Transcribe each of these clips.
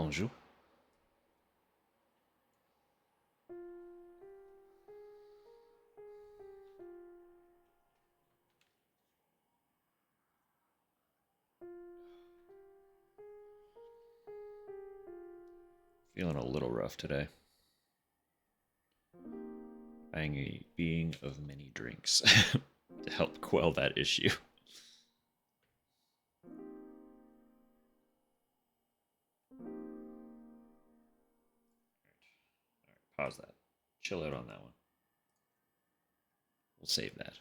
Bonjour. Feeling a little rough today. I'm a being of many drinks to help quell that issue. Pause that. Chill out on that one. We'll save that.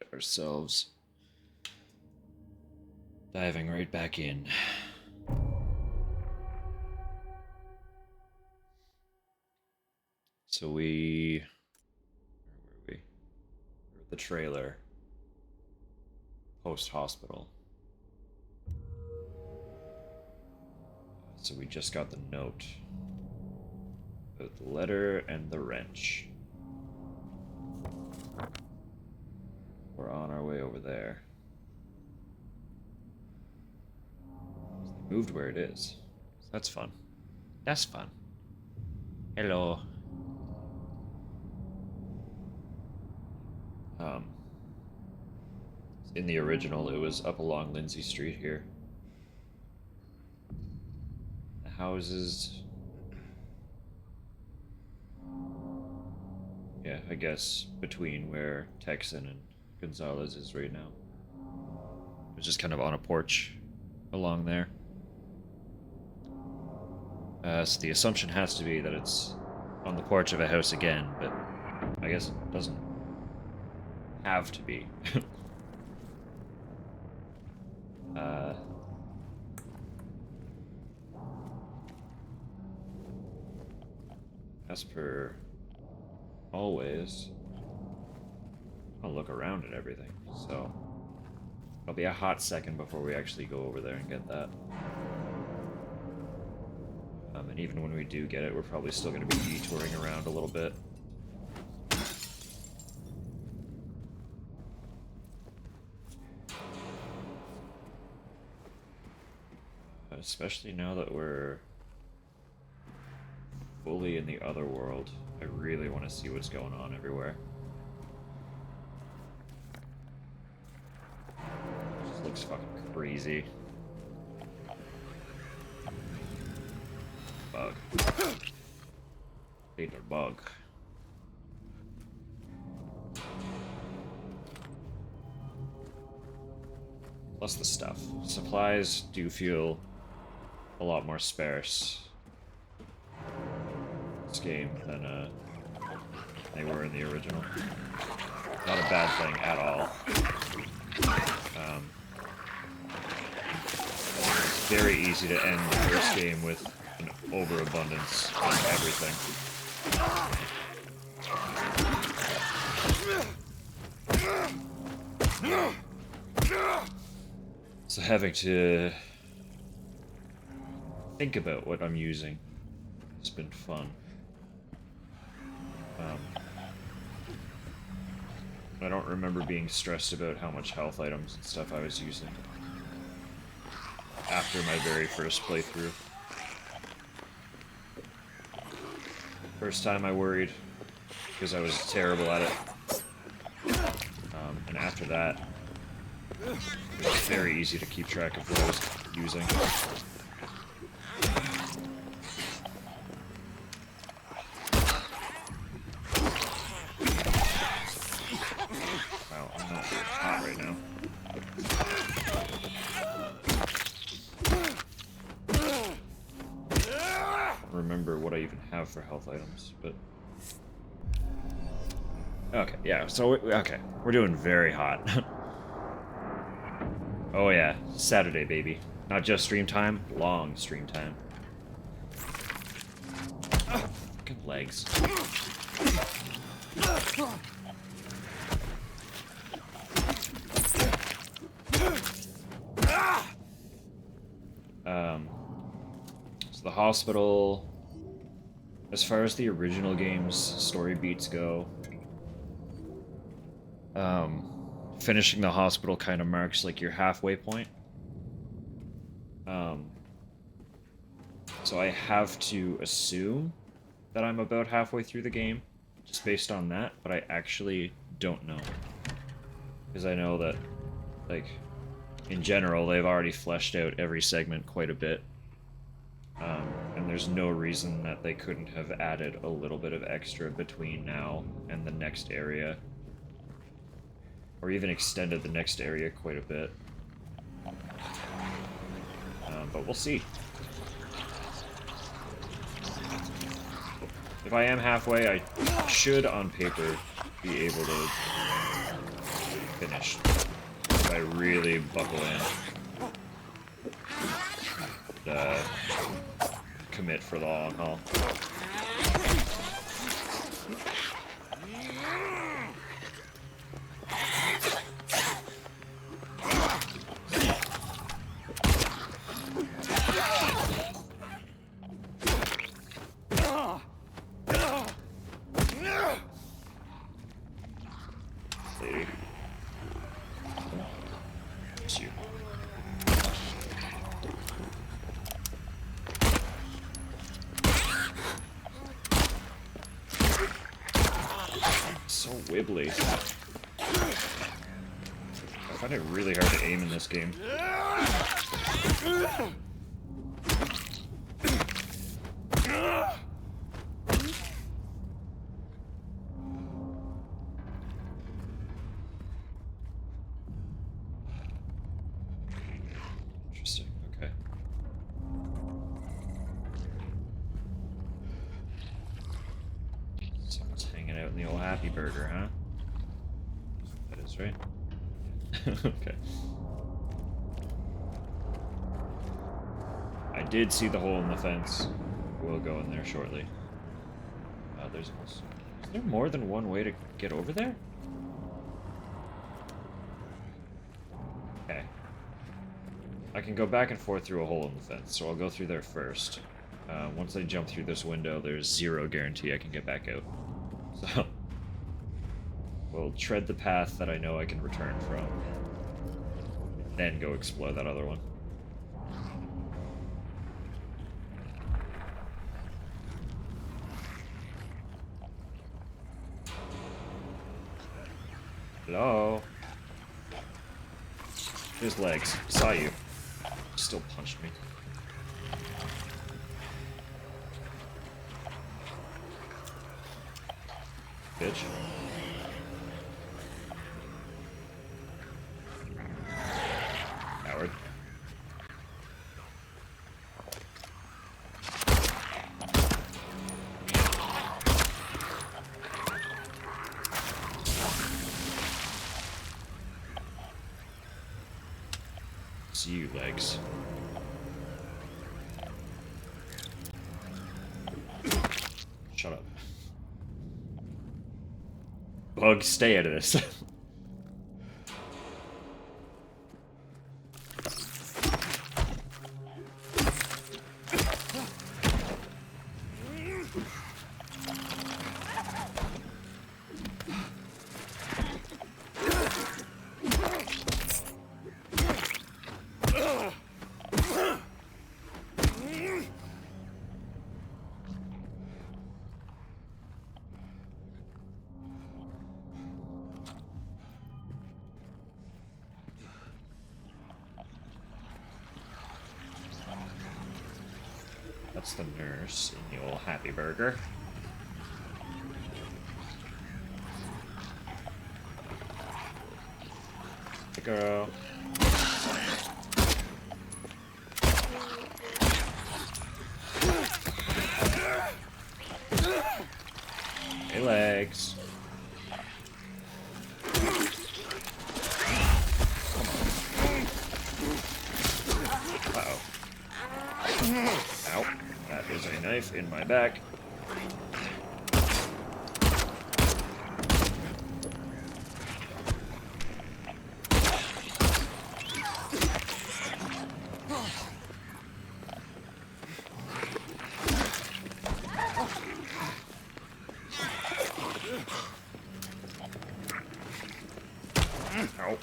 Get ourselves diving right back in. So where were we? We're at the trailer. Post hospital. So we just got the note. The letter and the wrench. We're on our way over there. They moved where it is. So that's fun. That's fun. Hello. In the original, it was up along Lindsay Street here. The houses... Yeah, I guess between where Texan and Gonzalez is right now. It was just kind of on a porch along there. So the assumption has to be that it's on the porch of a house again, but I guess it doesn't have to be. As per always, I'll look around at everything, so it'll be a hot second before we actually go over there and get that. And even when we do get it, we're probably still going to be detouring around a little bit. Especially now that we're fully in the other world. I really want to see what's going on everywhere. It just looks fucking crazy. Bug. Hate the bug. Plus the stuff. Supplies do feel a lot more sparse this game than they were in the original. Not a bad thing at all. It's very easy to end the first game with an overabundance of everything. So having to think about what I'm using has been fun. I don't remember being stressed about how much health items and stuff I was using after my very first playthrough. First time I worried because I was terrible at it. And after that, it was very easy to keep track of what I was using. Wow, I'm not hot right now. I don't remember what I even have for health items, but... Okay, yeah, so, okay, we're doing very hot. Oh yeah, Saturday, baby. Not just stream time, long stream time. Fucking legs. So the hospital, as far as the original game's story beats go, finishing the hospital kind of marks like your halfway point. So I have to assume that I'm about halfway through the game, just based on that, but I actually don't know. Because I know that, like, in general, they've already fleshed out every segment quite a bit. And there's no reason that they couldn't have added a little bit of extra between now and the next area. Or even extended the next area quite a bit. But we'll see. If I am halfway, I should, on paper, be able to finish. If I really buckle in. Commit for the long haul. Lady. It's you. So wibbly. I find it really hard to aim in this game. Interesting, okay. Someone's hanging out in the old Happy Burger, huh? That is right. Okay. I did see the hole in the fence. We'll go in there shortly. There's also... Is there more than one way to get over there? Okay. I can go back and forth through a hole in the fence, so I'll go through there first. Once I jump through this window, there's zero guarantee I can get back out. So... we'll tread the path that I know I can return from. Then go explore that other one. Hello? His legs. Saw you. Still punched me. Bitch. Howard. See you, legs. Shut up. Bug, stay out of this. That's the nurse in the old Happy Burger. Hey, girl. Hey, legs. Uh-oh. Ow. That is a knife in my back. Ow.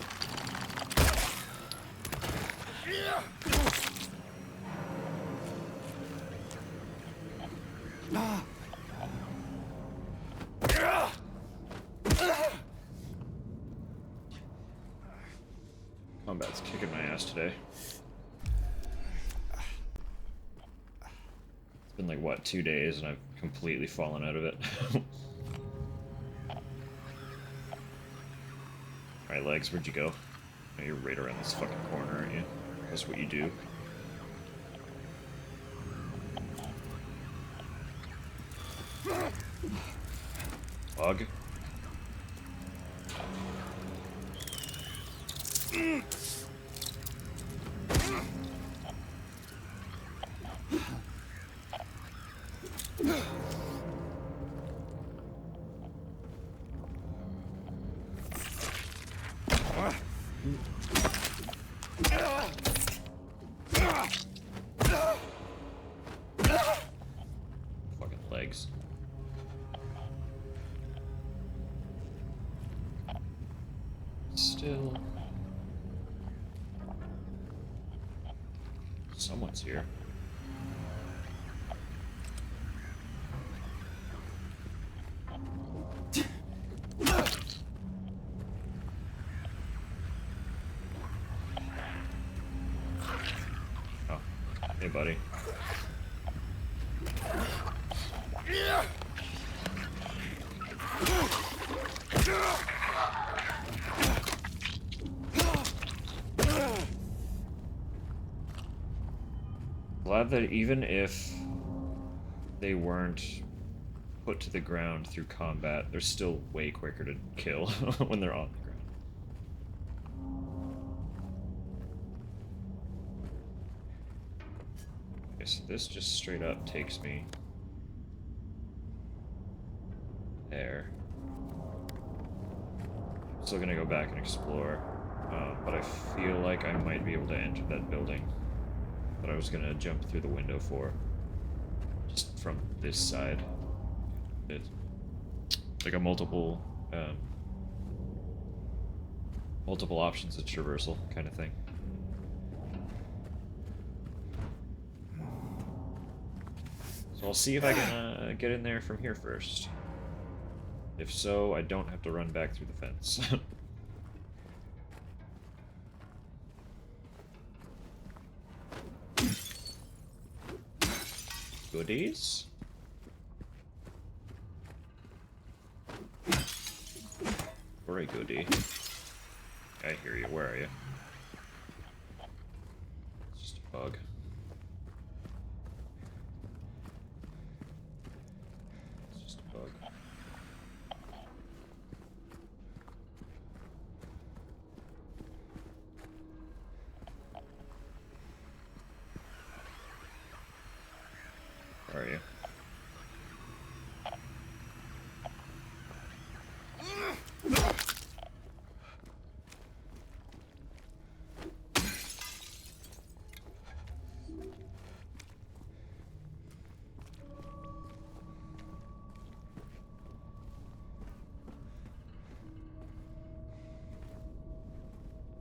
Combat's kicking my ass today. It's been like, what, 2 days, and I've completely fallen out of it. Alright, Legs, where'd you go? Oh, you're right around this fucking corner, aren't you? That's what you do. Bug. Fucking Legs. Still. Someone's here. Oh, hey buddy. Glad that even if they weren't put to the ground through combat, they're still way quicker to kill when they're on the ground. Okay, so this just straight up takes me there. I'm still gonna go back and explore, but I feel like I might be able to enter that building that I was gonna jump through the window for. Just from this side. It's like a multiple options of traversal kind of thing. So I'll see if I can get in there from here first. If so, I don't have to run back through the fence. Goodies? We're a goodie. I hear you. Where are you? It's just a bug. It's just a bug. Where are you?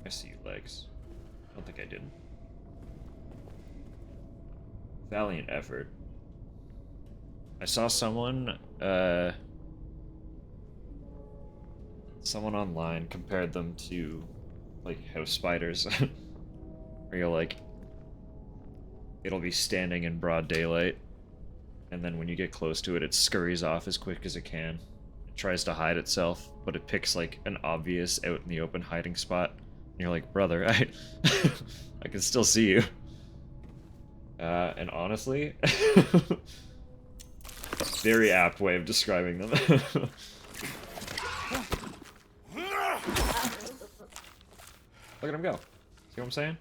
I see you, Legs. I don't think I didn't. Valiant effort. I saw someone online compared them to, like, house spiders. Where you're like, it'll be standing in broad daylight, and then when you get close to it, it scurries off as quick as it can. It tries to hide itself, but it picks, like, an obvious out in the open hiding spot. And you're like, brother, I can still see you. And honestly, very apt way of describing them. Look at him go. See what I'm saying?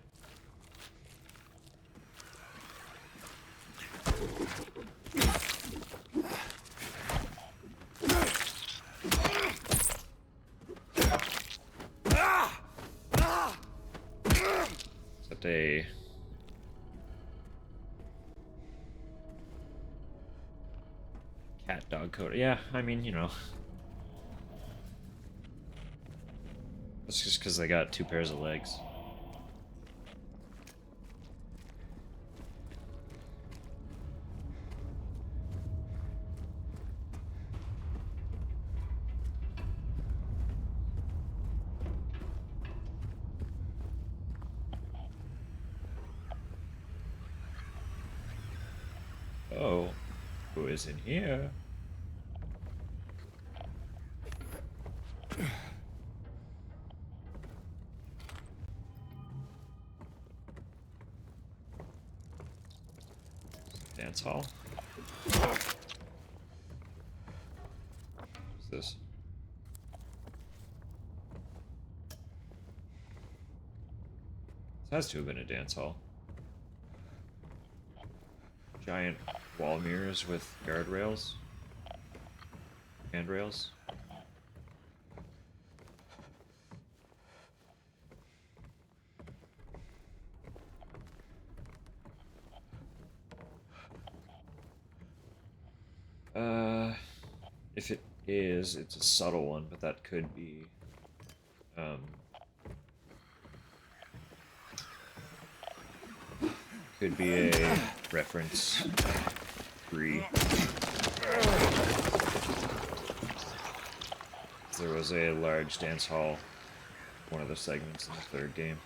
Except a... cat dog coat. Yeah, I mean, you know. That's just because they got 2 pairs of legs. Oh, who is in here? Dance hall. What's this? This has to have been a dance hall. Giant wall mirrors with guardrails. Handrails. If it is, it's a subtle one, but that could be, could be a reference 3. There was a large dance hall, one of the segments in the 3rd game.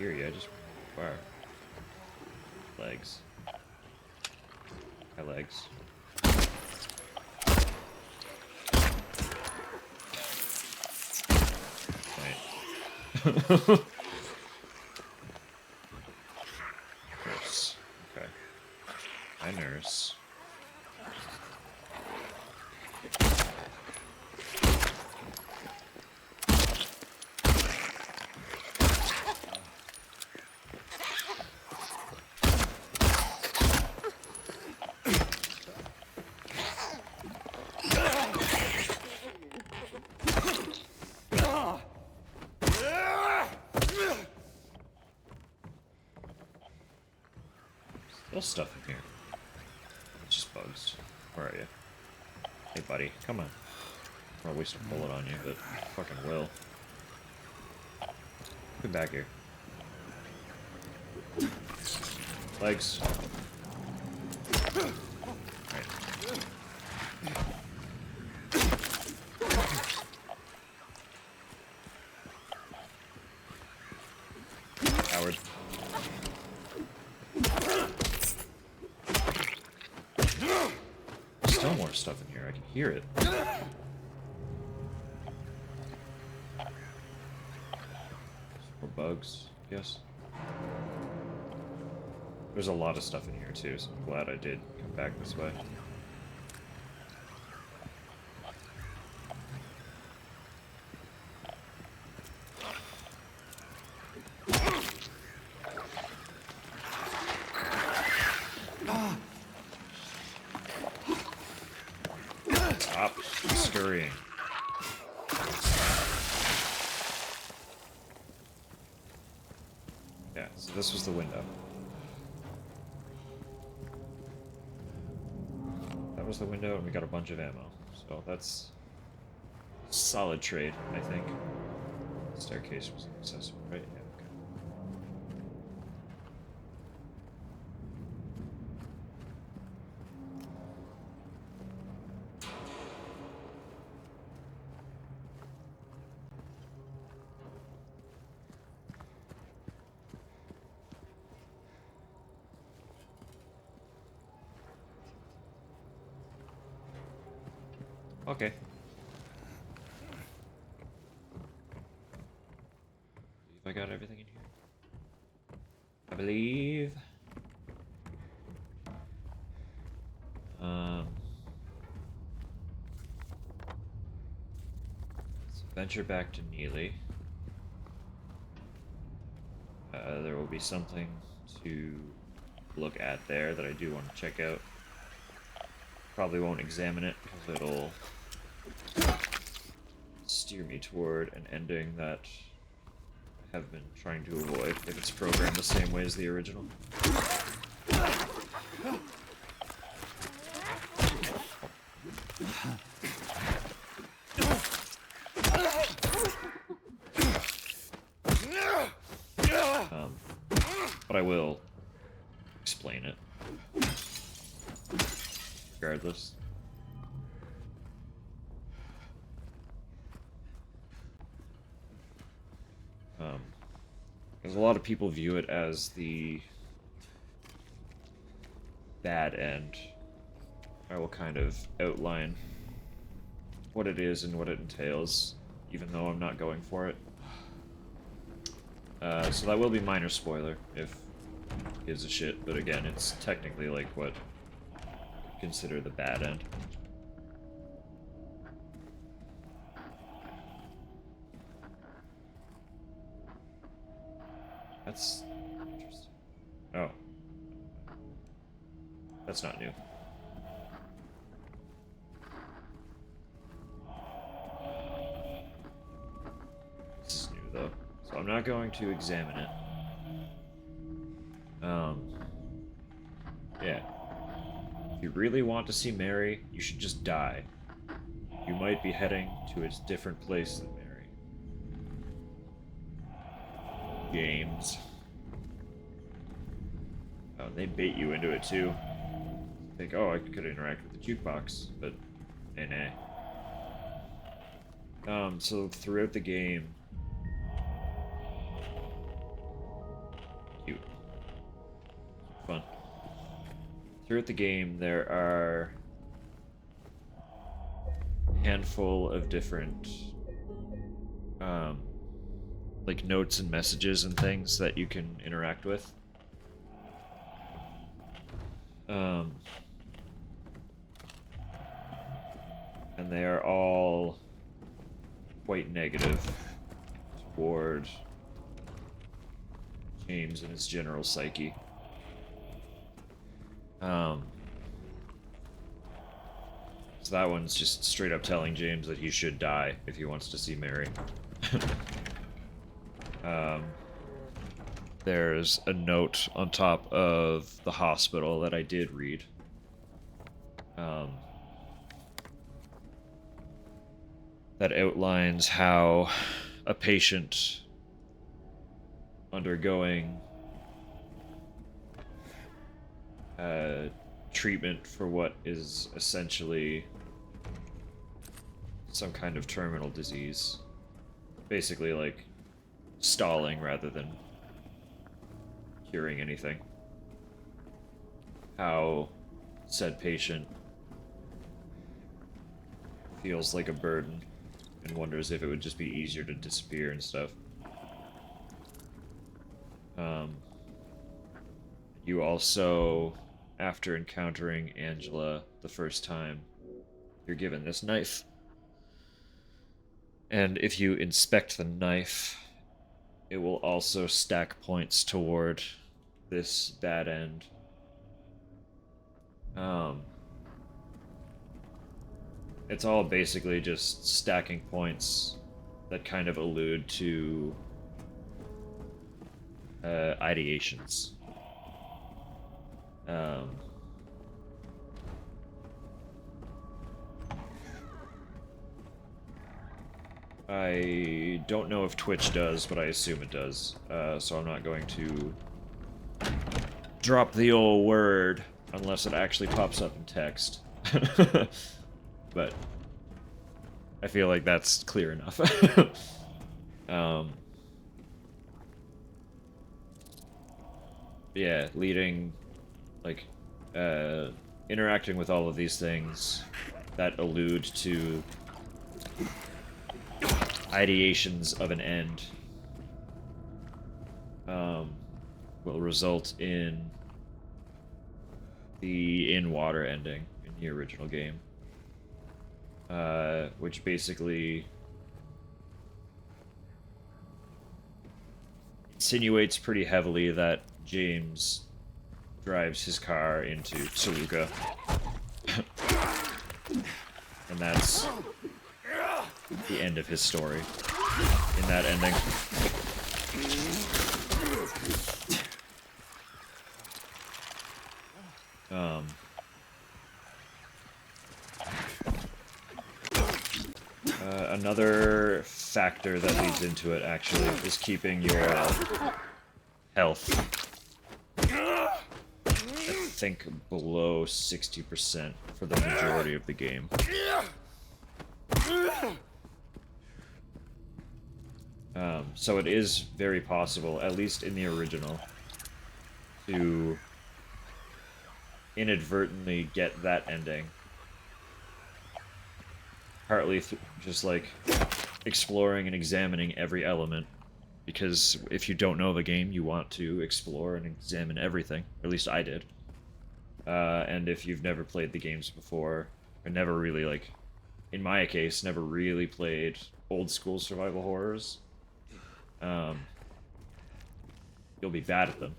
Here, yeah, just far. Legs. My legs. Right. Nurse. Okay. Hi, nurse. Still stuff in here. It's just bugs. Where are you? Hey, buddy, come on. I'll waste a bullet on you, but I fucking will. Come back here. Legs. Right. Howard. Still more stuff in here. I can hear it. More bugs, yes. There's a lot of stuff in here too, so I'm glad I did come back this way. Stop scurrying. Yeah, so this was the window. That was the window, and we got a bunch of ammo. So that's solid trade, I think. Staircase was accessible, right? Yeah, okay. Okay. I got everything in here. I believe. Let's venture back to Neely. There will be something to look at there that I do want to check out. Probably won't examine it because it'll steer me toward an ending that I have been trying to avoid if it's programmed the same way as the original. regardless. Because a lot of people view it as the bad end. I will kind of outline what it is and what it entails, even though I'm not going for it. So that will be minor spoiler, if gives a shit, but again, it's technically like what I consider the bad end. That's interesting. Oh. That's not new. This is new, though. So I'm not going to examine it. Yeah. If you really want to see Mary, you should just die. You might be heading to a different place than Mary. James. Oh, they bait you into it, too. Think, oh, I could interact with the jukebox, but nah. So throughout the game, cute, fun. Throughout the game, there are a handful of different, like notes and messages and things that you can interact with. And they are all quite negative toward James and his general psyche. So that one's just straight up telling James that he should die if he wants to see Mary. There's a note on top of the hospital that I did read. That outlines how a patient undergoing treatment for what is essentially some kind of terminal disease, basically like stalling rather than curing anything, how said patient feels like a burden and wonders if it would just be easier to disappear and stuff. You also, after encountering Angela the first time, you're given this knife. And if you inspect the knife, it will also stack points toward this bad end. It's all basically just stacking points that kind of allude to ideations. I don't know if Twitch does, but I assume it does. So I'm not going to drop the old word unless it actually pops up in text. But I feel like that's clear enough. Yeah, leading, like, interacting with all of these things that allude to ideations of an end will result in the in-water ending in the original game. Which basically insinuates pretty heavily that James drives his car into Saruka. And that's the end of his story in that ending. Another factor that leads into it, actually, is keeping your health at think below 60% for the majority of the game. So it is very possible, at least in the original, to inadvertently get that ending. Partly just like exploring and examining every element, because if you don't know the game, you want to explore and examine everything. At least I did. And if you've never played the games before, or never really, like, in my case, never really played old school survival horrors, you'll be bad at them.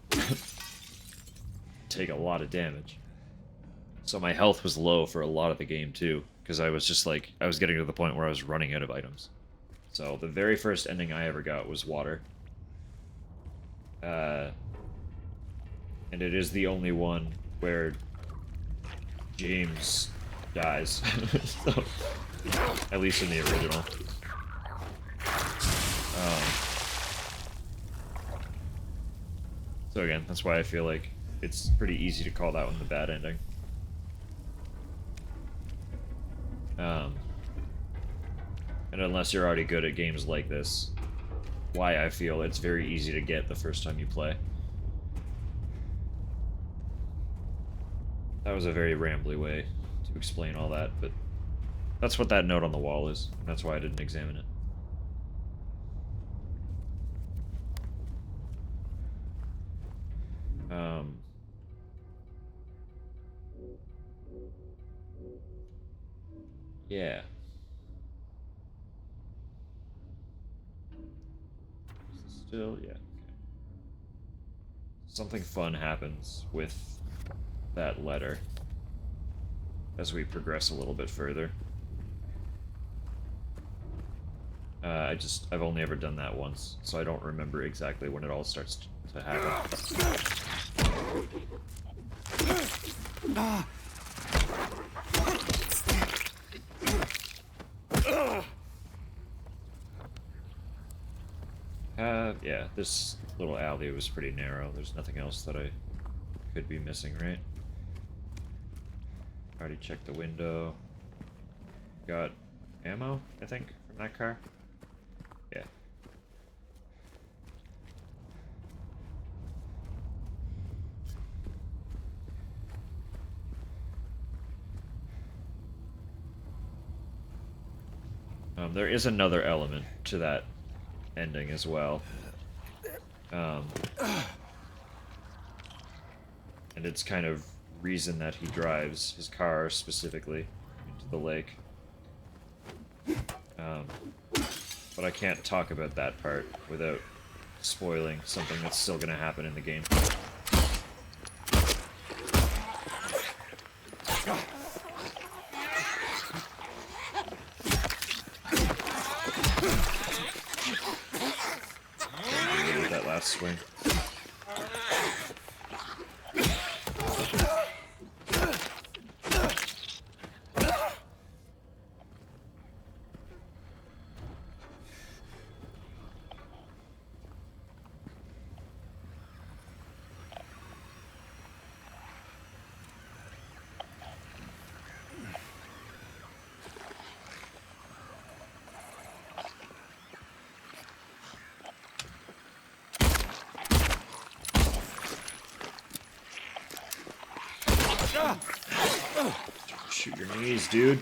Take a lot of damage. So my health was low for a lot of the game too, because I was just like, I was getting to the point where I was running out of items. So the very first ending I ever got was water. And it is the only one where James dies. So, at least in the original. So again, that's why I feel like it's pretty easy to call that one the bad ending. And unless you're already good at games like this, why I feel it's very easy to get the first time you play. That was a very rambly way to explain all that, but that's what that note on the wall is. And that's why I didn't examine it. Yeah. Is this still? Yeah. Okay. Something fun happens with that letter as we progress a little bit further. I've only ever done that once, so I don't remember exactly when it all starts to happen. Yeah, this little alley was pretty narrow. There's nothing else that I could be missing, right? Already checked the window. Got ammo, I think, from that car? Yeah. There is another element to that ending as well. And it's kind of reason that he drives his car specifically into the lake. But I can't talk about that part without spoiling something that's still going to happen in the game. With that last swing. Shoot your knees, dude.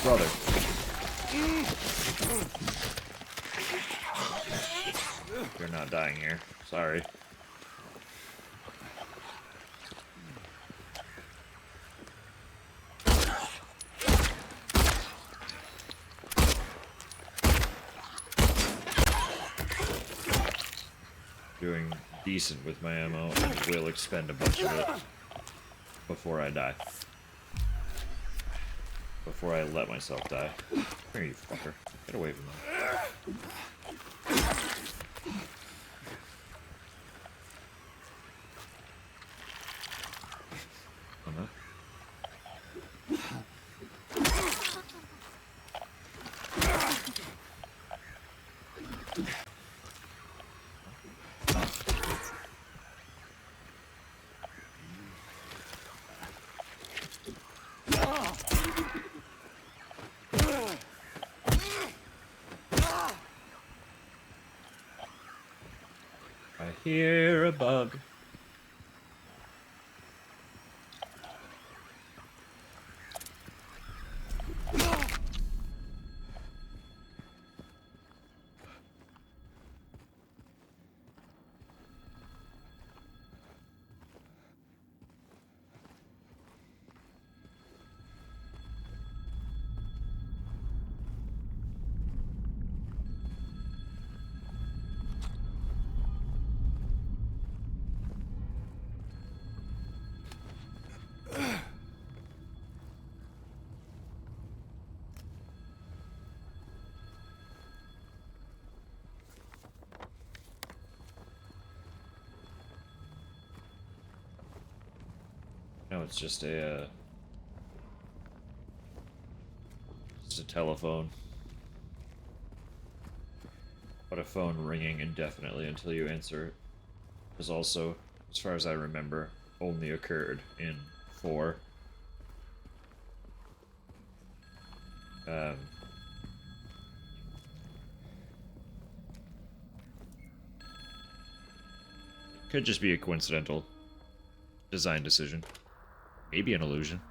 Brother. You're not dying here. Sorry. Doing decent with my ammo and will expend a bunch of it before I die. Before I let myself die. Come here, you fucker. Get away from me. hear a bug. No, it's just a telephone. But a phone ringing indefinitely until you answer it is also, as far as I remember, only occurred in 4. Um, could just be a coincidental design decision. Maybe an illusion.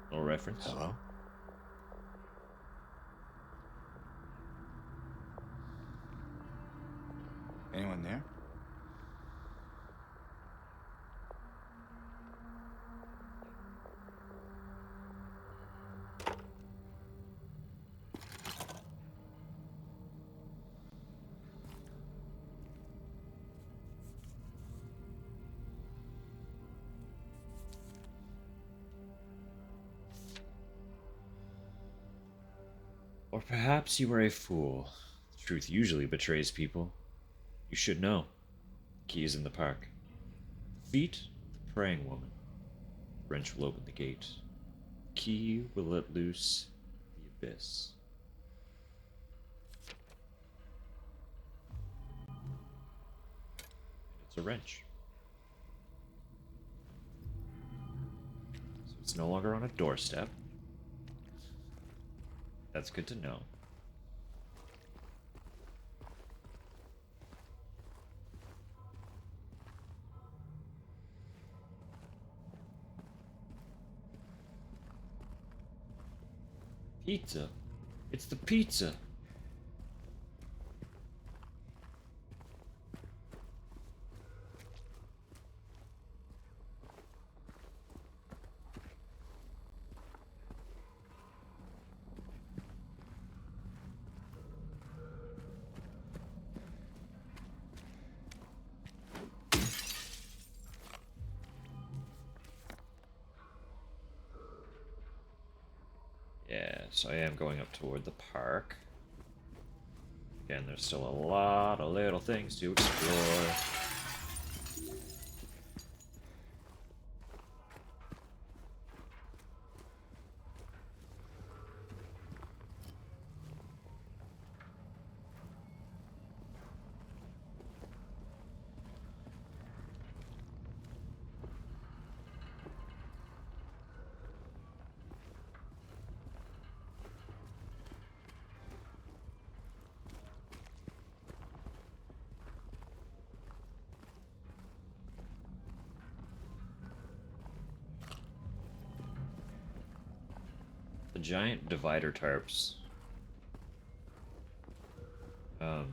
Little reference. Hello? Anyone there? Or perhaps you are a fool. The truth usually betrays people. You should know. The key is in the park. The feet, the praying woman. The wrench will open the gate. The key will let loose the abyss. It's a wrench. So it's no longer on a doorstep. That's good to know. Pizza. It's the pizza. Yeah, so I am going up toward the park. Again, there's still a lot of little things to explore. The giant divider tarps. Are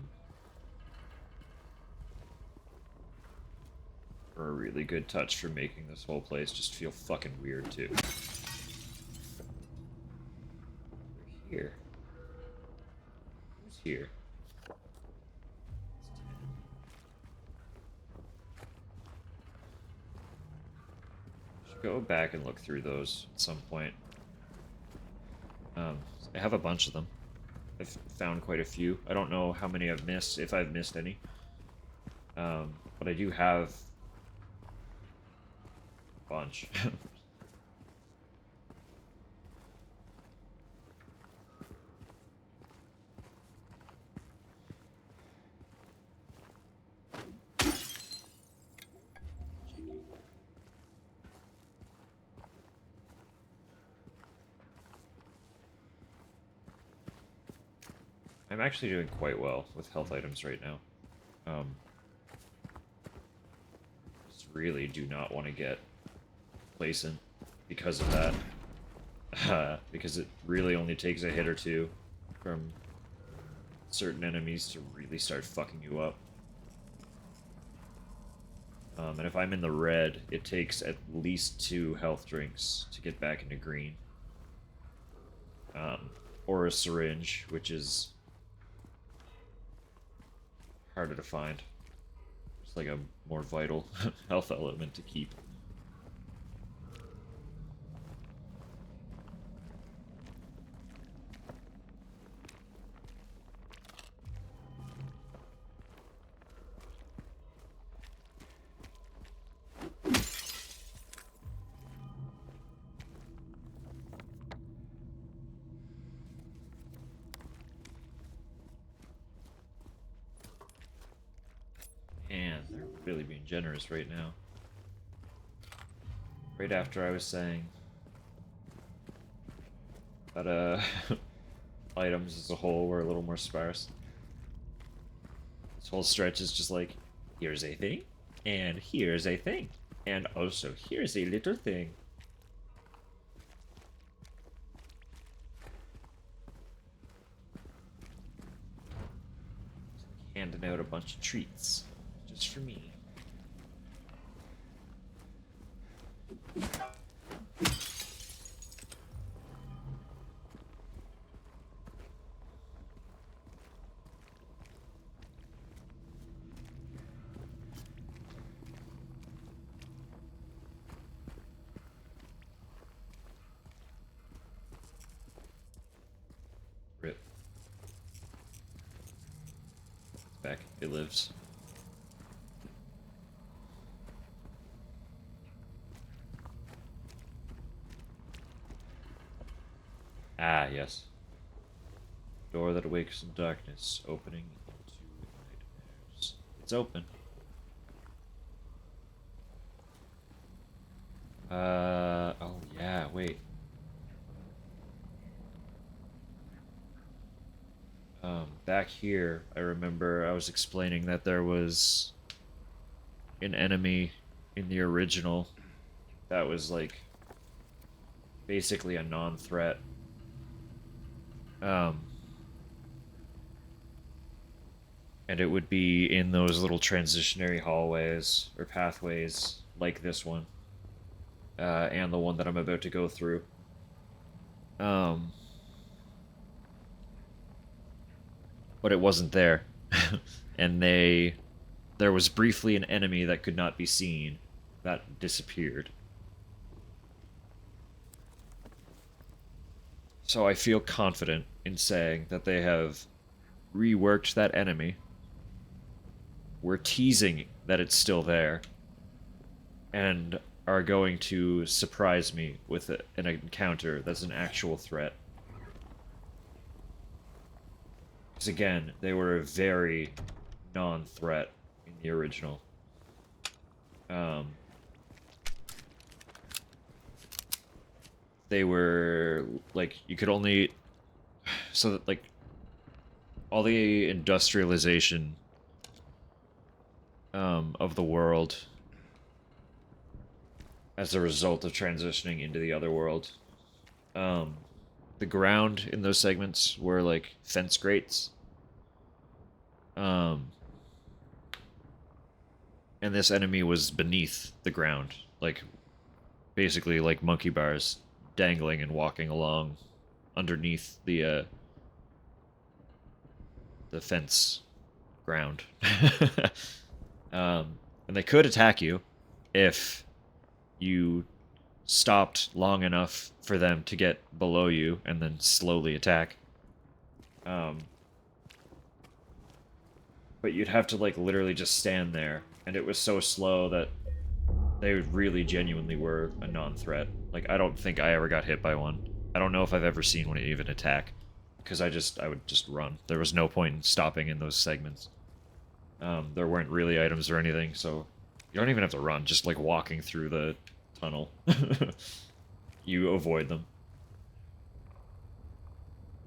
a really good touch for making this whole place just feel fucking weird too. We're here. Who's here? Should go back and look through those at some point. I have a bunch of them. I've found quite a few. I don't know how many I've missed, if I've missed any. But I do have a bunch. I'm actually doing quite well with health items right now. really do not want to get complacent because of that. Because it really only takes a hit or two from certain enemies to really start fucking you up. And if I'm in the red, it takes at least 2 health drinks to get back into green. Or a syringe, which is harder to find. It's like a more vital health element to keep. Man, they're really being generous right now. Right after I was saying that items as a whole were a little more sparse. This whole stretch is just like, here's a thing, and here's a thing, and also here's a little thing. Handing out a bunch of treats, just for me. Rip. It's back. It lives. Ah, yes. Door that awakes in darkness, opening into nightmares. It's open. Oh yeah, wait. Back here, I remember I was explaining that there was an enemy in the original that was like basically a non-threat. And it would be in those little transitionary hallways or pathways like this one, and the one that I'm about to go through. But it wasn't there. And there was briefly an enemy that could not be seen that disappeared. So I feel confident in saying that they have reworked that enemy. We're teasing that it's still there, and are going to surprise me with an encounter that's an actual threat. Because again, they were a very non-threat in the original. They were like, you could only, so that like all the industrialization of the world as a result of transitioning into the other world. The ground in those segments were like fence grates. And this enemy was beneath the ground, like basically like monkey bars dangling and walking along underneath the fence ground. And they could attack you if you stopped long enough for them to get below you and then slowly attack. But you'd have to like literally just stand there, and it was so slow that they really genuinely were a non-threat. Like, I don't think I ever got hit by one. I don't know if I've ever seen one even attack, because I would just run. There was no point in stopping in those segments. There weren't really items or anything, so you don't even have to run. Just like walking through the tunnel, you avoid them.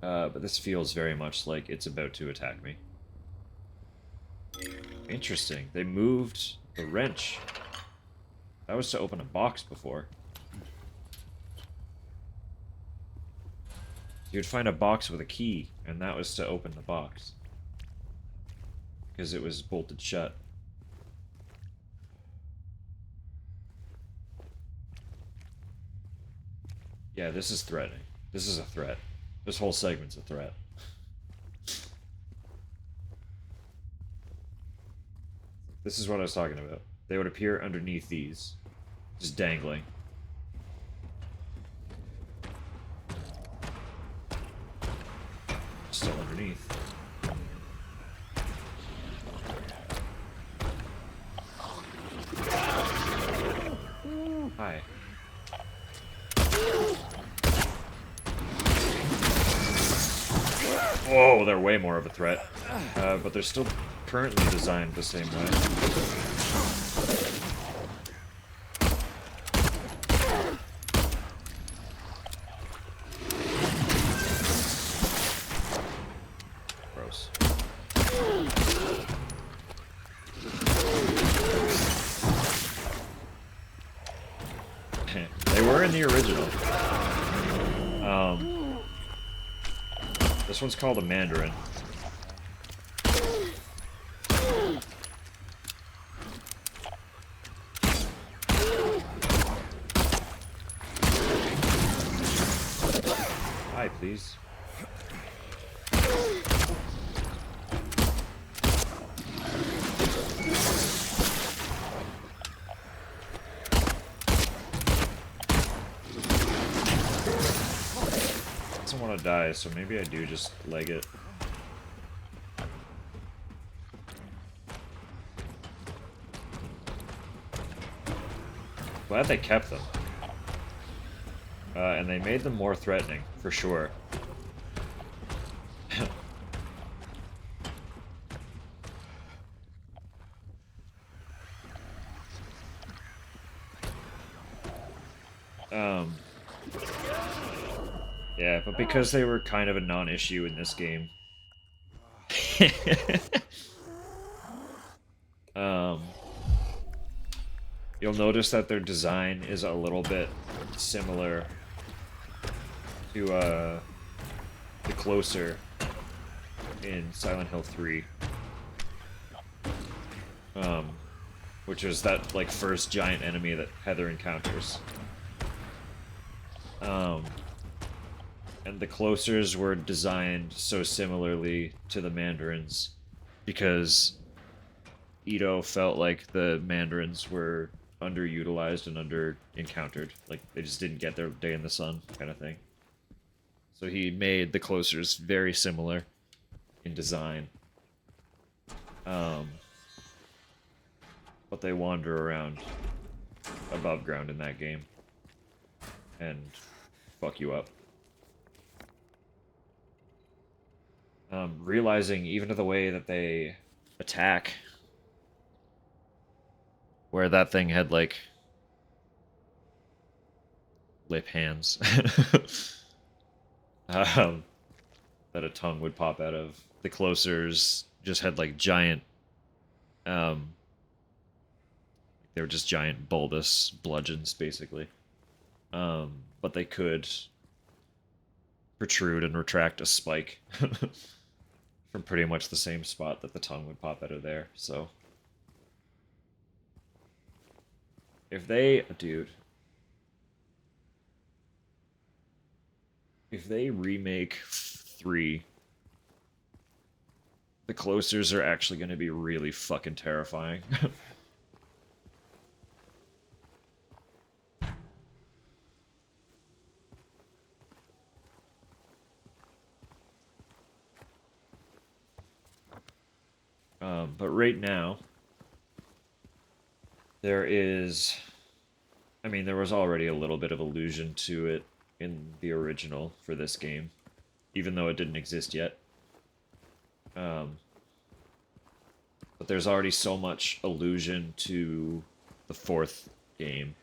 But this feels very much like it's about to attack me. Interesting. They moved the wrench. That was to open a box before. You'd find a box with a key, and that was to open the box. Because it was bolted shut. Yeah, this is threatening. This is a threat. This whole segment's a threat. This is what I was talking about. They would appear underneath these. Just dangling. Still underneath. Hi. Whoa, they're way more of a threat. But they're still currently designed the same way. Gross. They were in the original. This one's called a Mandarin. Hi, please. Doesn't want to die, so maybe I do just leg it. Glad they kept them. And they made them more threatening, for sure. Yeah, but because they were kind of a non-issue in this game. You'll notice that their design is a little bit similar to the Closer in Silent Hill 3. Which was that like first giant enemy that Heather encounters. And the Closers were designed so similarly to the Mandarins because Ito felt like the Mandarins were underutilized and under-encountered. Like, they just didn't get their day in the sun, kind of thing. So he made the Closers very similar in design. But they wander around above ground in that game. And fuck you up. Realizing even to the way that they attack, where that thing had like lip hands that a tongue would pop out of. The Closers just had like giant they were just giant bulbous bludgeons basically, but they could protrude and retract a spike from pretty much the same spot that the tongue would pop out of there. So if they remake 3, the Closers are actually going to be really fucking terrifying. But right now, there is... I mean, there was already a little bit of allusion to it in the original for this game, even though it didn't exist yet. But there's already so much allusion to the 4th game,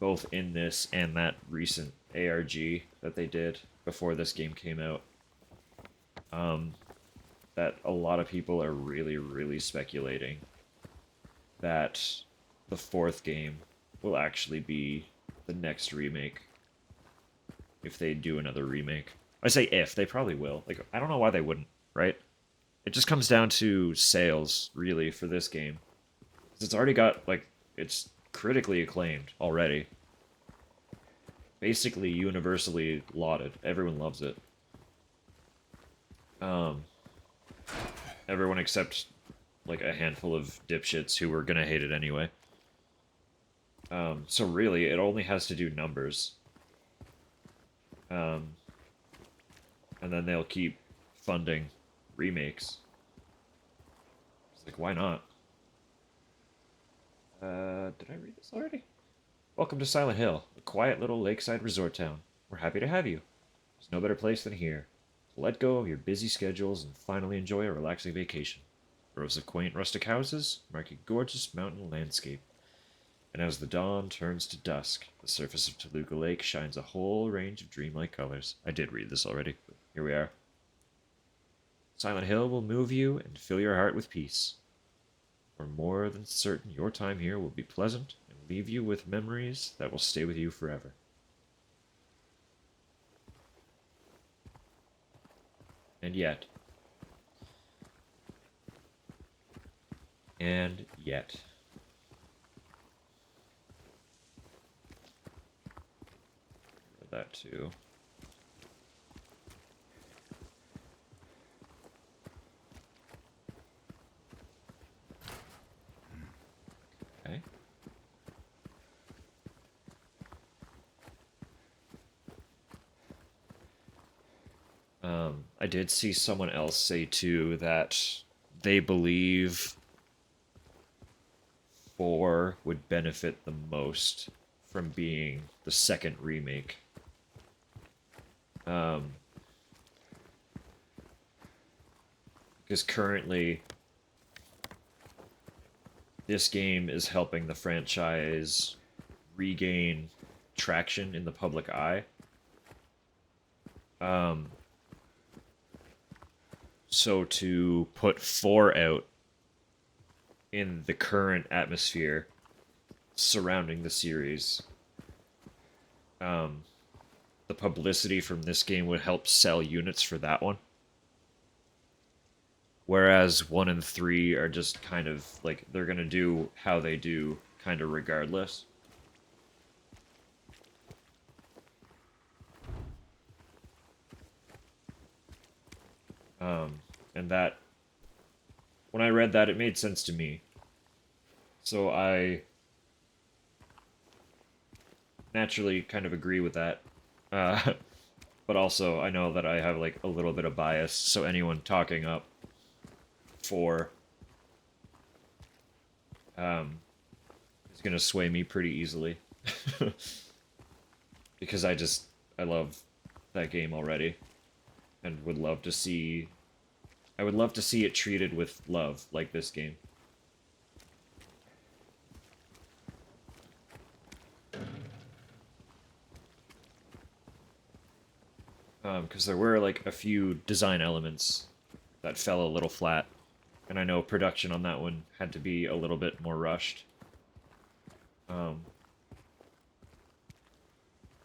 both in this and that recent ARG that they did before this game came out. That a lot of people are really, really speculating that the fourth game will actually be the next remake. If they do another remake. I say if, they probably will. Like, I don't know why they wouldn't, right? It just comes down to sales, really, for this game. It's already got, like, it's critically acclaimed already. Basically universally lauded. Everyone loves it. Um, everyone except, like, a handful of dipshits who were gonna hate it anyway. So really, it only has to do numbers. Um, and then they'll keep funding remakes. It's like, why not? Did I read this already? Welcome to Silent Hill, a quiet little lakeside resort town. We're happy to have you. There's no better place than here to let go of your busy schedules and finally enjoy a relaxing vacation. Rows of quaint rustic houses mark a gorgeous mountain landscape. And as the dawn turns to dusk, the surface of Toluca Lake shines a whole range of dreamlike colors. I did read this already, but here we are. Silent Hill will move you and fill your heart with peace. We're more than certain your time here will be pleasant and leave you with memories that will stay with you forever. And yet. And yet. That too. Okay. I did see someone else say too that they believe 4 would benefit the most from being the second remake. Because currently this game is helping the franchise regain traction in the public eye. So to put 4 out in the current atmosphere surrounding the series, the publicity from this game would help sell units for that one. Whereas 1 and 3 are just kind of like, they're going to do how they do kind of regardless. And that, when I read that, it made sense to me. So I naturally kind of agree with that. But also, I know that I have like a little bit of bias, so anyone talking up 4 is going to sway me pretty easily. Because I love that game already. And would love to see... I would love to see it treated with love, like this game. Because there were, like, a few design elements that fell a little flat. And I know production on that one had to be a little bit more rushed.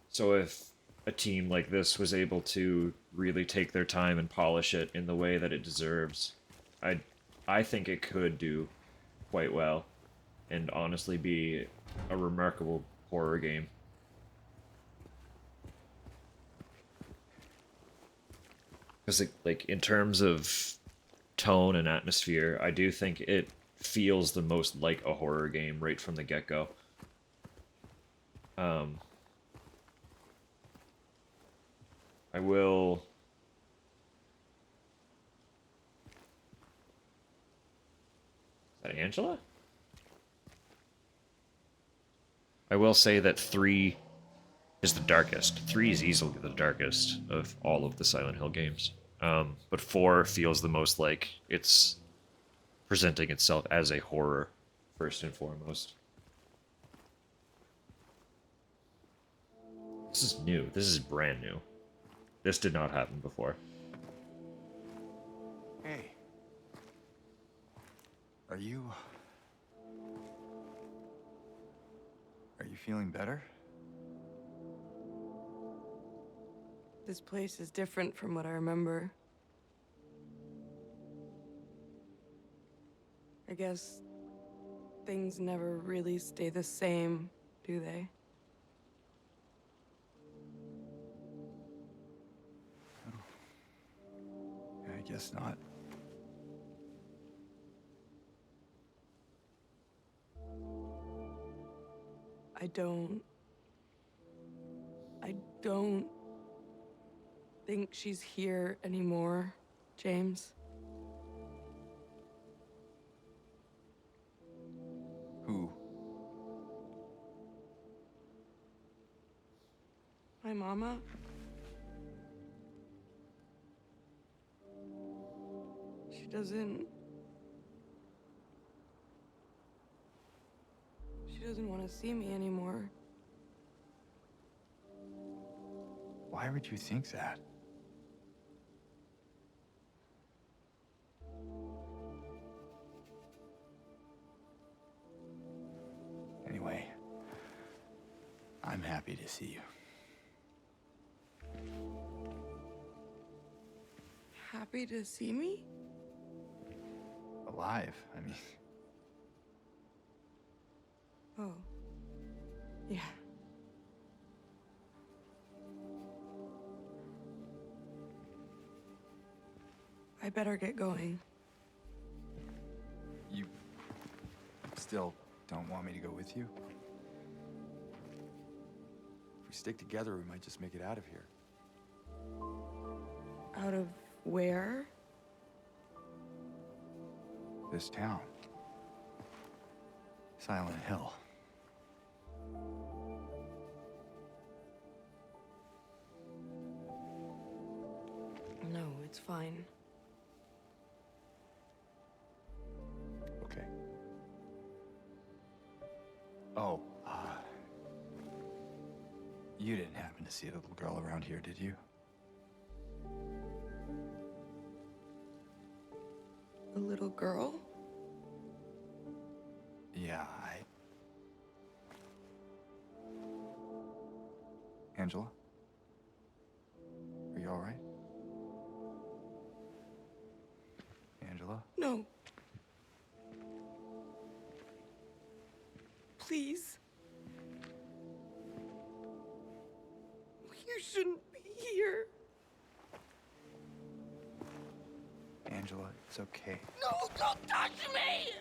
So if a team like this was able to really take their time and polish it in the way that it deserves, I think it could do quite well and honestly be a remarkable horror game. Because, like, in terms of tone and atmosphere, I do think it feels the most like a horror game right from the get-go. I will... Is that Angela? I will say that 3 is the darkest. 3 is easily the darkest of all of the Silent Hill games. But 4 feels the most like it's presenting itself as a horror, first and foremost. This is new. This is brand new. This did not happen before. Hey. Are you... feeling better? This place is different from what I remember. I guess things never really stay the same, do they? I guess not. I don't... I don't think she's here anymore, James. Who? My mama? She doesn't... She doesn't want to see me anymore. Why would you think that? Anyway, I'm happy to see you. Happy to see me? Alive, I mean. Oh. Yeah. I better get going. You still don't want me to go with you? If we stick together, we might just make it out of here. Out of where? This town. Silent Hill. No, it's fine. Okay. Oh, you didn't happen to see a little girl around here, did you? A little girl? Yeah, Angela? Are you all right? Angela? No. Please. You shouldn't be here. Angela, it's okay. No, don't touch me!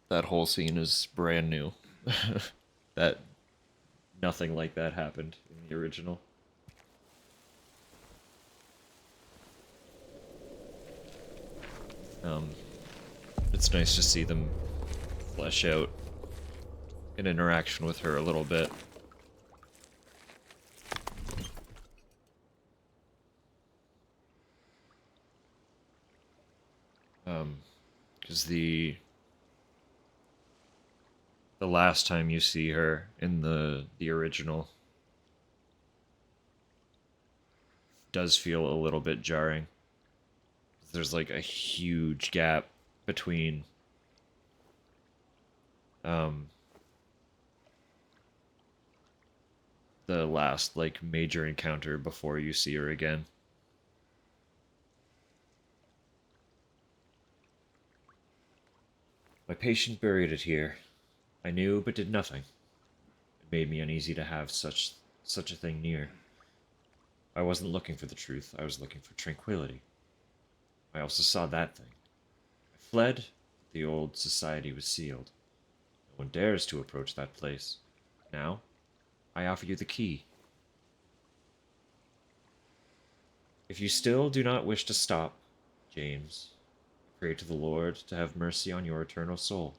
That whole scene is brand new. That nothing like that happened in the original. It's nice to see them flesh out an interaction with her a little bit. Because the last time you see her in the original does feel a little bit jarring. There's like a huge gap between the last like major encounter before you see her again. My patient buried it here. I knew but did nothing. It made me uneasy to have such a thing near. I wasn't looking for the truth, I was looking for tranquility. I also saw that thing. I fled, but the old society was sealed. No one dares to approach that place. Now, I offer you the key. If you still do not wish to stop, James, I pray to the Lord to have mercy on your eternal soul.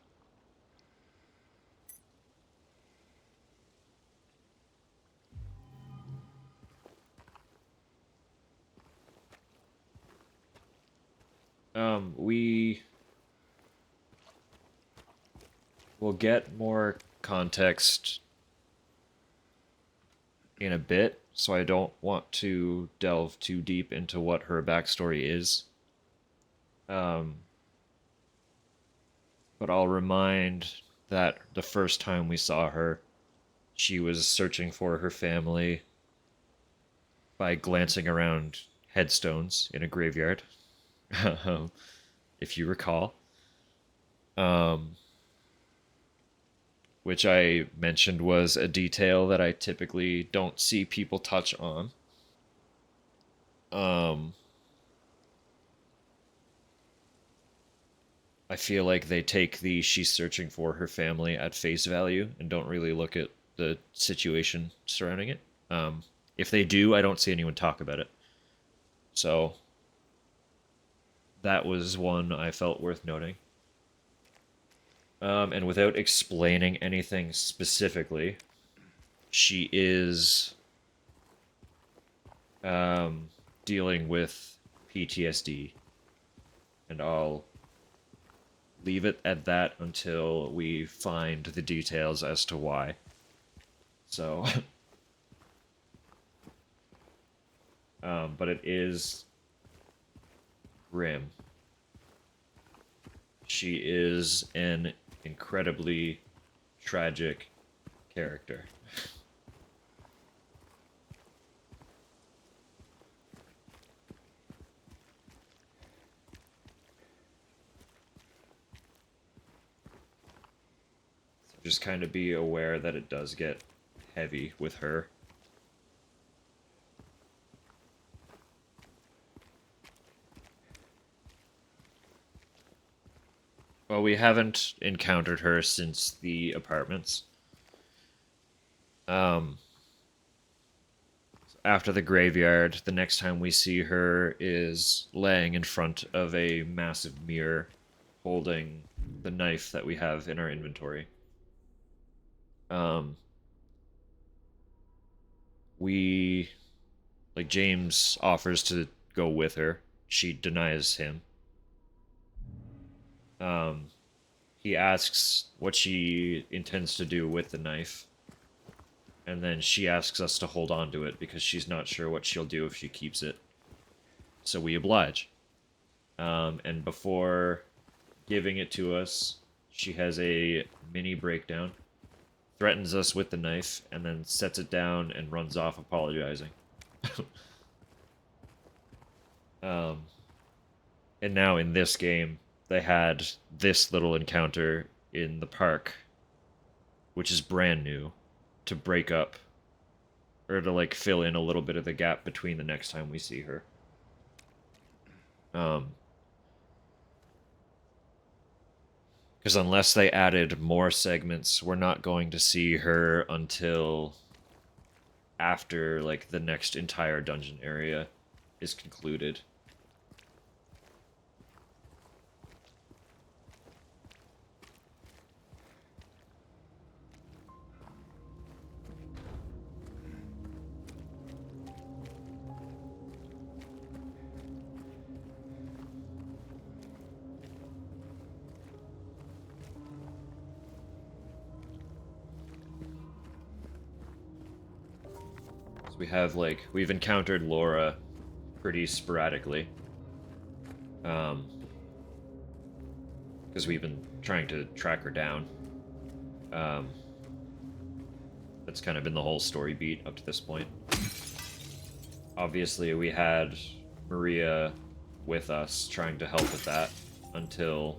We will get more context in a bit, so I don't want to delve too deep into what her backstory is. Um, but I'll remind that the first time we saw her, she was searching for her family by glancing around headstones in a graveyard, if you recall. Um, which I mentioned was a detail that I typically don't see people touch on. Um, I feel like they take the she's searching for her family at face value and don't really look at the situation surrounding it. If they do, I don't see anyone talk about it. So that was one I felt worth noting. And without explaining anything specifically, she is um, dealing with PTSD, and I'll leave it at that until we find the details as to why. So, but it is grim. She is an incredibly tragic character. So just kind of be aware that it does get heavy with her. Well, we haven't encountered her since the apartments. Um, After the graveyard, the next time we see her is laying in front of a massive mirror holding the knife that we have in our inventory. Um, we, like, James offers to go with her. She denies him. Um, he asks what she intends to do with the knife, and then she asks us to hold on to it because she's not sure what she'll do if she keeps it. So we oblige. And before giving it to us, she has a mini breakdown, threatens us with the knife, and then sets it down and runs off apologizing. um, and now in this game, they had this little encounter in the park, which is brand new, to break up or to like fill in a little bit of the gap between the next time we see her. Um, because unless they added more segments, we're not going to see her until after like the next entire dungeon area is concluded. So we've encountered Laura pretty sporadically. Because we've been trying to track her down. Um, that's kind of been the whole story beat up to this point. Obviously, we had Maria with us trying to help with that until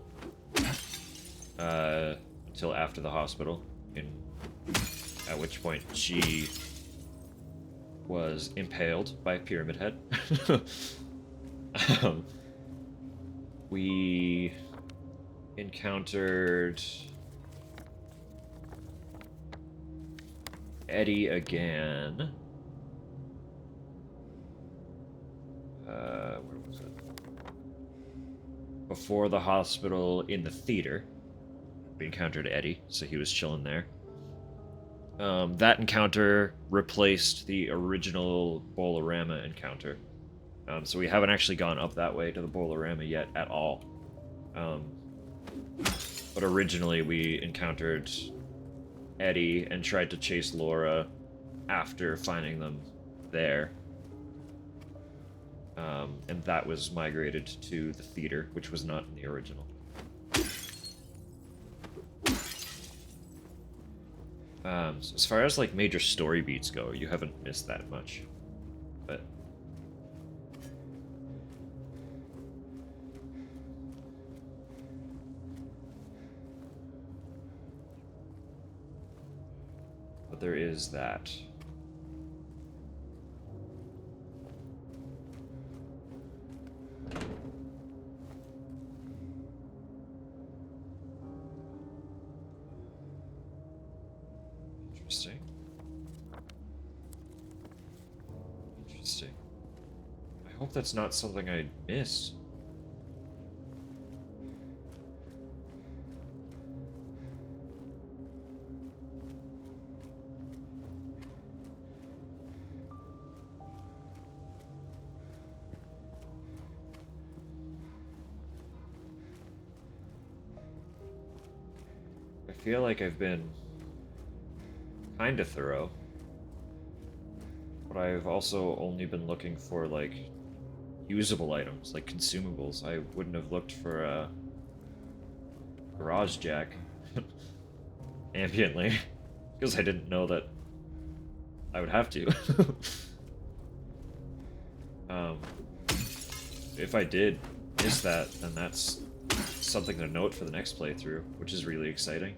uh, until after the hospital, at which point she was impaled by Pyramid Head. um, we encountered Eddie again. Where was it? Before the hospital in the theater. We encountered Eddie, so he was chilling there. That encounter replaced the original Bolorama encounter. So we haven't actually gone up that way to the Boilerama yet at all. But originally we encountered Eddie and tried to chase Laura after finding them there. And that was migrated to the theater, which was not in the original. So as far as like major story beats go, you haven't missed that much. But there is that. Interesting. Interesting. I hope that's not something I missed. I feel like I've been kind of thorough, but I've also only been looking for like usable items, like consumables. I wouldn't have looked for a garage jack ambiently because I didn't know that I would have to. If I did miss that, then that's something to note for the next playthrough, which is really exciting.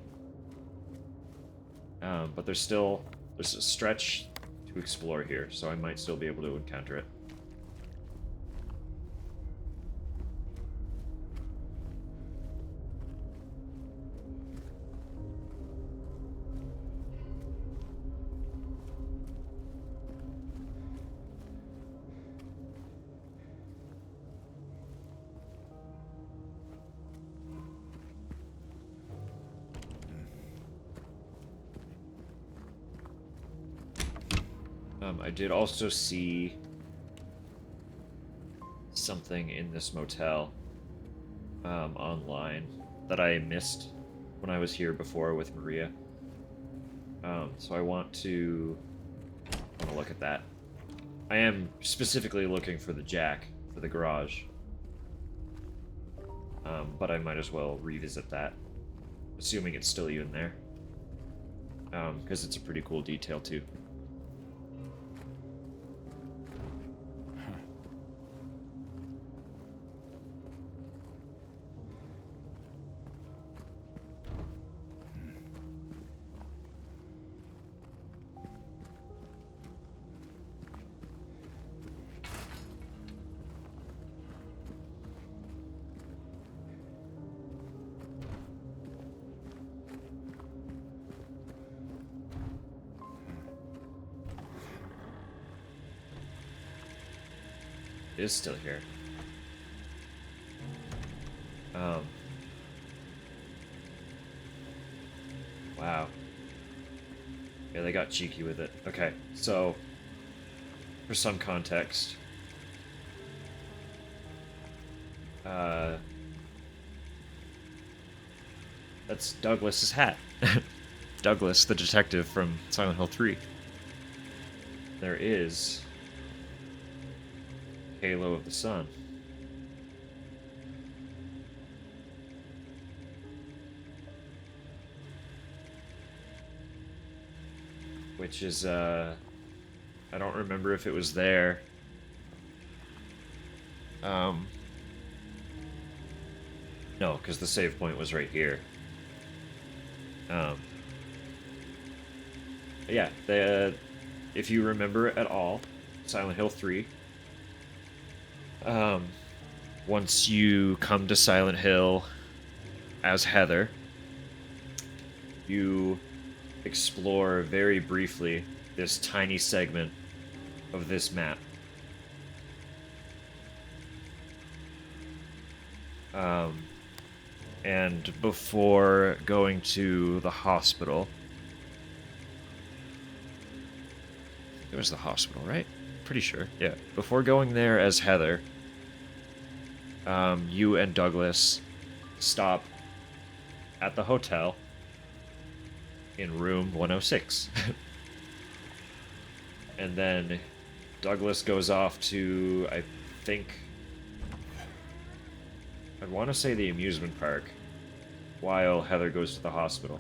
But there's a stretch to explore here, so I might still be able to encounter it. I did also see something in this motel online that I missed when I was here before with Maria. So I want to look at that. I am specifically looking for the jack for the garage, but I might as well revisit that, assuming it's still even there, because it's a pretty cool detail too. Is still here. Wow. Yeah, they got cheeky with it. Okay, so for some context, that's Douglas's hat. Douglas, the detective from Silent Hill 3. There is Halo of the Sun. Which is, I don't remember if it was there. No, because the save point was right here. Yeah, if you remember at all, Silent Hill 3, once you come to Silent Hill as Heather, you explore very briefly this tiny segment of this map. And before going to the hospital, it was the hospital, right? pretty sure. Yeah. Before going there as Heather, you and Douglas stop at the hotel in room 106. And then Douglas goes off to, I think, I want to say the amusement park, while Heather goes to the hospital.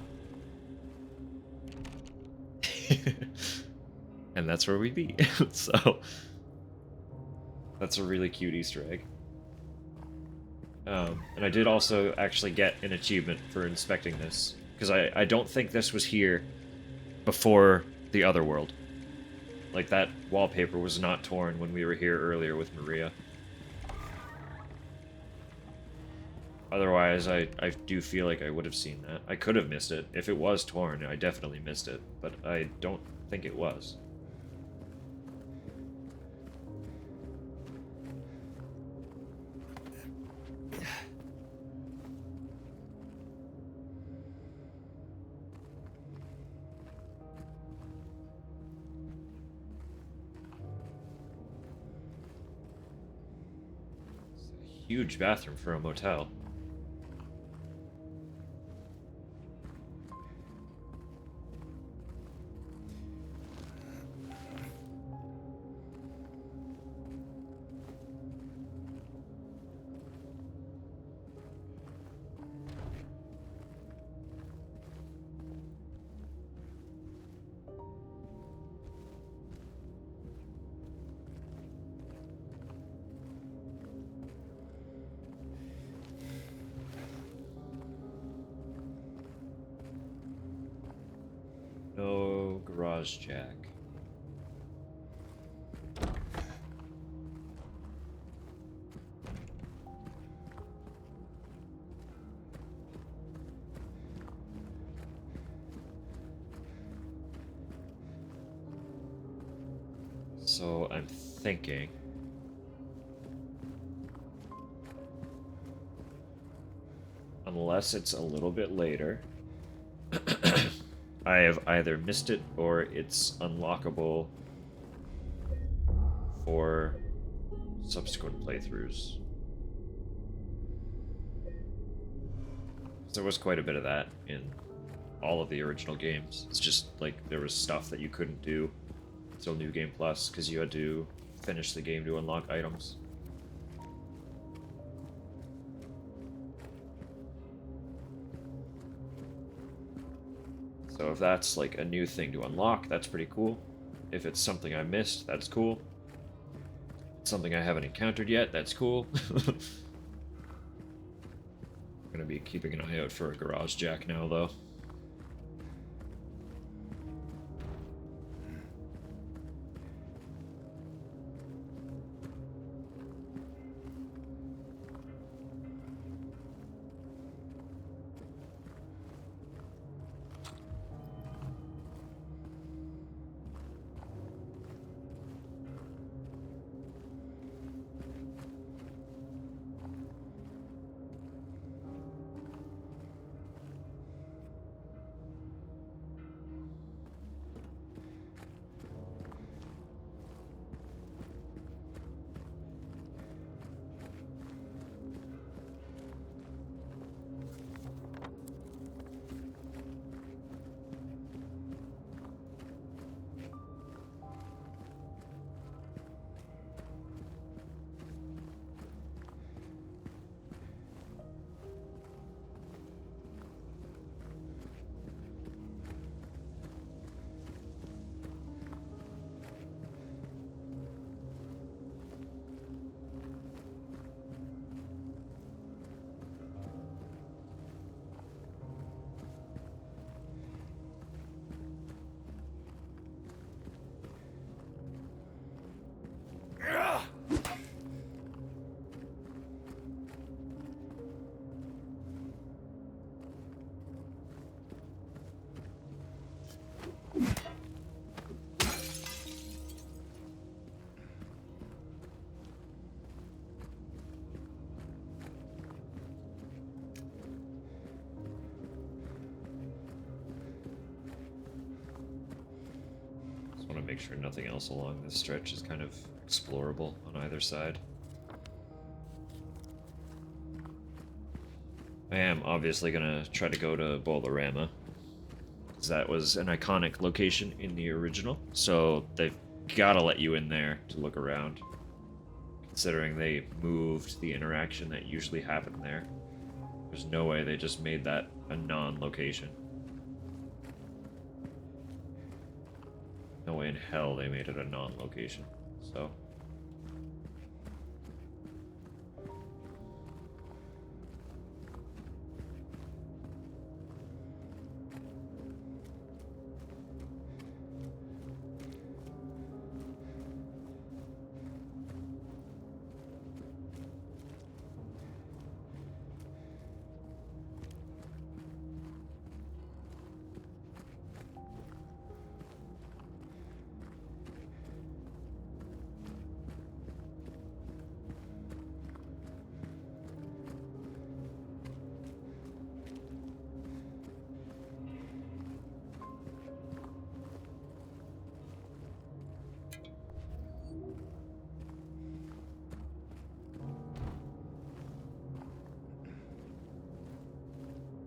And that's where we be. So that's a really cute Easter egg. And I did also actually get an achievement for inspecting this, because I don't think this was here before the other world. Like, that wallpaper was not torn when we were here earlier with Maria. Otherwise, I do feel like I would have seen that. I could have missed it. If it was torn, I definitely missed it, but I don't think it was. Huge bathroom for a motel. No garage jack. So I'm thinking unless it's a little bit later, I have either missed it or it's unlockable for subsequent playthroughs. There was quite a bit of that in all of the original games. It's just like there was stuff that you couldn't do until New Game Plus because you had to finish the game to unlock items. So if that's like a new thing to unlock, that's pretty cool. If it's something I missed, that's cool. Something I haven't encountered yet, that's cool. I'm gonna be keeping an eye out for a garage jack now, though. want to make sure nothing else along this stretch is kind of explorable on either side. I am obviously gonna try to go to Boulderama, because that was an iconic location in the original, so they've gotta let you in there to look around, considering they moved the interaction that usually happened there. There's no way they just made that a non-location. No way in hell they made it a non-location, so...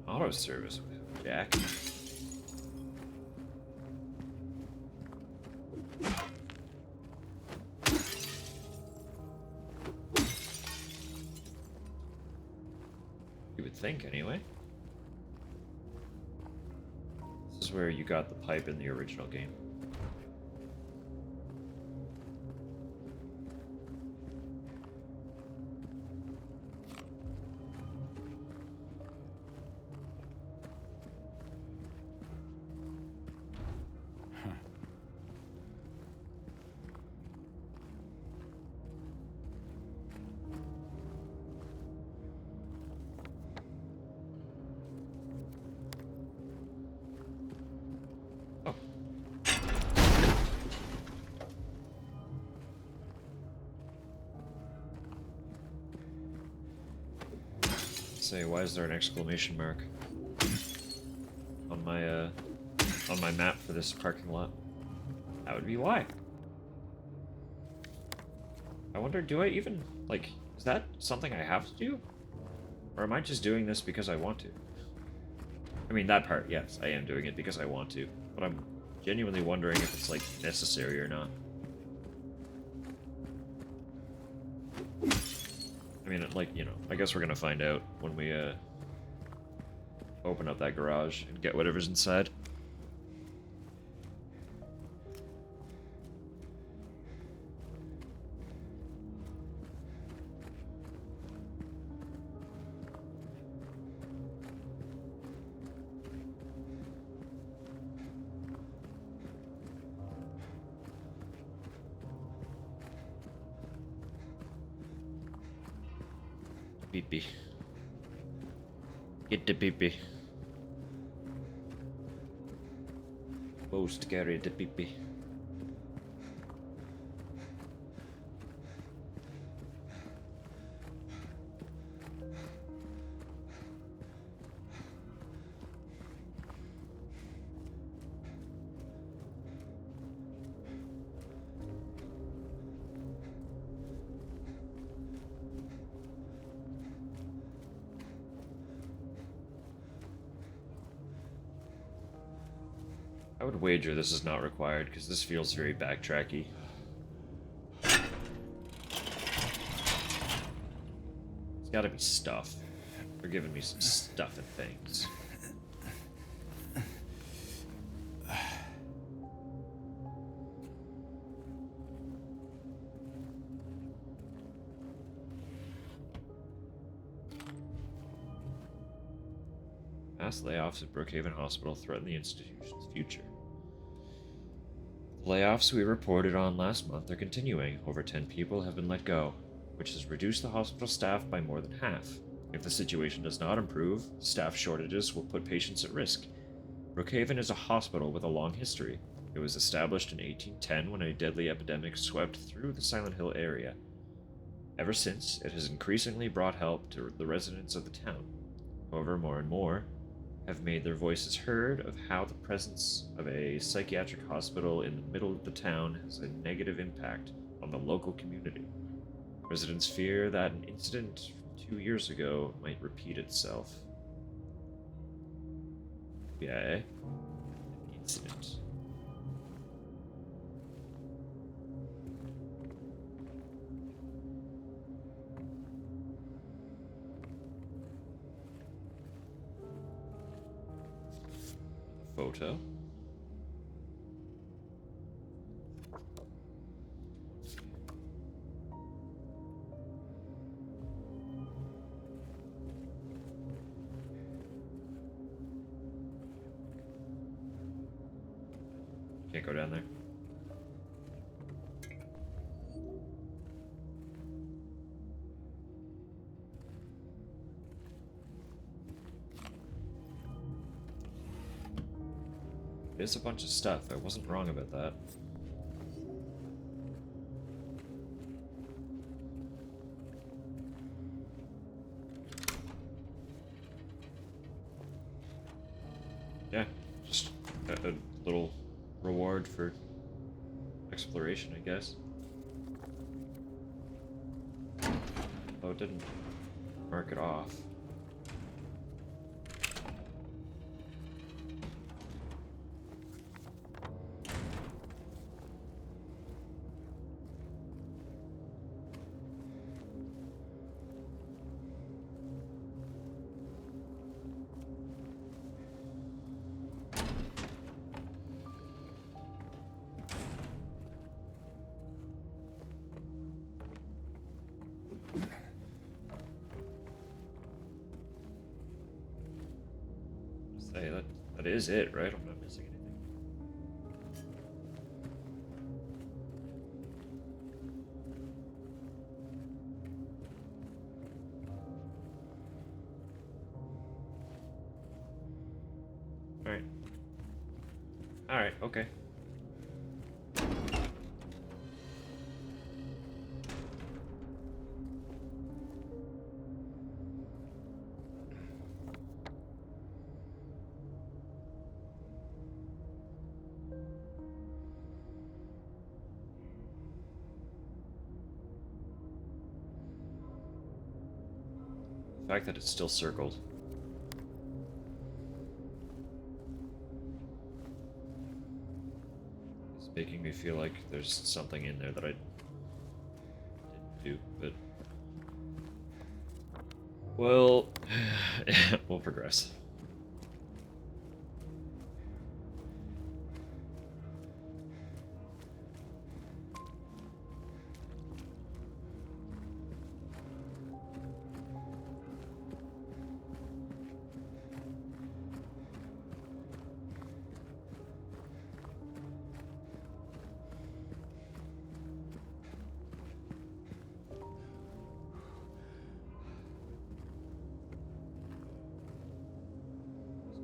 Auto service, Jack. You would think, anyway. This is where you got the pipe in the original game. Say, why is there an exclamation mark on my map for this parking lot? That would be why. I wonder, do I even, like, is that something I have to do? Or am I just doing this because I want to? I mean, that part, yes, I am doing it because I want to. But I'm genuinely wondering if it's, like, necessary or not. I mean, like, you know, I guess we're gonna find out when we, open up that garage and get whatever's inside. Pee-pee. Get the pee-pee. Most carry the pee-pee. I would wager this is not required, because this feels very backtracky. It's gotta be stuff. They're giving me some stuff and things. Mass layoffs at Brookhaven Hospital threaten the institution's future. The layoffs we reported on last month are continuing. Over 10 people have been let go, which has reduced the hospital staff by more than half. If the situation does not improve, staff shortages will put patients at risk. Brookhaven is a hospital with a long history. It was established in 1810 when a deadly epidemic swept through the Silent Hill area. Ever since, it has increasingly brought help to the residents of the town. However, more and more, have made their voices heard of how the presence of a psychiatric hospital in the middle of the town has a negative impact on the local community. Residents fear that an incident from 2 years ago might repeat itself. Yeah, an incident. Photo. Can't go down there. There's a bunch of stuff. I wasn't wrong about that. Yeah, just a little reward for exploration, I guess. Oh, it didn't mark it off. Say that is it, right? I'm not missing anything. Alright. Alright, okay. The fact that it's still circled. It's making me feel like there's something in there that I didn't do, but... Well... we'll progress.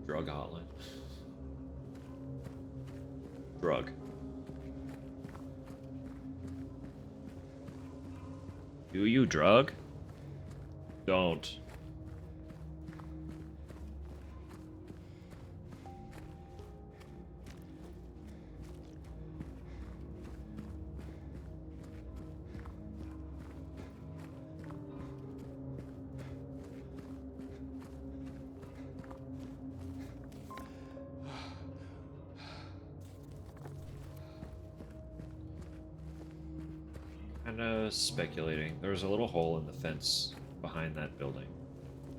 Drug hotline. Drug. Do you drug? Don't. Kinda speculating. There was a little hole in the fence behind that building.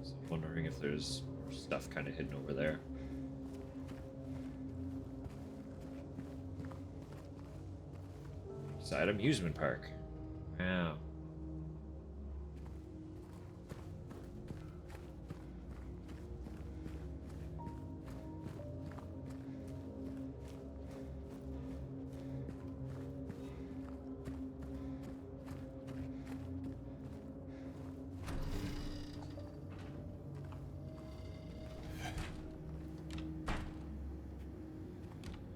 So I'm wondering if there's more stuff kind of hidden over there. Side amusement park. Wow.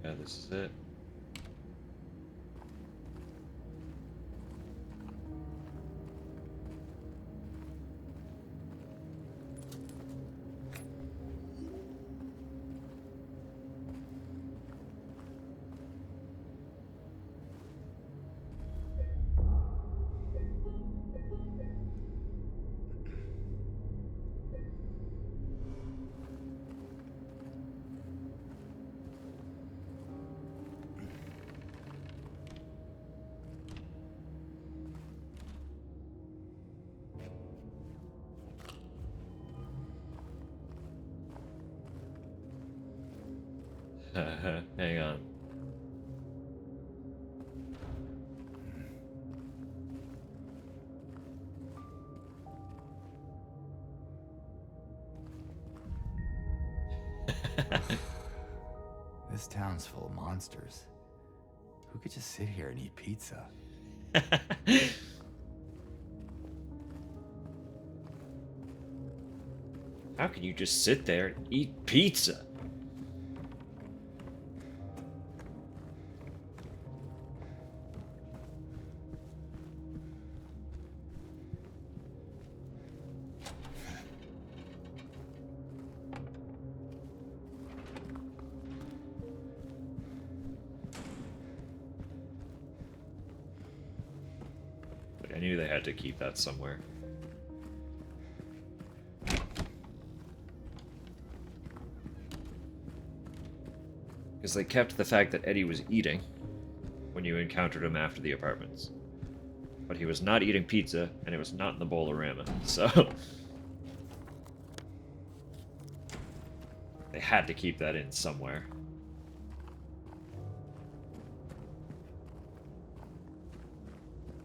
Yeah, this is it. Hang on. This town's full of monsters. Who could just sit here and eat pizza? How can you just sit there and eat pizza? I knew they had to keep that somewhere. Because they kept the fact that Eddie was eating when you encountered him after the apartments. But he was not eating pizza, and it was not in the bowl of ramen, so... they had to keep that in somewhere.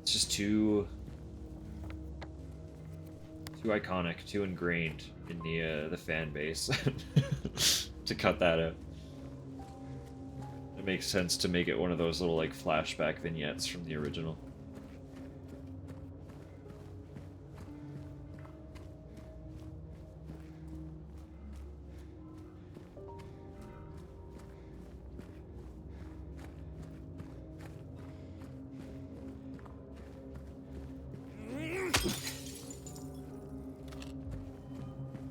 It's just too iconic, too ingrained in the fan base to cut that out. It makes sense to make it one of those little like flashback vignettes from the original.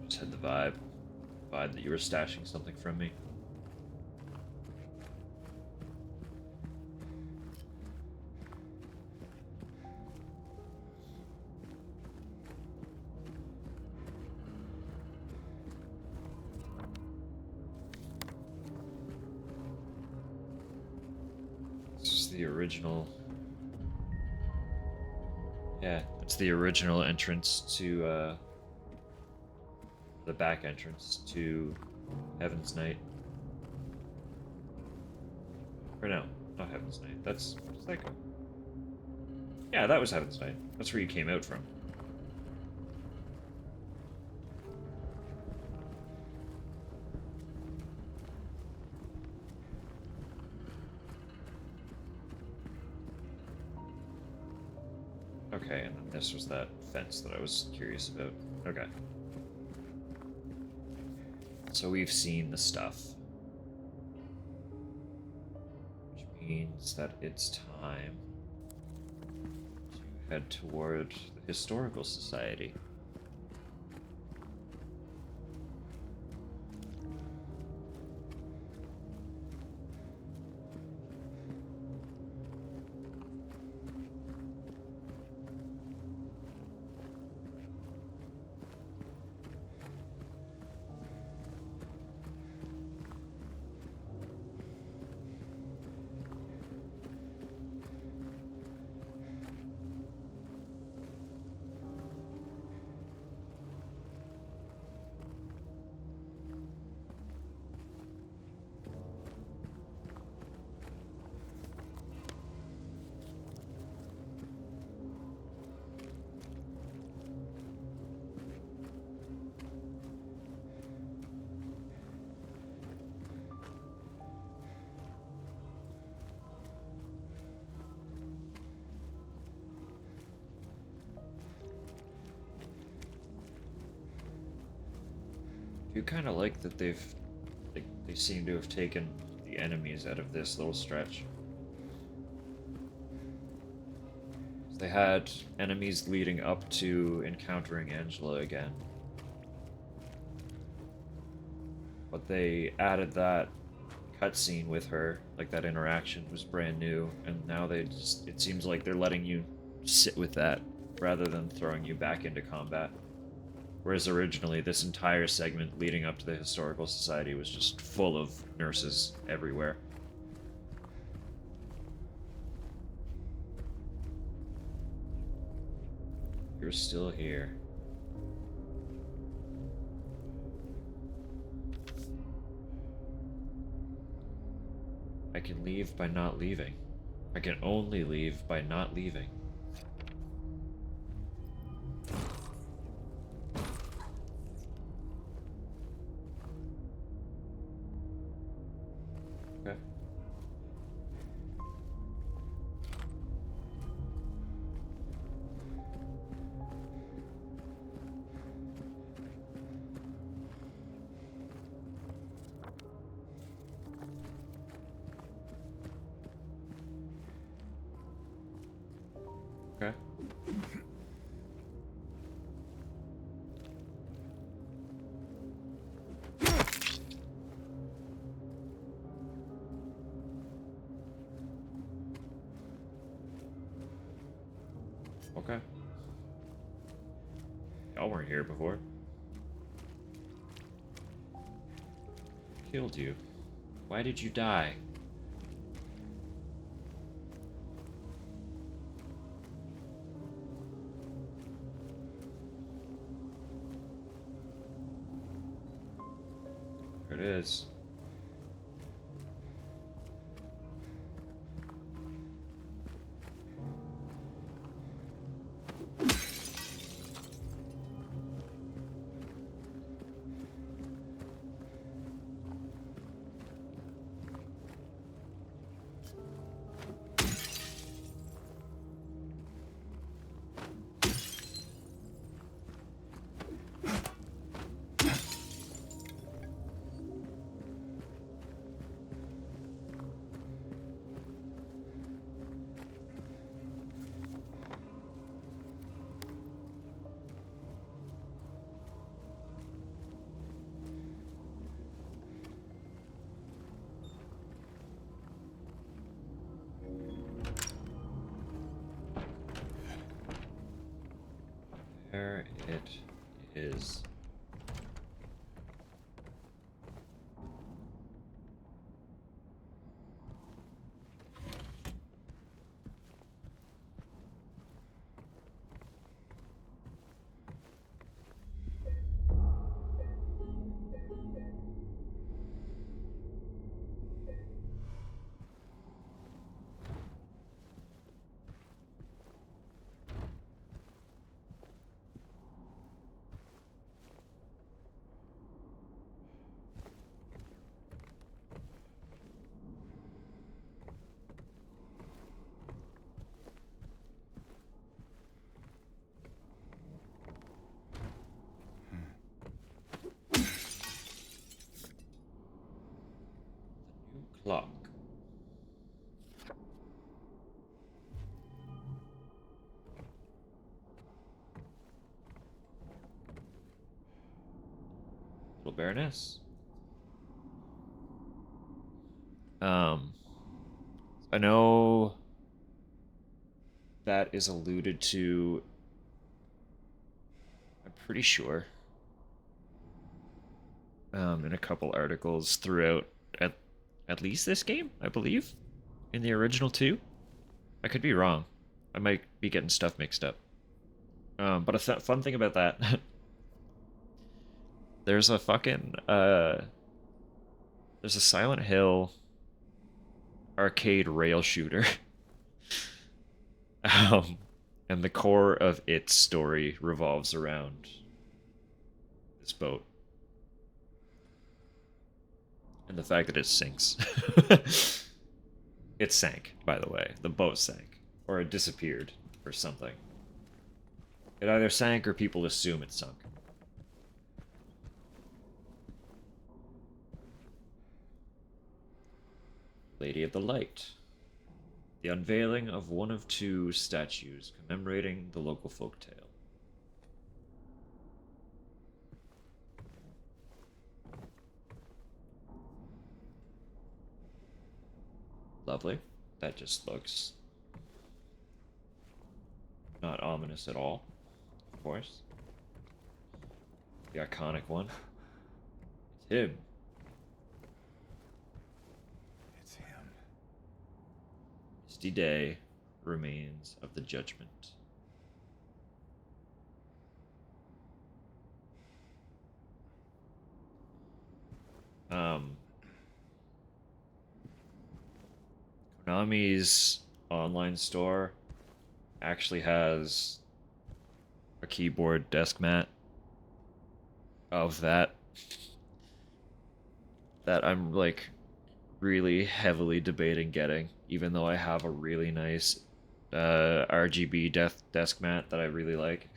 Just had the vibe that you were stashing something from me. This is the original. Yeah, it's the original entrance to the back entrance to Heaven's Night. Or no, not Heaven's Night. That's where's that go? Yeah, that was Heaven's Night. That's where you came out from. Okay, and then this was that fence that I was curious about. Okay. So we've seen the stuff. Which means that it's time to head toward the Historical Society. I do kind of like that they seem to have taken the enemies out of this little stretch. They had enemies leading up to encountering Angela again. But they added that cutscene with her, like that interaction was brand new, and now it seems like they're letting you sit with that rather than throwing you back into combat. Whereas originally, this entire segment leading up to the Historical Society was just full of nurses everywhere. You're still here. I can leave by not leaving. I can only leave by not leaving. Okay. Okay. Okay. Y'all weren't here before. Killed you. Why did you die? There it is. There it is. New clock. Little Baroness. Um, I know that is alluded to. I'm pretty sure. In a couple articles throughout at least this game, I believe, in the original two. I could be wrong. I might be getting stuff mixed up. But a fun thing about that, there's a fucking there's a Silent Hill arcade rail shooter. um, and the core of its story revolves around this boat and the fact that it sinks. It sank, by the way. The boat sank, or it disappeared, or something. It either sank or people assume it sunk. Lady of the Light. The unveiling of one of two statues commemorating the local folktale. Lovely. That just looks not ominous at all, of course. The iconic one. It's him. It's him. Misty day, remains of the judgment. Um, Konami's online store actually has a keyboard desk mat of that I'm like really heavily debating getting, even though I have a really nice RGB desk mat that I really like.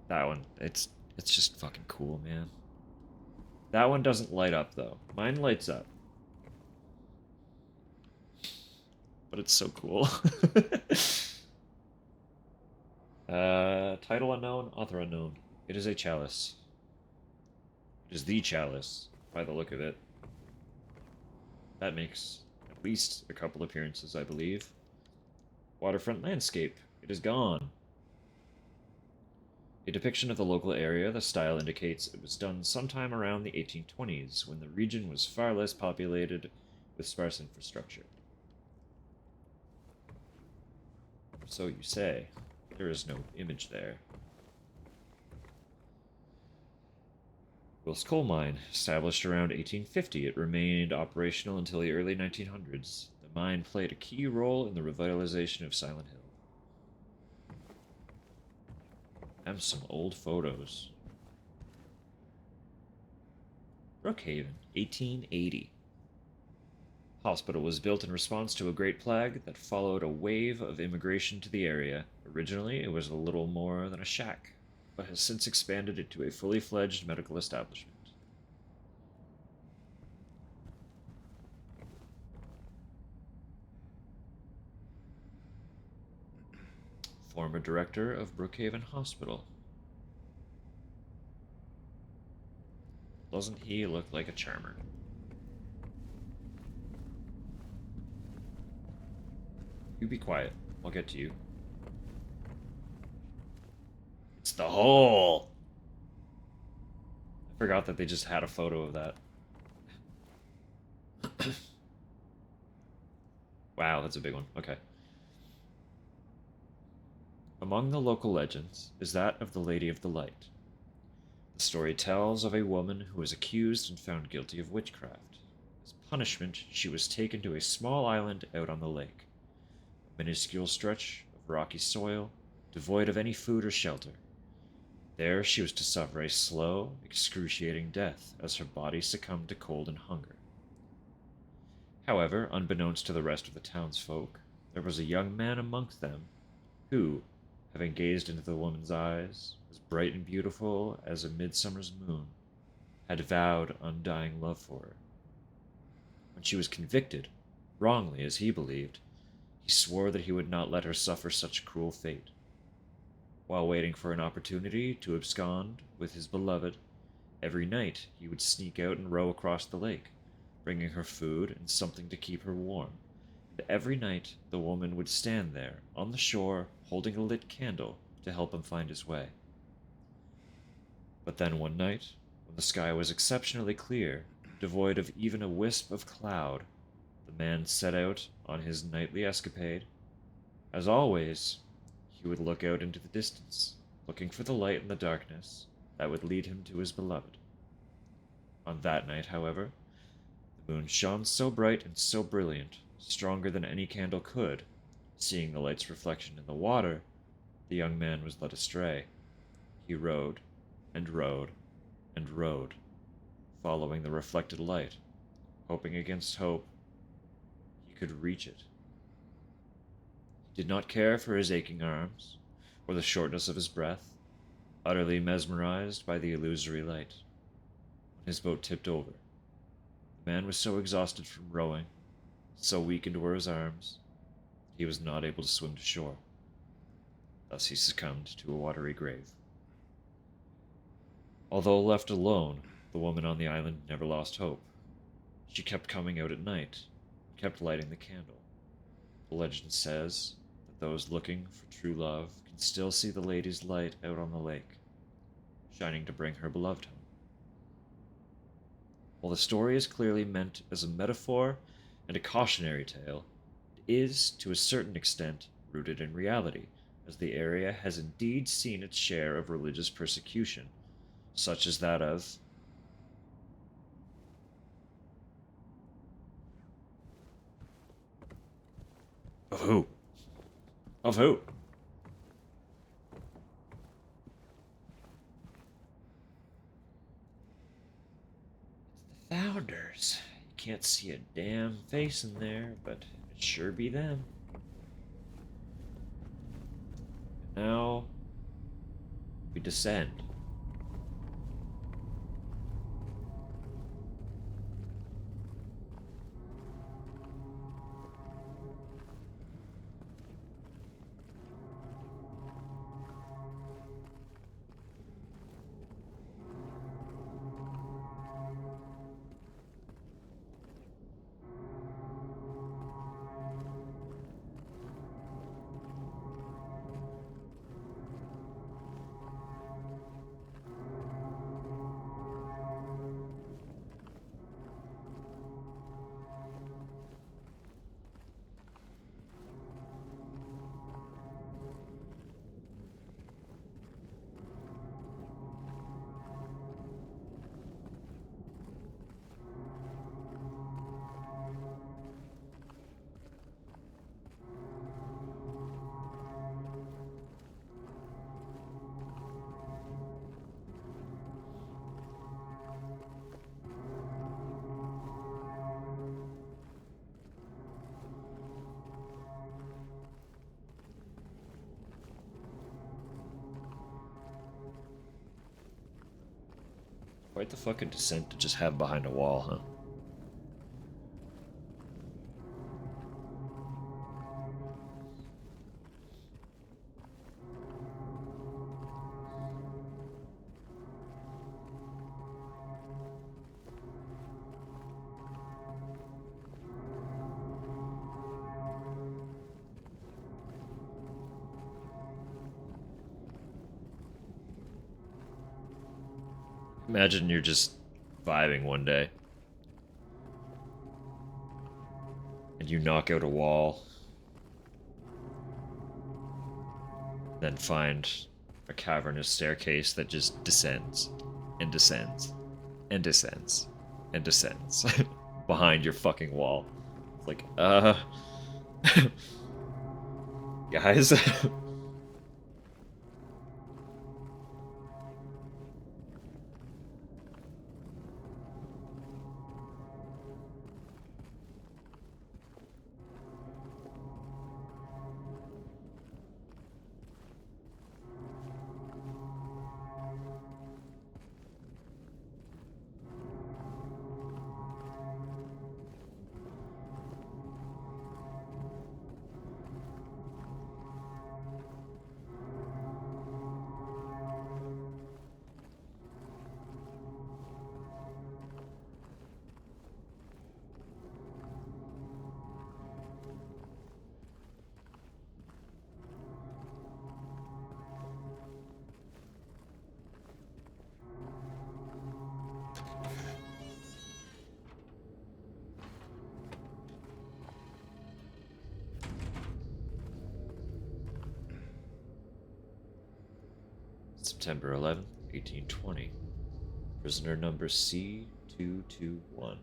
That one, it's just fucking cool, man. That one doesn't light up though. Mine lights up, but it's so cool. Title unknown, author unknown. It is a chalice. It is the chalice, by the look of it. That makes at least a couple appearances, I believe. Waterfront landscape. It is gone. A depiction of the local area, the style indicates it was done sometime around the 1820s, when the region was far less populated with sparse infrastructure. So you say. There is no image there. Wills Coal Mine. Established around 1850, it remained operational until the early 1900s. The mine played a key role in the revitalization of Silent Hill. And some old photos. Brookhaven, 1880. Hospital was built in response to a great plague that followed a wave of immigration to the area. Originally, it was a little more than a shack, but has since expanded into a fully fledged medical establishment. Former director of Brookhaven Hospital. Doesn't he look like a charmer? You be quiet. I'll get to you. It's the hole! I forgot that they just had a photo of that. Wow, that's a big one. Okay. Among the local legends is that of the Lady of the Light. The story tells of a woman who was accused and found guilty of witchcraft. As punishment, she was taken to a small island out on the lake, a minuscule stretch of rocky soil, devoid of any food or shelter. There she was to suffer a slow, excruciating death as her body succumbed to cold and hunger. However, unbeknownst to the rest of the townsfolk, there was a young man amongst them who, having gazed into the woman's eyes, as bright and beautiful as a midsummer's moon, had vowed undying love for her. When she was convicted, wrongly as he believed, he swore that he would not let her suffer such cruel fate. While waiting for an opportunity to abscond with his beloved, every night he would sneak out and row across the lake, bringing her food and something to keep her warm. And every night the woman would stand there on the shore holding a lit candle to help him find his way. But then one night, when the sky was exceptionally clear, devoid of even a wisp of cloud, the man set out on his nightly escapade. As always, he would look out into the distance, looking for the light in the darkness that would lead him to his beloved. On that night, however, the moon shone so bright and so brilliant, stronger than any candle could. Seeing the light's reflection in the water, the young man was led astray. He rowed, and rowed, and rowed, following the reflected light, hoping against hope he could reach it. He did not care for his aching arms, or the shortness of his breath, utterly mesmerized by the illusory light. When his boat tipped over, the man was so exhausted from rowing, so weakened were his arms, that he was not able to swim to shore. Thus he succumbed to a watery grave. Although left alone, the woman on the island never lost hope. She kept coming out at night, and kept lighting the candle. The legend says that those looking for true love can still see the lady's light out on the lake, shining to bring her beloved home. While the story is clearly meant as a metaphor and a cautionary tale, it is, to a certain extent, rooted in reality, as the area has indeed seen its share of religious persecution, such as that of who? Of who? The Founders. You can't see a damn face in there, but it sure be them. Now we descend. Quite the fucking descent to just have behind a wall, huh? Imagine you're just vibing one day and you knock out a wall, then find a cavernous staircase that just descends and descends and descends and descends behind your fucking wall. It's like, guys. September 11th, 1820. Prisoner number C221.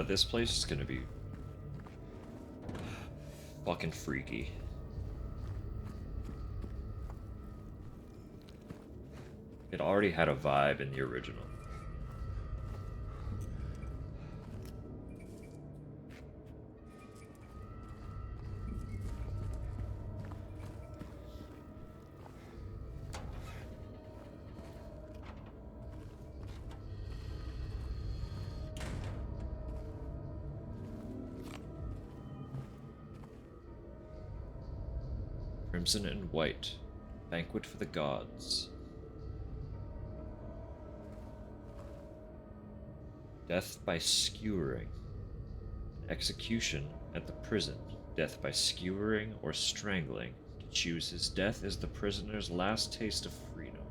This place is gonna be fucking freaky. It already had a vibe in the original. Crimson and white. Banquet for the gods. Death by skewering. Execution at the prison. Death by skewering or strangling. To choose his death is the prisoner's last taste of freedom.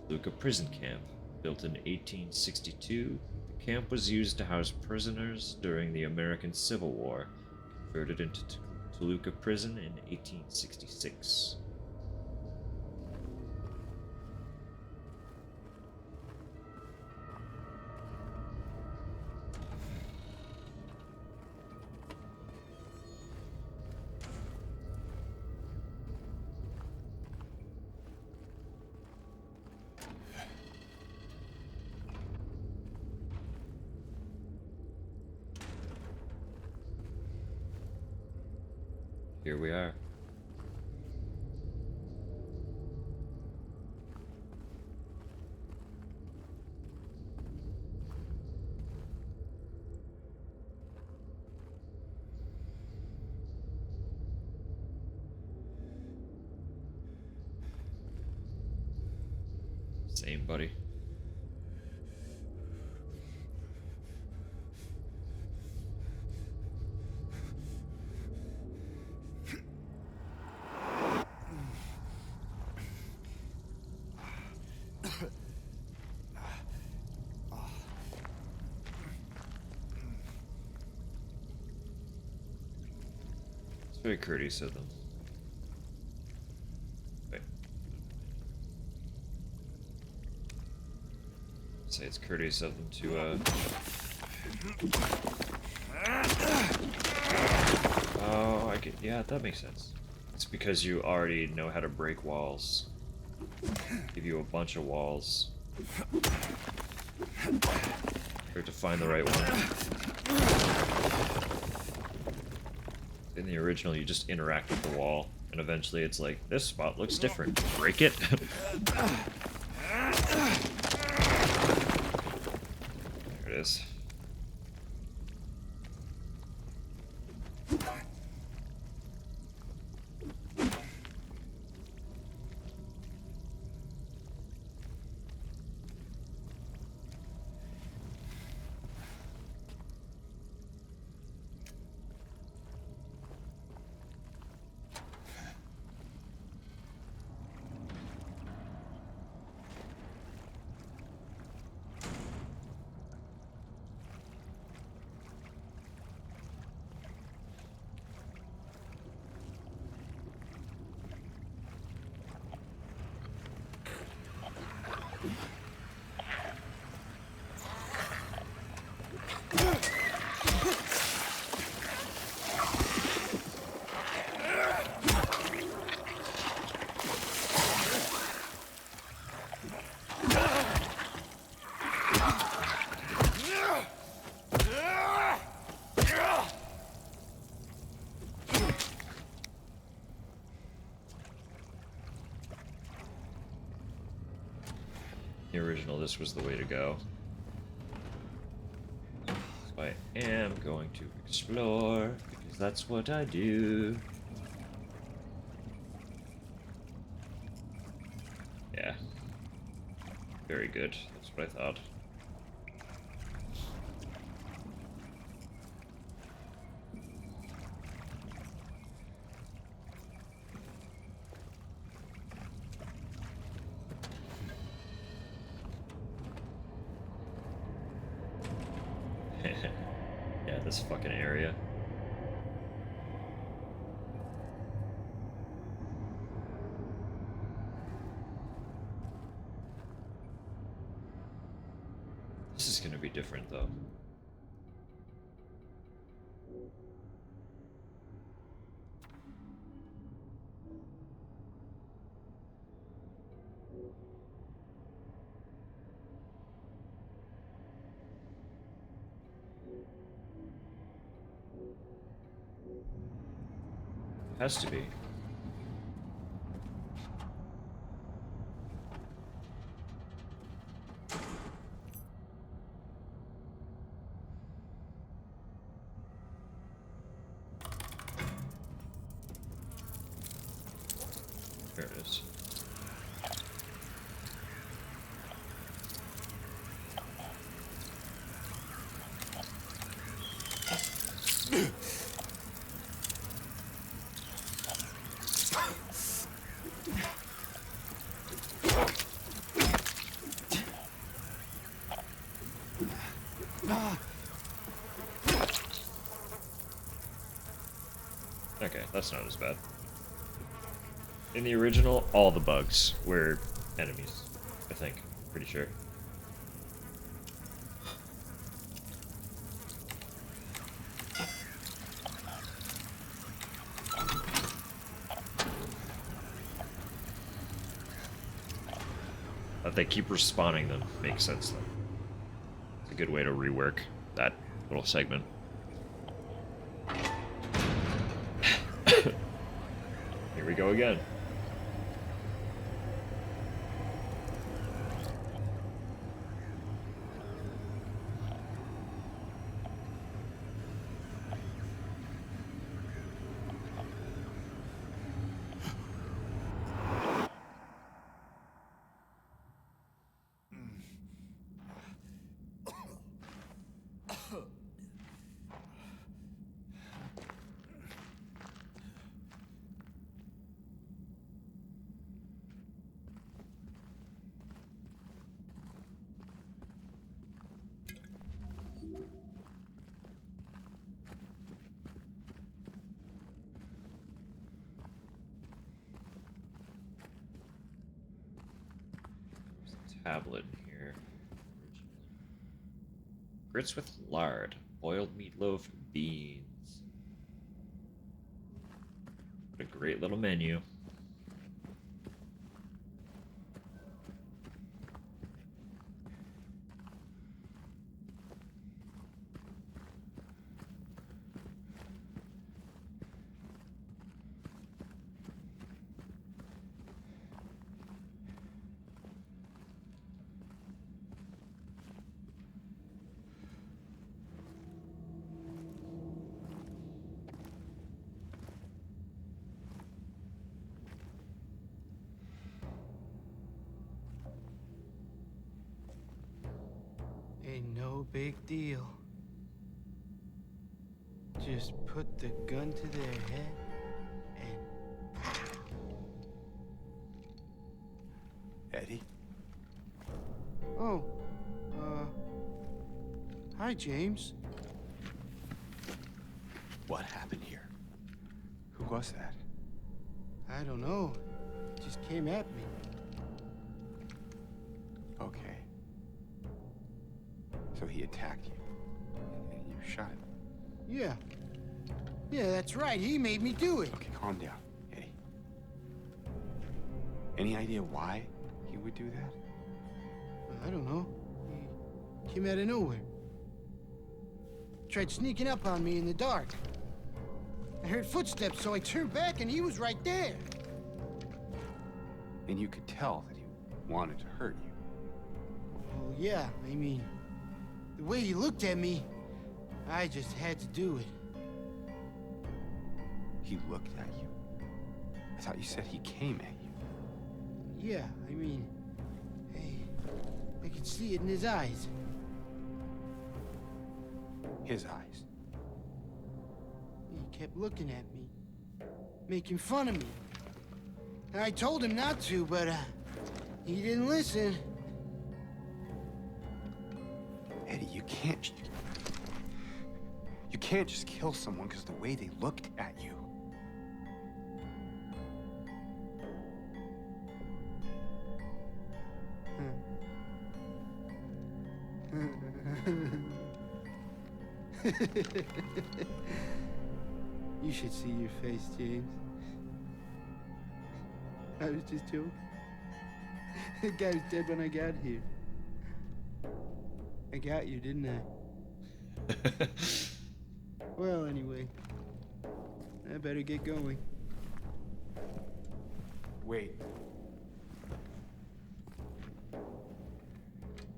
Toluca Prison Camp. Built in 1862, the camp was used to house prisoners during the American Civil War, converted into Toluca Prison in 1866. Here we are. Same, buddy. It's very courteous of them. Wait. Say it's courteous of them to, Oh, I get... Yeah, that makes sense. It's because you already know how to break walls. Give you a bunch of walls. Or to find the right one. In the original, you just interact with the wall, and eventually it's like, this spot looks different. Break it. There it is. The original, this was the way to go. So I am going to explore, because that's what I do. Yeah. Very good. That's what I thought. Yeah, this fucking area. This is gonna be different, though. Has to be. Okay, that's not as bad. In the original, all the bugs were enemies, I think. Pretty sure. That they keep respawning them makes sense, though. It's a good way to rework that little segment. Here we go again. Tablet here. Grits with lard, boiled meatloaf, beans. What a great little menu. Ain't no big deal. Just put the gun to their head and Eddie? oh, hi, James. What happened here? Who was that? I don't know. Just came at me. Okay. So he attacked you, and you shot him. Yeah. Yeah, that's right. He made me do it. Okay, calm down, Eddie. Any idea why he would do that? I don't know. He came out of nowhere. Tried sneaking up on me in the dark. I heard footsteps, so I turned back and he was right there. And you could tell that he wanted to hurt you. Well, yeah, I mean, the way he looked at me, I just had to do it. He looked at you. I thought you said he came at you. Yeah, I mean, I could see it in his eyes. His eyes. He kept looking at me, making fun of me. And I told him not to, but he didn't listen. Eddie, you can't just kill someone because the way they looked at you. You should see your face, James. I was just joking. The guy was dead when I got here. I got you, didn't I? Well, anyway, I better get going. Wait.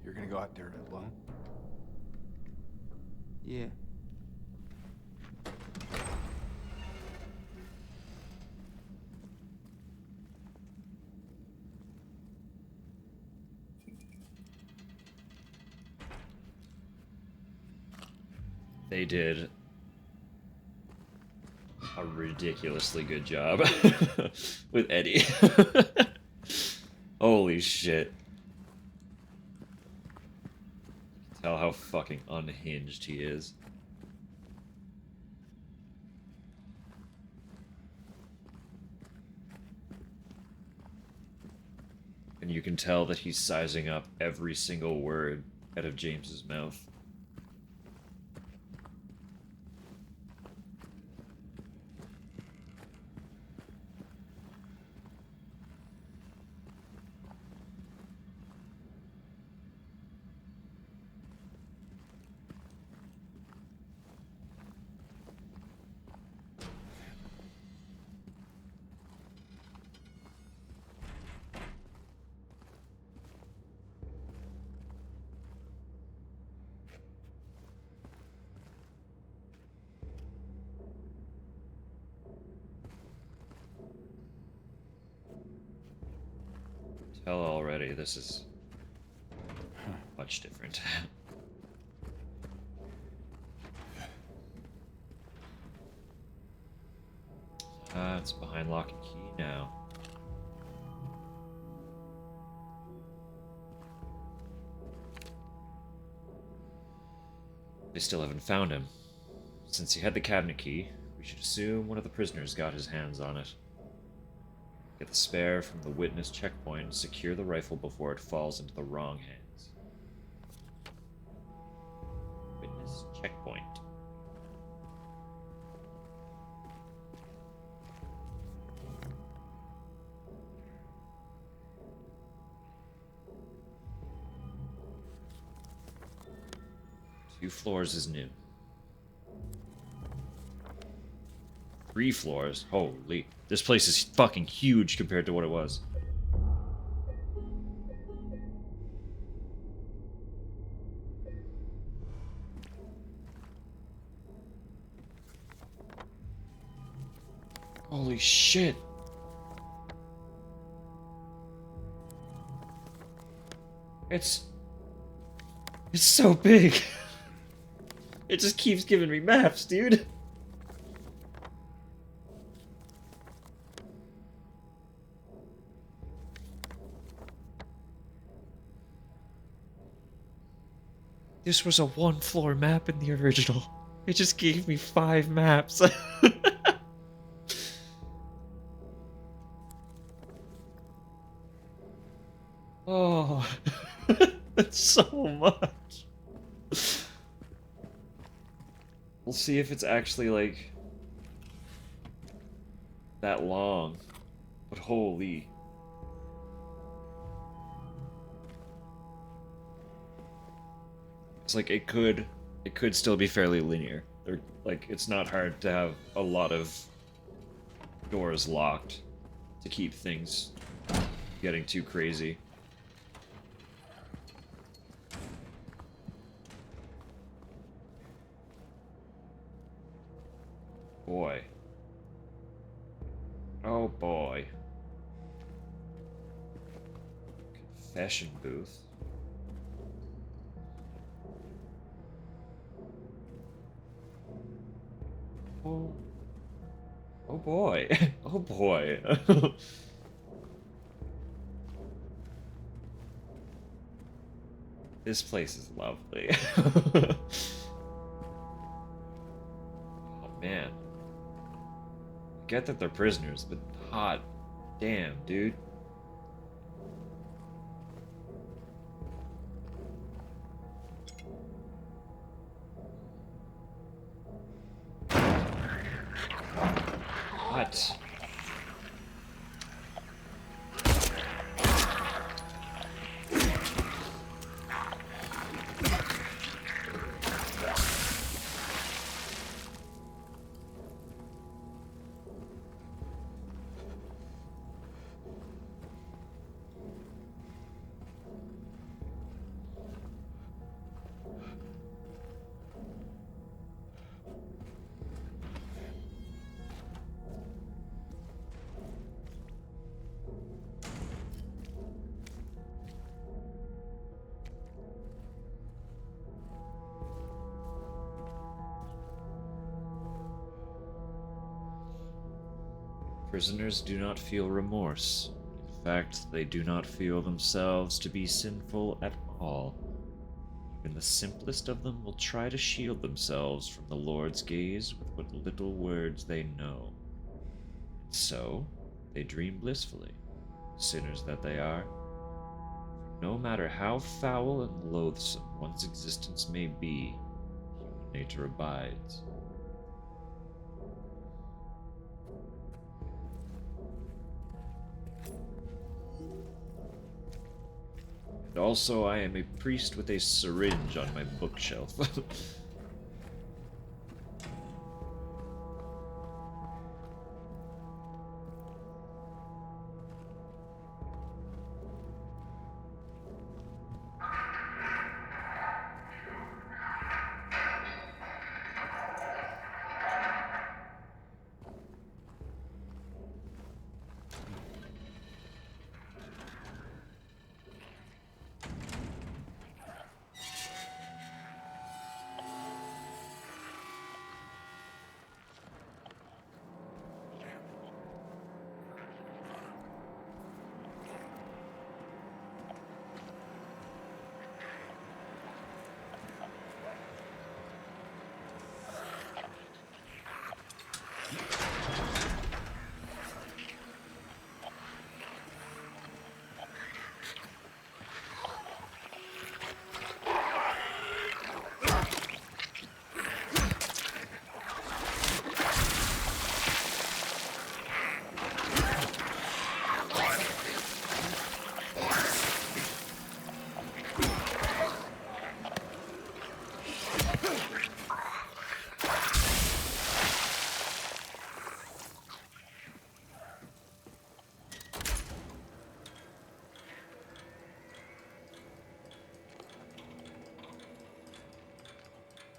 You're gonna go out there alone? Yeah. They did a ridiculously good job with Eddie. Holy shit. Tell how fucking unhinged he is. And you can tell that he's sizing up every single word out of James's mouth. Tell already, this is much different. It's behind lock and key now. They still haven't found him. Since he had the cabinet key, we should assume one of the prisoners got his hands on it. Get the spare from the witness checkpoint and secure the rifle before it falls into the wrong hands. Witness checkpoint. Two floors is new. 3 floors? Holy. This place is fucking huge compared to what it was. Holy shit. It's so big. It just keeps giving me maps, dude. This was a 1-floor map in the original. It just gave me 5 maps. Oh, that's so much. We'll see if it's actually, like, that long. But holy. It's like it could still be fairly linear. Like, it's not hard to have a lot of doors locked to keep things getting too crazy. Boy. Oh boy. Confession booth. Oh. Oh boy. Oh boy. This place is lovely. Oh man. I get that they're prisoners, but hot damn, dude. What? Prisoners do not feel remorse. In fact, they do not feel themselves to be sinful at all. Even the simplest of them will try to shield themselves from the Lord's gaze with what little words they know. And so, they dream blissfully, sinners that they are. No matter how foul and loathsome one's existence may be, human nature abides. And also, I am a priest with a syringe on my bookshelf.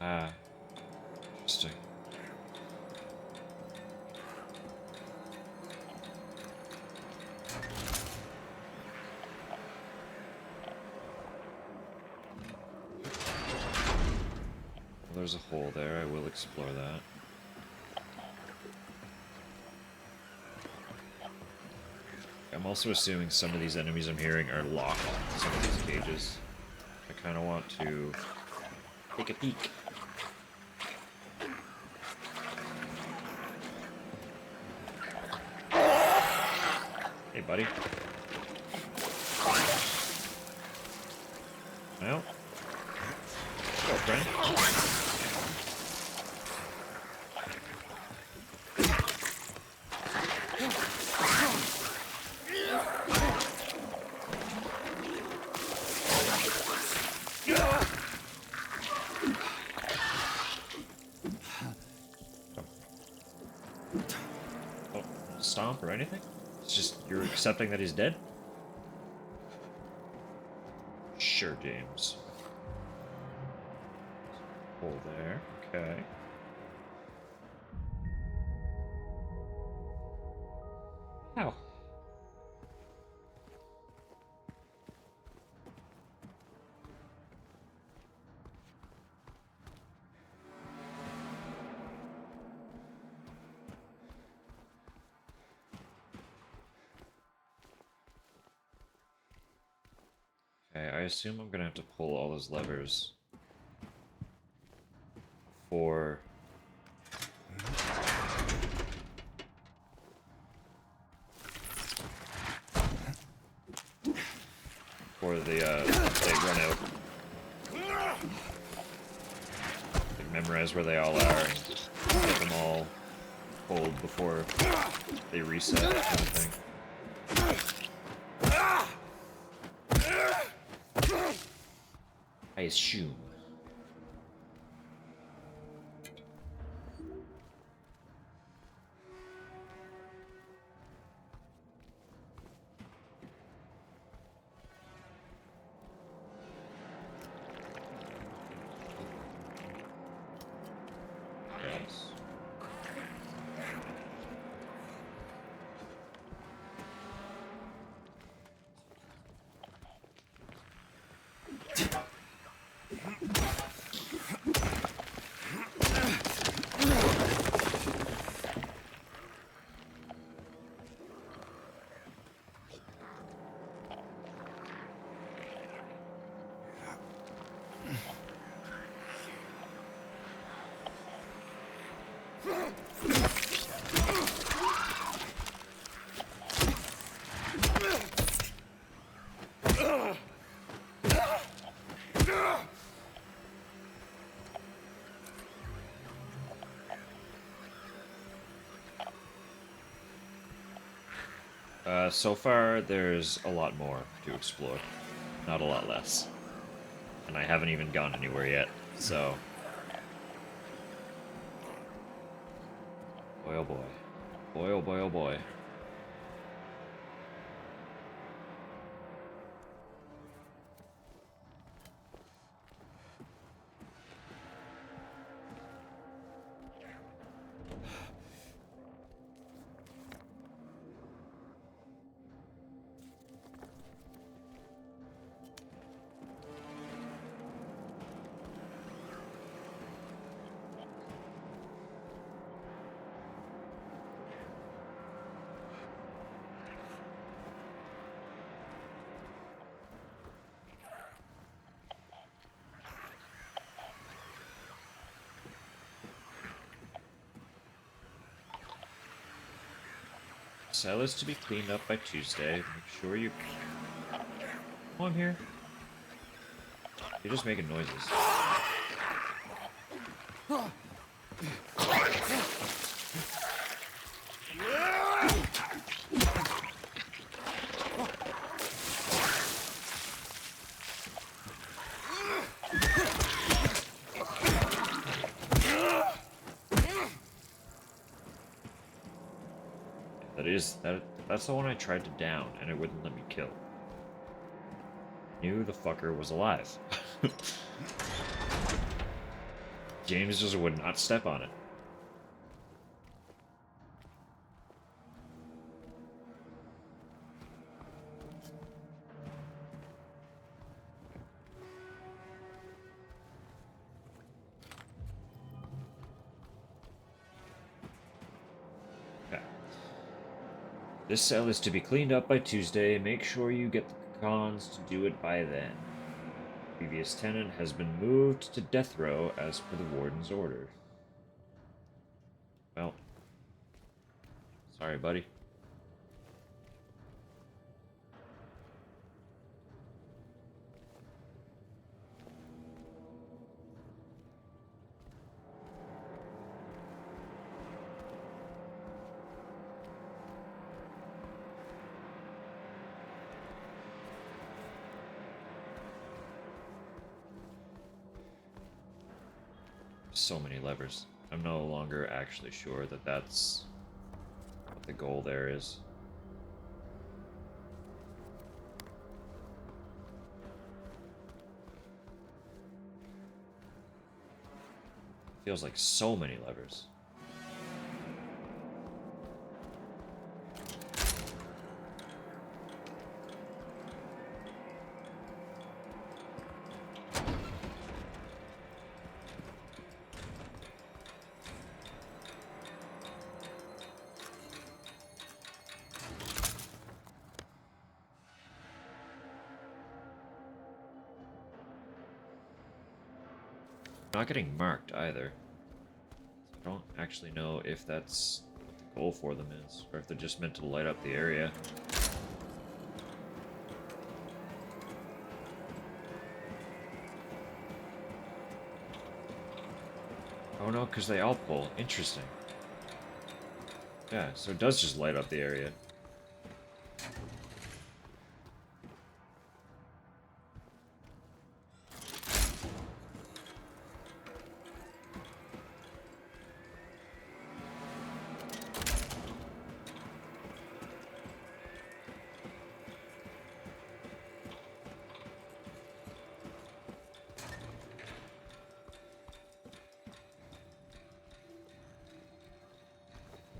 Ah, interesting. Well, there's a hole there. I will explore that. I'm also assuming some of these enemies I'm hearing are locked in some of these cages. I kind of want to take a peek. Hey, buddy. Well, go, friend. Oh, stomp or anything? It's just you're accepting that he's dead? Sure, James. Hole there. Okay. How? Okay, I assume I'm gonna have to pull all those levers for they run out. Like, memorize where they all are and get them all pulled before they reset, kind of thing. I assume. Yes. So far, there's a lot more to explore, not a lot less. And I haven't even gone anywhere yet, so... Boy oh boy. Boy oh boy oh boy. Cell is to be cleaned up by Tuesday. Make sure you... Oh, I'm here. You're just making noises. That's the one I tried to down, and it wouldn't let me kill. Knew the fucker was alive. James just would not step on it. This cell is to be cleaned up by Tuesday. Make sure you get the cons to do it by then. Previous tenant has been moved to death row as per the warden's order. Well, sorry, buddy. So many levers. I'm no longer actually sure that that's what the goal there is. Feels like so many levers. Not getting marked either. So I don't actually know if that's what the goal for them is, or if they're just meant to light up the area. Oh no, because they all pull. Interesting. Yeah, so it does just light up the area.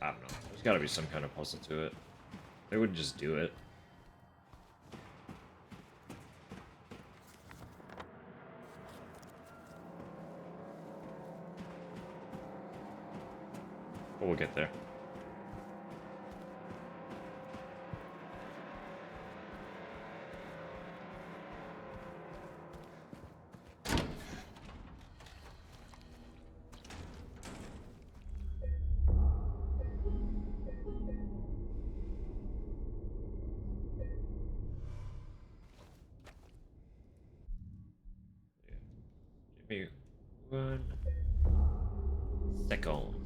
I don't know. There's gotta be some kind of puzzle to it. They wouldn't just do it. But we'll get there. 1 second.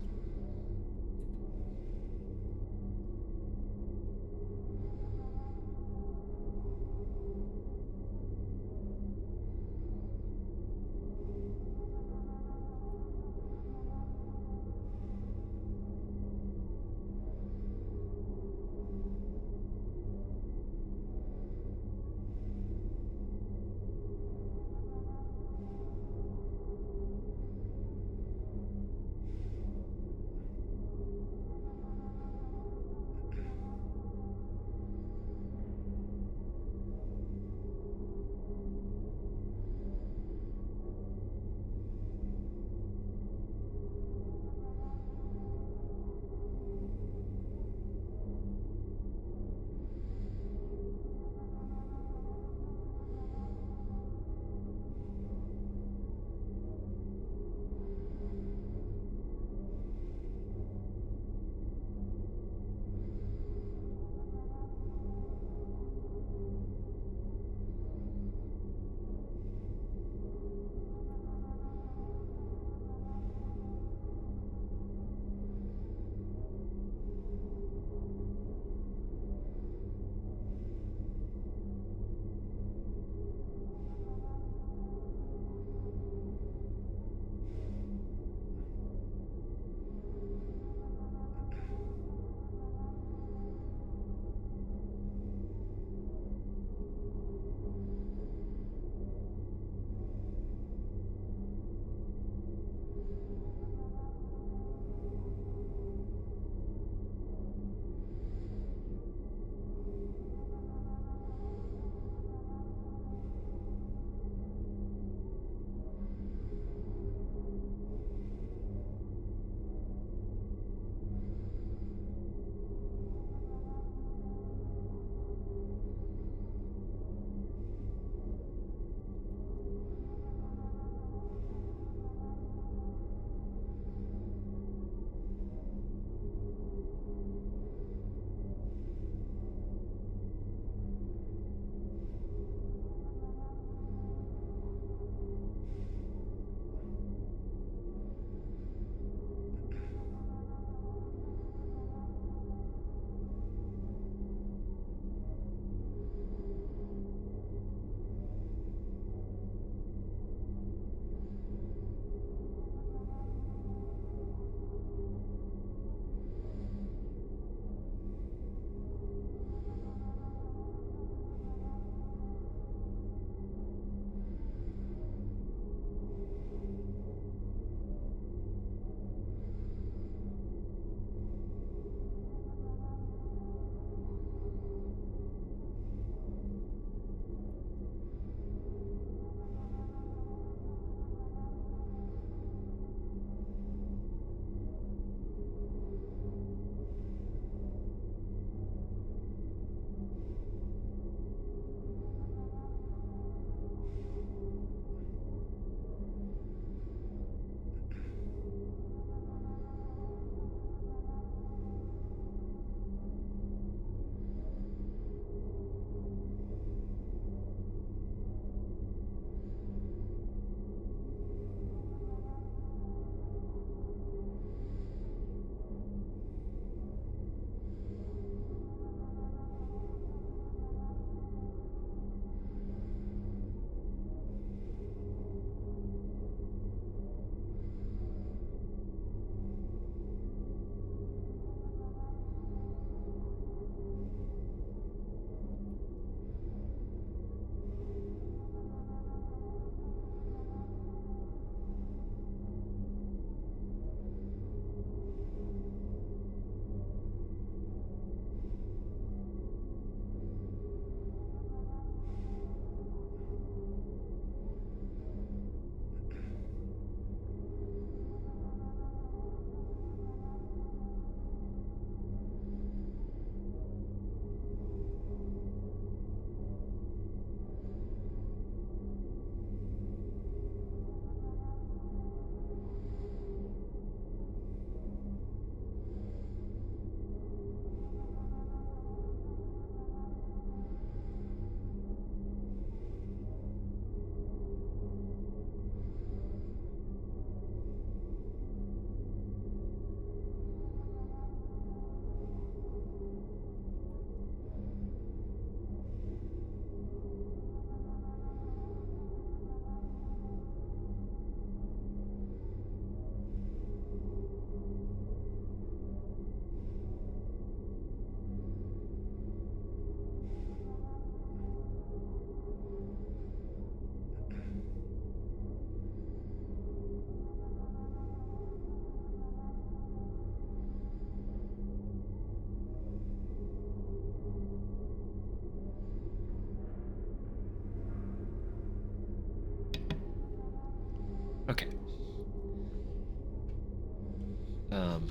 Um,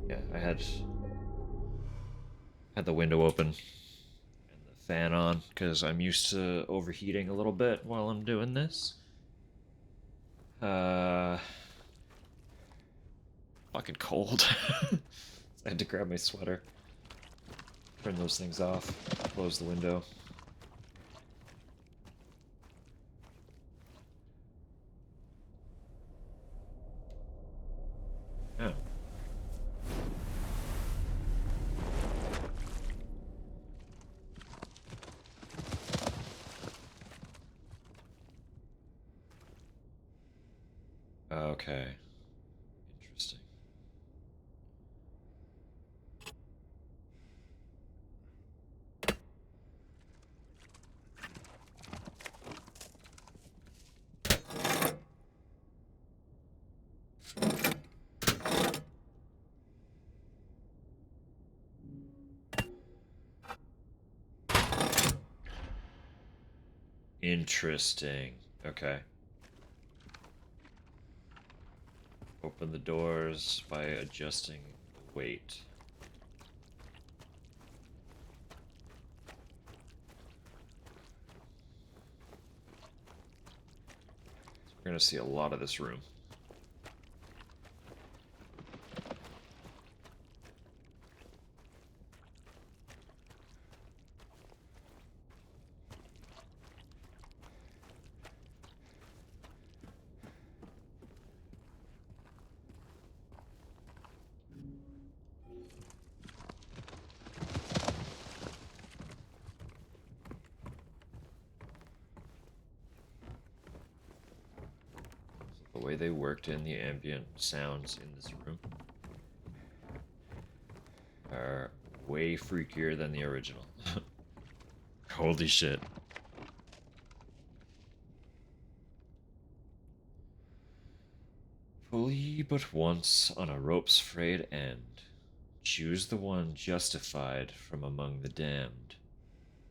yeah, I had the window open and the fan on because I'm used to overheating a little bit while I'm doing this. Fucking cold. I had to grab my sweater. Turn those things off. Close the window. Oh. Okay. Interesting. Interesting. Okay. Open the doors by adjusting the weight. So we're gonna see a lot of this room. The way they worked in the ambient sounds in this room are way freakier than the original. Holy shit. Fully but once on a rope's frayed end, choose the one justified from among the damned.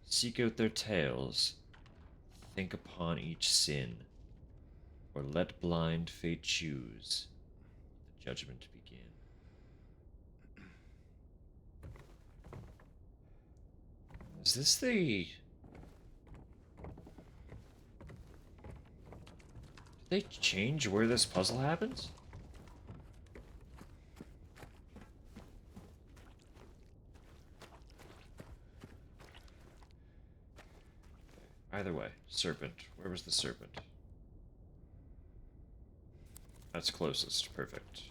Seek out their tales, think upon each sin, or let blind fate choose, the judgment begin. Is this the... Did they change where this puzzle happens? Either way, serpent. Where was the serpent? That's closest. Perfect.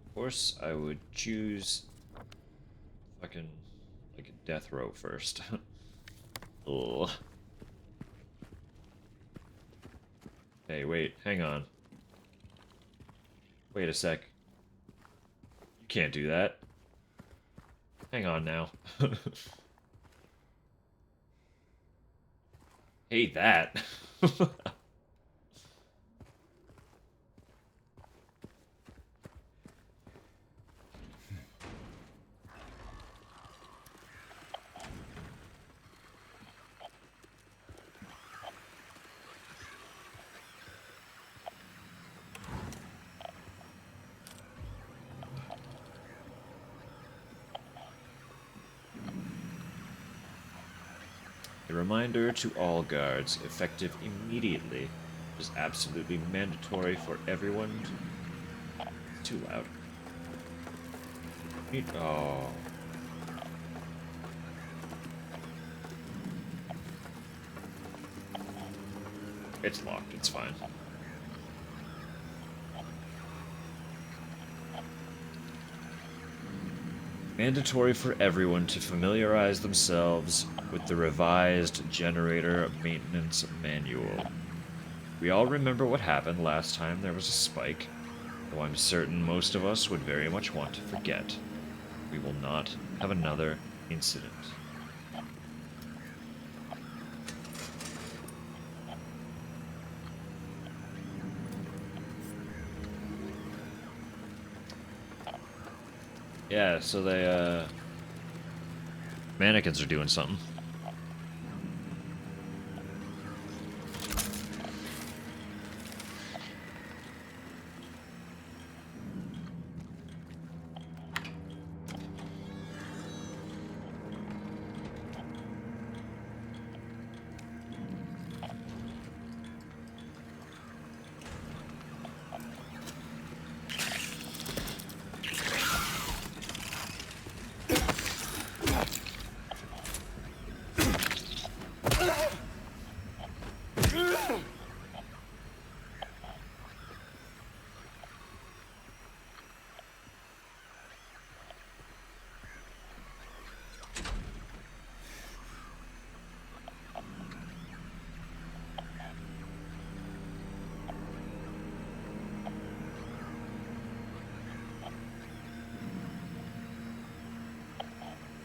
Of course, I would choose fucking like a death row first. Ugh. Hey, wait, hang on. Wait a sec. You can't do that. Hang on now. Hate that. A reminder to all guards, effective immediately, is absolutely mandatory for everyone to... It's too loud. Oh. It's locked, it's fine. Mandatory for everyone to familiarize themselves with the revised generator maintenance manual. We all remember what happened last time there was a spike. Though I'm certain most of us would very much want to forget. We will not have another incident. Yeah, so they, mannequins are doing something.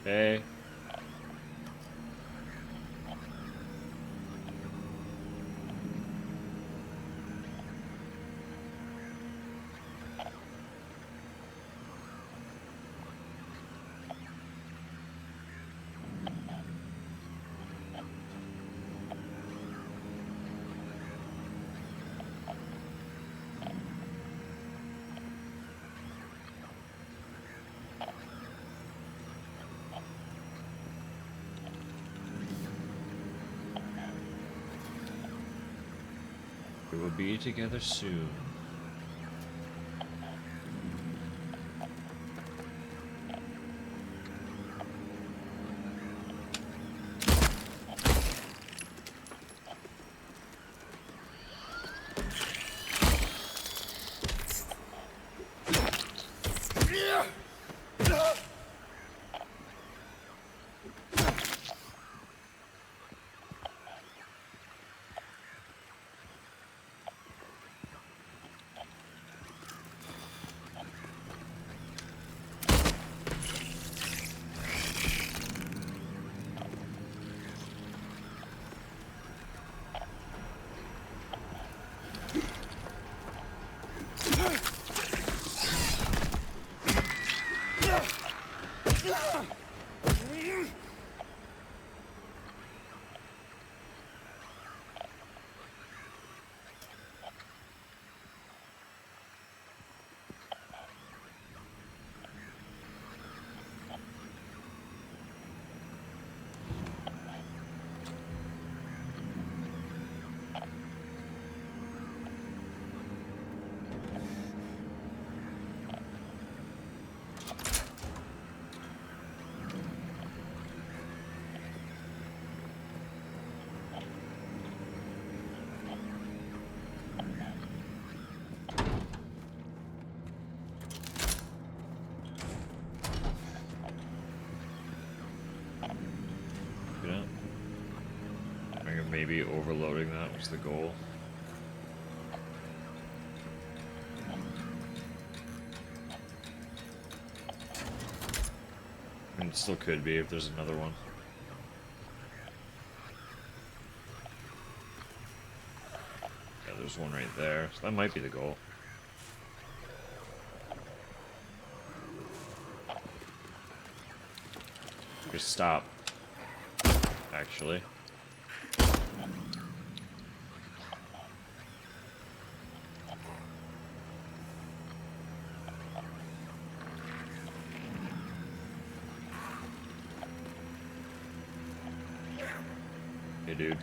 Hey. We will be together soon. Yeah. I think maybe overloading that was the goal. I mean, it still could be if there's another one. Yeah, there's one right there. So that might be the goal. Just stop. Actually. Hey, dude.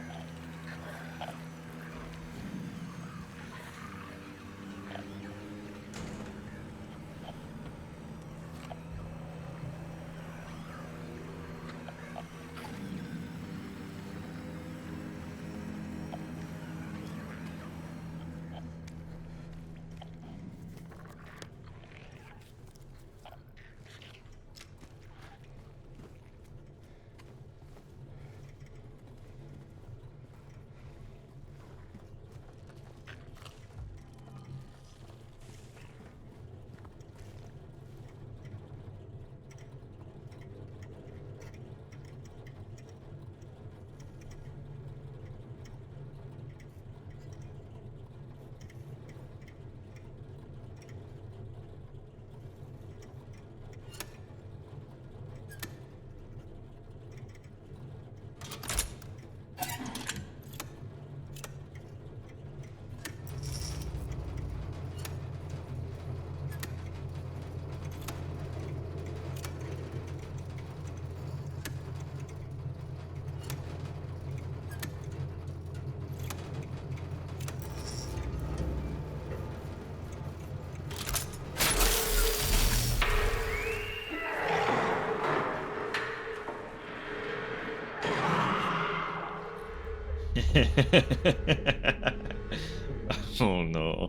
Oh no.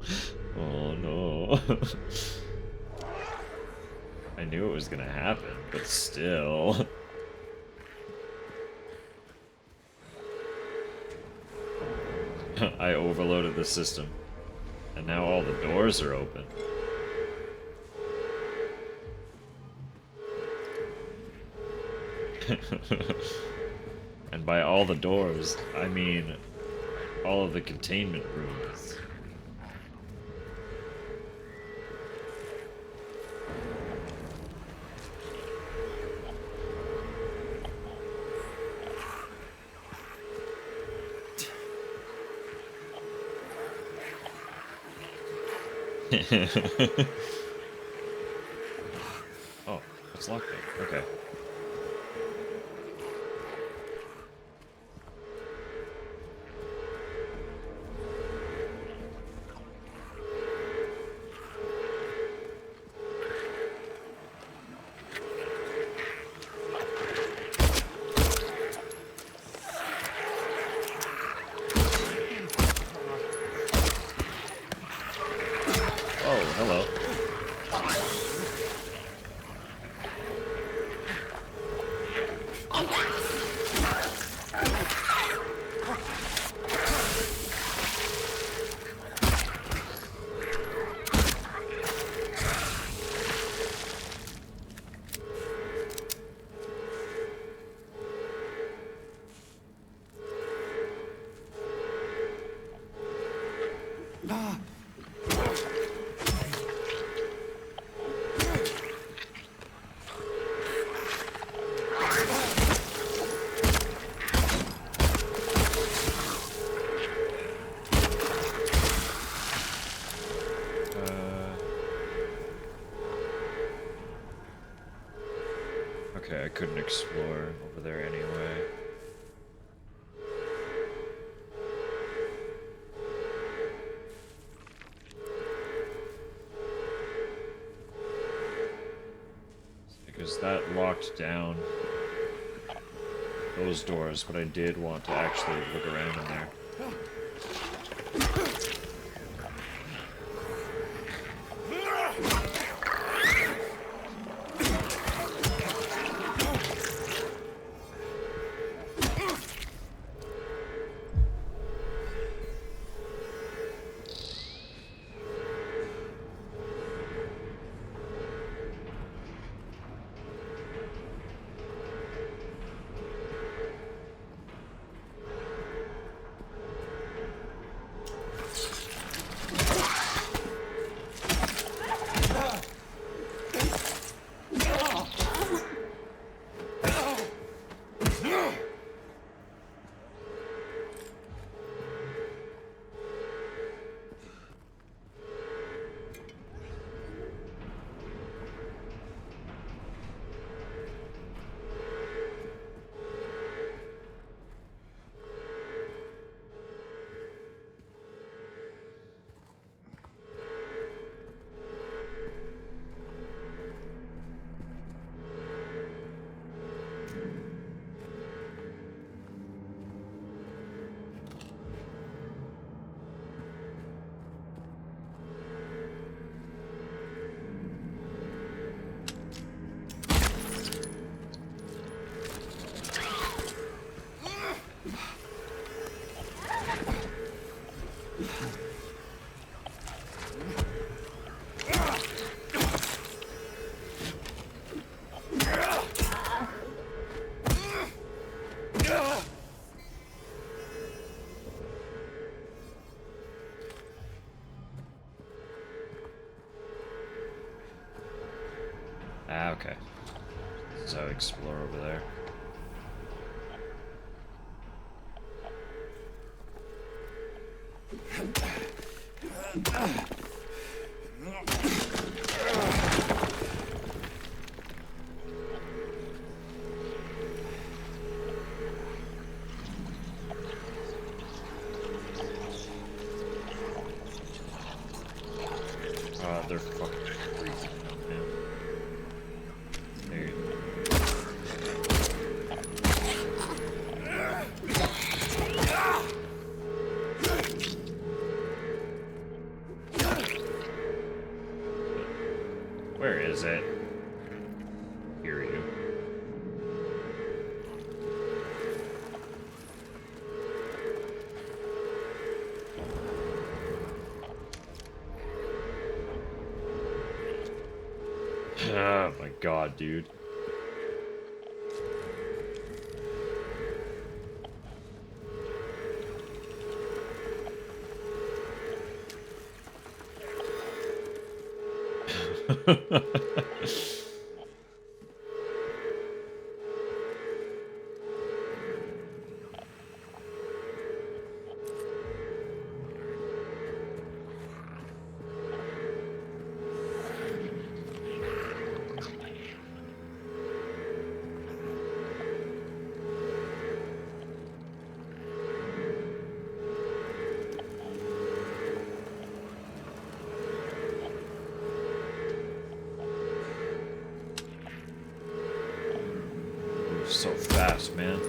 Oh no. I knew it was gonna happen, but still. I overloaded the system. And now all the doors are open. And by all the doors, I mean all of the containment rooms. Oh, it's locked there. Okay. Oh, hello. Okay, I couldn't explore over there anyway. Because that locked down those doors, but I did want to actually look around in there. Ah, okay. So explore over there. They're fucking freaking out, man. There you go. does it hear you? Oh my god, dude. So fast, man.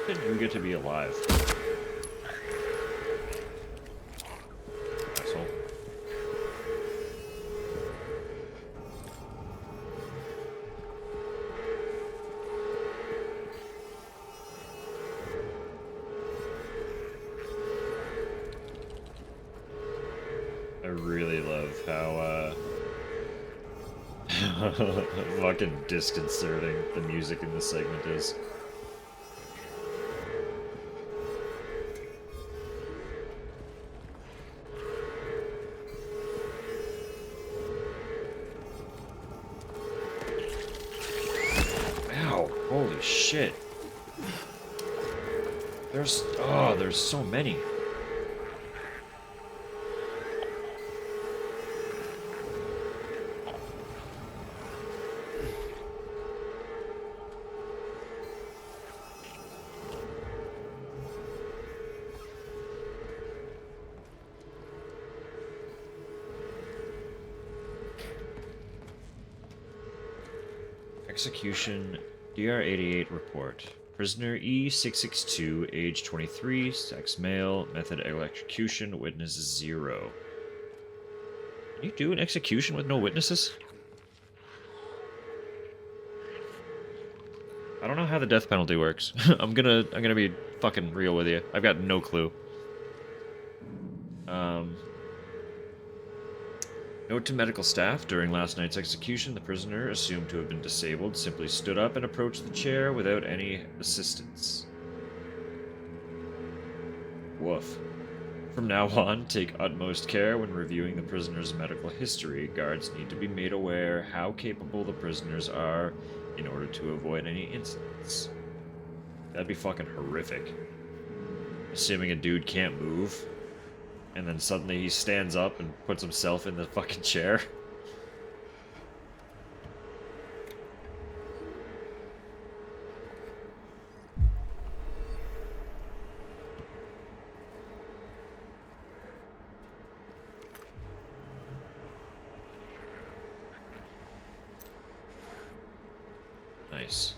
Did you get to be alive? Asshole. I really love how, fucking disconcerting the music in this segment is. Ow, holy shit. There's so many. Execution DR-88 report. Prisoner E662, age 23, sex male, method electrocution, witness 0. Can you do an execution with no witnesses? I don't know how the death penalty works. I'm gonna be fucking real with you. I've got no clue. Note to medical staff, during last night's execution, the prisoner, assumed to have been disabled, simply stood up and approached the chair without any assistance. Woof. From now on, take utmost care when reviewing the prisoner's medical history. Guards need to be made aware how capable the prisoners are in order to avoid any incidents. That'd be fucking horrific. Assuming a dude can't move, and then suddenly he stands up and puts himself in the fucking chair. Nice.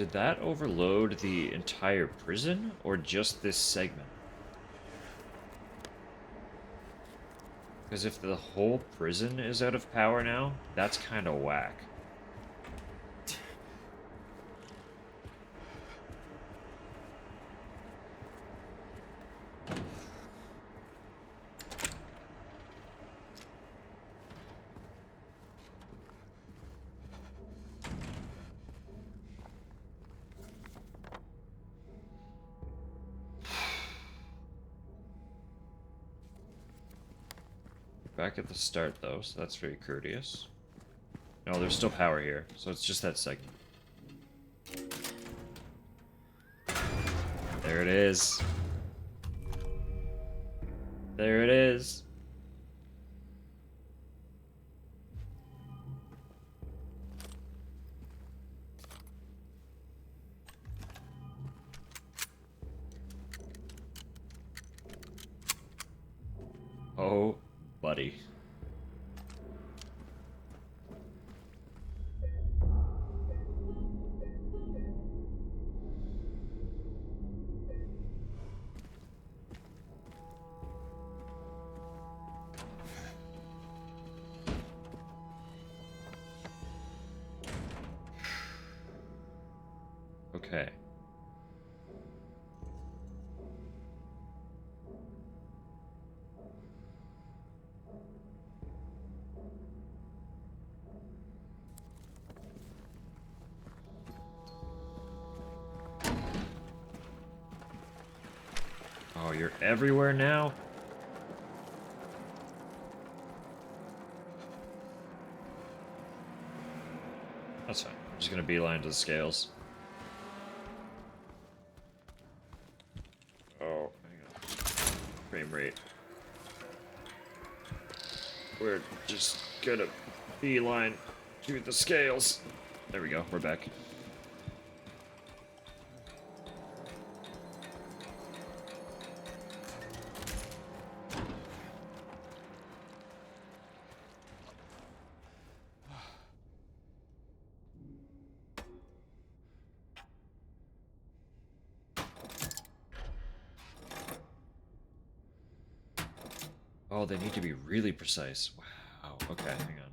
Did that overload the entire prison, or just this segment? Because if the whole prison is out of power now, that's kind of whack. Back at the start, though, so that's very courteous. No, there's still power here, so it's just that segment. There it is. There it is. Oh, buddy. Okay. Oh, you're everywhere now? That's fine. I'm just gonna beeline to the scales. Oh, hang on. Frame rate. We're just gonna beeline to the scales. There we go, we're back. Oh, they need to be really precise. Wow. Okay, hang on.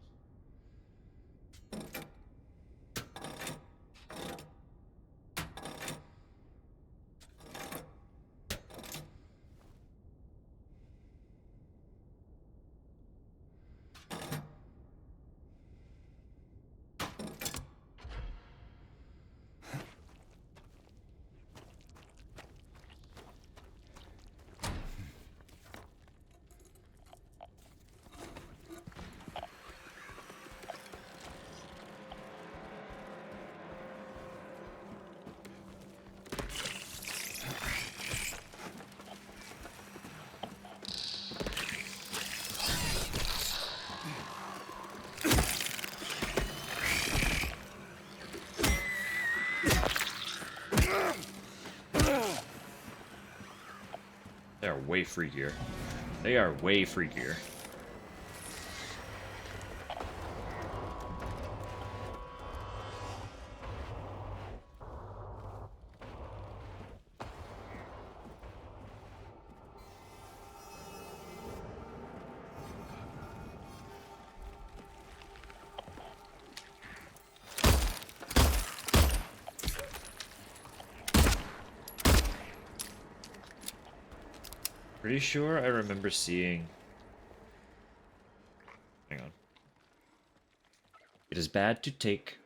They are way freakier. They are way freakier. Pretty sure I remember seeing... Hang on. It is bad to take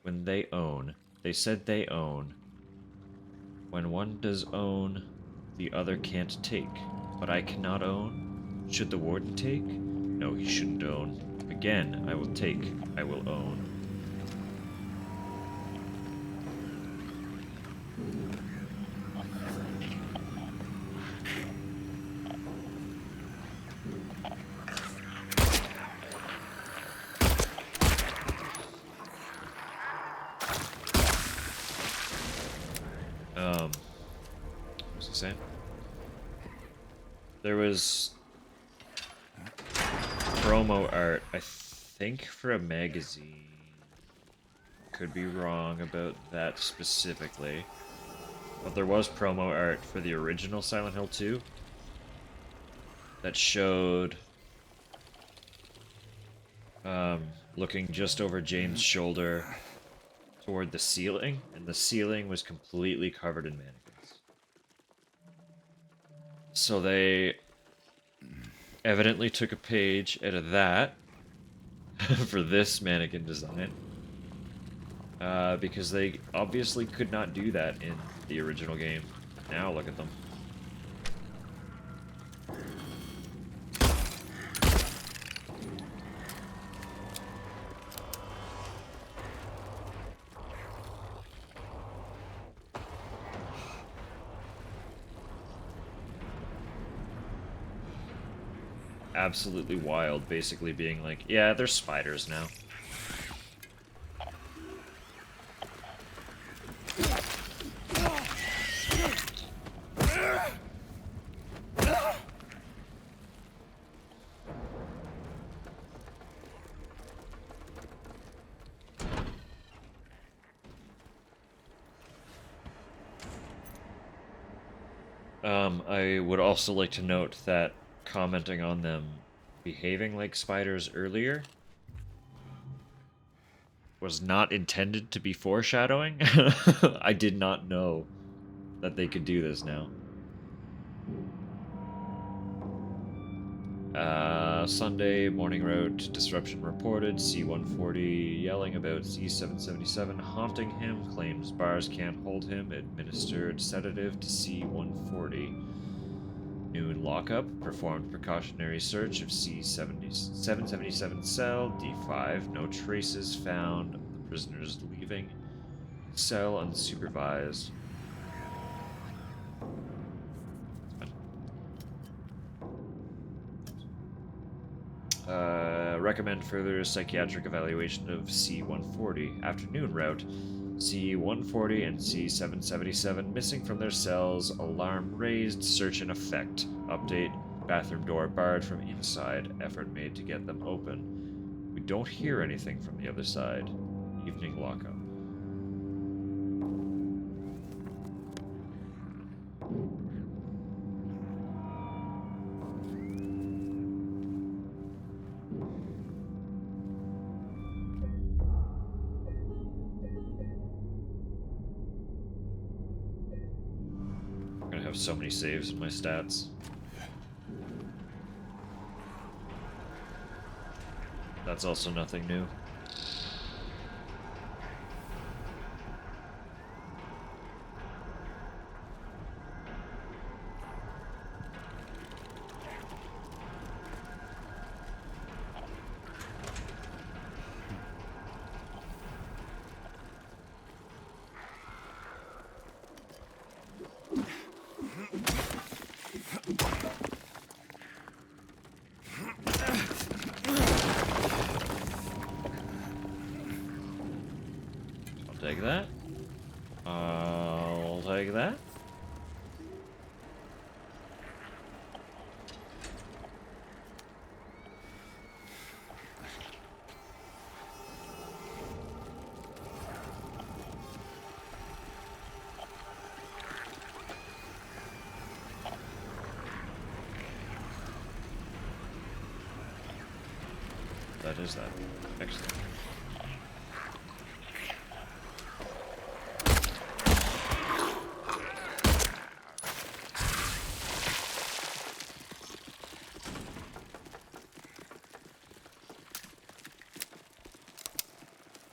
when they own. They said they own. When one does own, the other can't take. But I cannot own. Should the warden take? No, he shouldn't own. Again, I will take. I will own. What was I saying? There was promo art, I think, for a magazine. could be wrong about that specifically. But there was promo art for the original Silent Hill 2 that showed looking just over James' shoulder toward the ceiling, and the ceiling was completely covered in mannequins. So they evidently took a page out of that for this mannequin design. Because they obviously could not do that in the original game. Now look at them. Absolutely wild, basically being like, yeah, they're spiders now. I would also like to note that commenting on them behaving like spiders earlier was not intended to be foreshadowing. I did not know that they could do this now. Sunday, morning route, disruption reported, C-140 yelling about C-777 haunting him, claims bars can't hold him, administered sedative to C-140. Noon lockup, performed precautionary search of C-777 cell, D5, no traces found of the prisoners leaving cell unsupervised. Recommend further psychiatric evaluation of C-140. Afternoon route. C-140 and C-777 missing from their cells. Alarm raised. Search in effect. Update. Bathroom door barred from inside. Effort made to get them open. We don't hear anything from the other side. Evening lockup. So many saves in my stats. That's also nothing new. Take that. I'll take that. That is that. Excellent.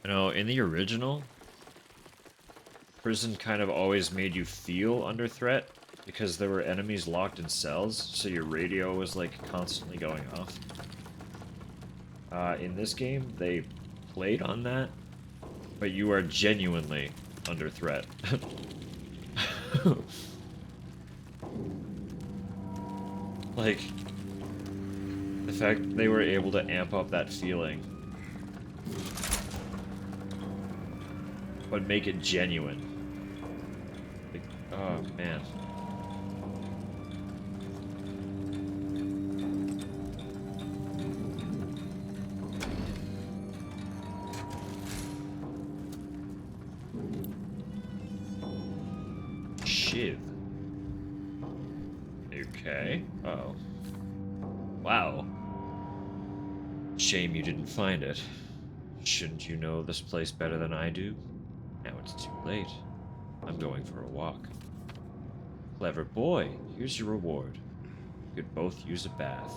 You know, in the original, prison kind of always made you feel under threat because there were enemies locked in cells, so your radio was like constantly going off. In this game, they played on that, but you are genuinely under threat. Like, the fact they were able to amp up that feeling, but make it genuine. Like, oh, man. shiv. Okay. Uh-oh. Wow. Shame you didn't find it. Shouldn't you know this place better than I do? Now it's too late. I'm going for a walk. Clever boy. Here's your reward. You could both use a bath.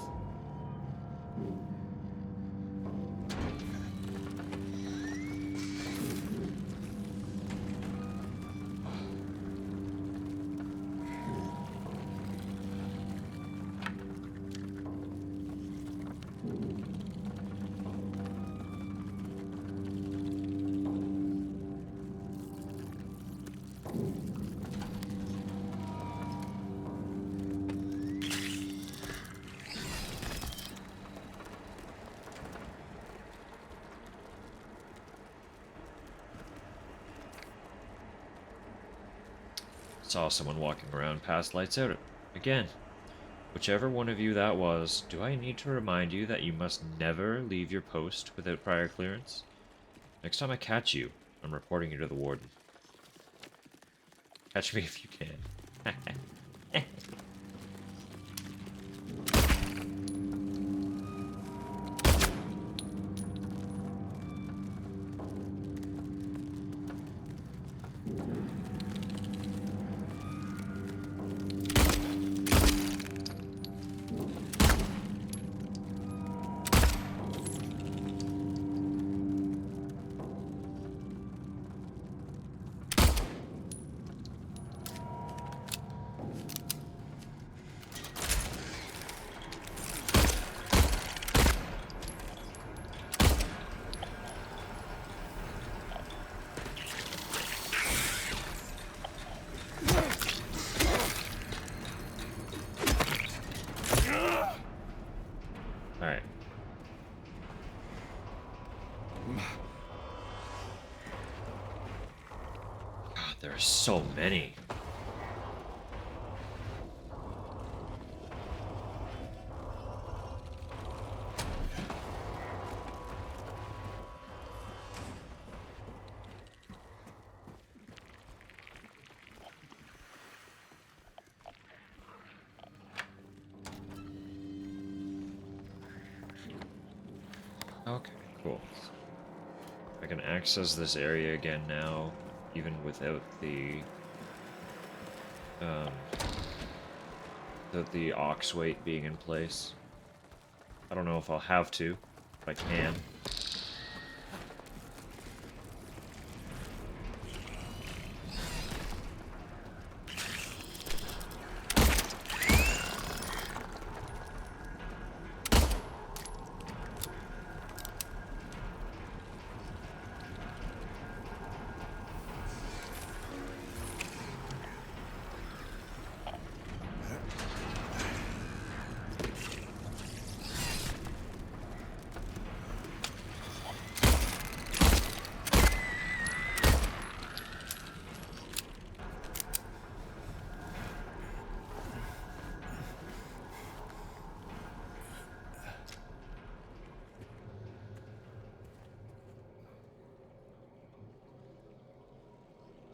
Saw someone walking around past lights out again. Whichever one of you that was, do I need to remind you that you must never leave your post without prior clearance? Next time I catch you, I'm reporting you to the warden. Catch me if you can. Alright. God, there are so many. Okay, cool. I can access this area again now, even without um, the ox weight being in place. I don't know if I'll have to, but I can.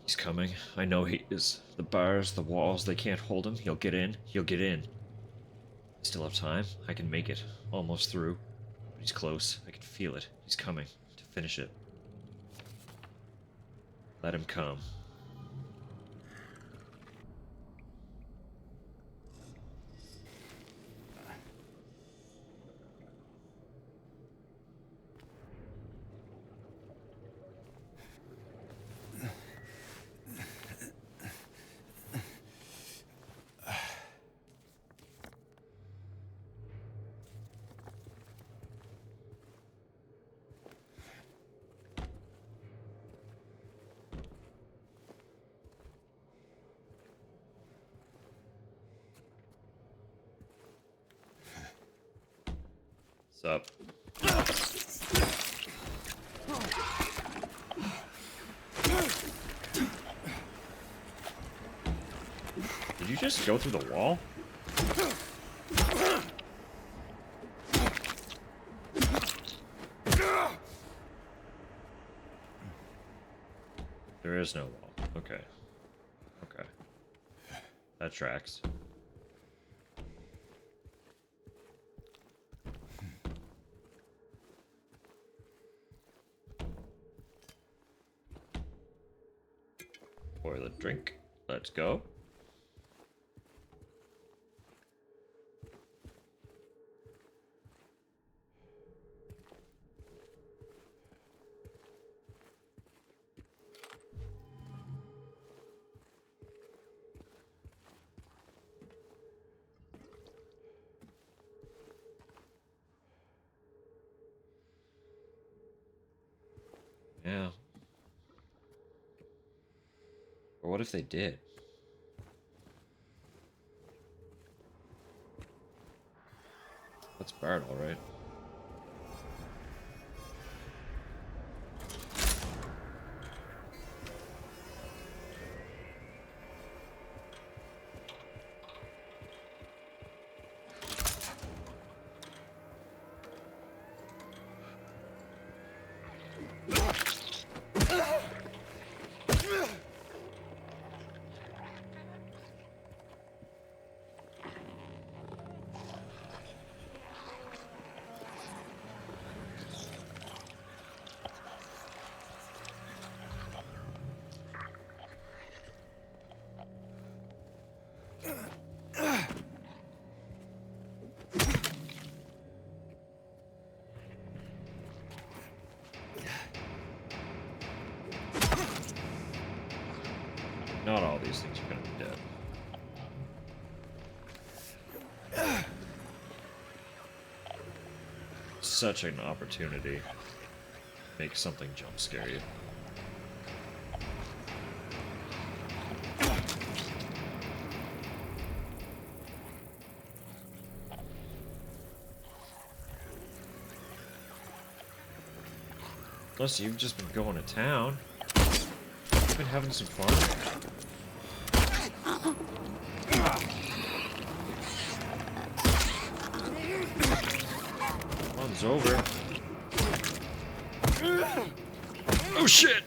He's coming. I know he is. The bars, the walls, they can't hold him. He'll get in. He'll get in. Still have time. I can make it. Almost through. But he's close. I can feel it. He's coming. To finish it. Let him come. What's up? Did you just go through the wall? There is no wall. Okay. Okay. That tracks. Pour the drink. Let's go. Yeah. Or what if they did? That's Bart, all right. Not all these things are gonna be dead. Such an opportunity to make something jump scare you. Plus, you've just been going to town. You've been having some fun. One's over. Oh shit!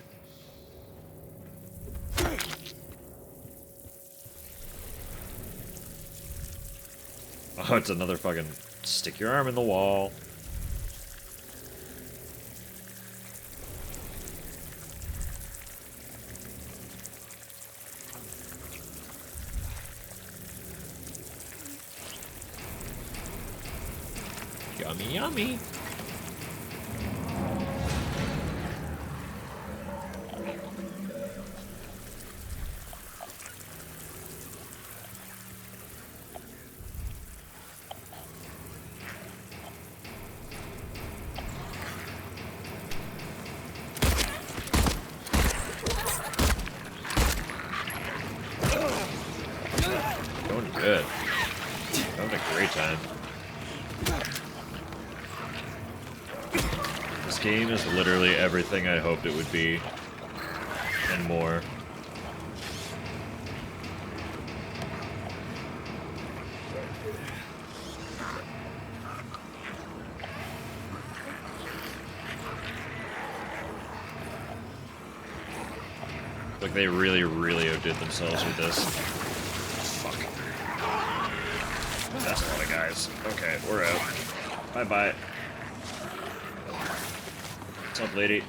Oh, it's another fucking stick your arm in the wall. Yummy, yummy. Going good. Having a great time. This game is literally everything I hoped it would be, and more. Like, they really, really outdid themselves with this. Fuck. That's a lot of guys. Okay, we're out. Bye-bye. What's up, lady?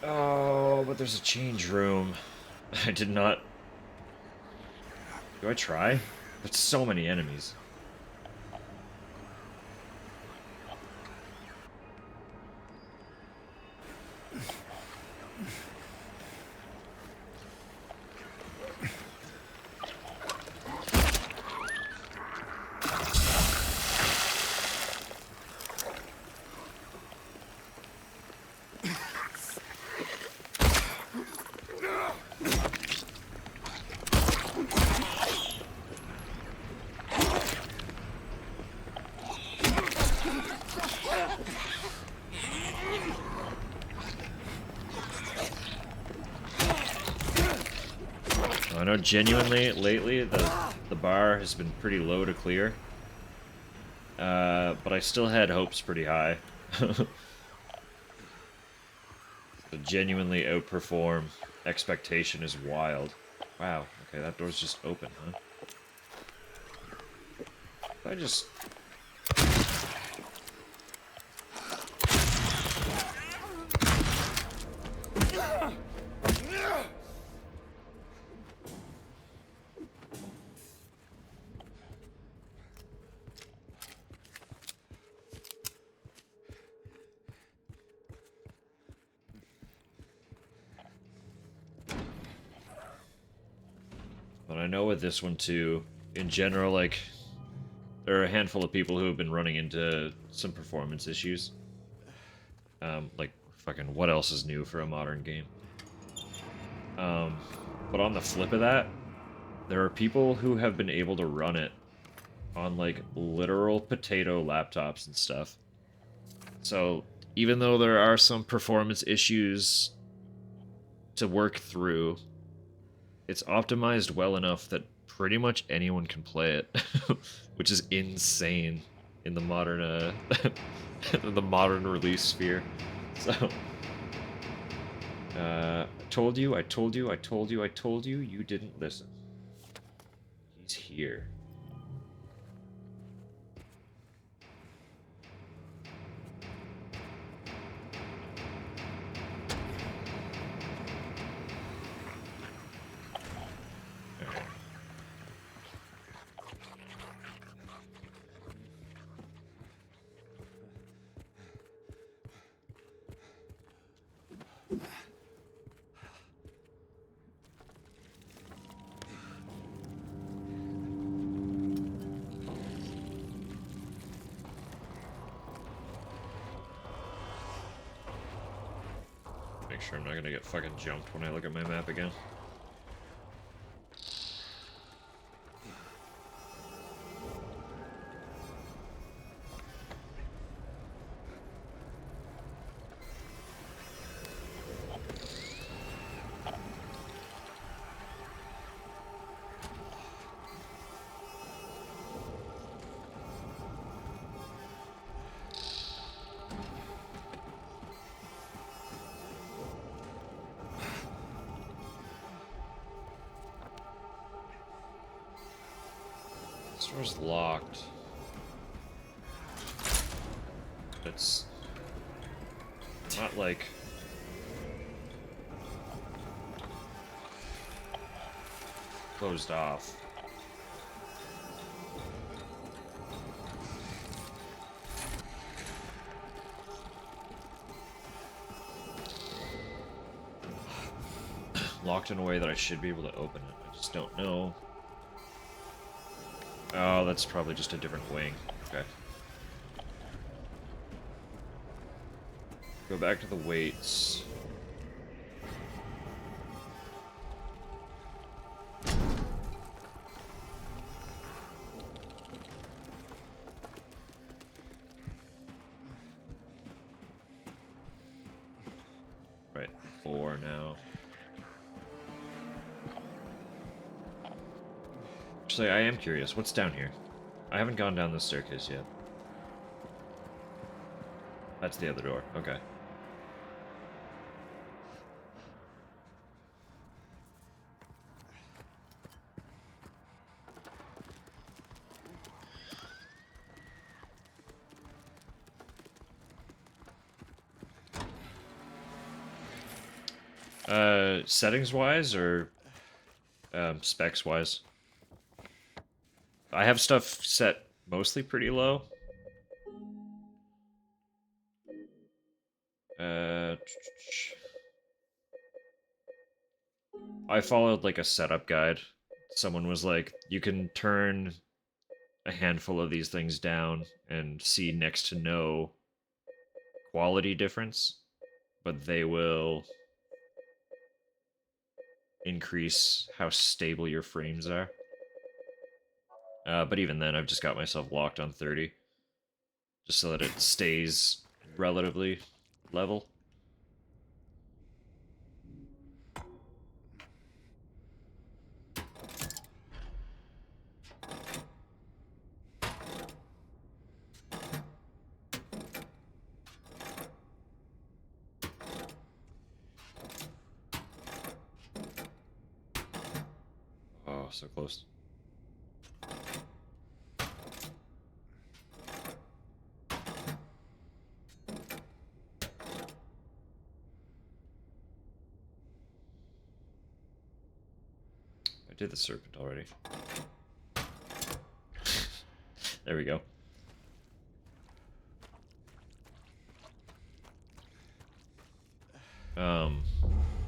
Oh, but there's a change room. I did not... Do I try? There's so many enemies. I know genuinely lately the bar has been pretty low to clear. But I still had hopes pretty high. So genuinely outperform expectation is wild. Wow, okay, that door's just open, huh? I just... But I know with this one too, in general, like, there are a handful of people who have been running into some performance issues. Like, fucking, what else is new for a modern game? But on the flip of that, there are people who have been able to run it on, like, literal potato laptops and stuff. So, even though there are some performance issues to work through, it's optimized well enough that pretty much anyone can play it, which is insane in the modern, the modern release sphere. So, I told you, I told you, I told you, I told you, you didn't listen. He's here. Alright. Make sure I'm not gonna get fucking jumped when I look at my map again. This door's locked. It's not like closed off. Locked in a way that I should be able to open it. I just don't know. Oh, that's probably just a different wing. Okay. Go back to the weights. Right, 4 now. Actually, I am curious. What's down here? I haven't gone down this staircase yet. That's the other door. Okay. Settings-wise or specs-wise? I have stuff set mostly pretty low. I followed like a setup guide. Someone was like, you can turn a handful of these things down and see next to no quality difference, but they will increase how stable your frames are. But even then, I've just got myself locked on 30, just so that it stays relatively level. so close. I did the serpent already. There we go.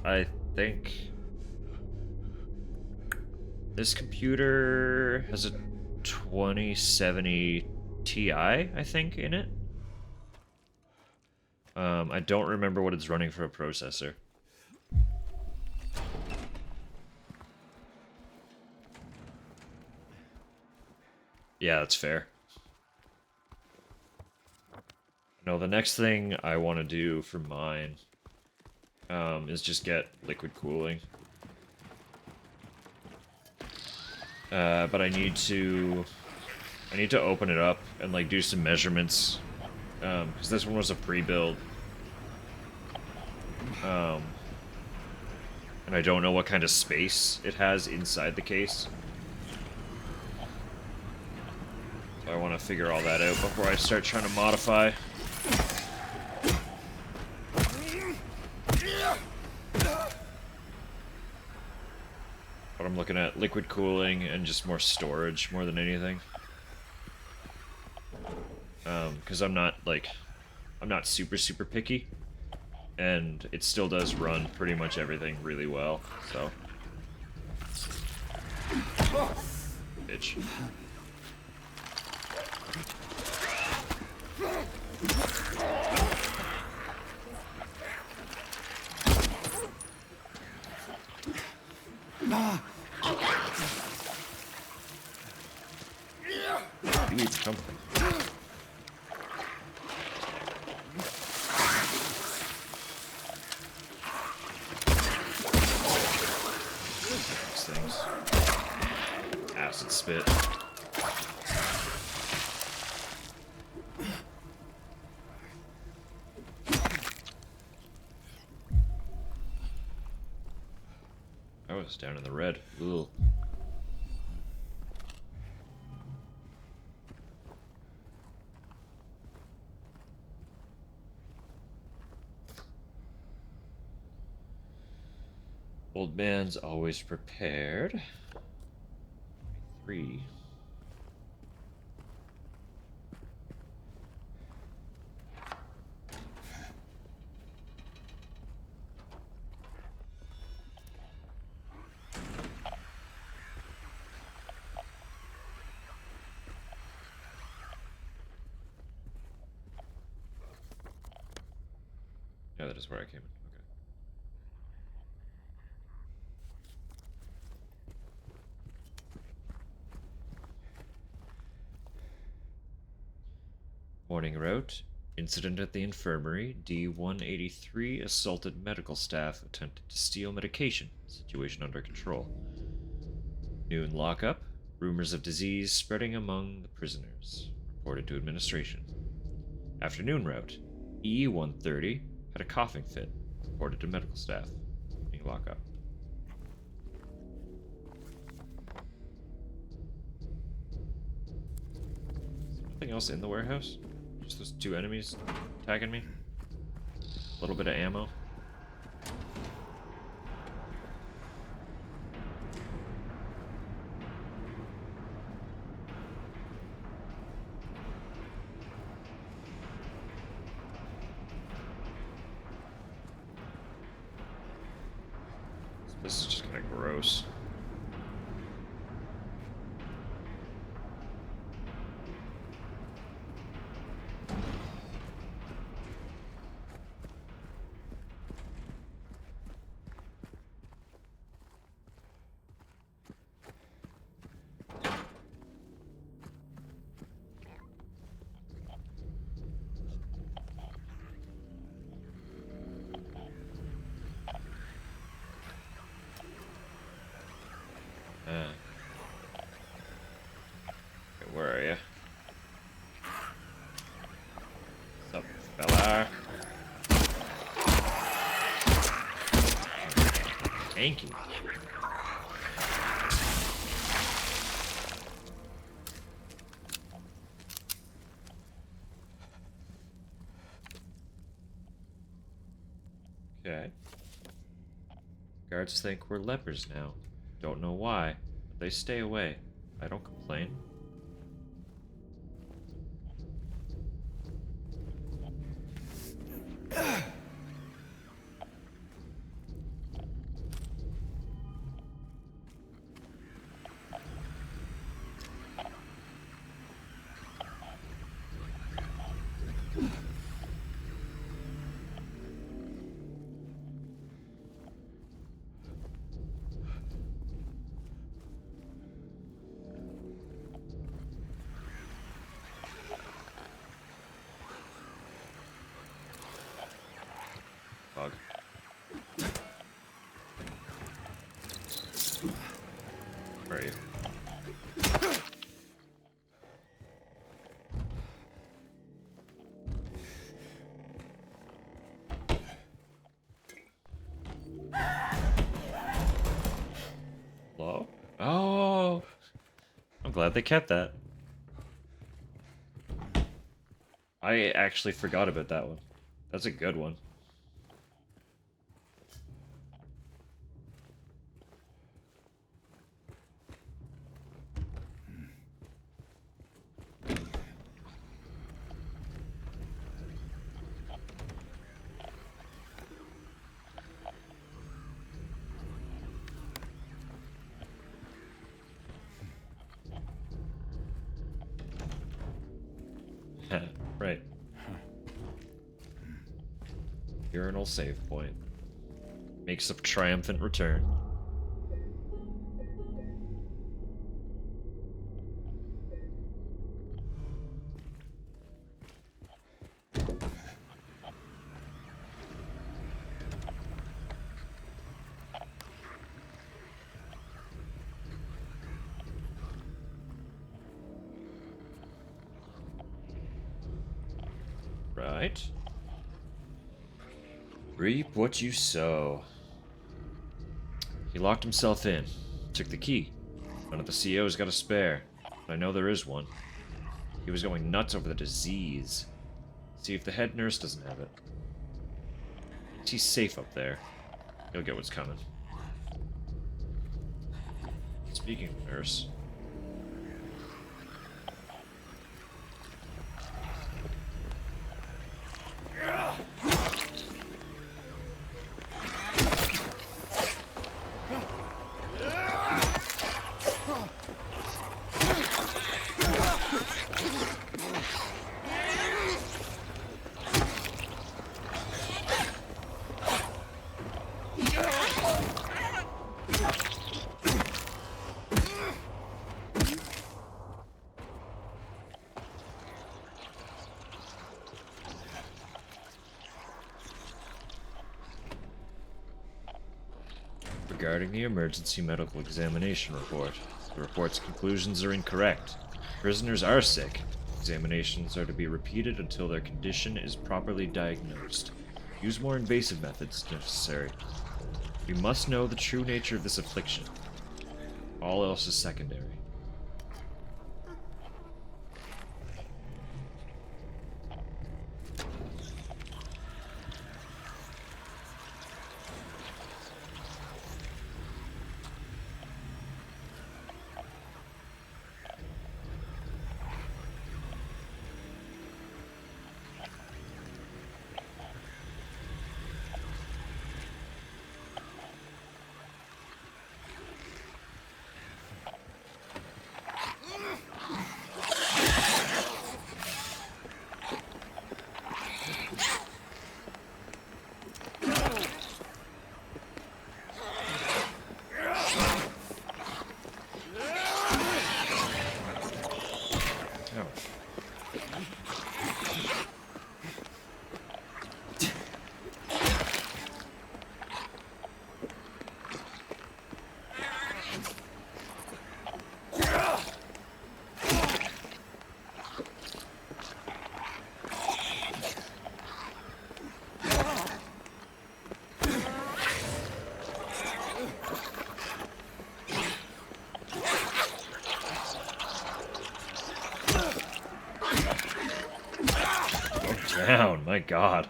I think this computer has a 2070 Ti, I think, in it. I don't remember what it's running for a processor. Yeah, that's fair. No, the next thing I want to do for mine is just get liquid cooling. But I need to open it up and like do some measurements, because this one was a pre-build, and I don't know what kind of space it has inside the case. So I want to figure all that out before I start trying to modify. But I'm looking at liquid cooling and just more storage more than anything. Because I'm not super picky, and it still does run pretty much everything really well, so. Bitch. You need something. These things. Acid spit. I was down in the red. Ooh. Old man's always prepared. 3. Yeah, that is where I came in. Okay. Morning route. Incident at the infirmary. D-183 assaulted medical staff, attempted to steal medication. Situation under control. Noon lockup. Rumors of disease spreading among the prisoners. Reported to administration. Afternoon route. E-130 had a coughing fit. Reported to medical staff. Evening lockup. Nothing else in the warehouse? Just those 2 enemies attacking me? A little bit of ammo. This is just kind of gross. Okay, where are you? What's up, fella? Tanky. Guards think we're lepers now. Don't know why, but they stay away. I don't complain. Bug. Where are you? Hello? Oh! I'm glad they kept that. I actually forgot about that one. That's a good one. Right. Urinal save point. Makes a triumphant return. Right. Reap what you sow. He locked himself in. Took the key. None of the CO's got a spare. But I know there is one. He was going nuts over the disease. See if the head nurse doesn't have it. He's safe up there. He'll get what's coming. Speaking of nurse... Regarding the emergency medical examination report, the report's conclusions are incorrect. Prisoners are sick. Examinations are to be repeated until their condition is properly diagnosed. Use more invasive methods if necessary. We must know the true nature of this affliction. All else is secondary. Down, my god.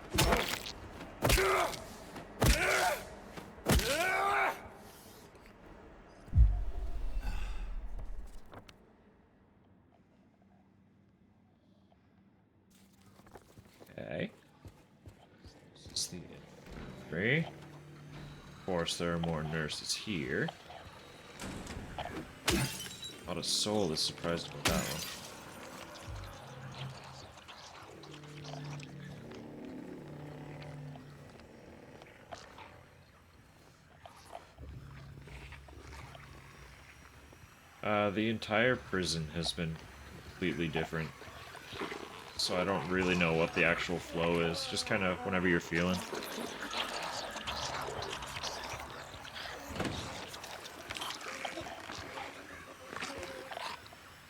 3. Of course, there are more nurses here. Not a soul is surprised about that one. The entire prison has been completely different. So I don't really know what the actual flow is. Just kind of whenever you're feeling.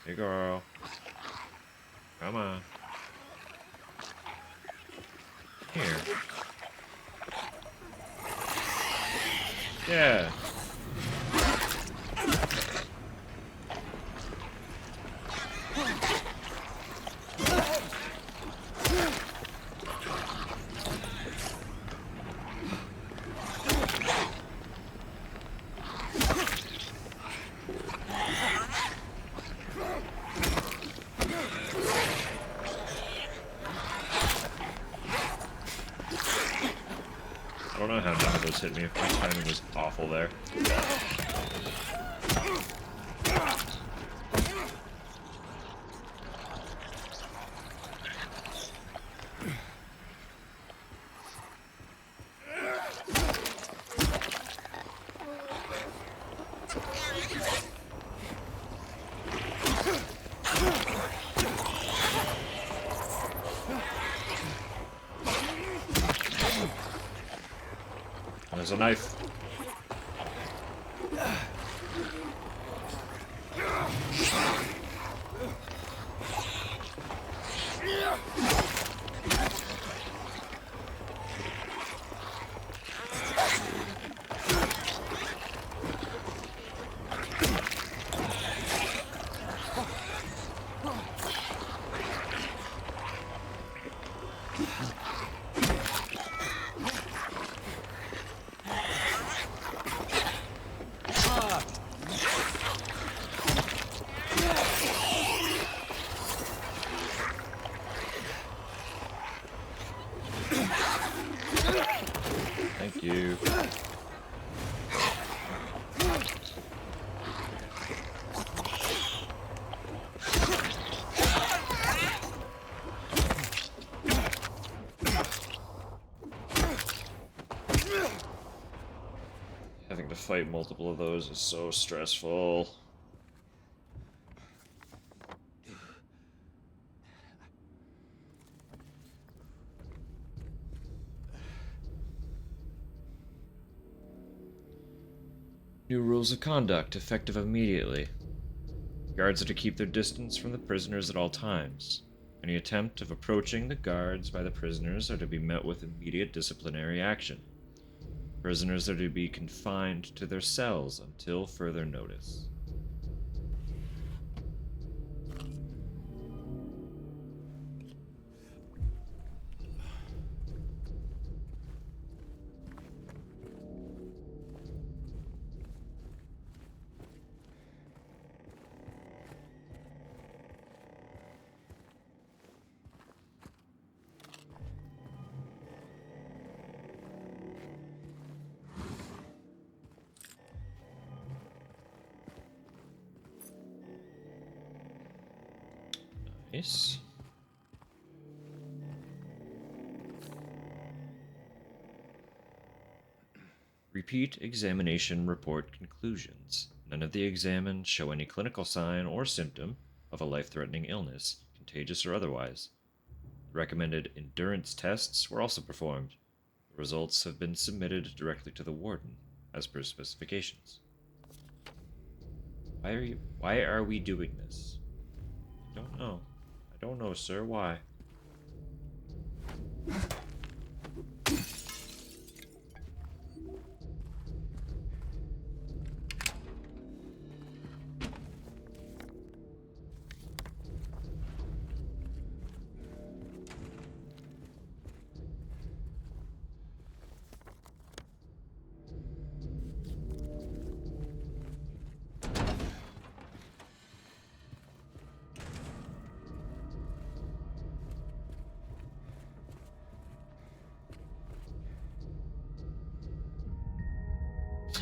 Hey girl. Come on. Here. Yeah. I don't know how none of those hit me. My timing was awful there. There's a knife. Thank you. Having to fight multiple of those is so stressful. New rules of conduct, effective immediately. Guards are to keep their distance from the prisoners at all times. Any attempt of approaching the guards by the prisoners are to be met with immediate disciplinary action. Prisoners are to be confined to their cells until further notice. Nice. Repeat examination report conclusions. None of the examined show any clinical sign or symptom of a life-threatening illness, contagious or otherwise. Recommended endurance tests were also performed. The results have been submitted directly to the warden, as per specifications. Why are we doing this? I don't know. I don't know, sir. Why?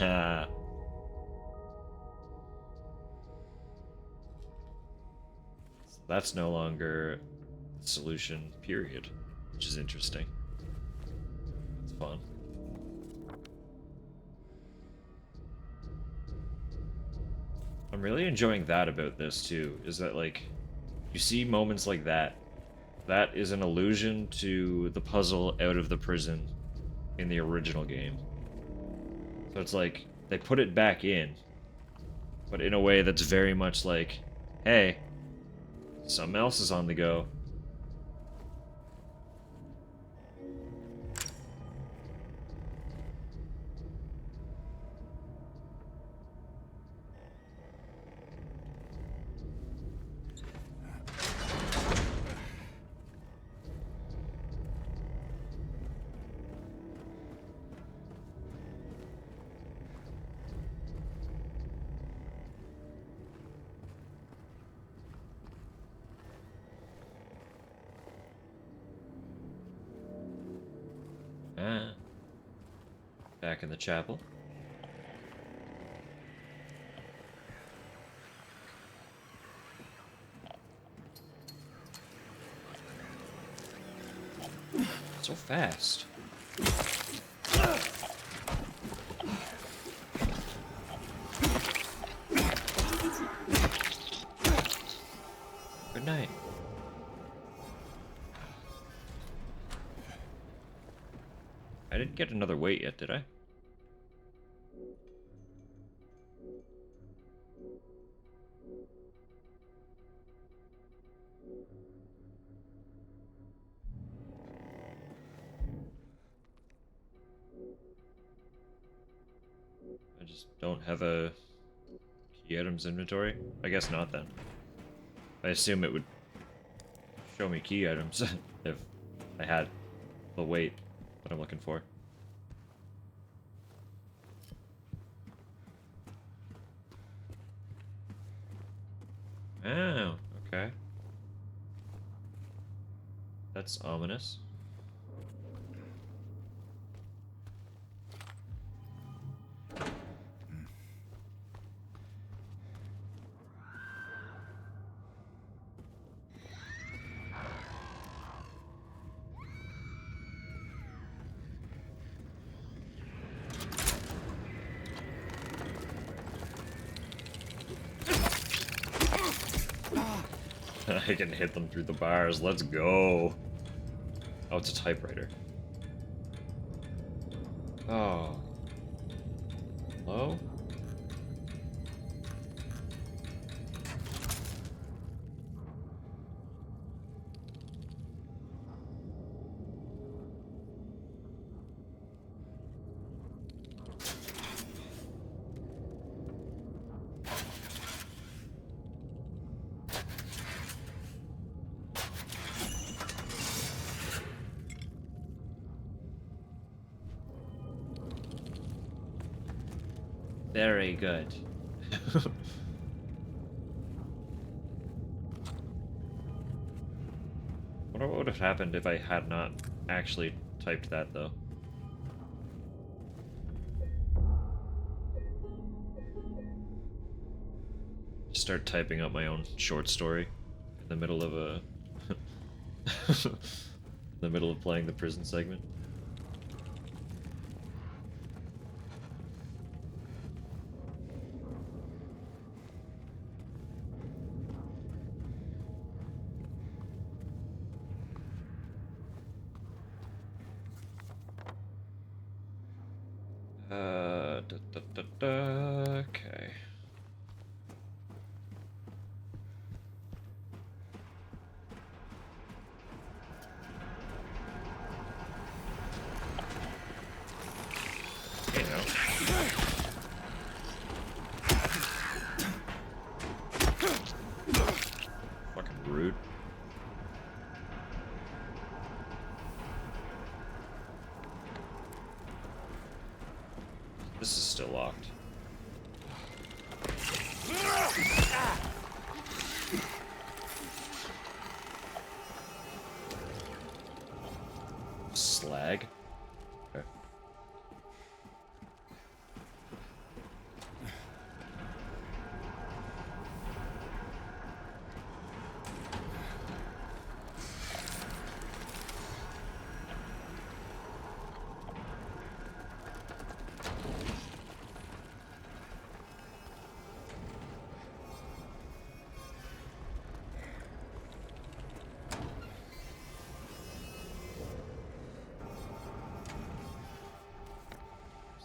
So that's no longer the solution, period. Which is interesting. It's fun. I'm really enjoying that about this too, is that like you see moments like that. That is an allusion to the puzzle out of the prison in the original game. So it's like they put it back in, but in a way that's very much like, hey, something else is on the go. Ah. Back in the chapel. So fast. Good night. I didn't get another weight yet, did I? I just don't have a key items inventory? I guess not then. I assume it would show me key items if I had the weight that I'm looking for. Oh, okay. That's ominous. I can hit them through the bars. Let's go. Oh, it's a typewriter. Oh. Hello? Very good. Wonder what would have happened if I had not actually typed that, though. Just start typing up my own short story in the middle of a... in the middle of playing the prison segment. Okay. You know. Fucking rude. This is still locked.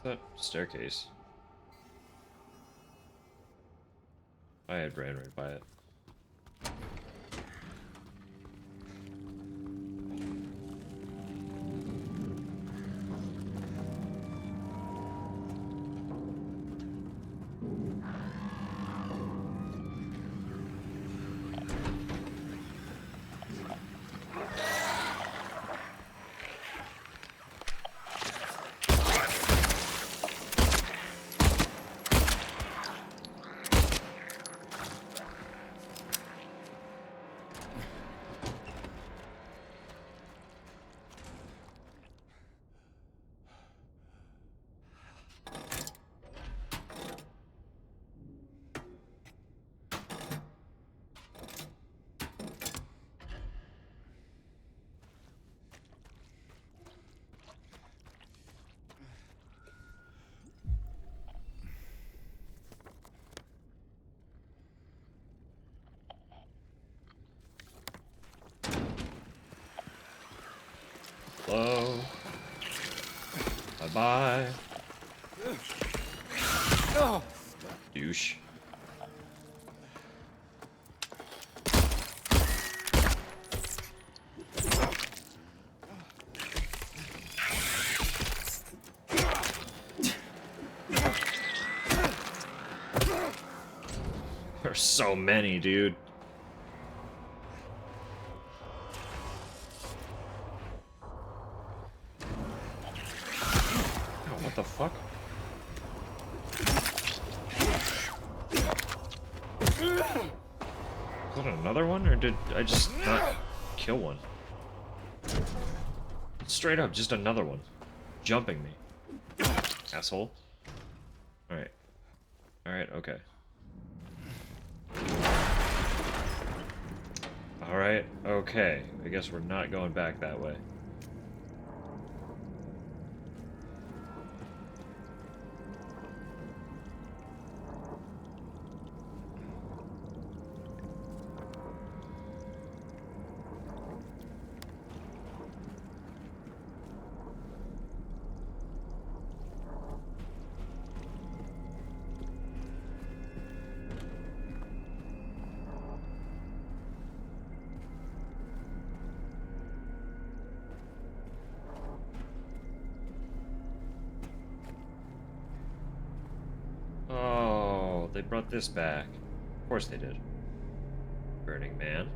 That staircase. I had ran right by it. Hello. Bye-bye. Douche. There's so many, dude. Oh, what the fuck? Is that another one, or did I just not kill one? Straight up, just another one. Jumping me. Asshole. Alright. Alright, okay. Alright, okay. I guess we're not going back that way. Oh, they brought this back. Of course they did. Burning Man.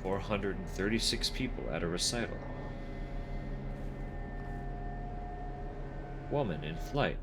"436 people at a recital. Woman in flight."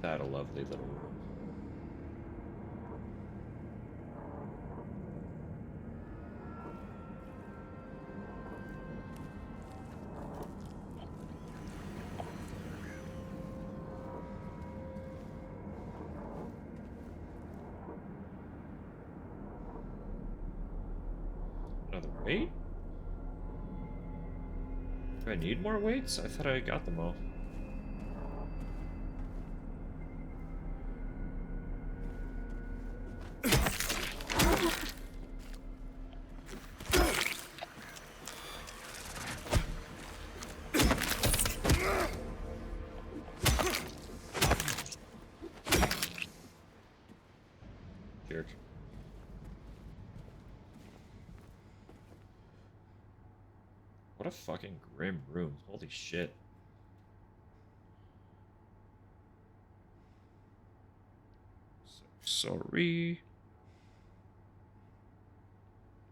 Isn't that a lovely little room? Another weight? Do I need more weights? I thought I got them all. Jerk. What a fucking grim room. Holy shit. Sorry.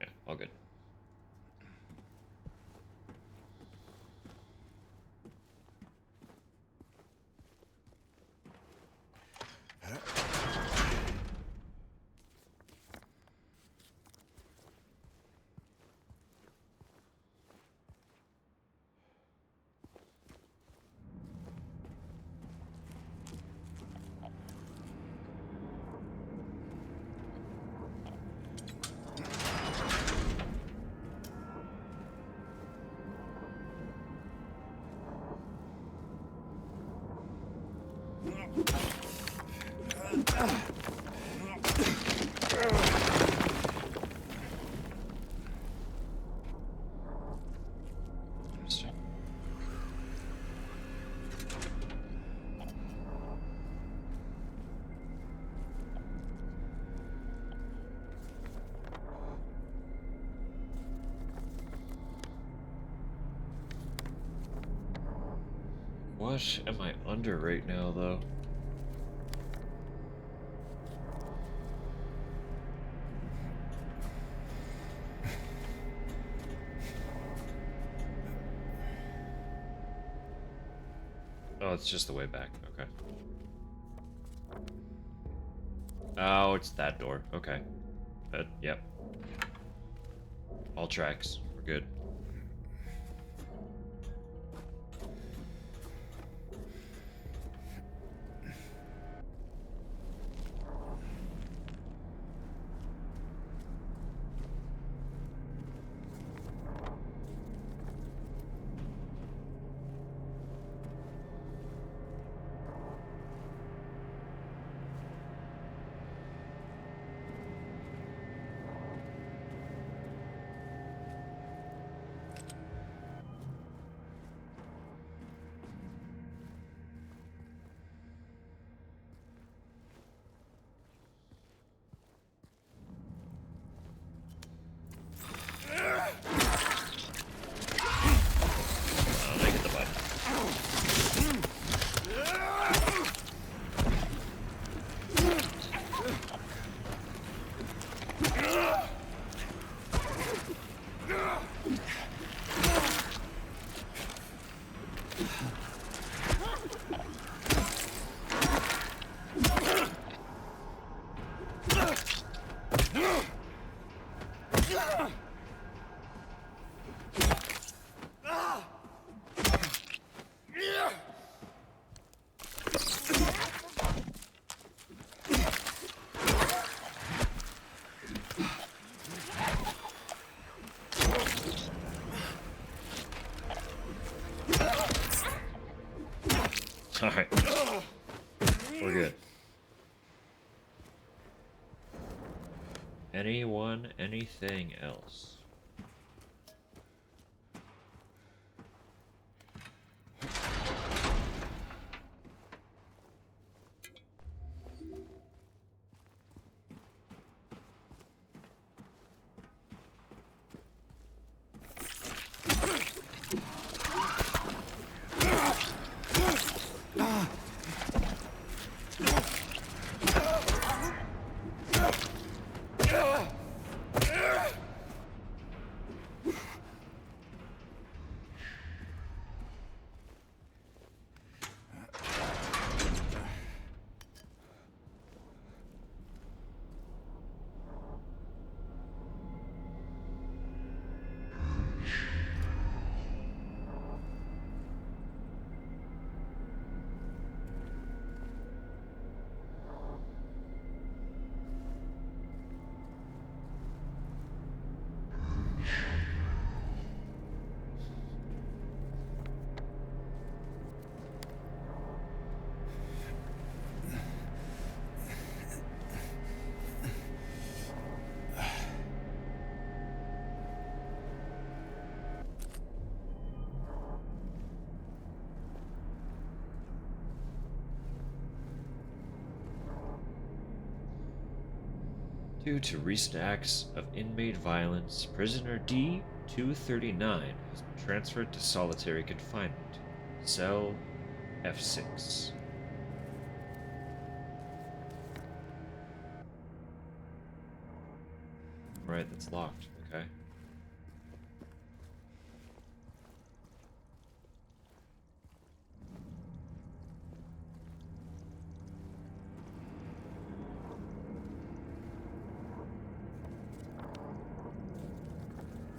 Yeah, all good. Interesting. What am I under right now, though? Oh, it's just the way back. Okay. Oh, it's that door. Okay. Yep. All tracks. We're good. Oh, they hit the button. Alright. We're good. Anyone, anything else? Due to recent acts of inmate violence, prisoner D-239 has been transferred to solitary confinement, cell F6. Right, that's locked. Okay.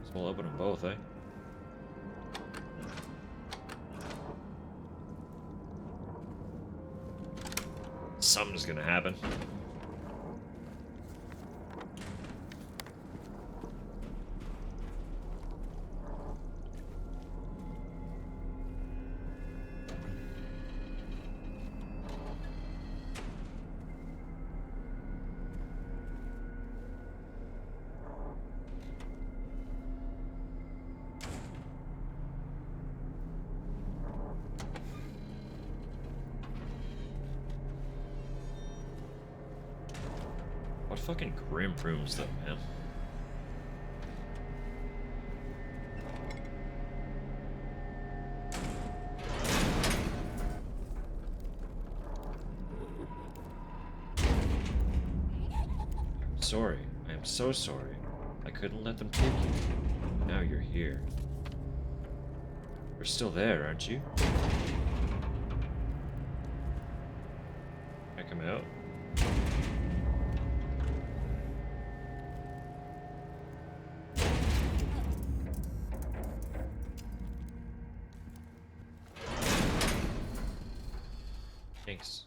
So we'll open them both, eh? Something's gonna happen. fucking grim rooms though, man. Sorry. I am so sorry. I couldn't let them take you. Now you're here. You're still there, aren't you? Can I come out? Thanks.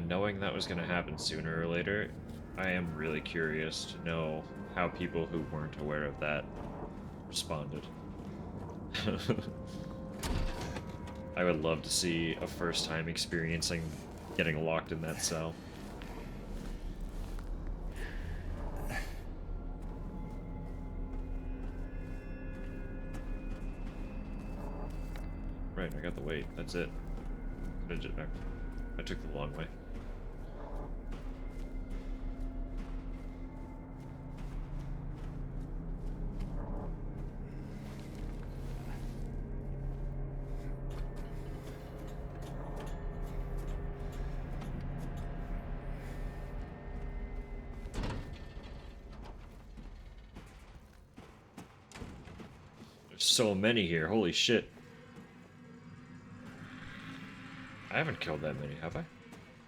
Knowing that was going to happen sooner or later, I am really curious to know how people who weren't aware of that responded. I would love to see a first time experiencing getting locked in that cell. Right, I got the weight. That's it. I took the long way. There's so many here. Holy shit. I haven't killed that many, have I?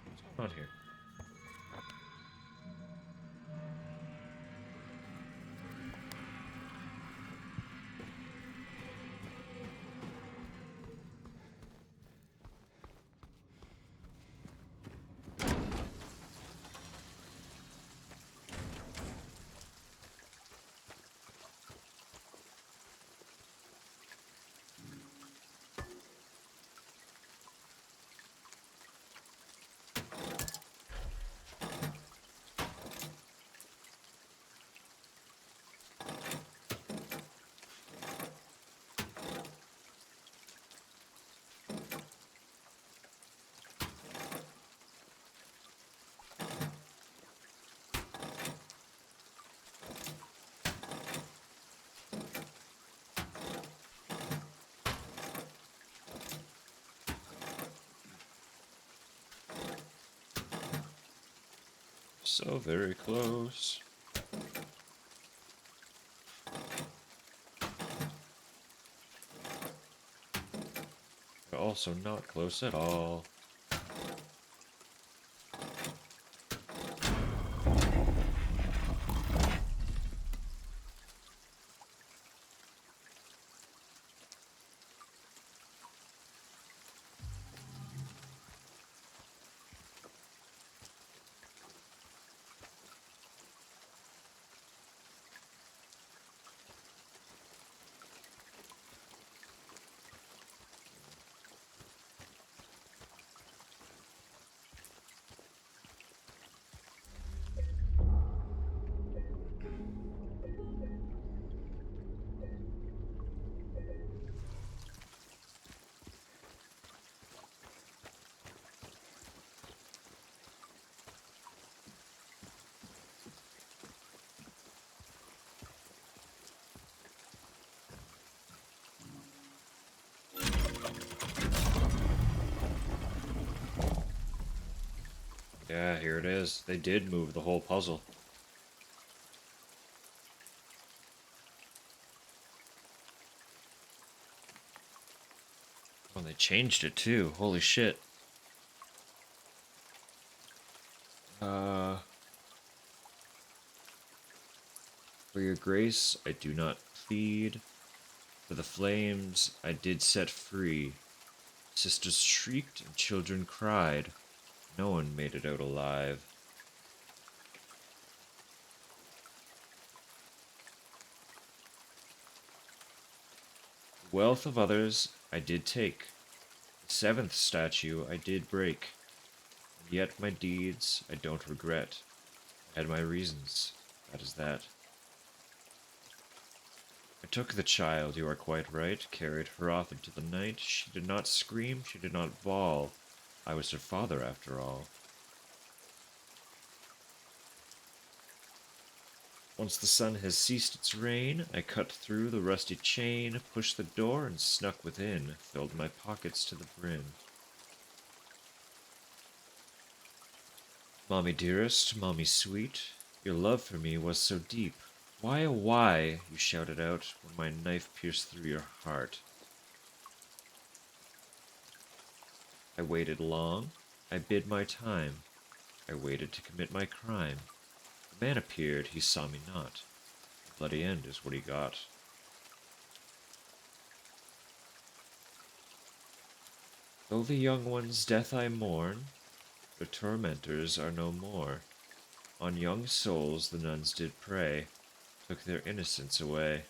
What's going on here? So very close. But also not close at all. Yeah, here it is. They did move the whole puzzle. Oh, they changed it too. Holy shit. For your grace, I do not plead. For the flames, I did set free. Sisters shrieked and children cried. No one made it out alive. The wealth of others I did take. The seventh statue I did break. And yet my deeds I don't regret. I had my reasons. That is that. I took the child, you are quite right, carried her off into the night. She did not scream, she did not bawl. I was her father after all. Once the sun has ceased its reign, I cut through the rusty chain, pushed the door and snuck within, filled my pockets to the brim. Mommy dearest, mommy sweet, your love for me was so deep. Why, oh why, you shouted out when my knife pierced through your heart. I waited long, I bid my time, I waited to commit my crime. The man appeared, he saw me not. The bloody end is what he got. Though the young one's death I mourn, the tormentors are no more. On young souls the nuns did prey, took their innocence away.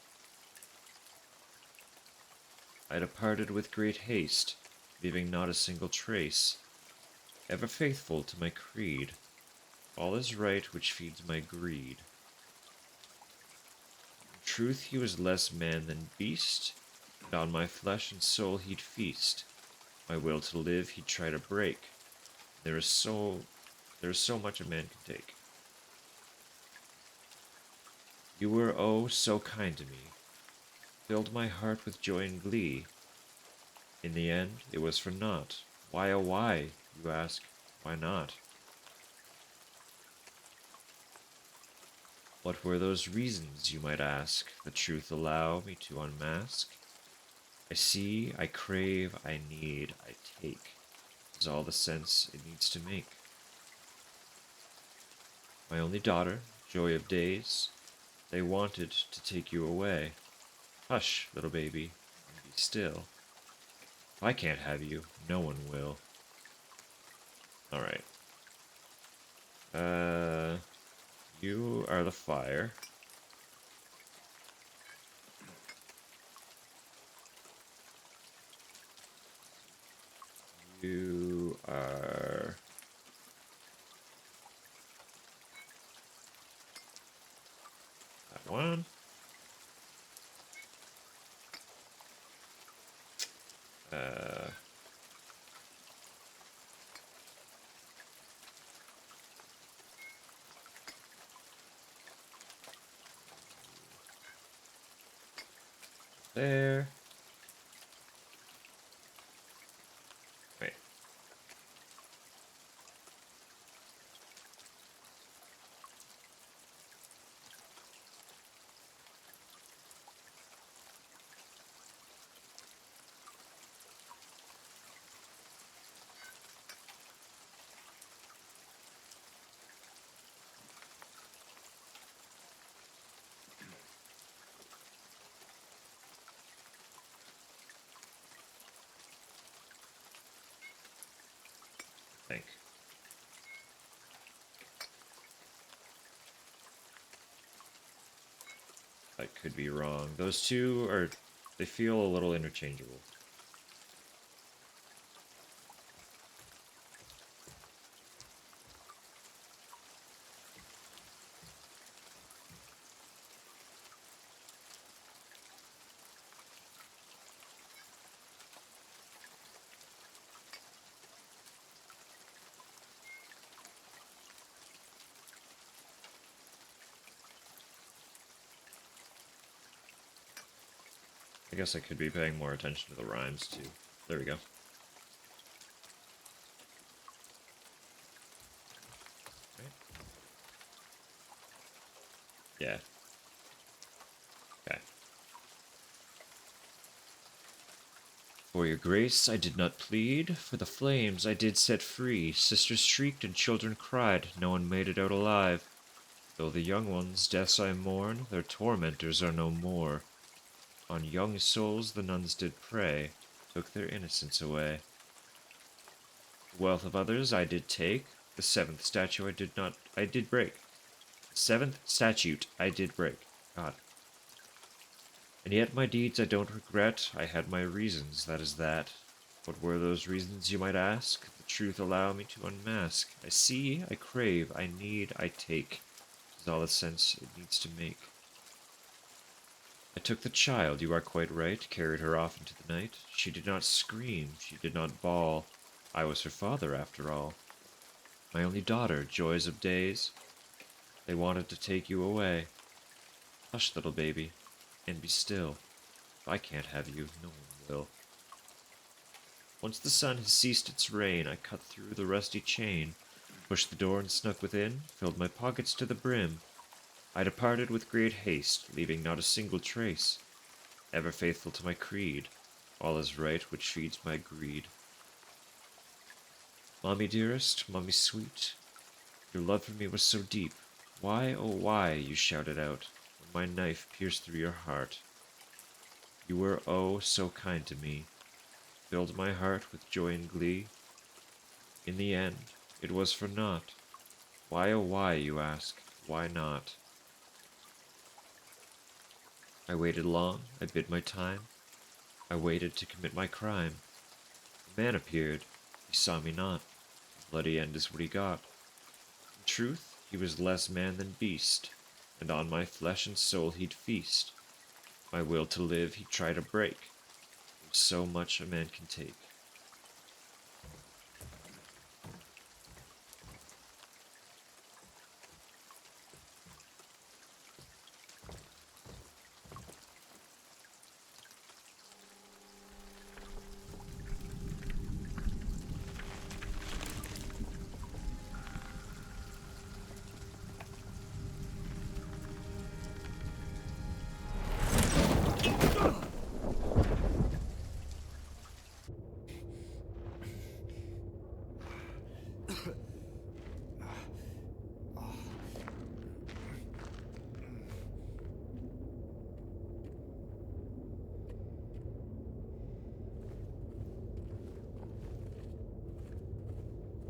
I departed with great haste, leaving not a single trace, ever faithful to my creed. All is right which feeds my greed. In truth he was less man than beast, and on my flesh and soul he'd feast. My will to live he'd try to break. There is so much a man can take. You were oh so kind to me, filled my heart with joy and glee. In the end, it was for naught. Why, oh why, you ask, why not? What were those reasons, you might ask, the truth allow me to unmask? I see, I crave, I need, I take, is all the sense it needs to make. My only daughter, joy of days, they wanted to take you away. Hush, little baby, and be still. If I can't have you, no one will. Alright. You are the fire. You are... that one. Uh... there. Wait. I think. I could be wrong. Those two are... they feel a little interchangeable. I guess I could be paying more attention to the rhymes, too. There we go. Right. Yeah. Okay. For your grace I did not plead, for the flames I did set free. Sisters shrieked and children cried, no one made it out alive. Though the young ones' deaths I mourn, their tormentors are no more. On young souls the nuns did prey, took their innocence away. The wealth of others I did take, the seventh statue I did break. The seventh statute I did break. God. And yet my deeds I don't regret, I had my reasons, that is that. What were those reasons, you might ask? The truth allow me to unmask. I see, I crave, I need, I take, is all the sense it needs to make. I took the child, you are quite right, carried her off into the night. She did not scream, she did not bawl. I was her father, after all. My only daughter, joys of days. They wanted to take you away. Hush, little baby, and be still. If I can't have you, no one will. Once the sun has ceased its rain, I cut through the rusty chain, pushed the door and snuck within, filled my pockets to the brim. I departed with great haste, leaving not a single trace, ever faithful to my creed. All is right which feeds my greed. Mommy dearest, mommy sweet, your love for me was so deep. Why, oh why, you shouted out, when my knife pierced through your heart. You were, oh, so kind to me, filled my heart with joy and glee. In the end, it was for naught. Why, oh why, you ask, why not? I waited long, I bid my time. I waited to commit my crime. A man appeared, he saw me not. A bloody end is what he got. In truth, he was less man than beast, and on my flesh and soul he'd feast. My will to live he'd try to break. There's so much a man can take.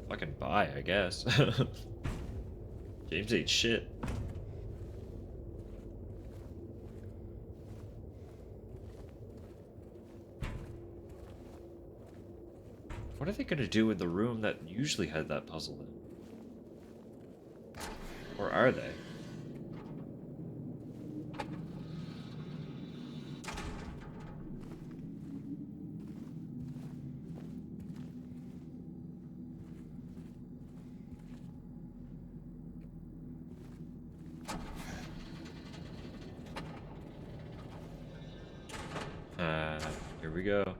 Fucking bye, I guess. James ain't shit. What are they gonna do in the room that usually had that puzzle then? Or are they? Here we go.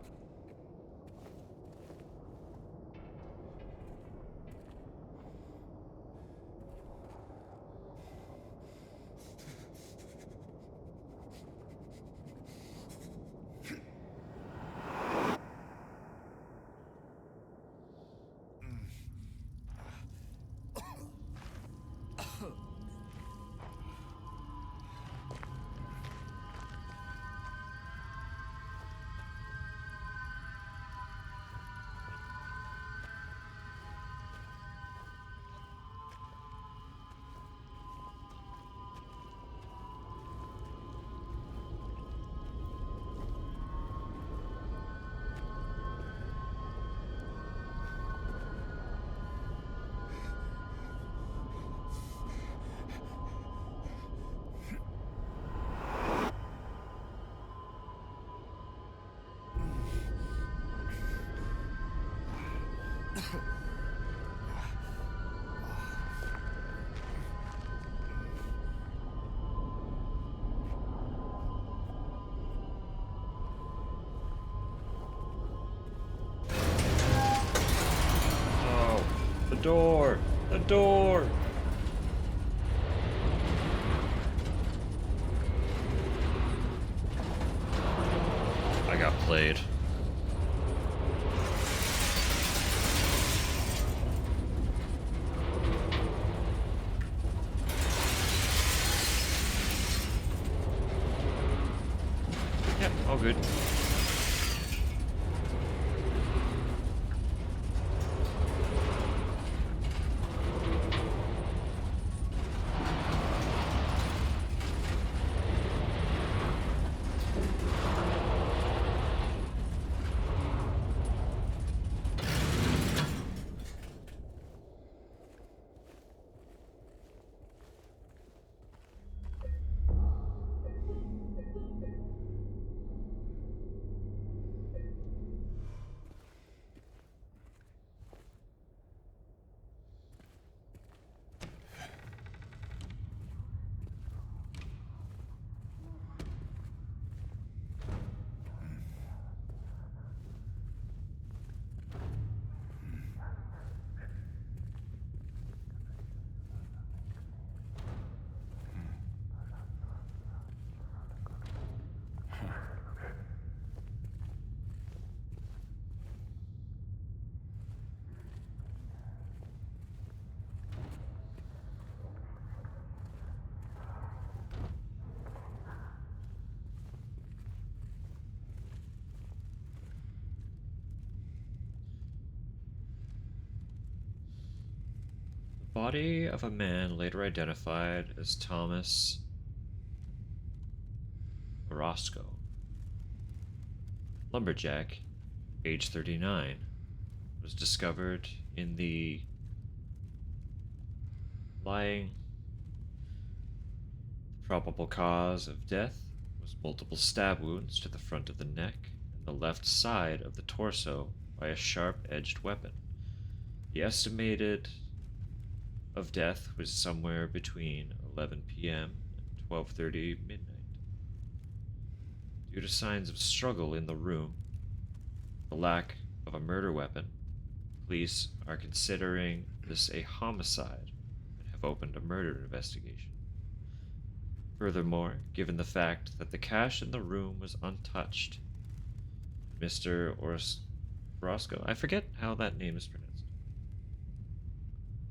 Oh, the door! The door! I got played. Yep, all good. Body of a man later identified as Thomas Orozco. Lumberjack, age 39, was discovered in the lying. The probable cause of death was multiple stab wounds to the front of the neck and the left side of the torso by a sharp-edged weapon. The estimated of death was somewhere between 11 p.m. and 12:30 midnight. Due to signs of struggle in the room, the lack of a murder weapon, police are considering this a homicide and have opened a murder investigation. Furthermore, given the fact that the cash in the room was untouched, Mr. Orozco, I forget how that name is pronounced,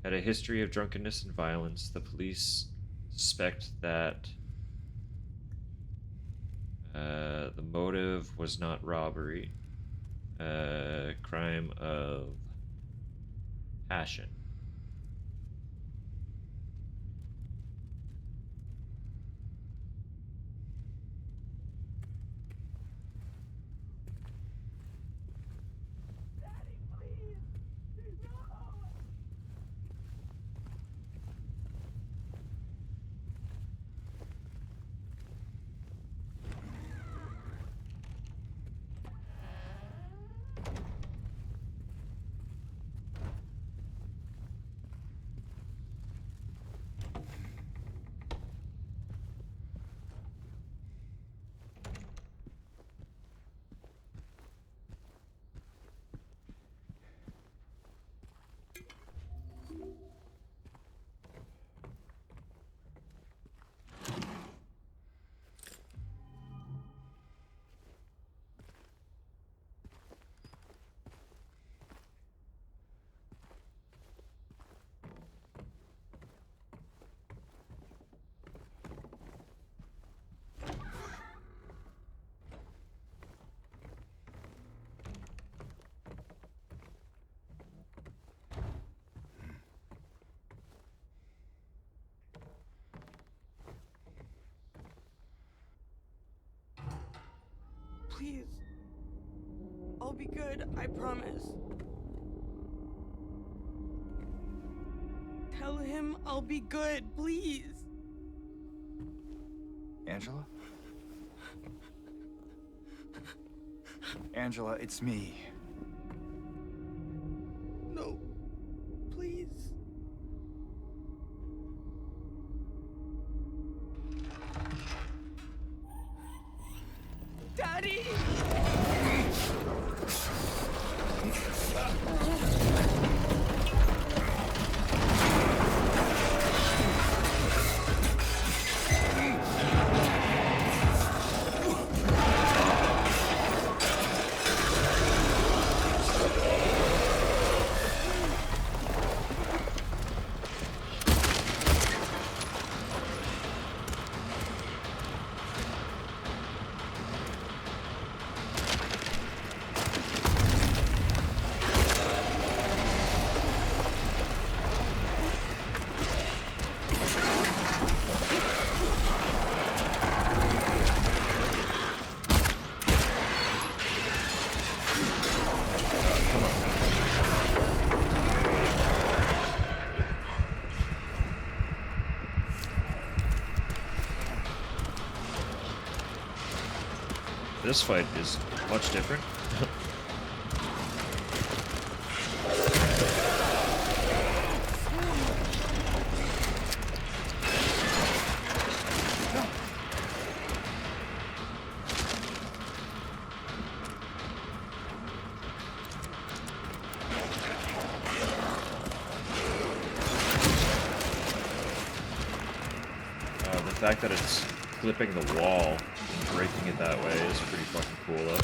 had a history of drunkenness and violence, the police suspect that the motive was not robbery, crime of passion. Please. I'll be good, I promise. Tell him I'll be good, please. Angela? Angela, it's me. No. Please. Daddy! This fight is much different. The fact that it's clipping the wall and breaking it that way is pretty fucking cool though.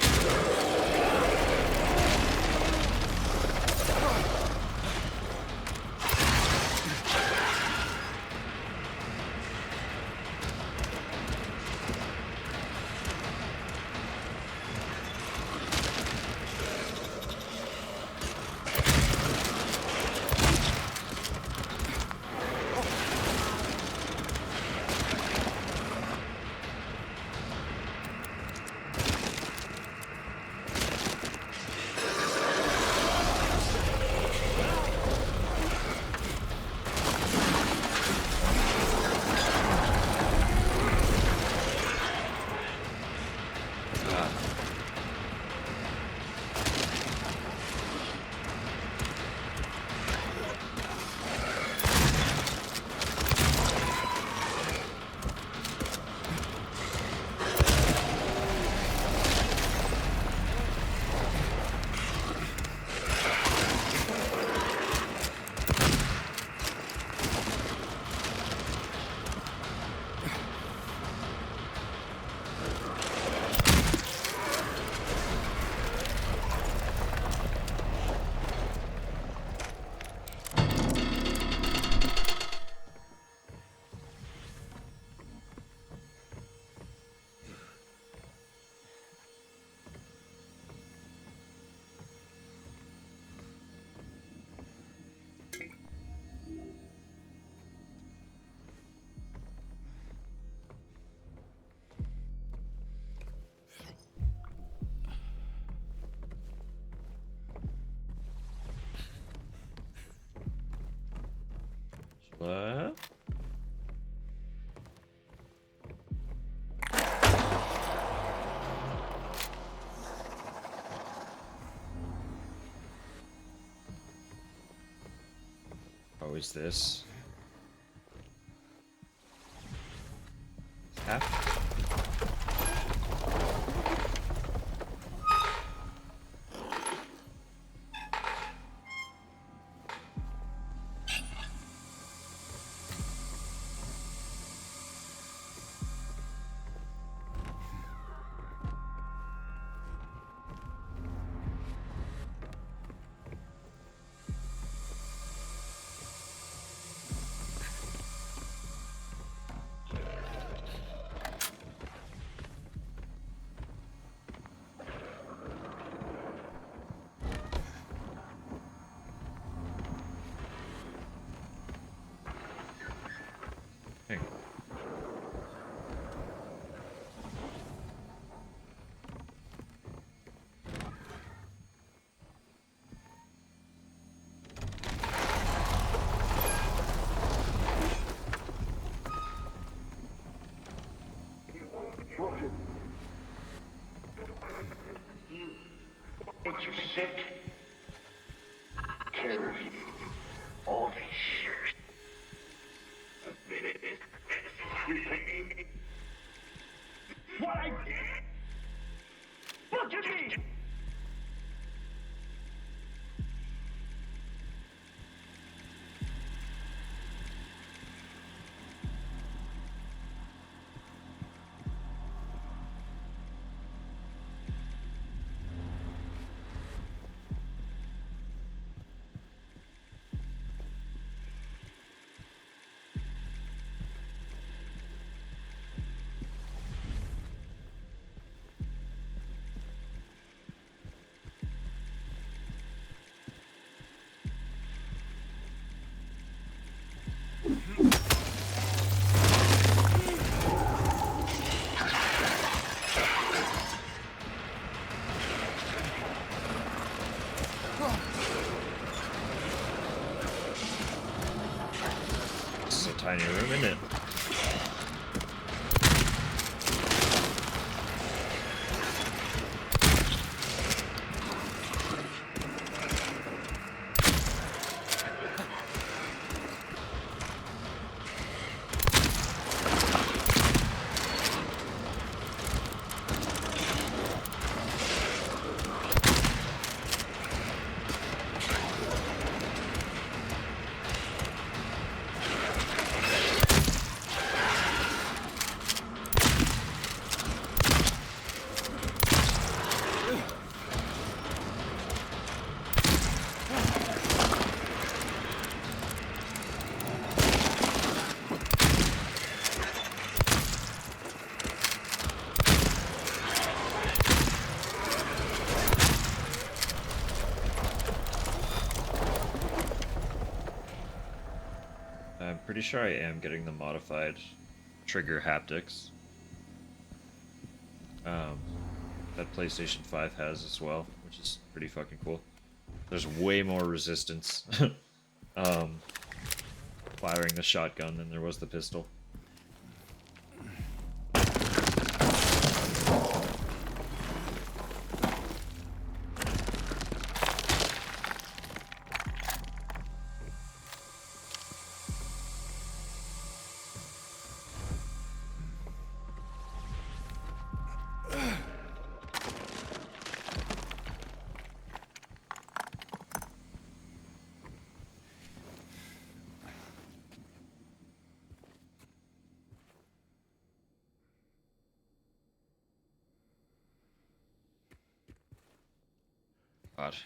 What? Oh, is this? Half? Hang on. Makes you sick. Kills you. All these years. Everything. What I did? Look at me! This is a tiny room, isn't it? I'm pretty sure I am getting the modified trigger haptics. That PlayStation 5 has as well, which is pretty fucking cool. There's way more resistance firing the shotgun than there was the pistol. God.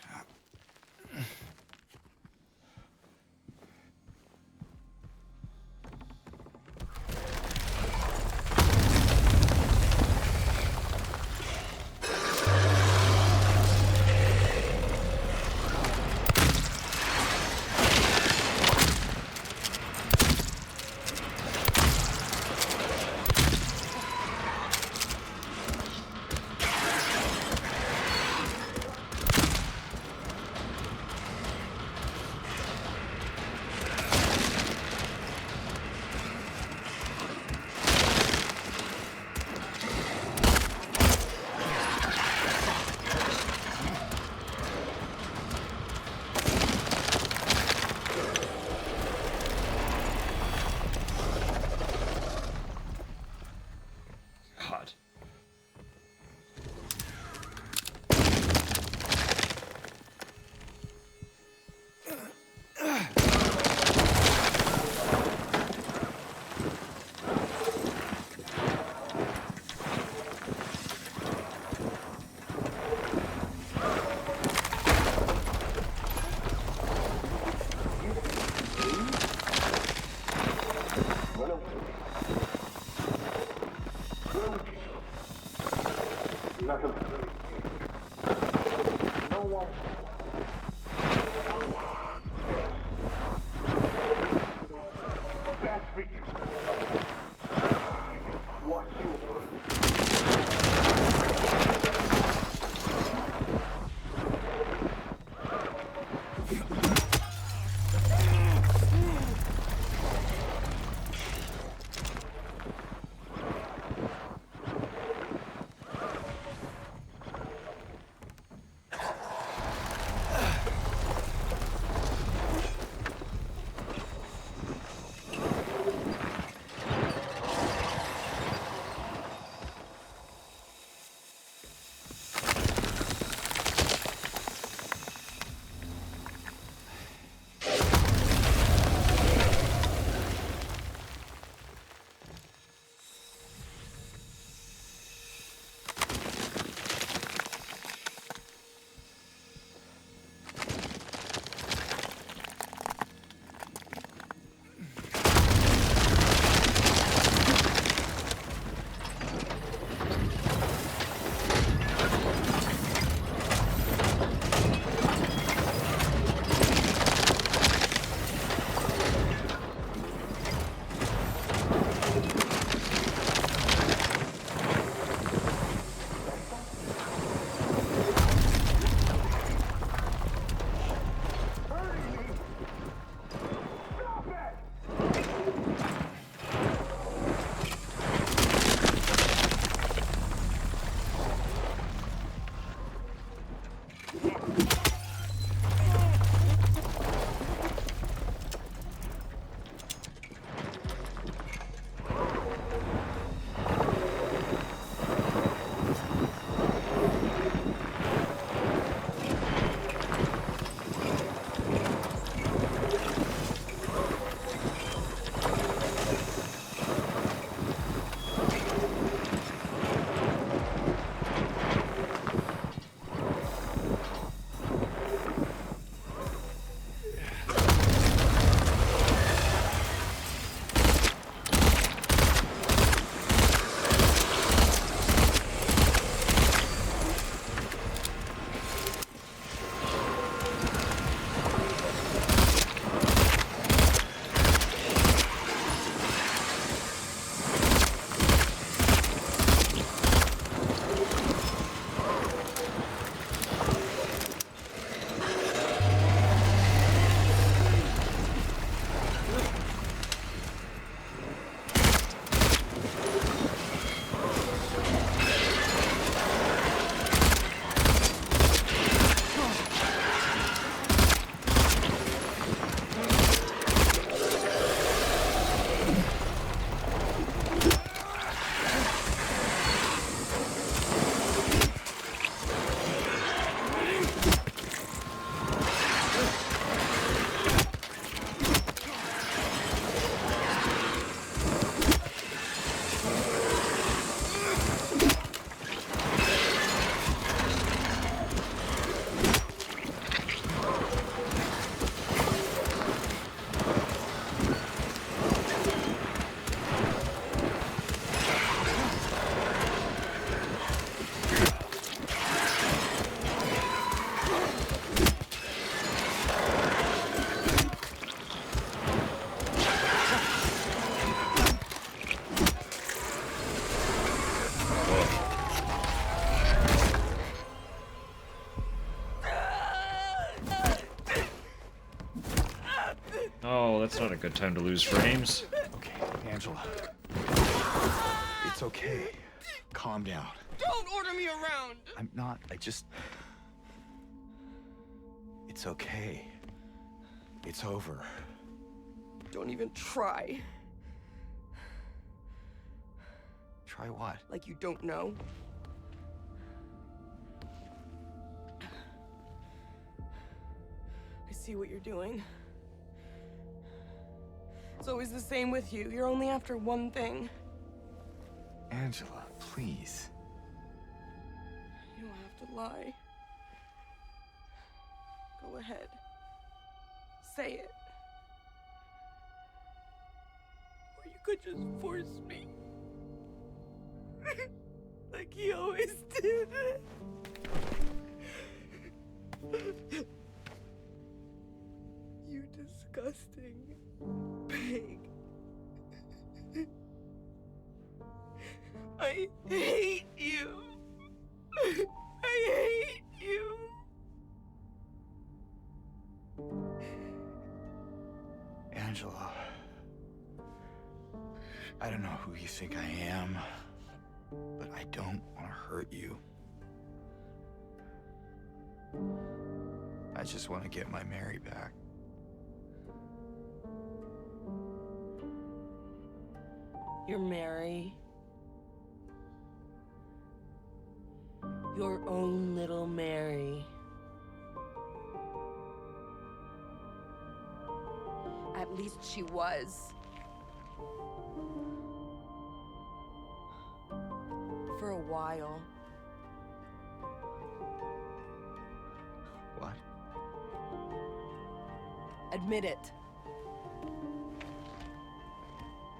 Oh, that's not a good time to lose frames. Okay, Angela. It's okay. Calm down. Don't order me around! I'm not. It's okay. It's over. Don't even try. Try what? Like you don't know. I see what you're doing. It's always the same with you. You're only after one thing. Angela, please. You don't have to lie. Go ahead. Say it. Or you could just force me. Like he always did. You disgusting pig. I hate you. I hate you. Angela. I don't know who you think I am, but I don't want to hurt you. I just want to get my Mary back. You're Mary. Your own little Mary. At least she was. For a while. What? Admit it.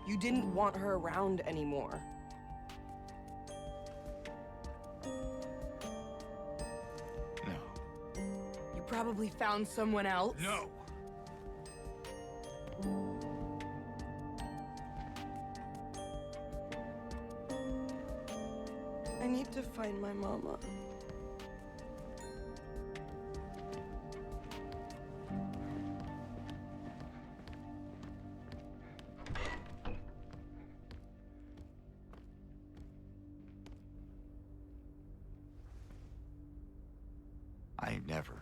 You didn't want her around anymore. No. You probably found someone else. No! I need to find my mama. I never.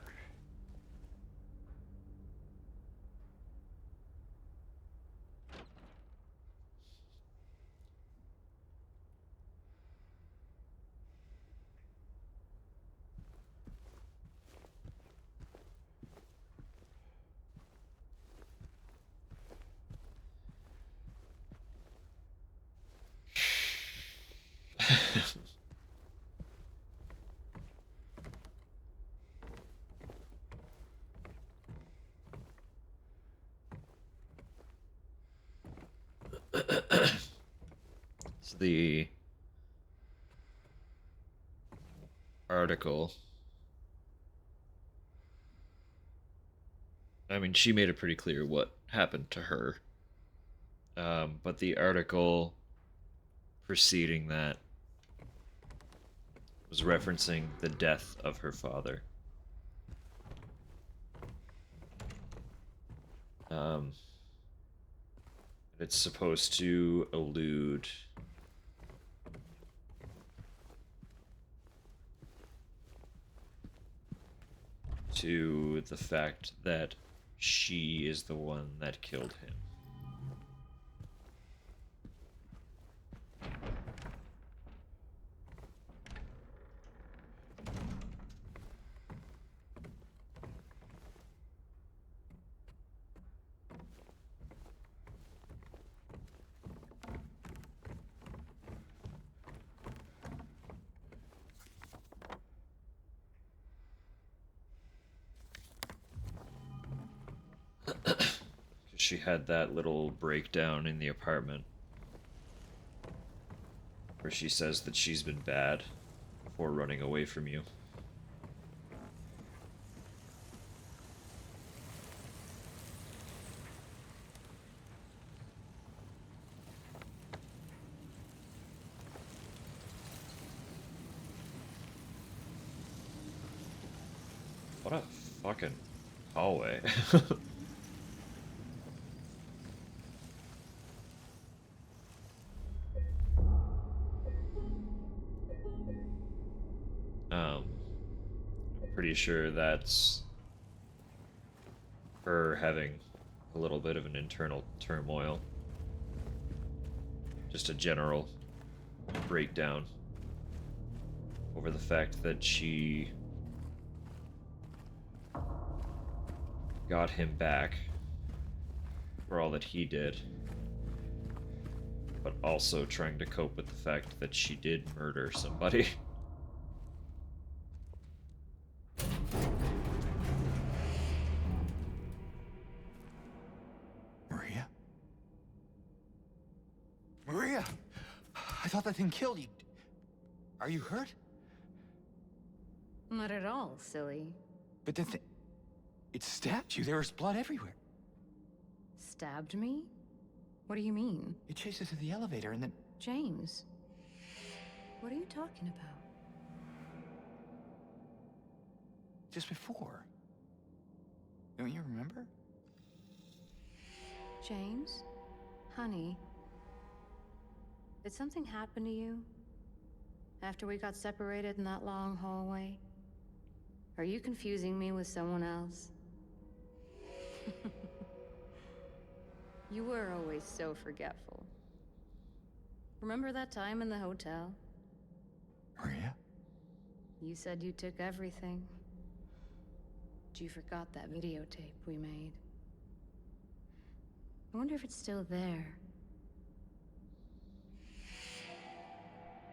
It's the article. I mean, she made it pretty clear what happened to her. But the article preceding that was referencing the death of her father. It's supposed to allude to the fact that she is the one that killed him. She had that little breakdown in the apartment where she says that she's been bad before running away from you. What a fucking hallway. sure that's her having a little bit of an internal turmoil. Just a general breakdown over the fact that she got him back for all that he did, but also trying to cope with the fact that she did murder somebody. Maria? Maria! I thought that thing killed you. Are you hurt? Not at all, silly. But the thing... It stabbed you. There was blood everywhere. Stabbed me? What do you mean? It chased us to the elevator and then... James, what are you talking about? Just before. Don't you remember? James? Honey? Did something happen to you? After we got separated in that long hallway? Are you confusing me with someone else? You were always so forgetful. Remember that time in the hotel? Maria? You said you took everything. But you forgot that videotape we made. I wonder if it's still there.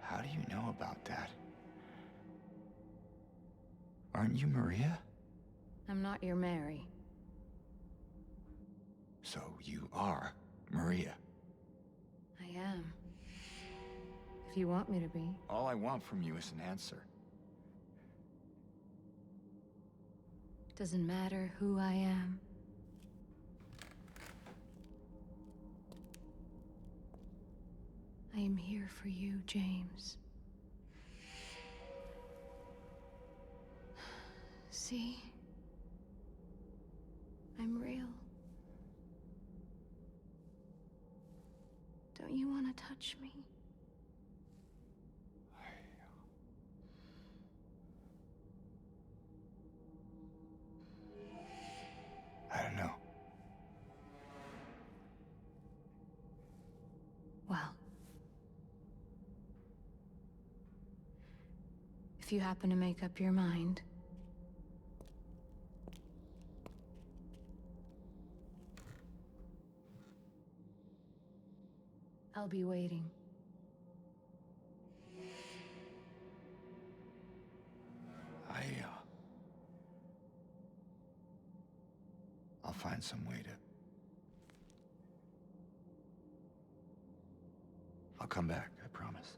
How do you know about that? Aren't you Maria? I'm not your Mary. So you are Maria. I am. If you want me to be. All I want from you is an answer. Doesn't matter who I am. I am here for you, James. See? I'm real. Don't you want to touch me? I don't know. Well. If you happen to make up your mind, I'll be waiting. I'll find some way to... I'll come back, I promise.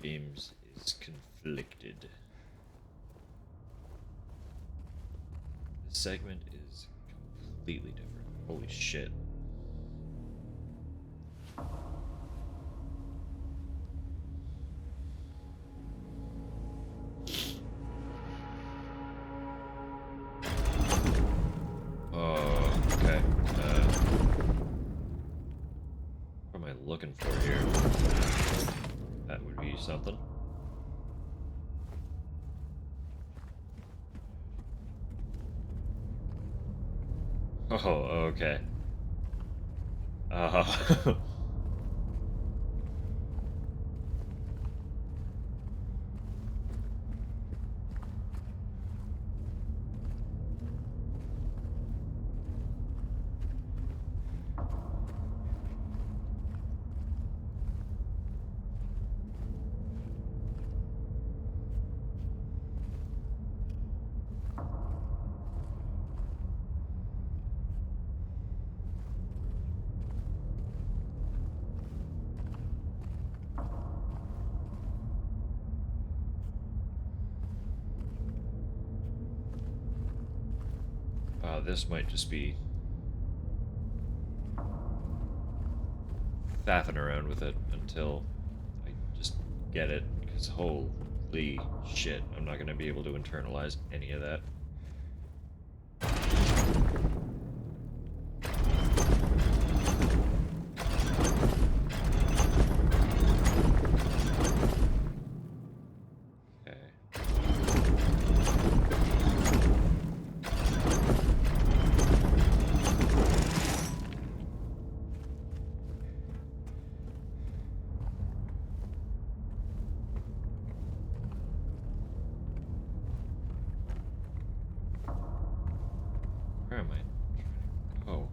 James is conflicted. This segment is completely different. Holy shit. Oh, okay. What am I looking for here? That would be something. Oh, okay. This might just be faffing around with it until I just get it. Because holy shit, I'm not gonna be able to internalize any of that. Where am I trying to go?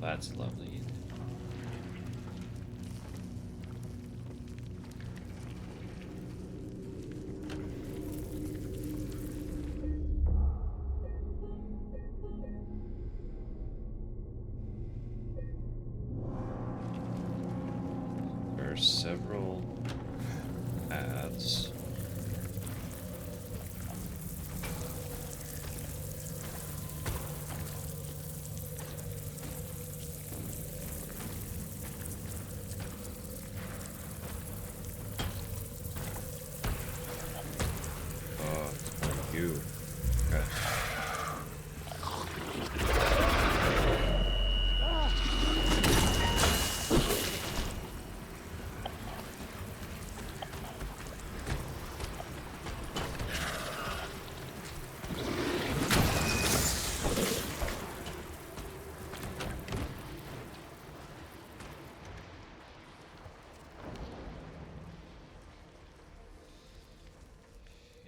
That's lovely. There are several paths. Oh, thank you. Okay.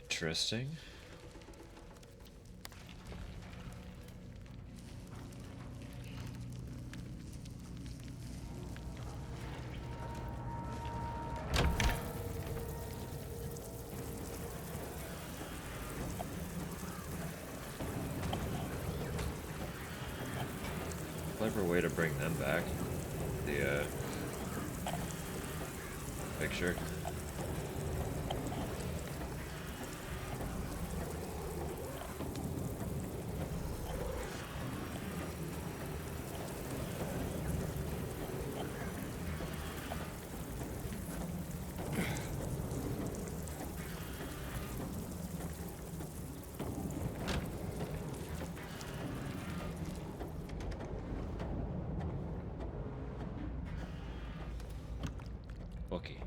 Interesting. Clever way to bring them back. The picture. Okay.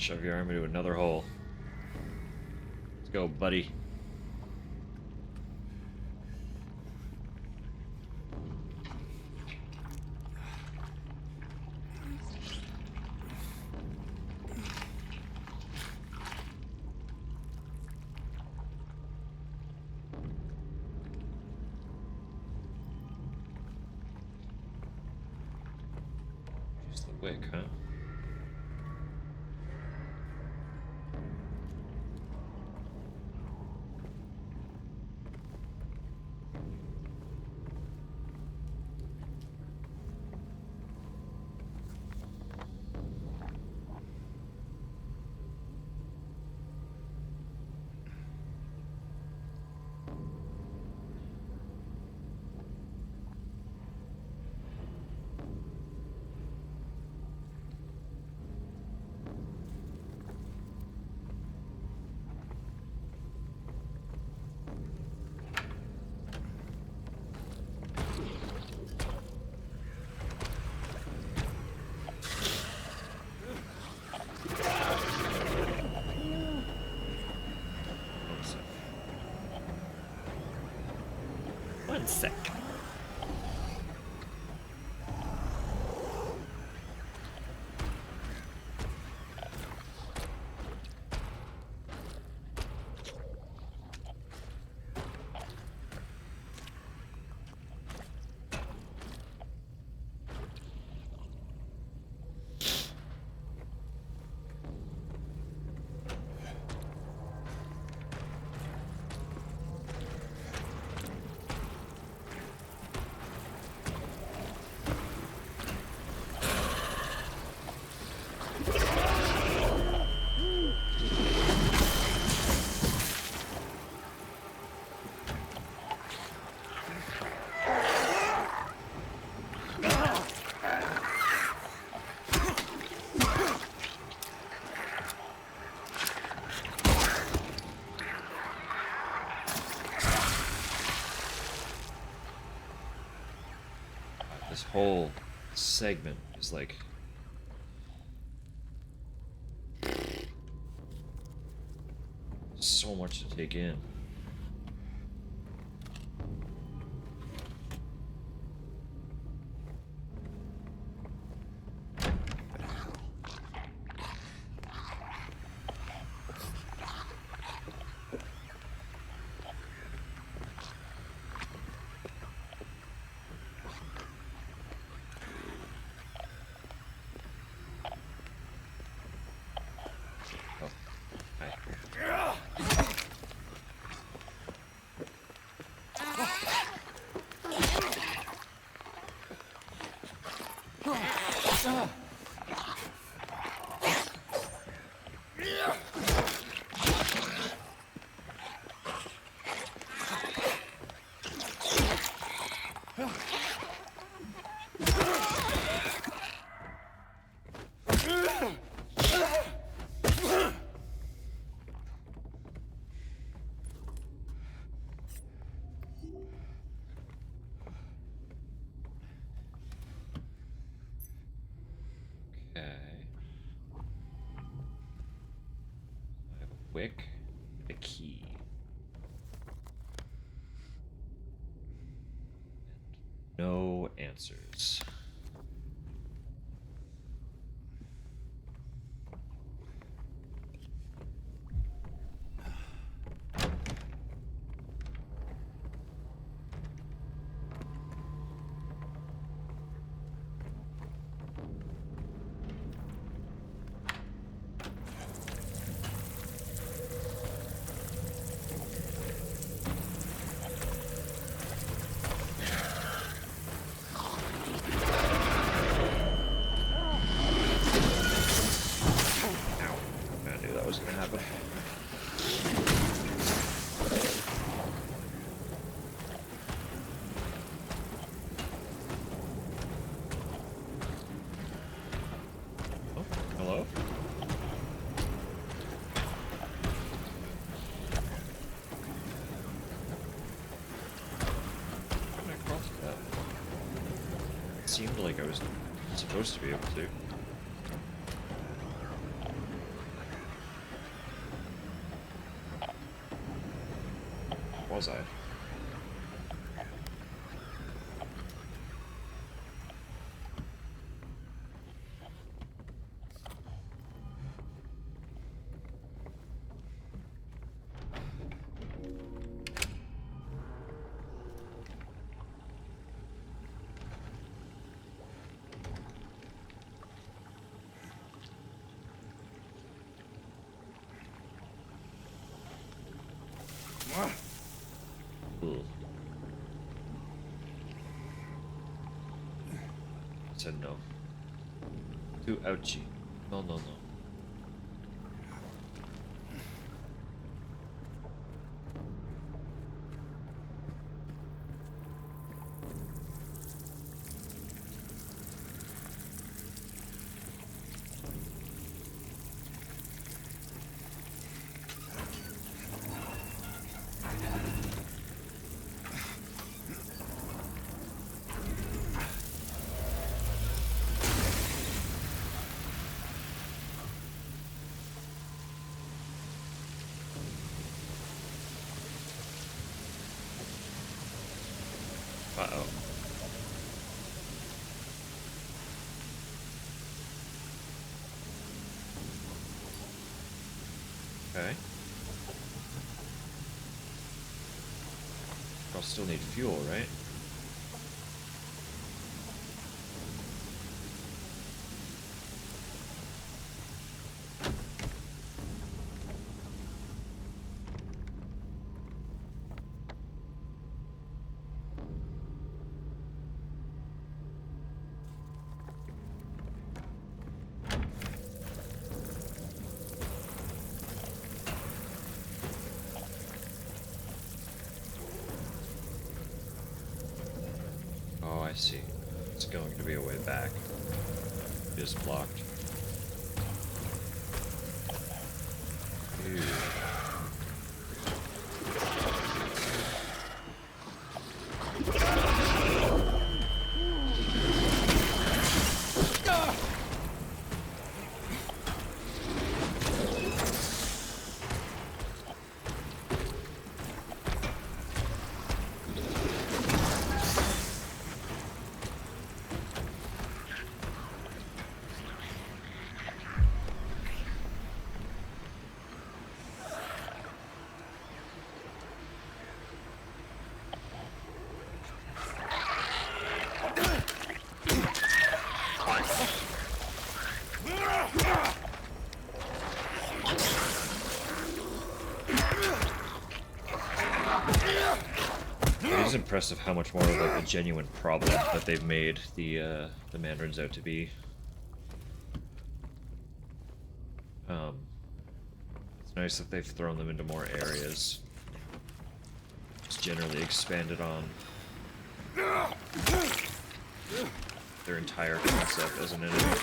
Shove your arm into another hole. Let's go, buddy. Use the wick, huh? One sec. This whole segment is like so much to take in. Oh, hi. Okay. I have a wick, a key. And no answers. I knew that was gonna happen. Oh, hello? How did I cross that? It seemed like I was supposed to be able to. Was I? Ooh. Said no. Too ouchy. No, no, no. Uh-oh. Okay. I'll still need fuel, right? Oh, I see. It's going to be a way back. It is blocked. Ew. It is impressive how much more of like a genuine problem that they've made the Mandarins out to be. It's nice that they've thrown them into more areas. Just generally expanded on their entire concept as an enemy.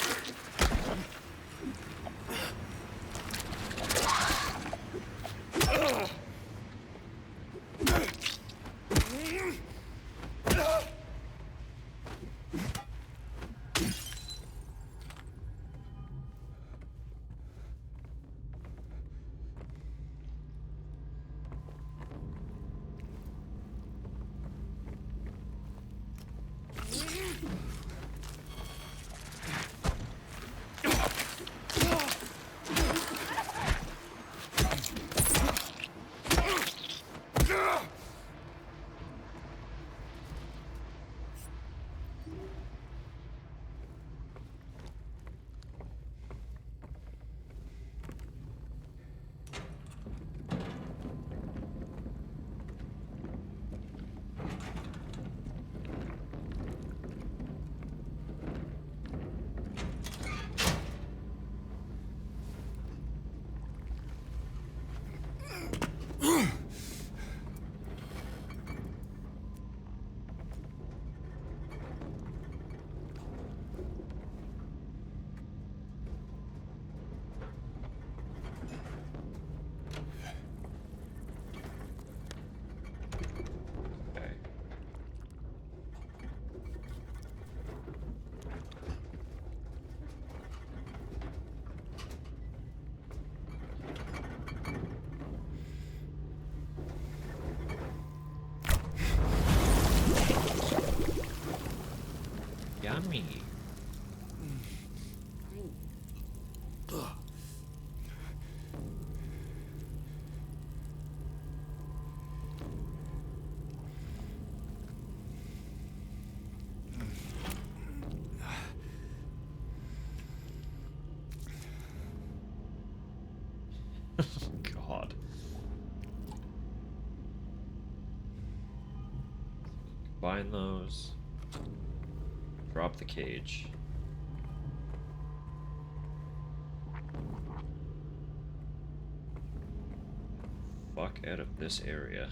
pod. Combine those. Drop the cage. Fuck out of this area.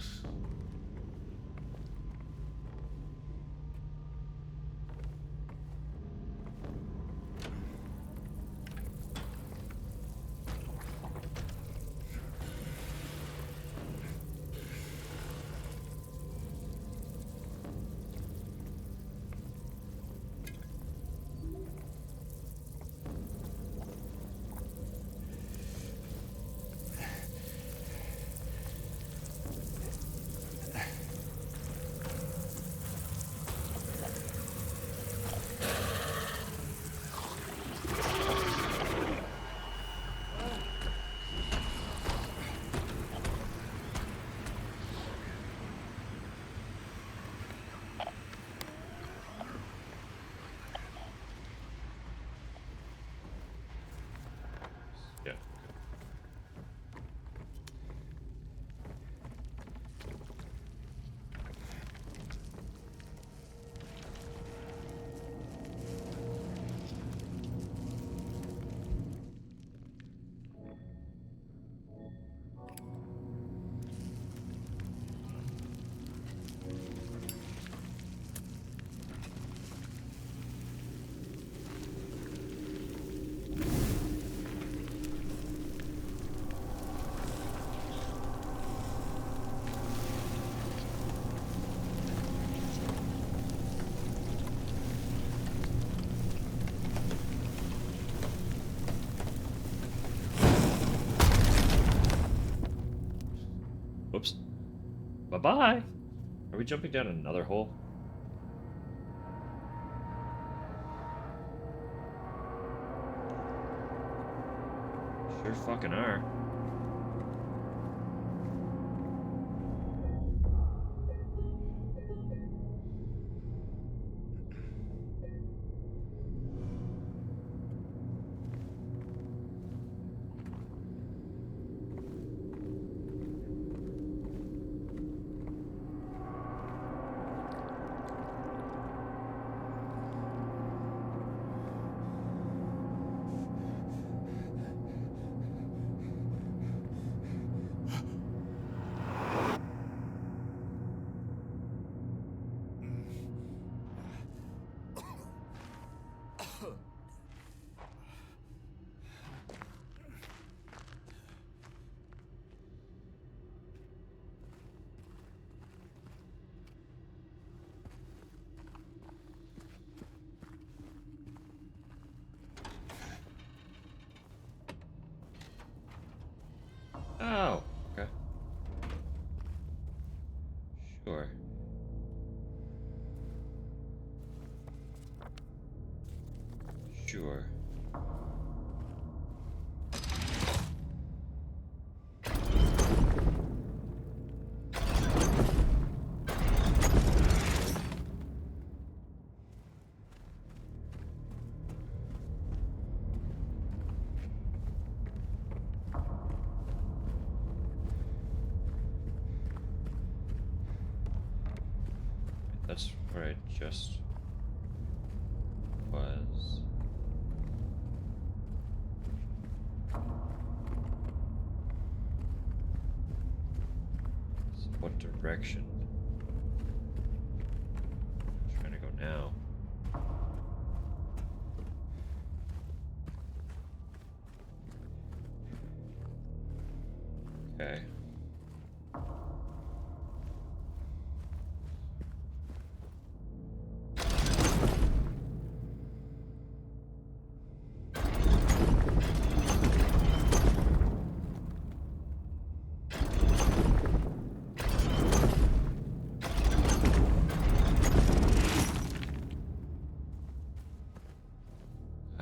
Yeah. Whoops. Bye-bye. Are we jumping down another hole? Sure fucking are. Oh, okay. Sure. Sure. That's where I just was. So what direction? I'm trying to go now. Okay.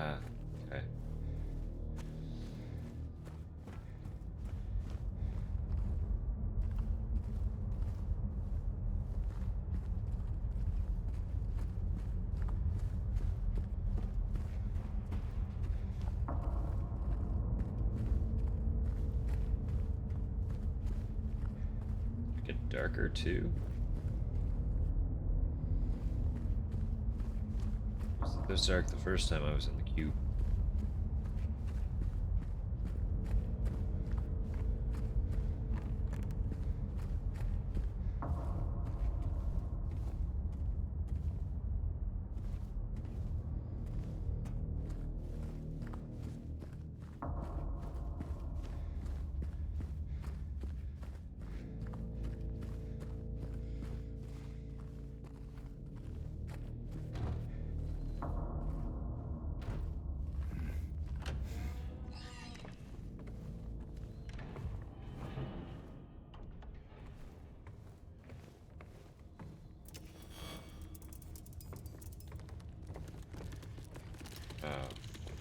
Ah, okay. darker too. It was dark the first time I was in the cube.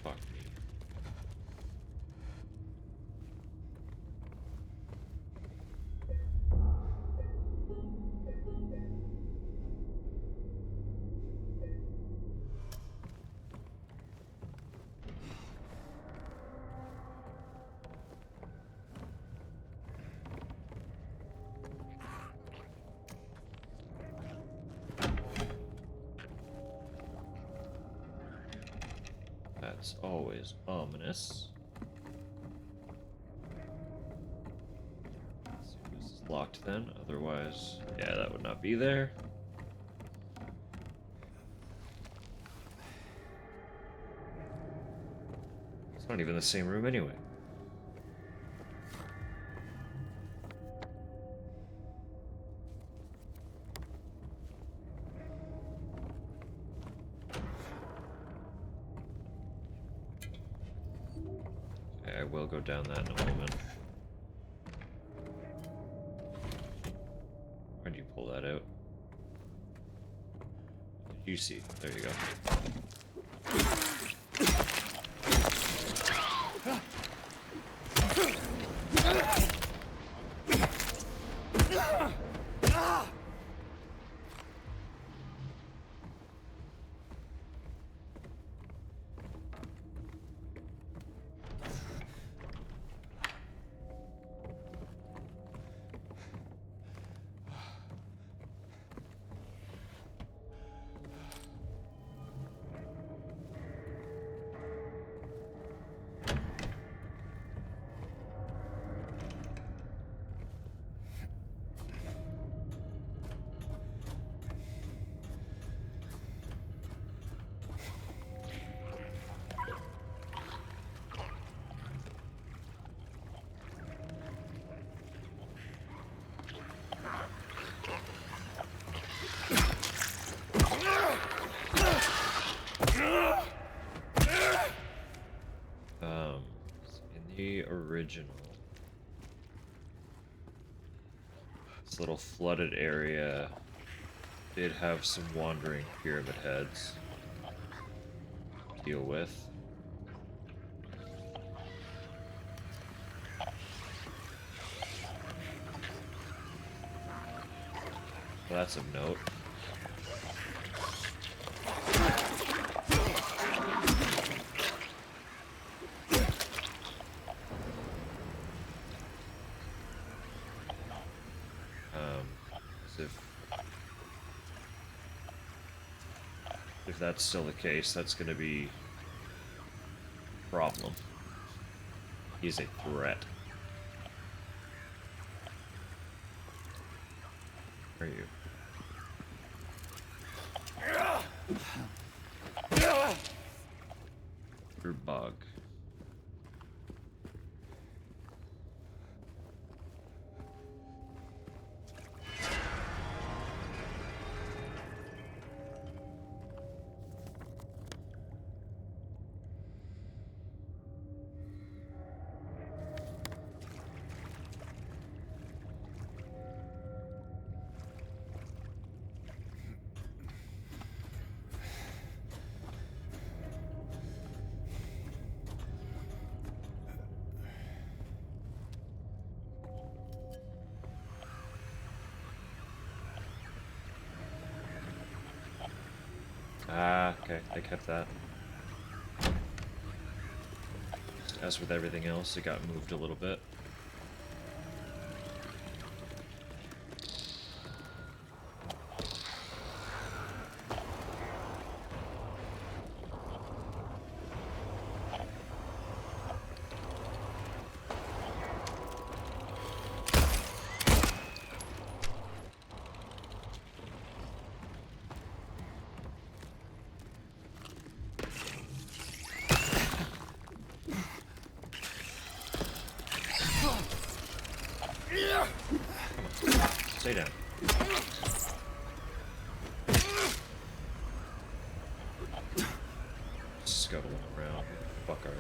Fuck me. That's always ominous. Let's see if this is locked then. Otherwise, yeah, that would not be there. It's not even the same room anyway. I will go down that in a moment. Why'd you pull that out? What did you see? There you go. In the original, this little flooded area did have some wandering pyramid heads to deal with. Well, that's of note. If that's still the case, that's going to be a problem. He's a threat. Where are you? Your bug. Ah, okay, they kept that. As with everything else, it got moved a little bit. Come on. Stay down. Scuttling around. What the fuck are you?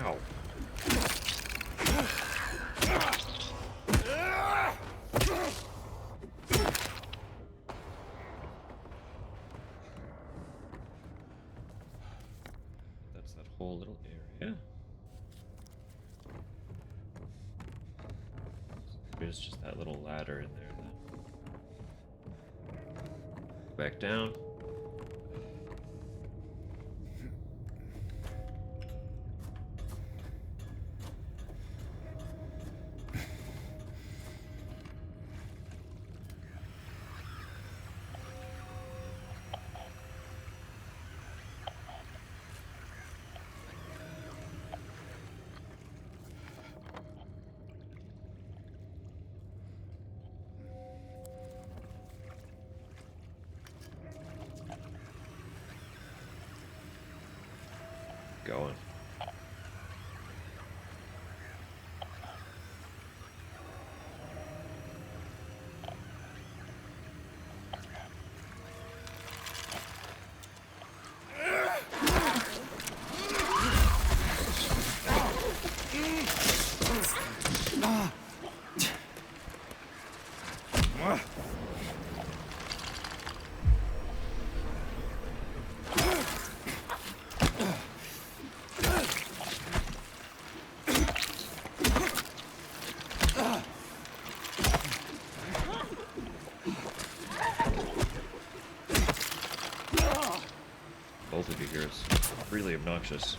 Ow. That's that whole little area. There's just that little ladder in there then. Back down. Going. Both of you here is really obnoxious.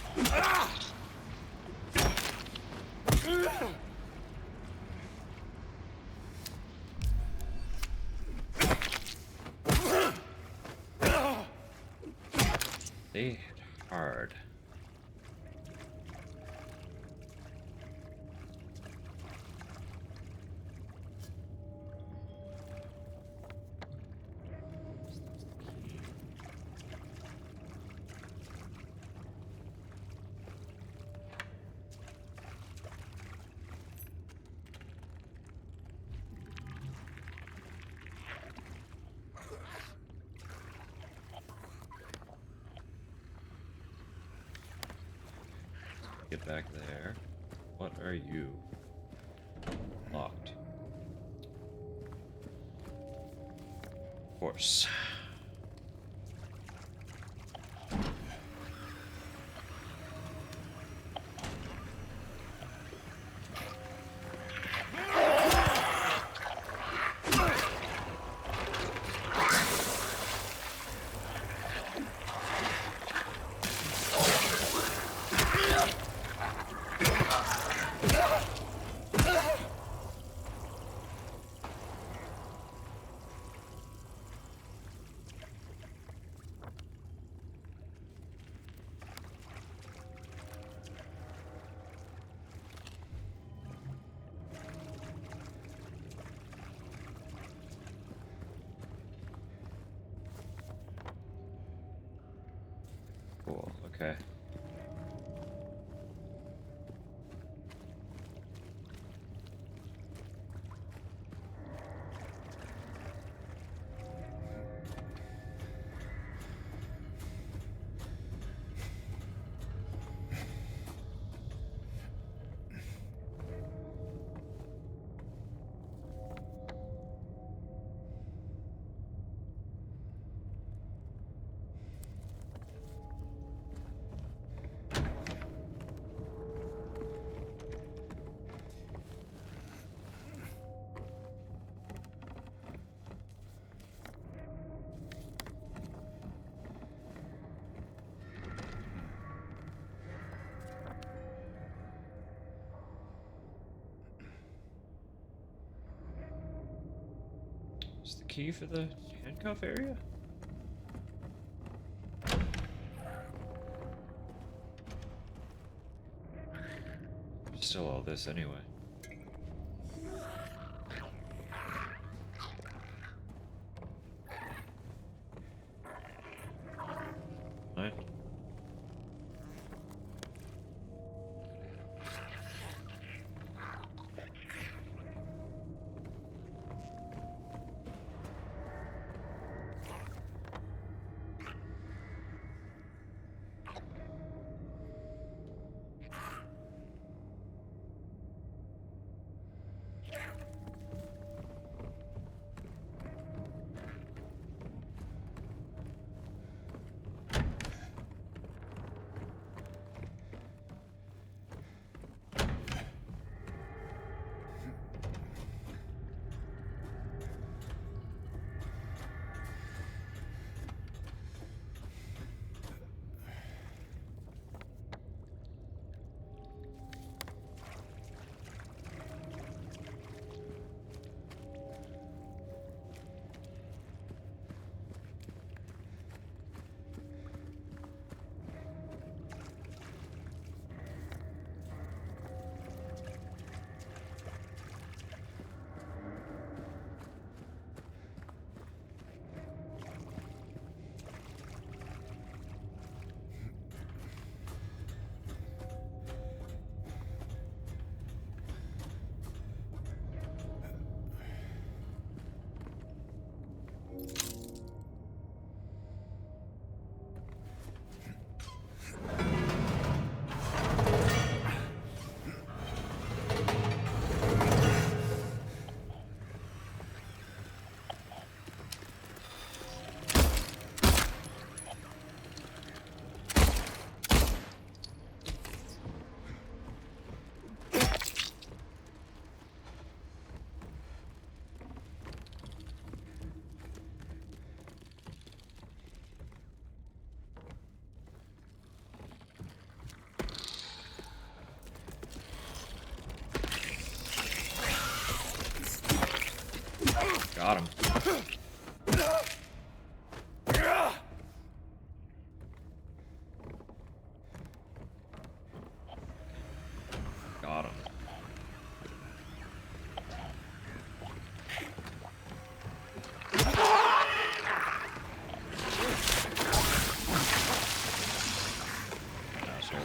They hit hard. Get back there. What are you? Locked. Of course. Cool, okay. Is the key for the handcuff area? Still all this anyway. Right. Got him. Got him. Asshole.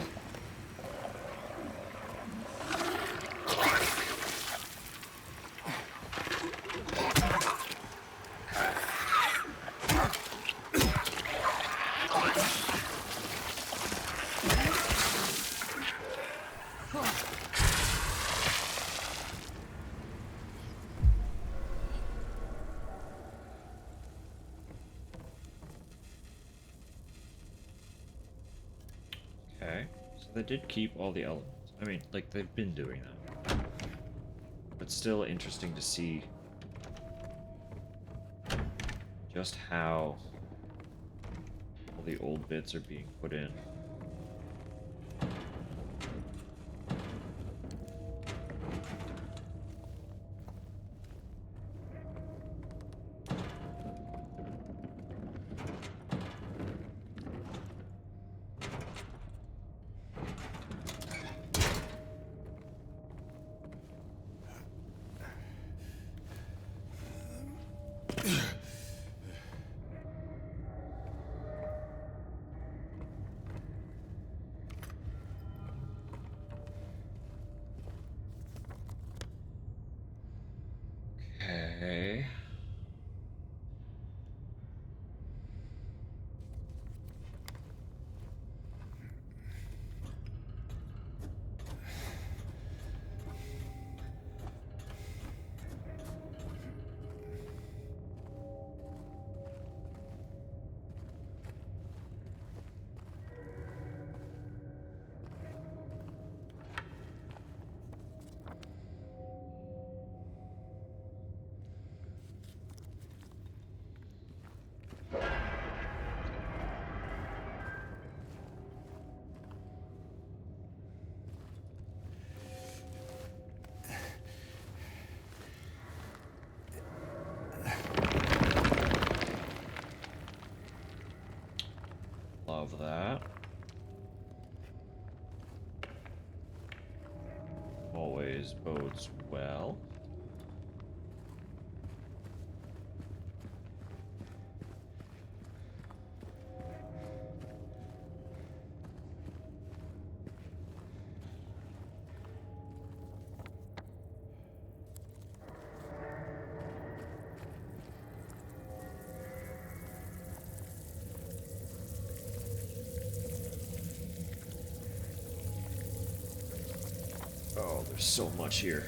Okay, so they did keep all the elements. I mean, like, they've been doing that. But still interesting to see just how all the old bits are being put in. Okay. Love that. always bodes well. Oh, there's so much here.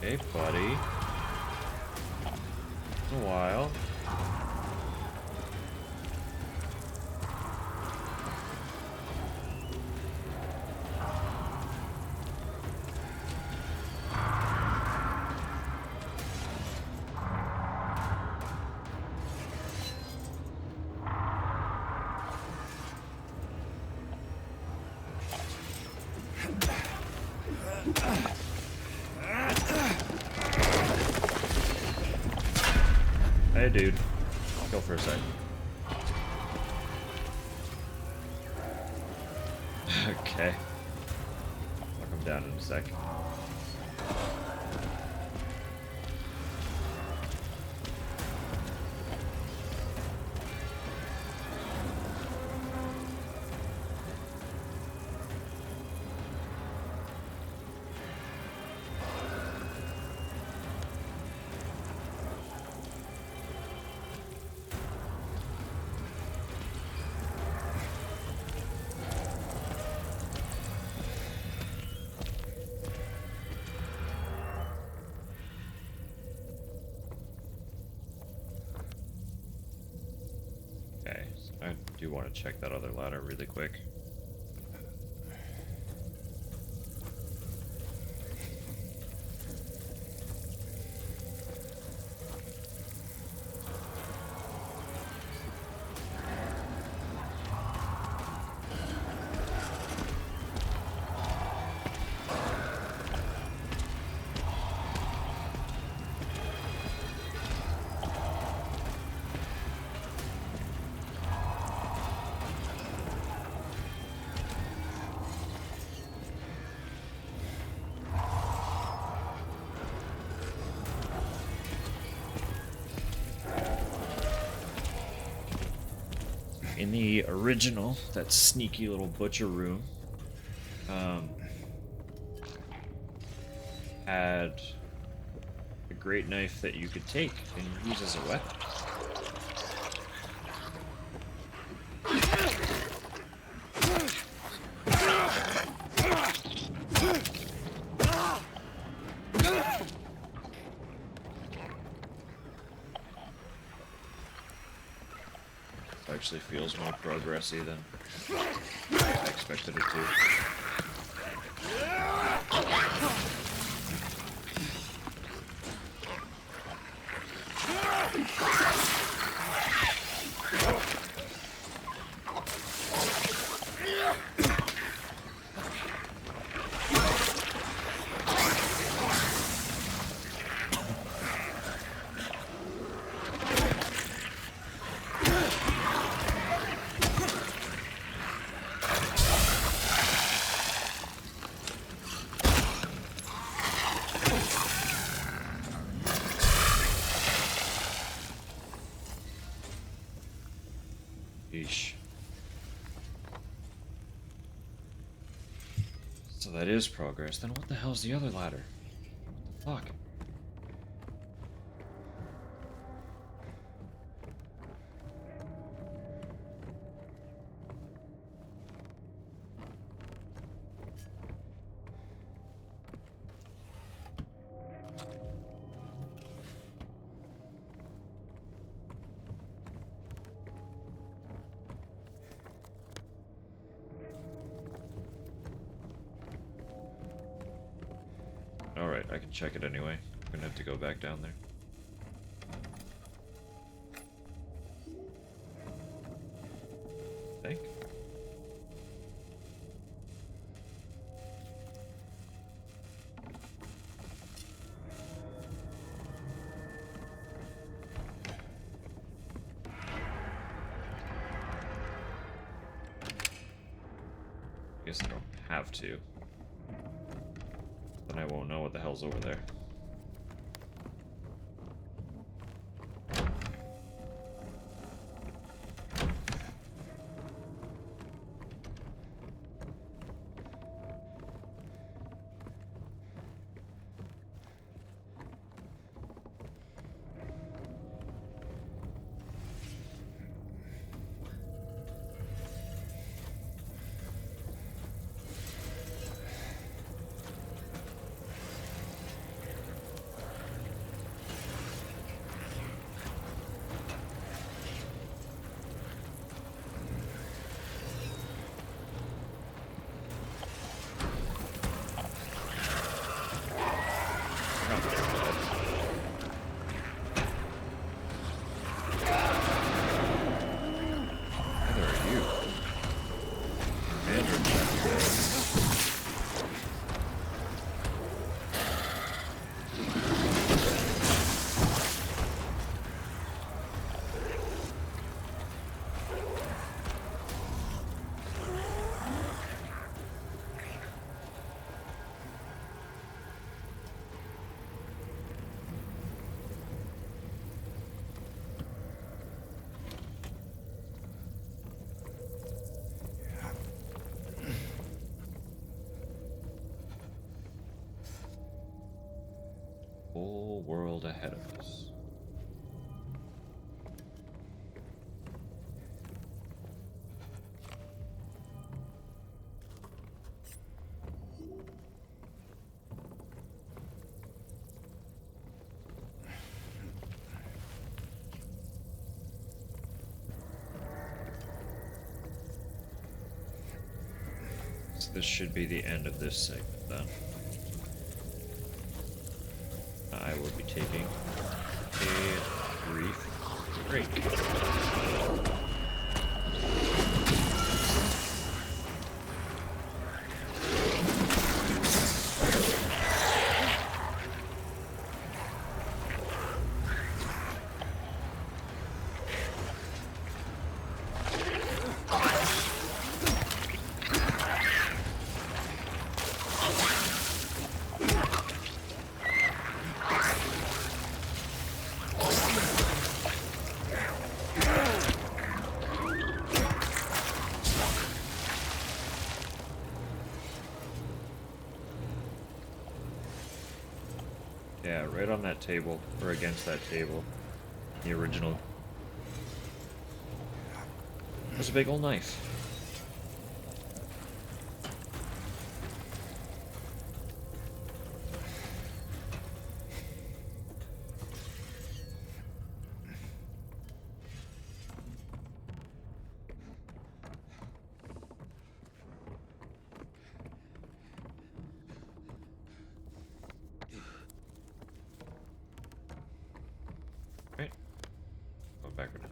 Hey, buddy. It's a while. Hey, dude. Go for a sec. Okay. I'll come down in a sec. Okay, so I do want to check that other ladder really quick. In the original, that sneaky little butcher room, had a great knife that you could take and use as a weapon. Actually feels more progressy than I expected it to. Yeesh. So that is progress. Then what the hell's the other ladder? What the fuck? Alright, I can check it anyway. I'm gonna have to go back down there. I think. Guess I don't have to. Then I won't know what the hell's over there. Whole world ahead of us. So this should be the end of this segment then. I will be taking a brief break. Yeah, right on that table, or against that table. The original. There's a big old knife. Right. Go backward now.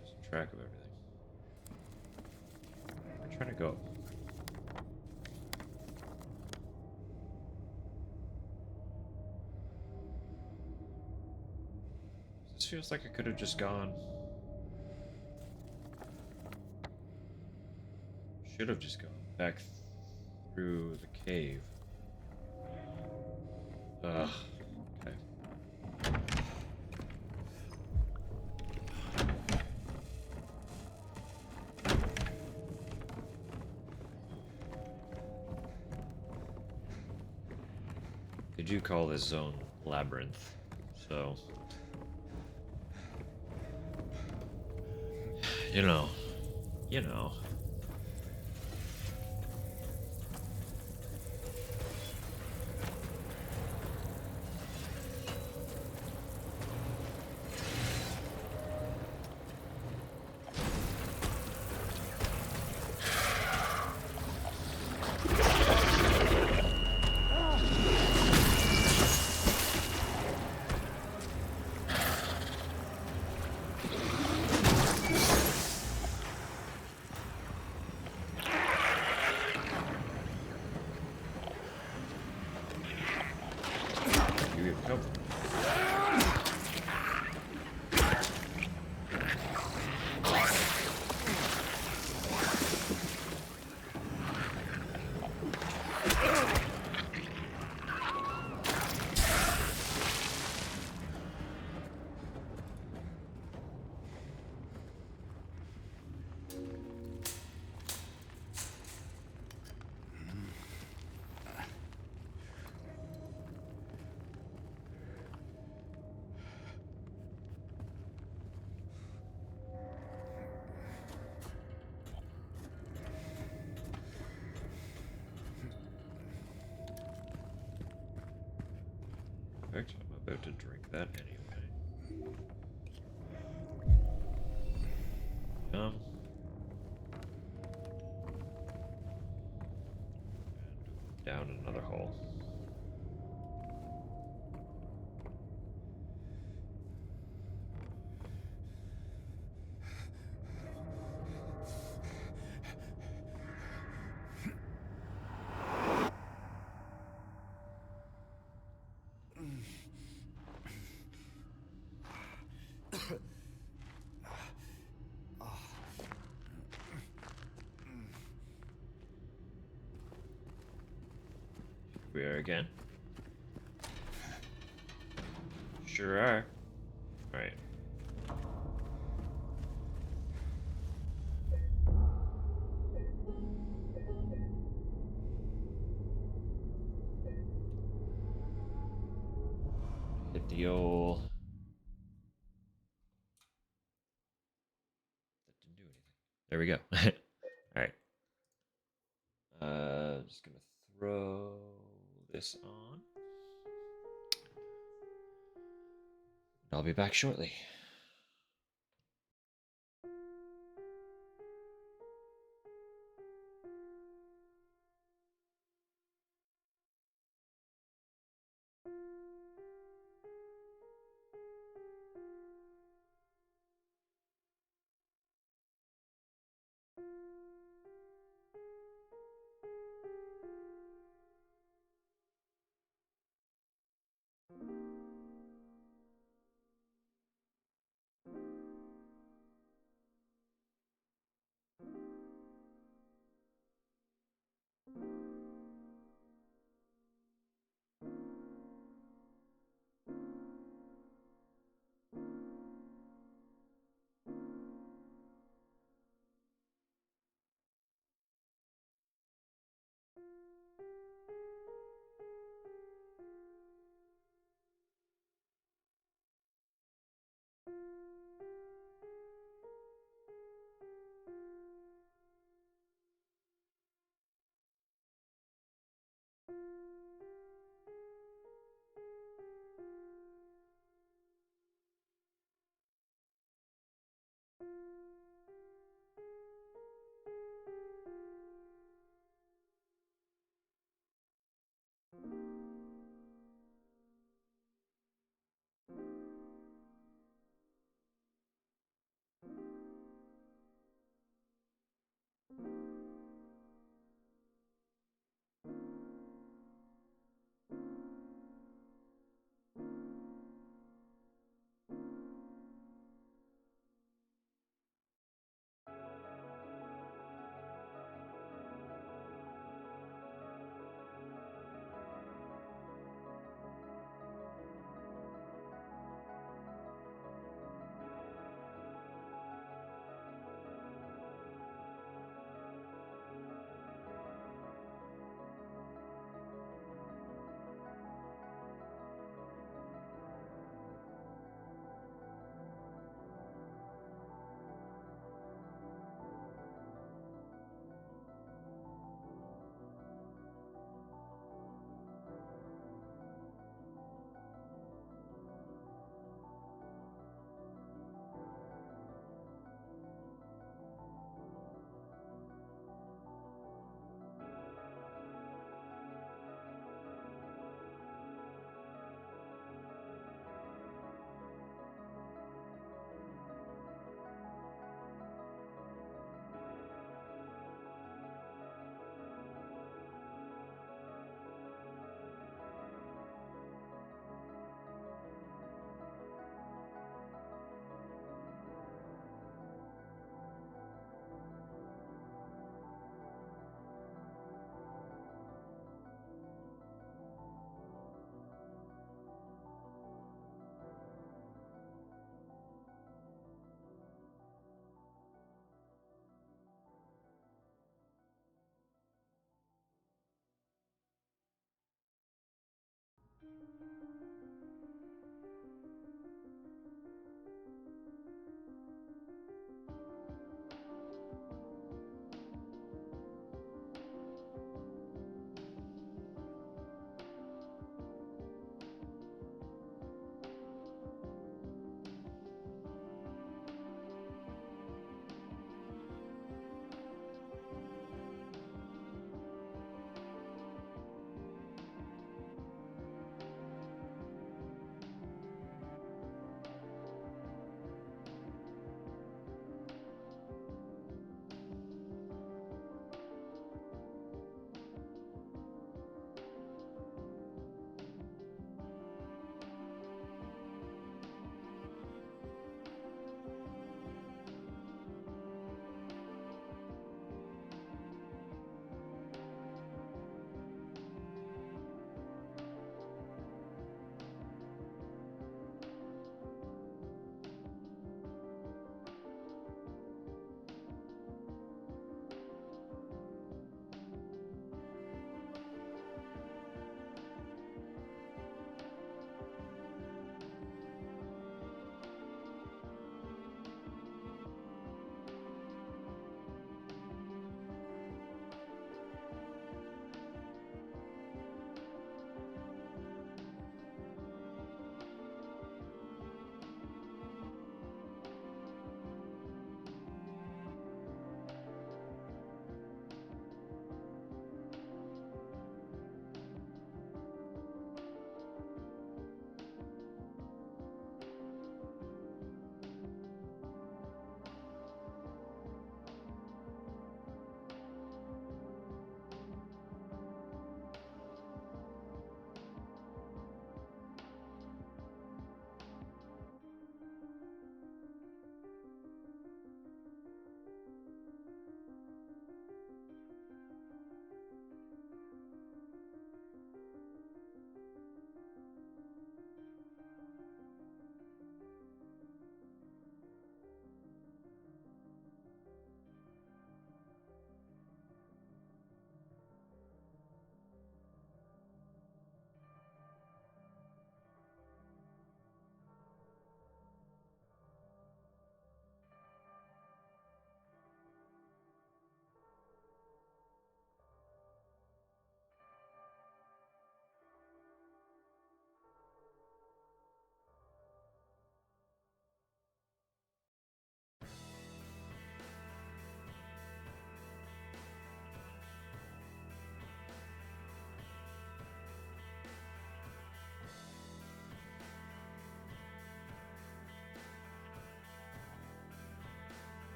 Losing track of everything. Where am I trying to go? Is feels like I could have just gone. Should have just gone back through the cave. Ugh. Okay. They do call this zone Labyrinth, so... You know. You know. You come. Perfect. I'm about to drink that anyway. And down another hole. We are again. Sure are. Alright. Hit the old... That didn't do anything. There we go. Alright. Just gonna throw this on. I'll be back shortly.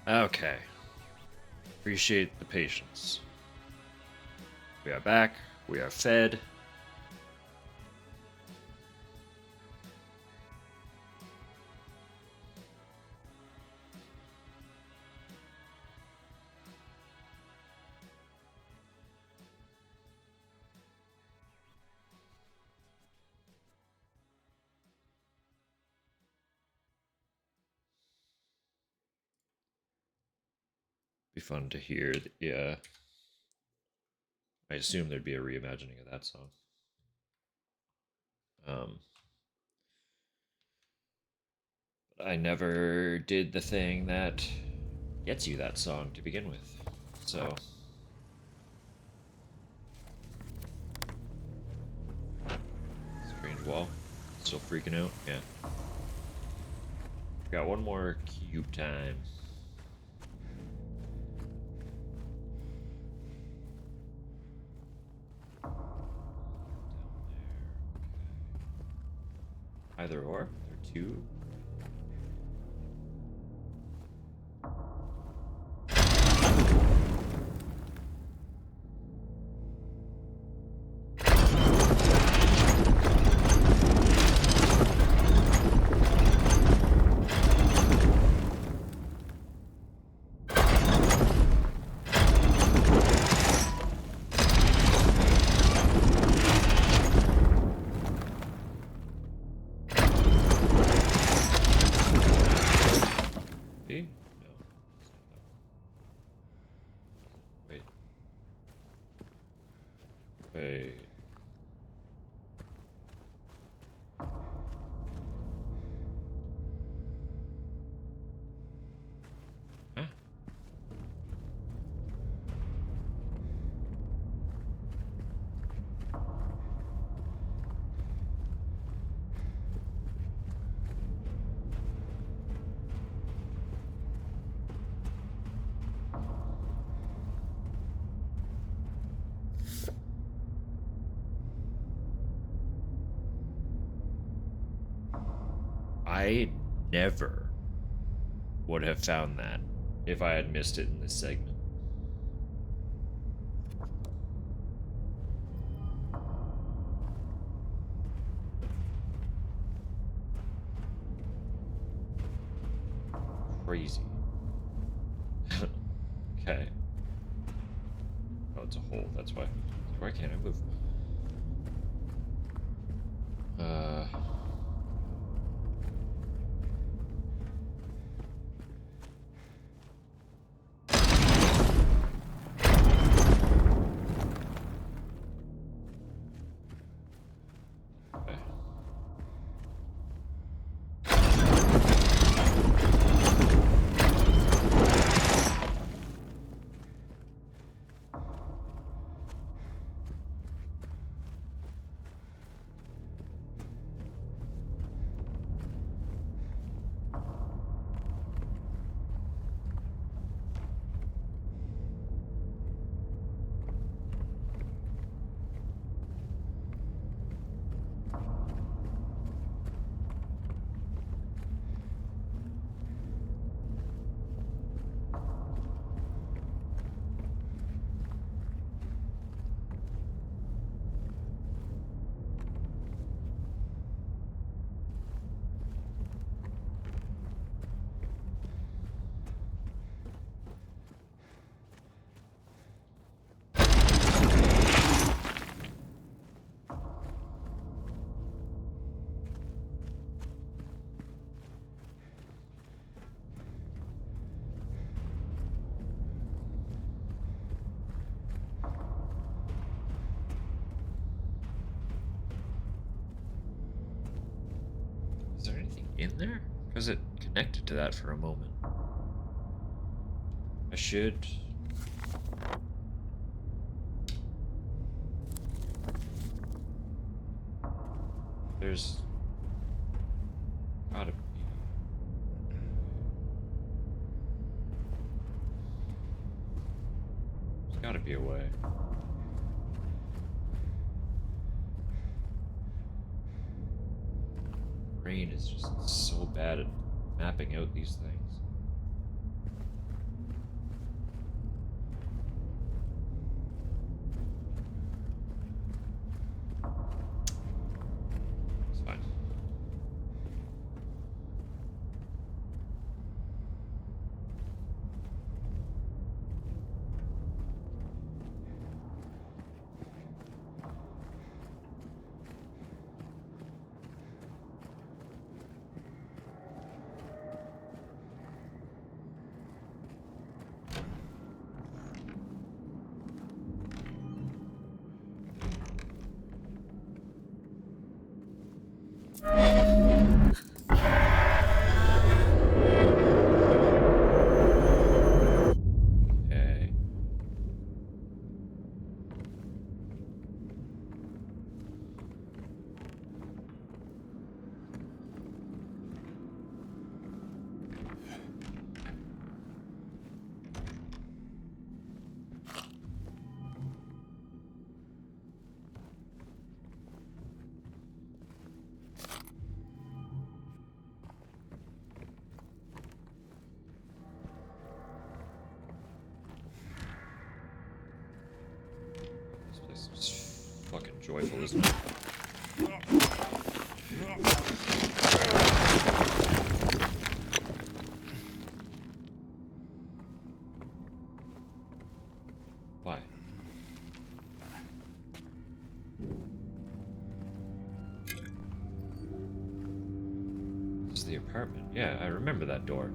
Okay. Appreciate the patience. We are back. We are fed. Be fun to hear. Yeah. I assume there'd be a reimagining of that song. But I never did the thing that gets you that song to begin with. So. Strange wall. Still freaking out? Yeah. Got one more cube time. Either or. There are two. See? No. It's not that one. Wait. Wait. Huh? I never would have found that if I had missed it in this segment. Crazy. Okay. Oh, it's a hole, that's why. Why can't I move? Okay. Is there anything in there? Because it connected to that for a moment. I should. There's gotta be. There's gotta be a way. Brain is just so bad at mapping out these things. joyful, isn't it? Why? This is the apartment. Yeah, I remember that door.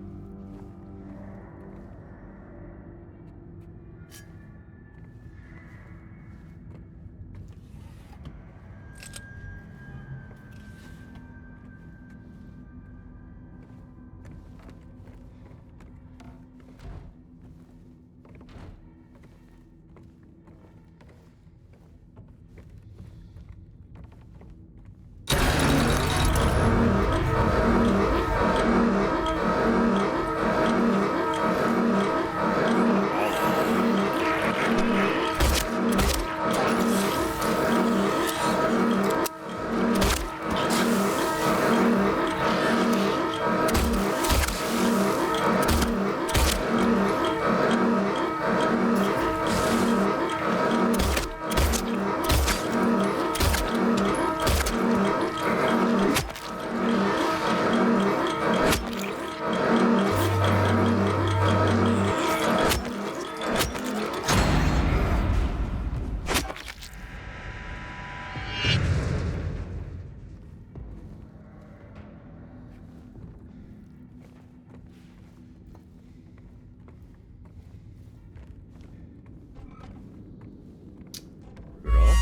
Rudolph?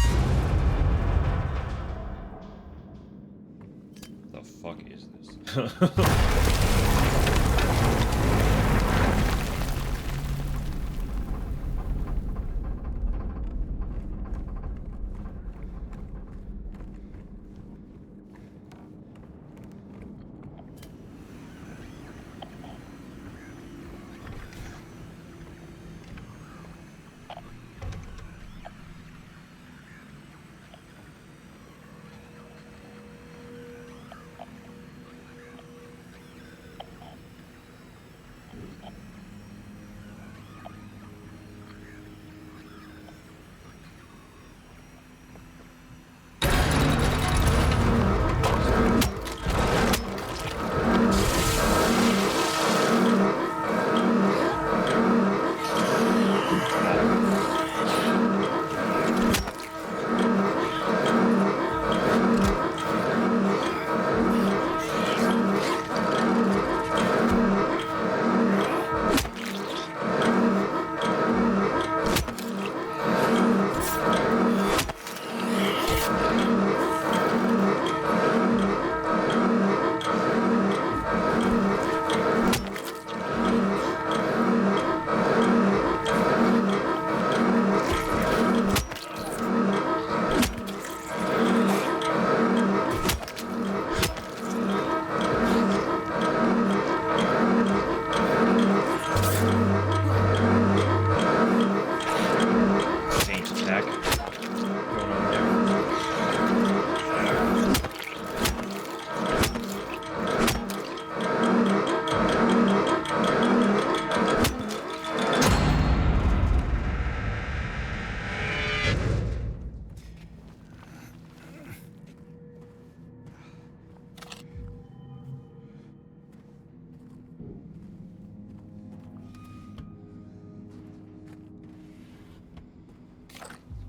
The fuck is this? Saint attack going on there.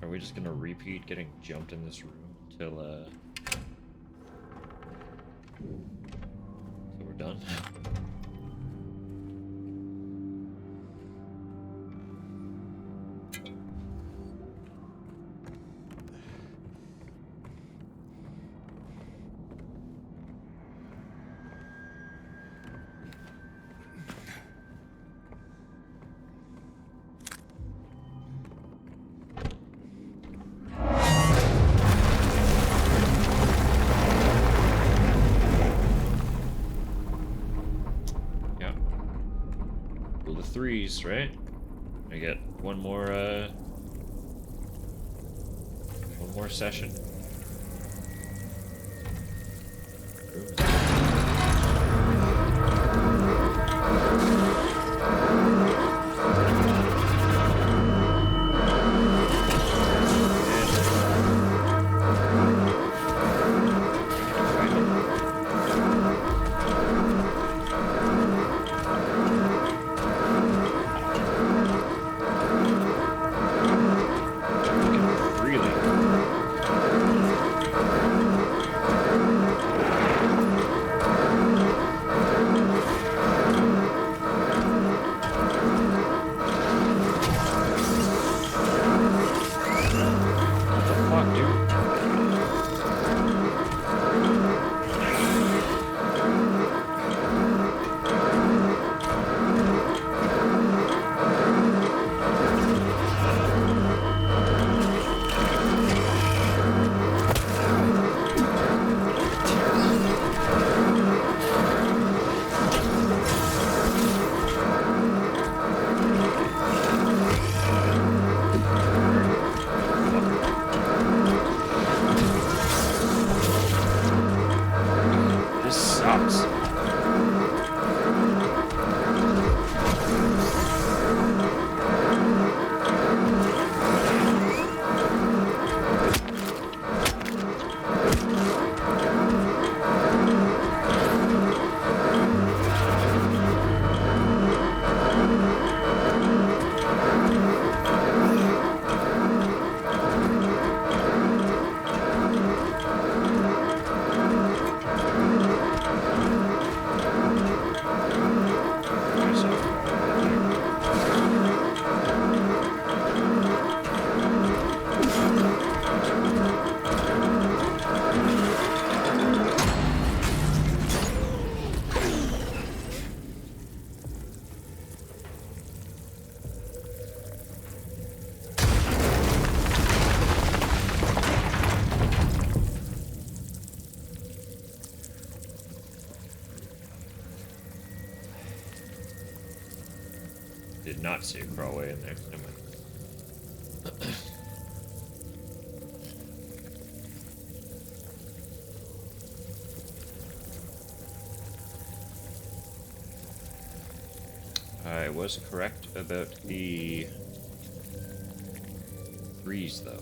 Are we just gonna repeat getting jumped in this room till we're done? Yeah. Rule of threes, right? I get one more session. Did not see a crawlway in there. Never mind. I was correct about the threes, though.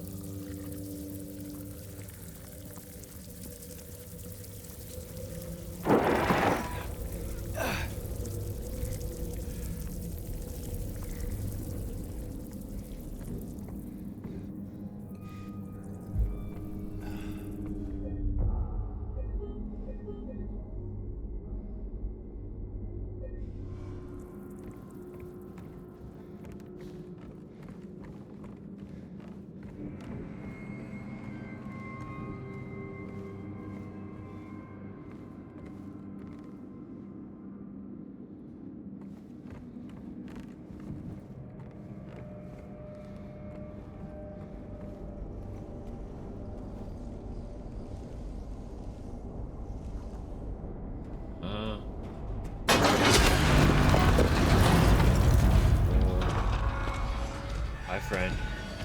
Hi, friend.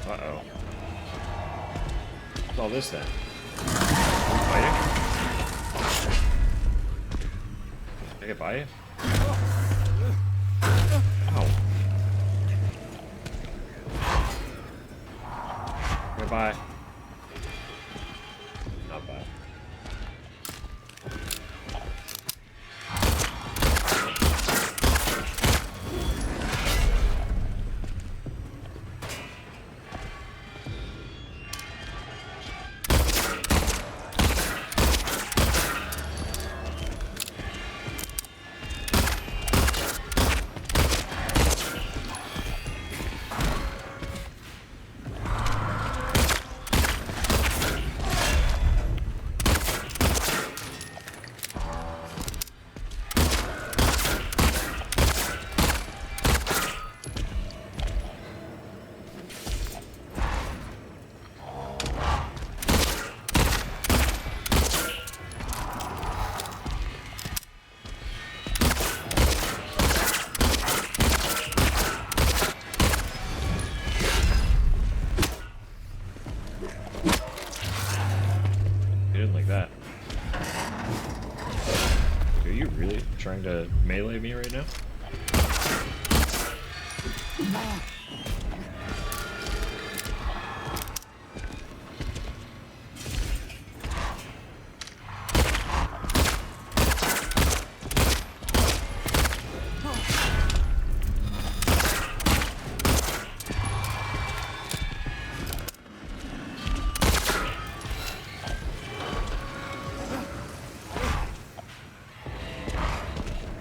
Uh-oh. What's all this then? Fighting? Can I get by you? Ow. Goodbye. Not bad. Like that. Are you really trying to melee me right now?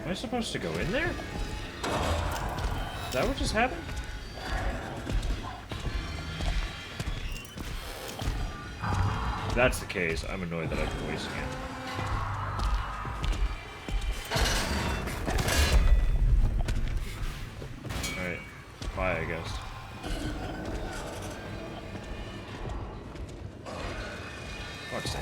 Am I supposed to go in there? Is that what just happened? If that's the case, I'm annoyed that I've been wasting it. Alright. Bye, I guess. Fuck's sake.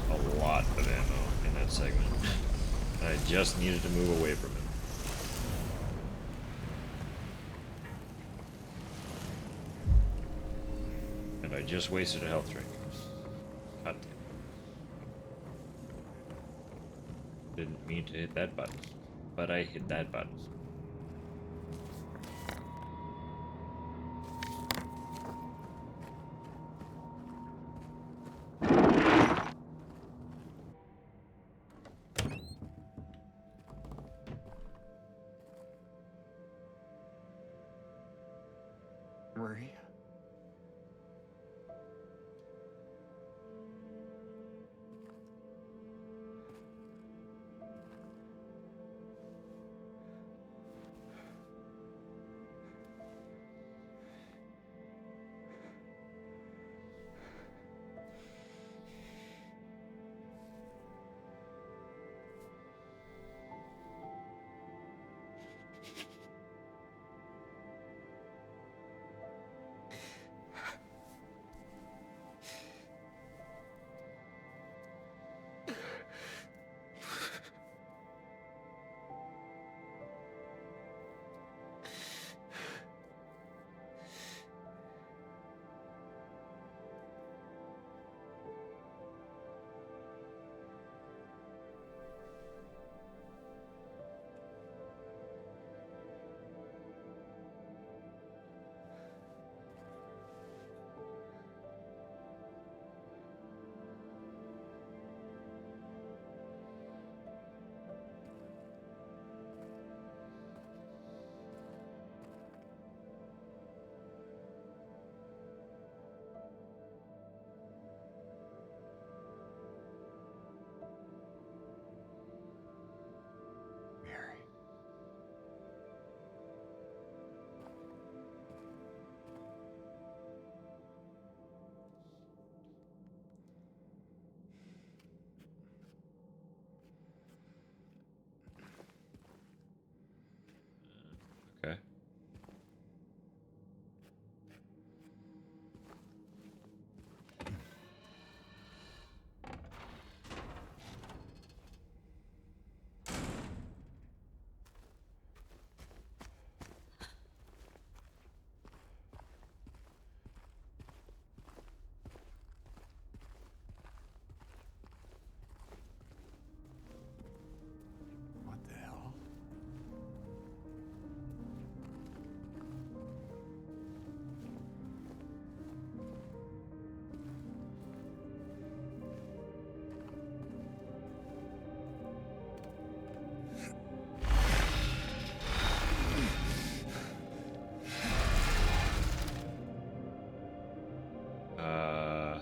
A lot of ammo in that segment. And I just needed to move away from him. And I just wasted a health drink. God damn. Didn't mean to hit that button. But I hit that button. Murray? Okay. What the hell? Uh.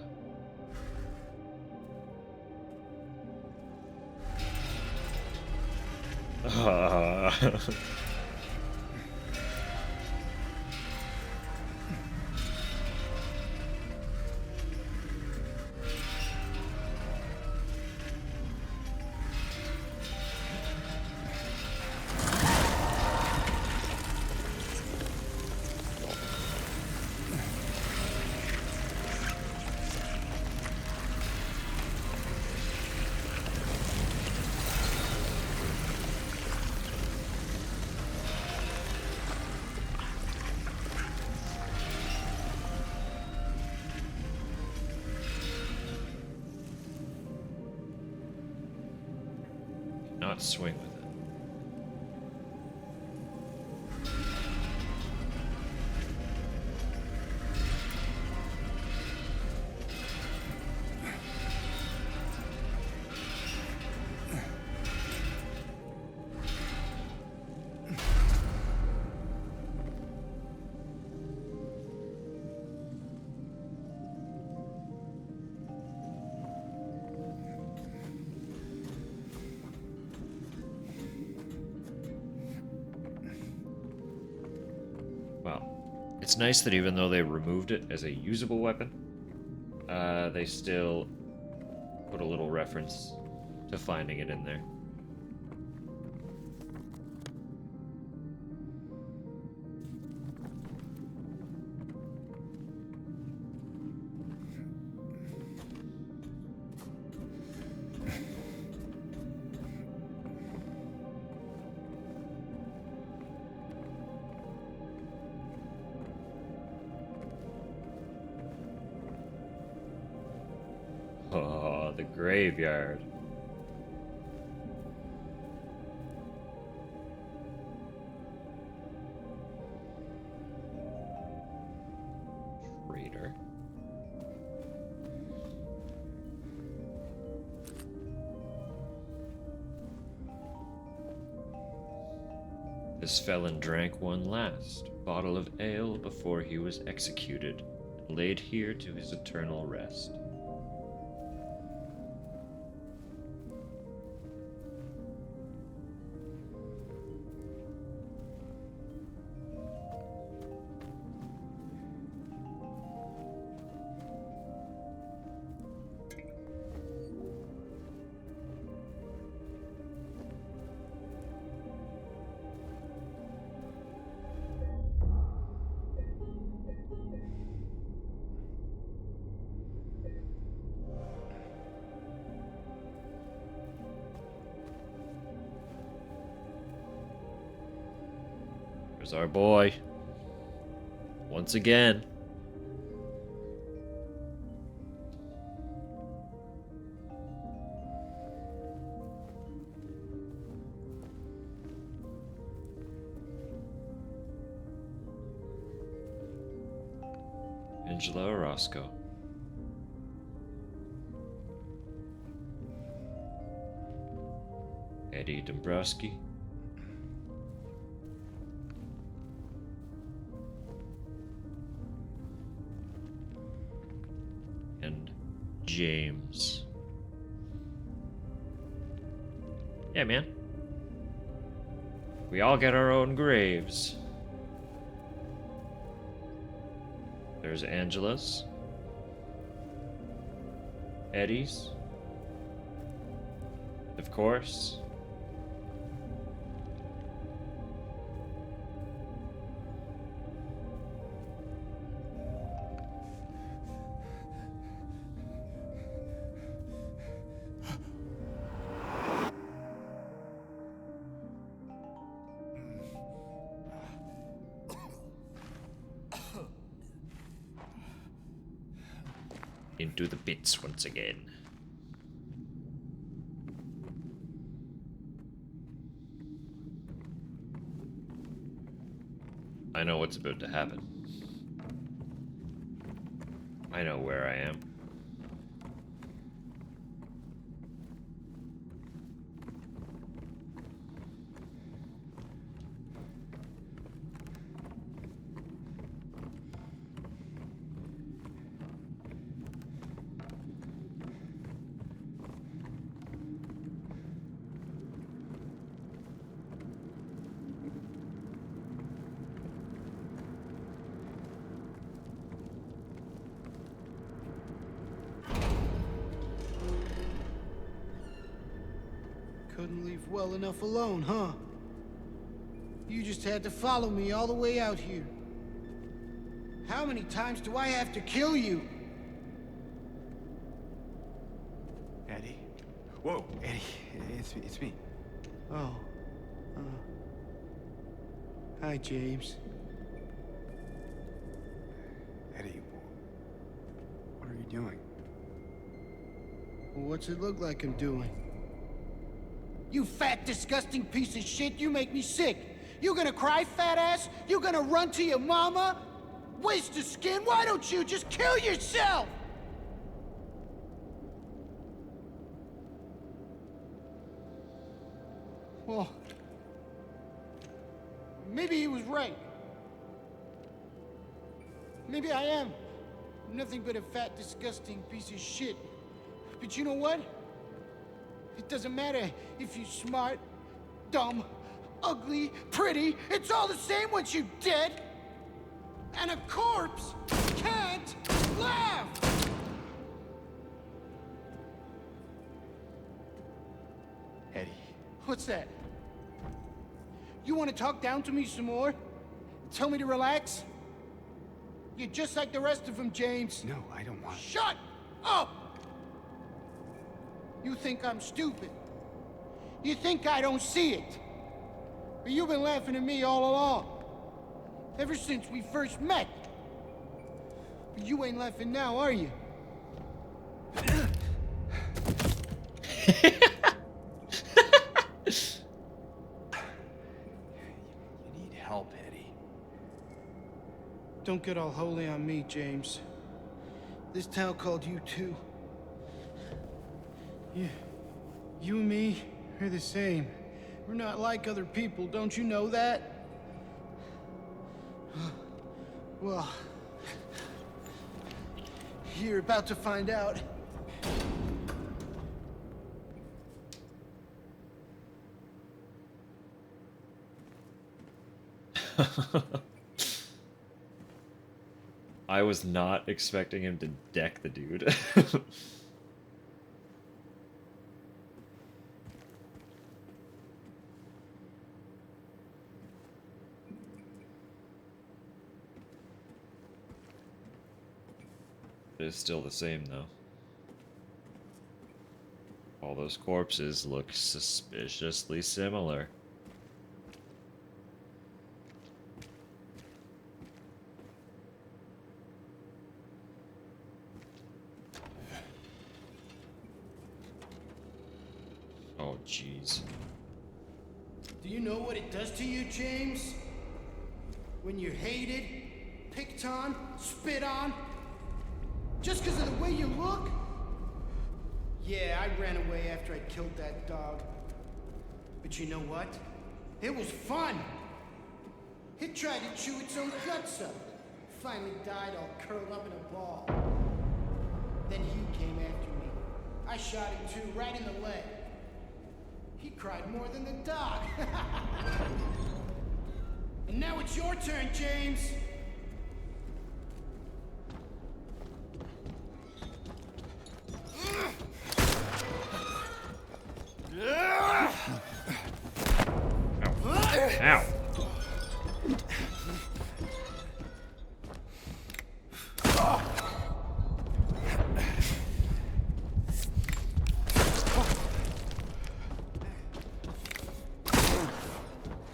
Not swing with it. Well, it's nice that even though they removed it as a usable weapon, they still put a little reference to finding it in there. Oh, the graveyard. Traitor. This felon drank one last bottle of ale before he was executed, and laid here to his eternal rest. There's our boy. Once again. Angela Orozco. Eddie Dombrowski. And James. Yeah, man. We all get our own graves. There's Angela's. Eddie's. Of course. into the pits once again. I know what's about to happen. I know where I am. Couldn't leave well enough alone, huh? You just had to follow me all the way out here. How many times do I have to kill you? Eddie? Whoa, Eddie, it's me. Oh. Hi, James. Eddie, what are you doing? Well, what's it look like I'm doing? You fat, disgusting piece of shit, you make me sick. You gonna cry, fat ass? You gonna run to your mama? Waste of skin, why don't you just kill yourself? Well, maybe he was right. Maybe I am nothing but a fat, disgusting piece of shit. But you know what? It doesn't matter if you're smart, dumb, ugly, pretty. It's all the same once you're dead. And a corpse can't laugh. Eddie. What's that? You want to talk down to me some more? Tell me to relax? You're just like the rest of them, James. No, I don't want... Shut up! You think I'm stupid. You think I don't see it. But you've been laughing at me all along. Ever since we first met. But you ain't laughing now, are you? You need help, Eddie. Don't get all holy on me, James. This town called you too. Yeah, you and me are the same. We're not like other people, don't you know that? Well, you're about to find out. I was not expecting him to deck the dude. It is still the same, though. All those corpses look suspiciously similar. Oh, jeez. Do you know what it does to you, James? When you're hated, picked on, spit on, just because of the way you look? Yeah, I ran away after I killed that dog. But you know what? It was fun. It tried to chew its own guts up. Finally died all curled up in a ball. Then he came after me. I shot him too, right in the leg. He cried more than the dog. And now it's your turn, James. Ow.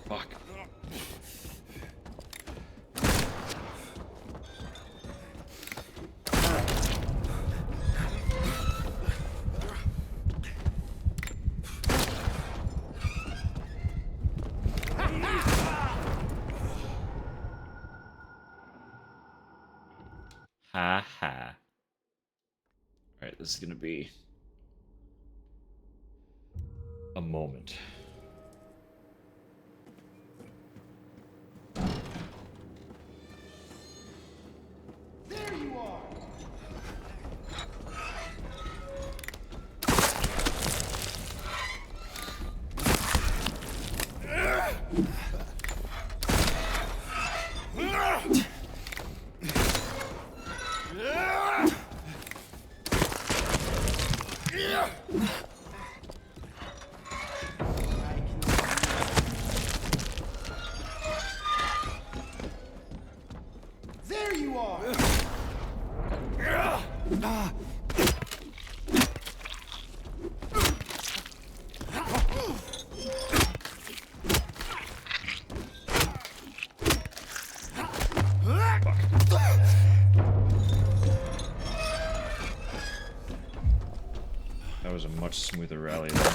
Fuck. Ha ha. Alright, this is gonna be a moment. There you are! There you are! That was a much smoother rally there.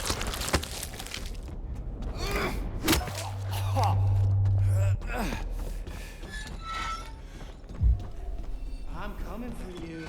I'm coming for you.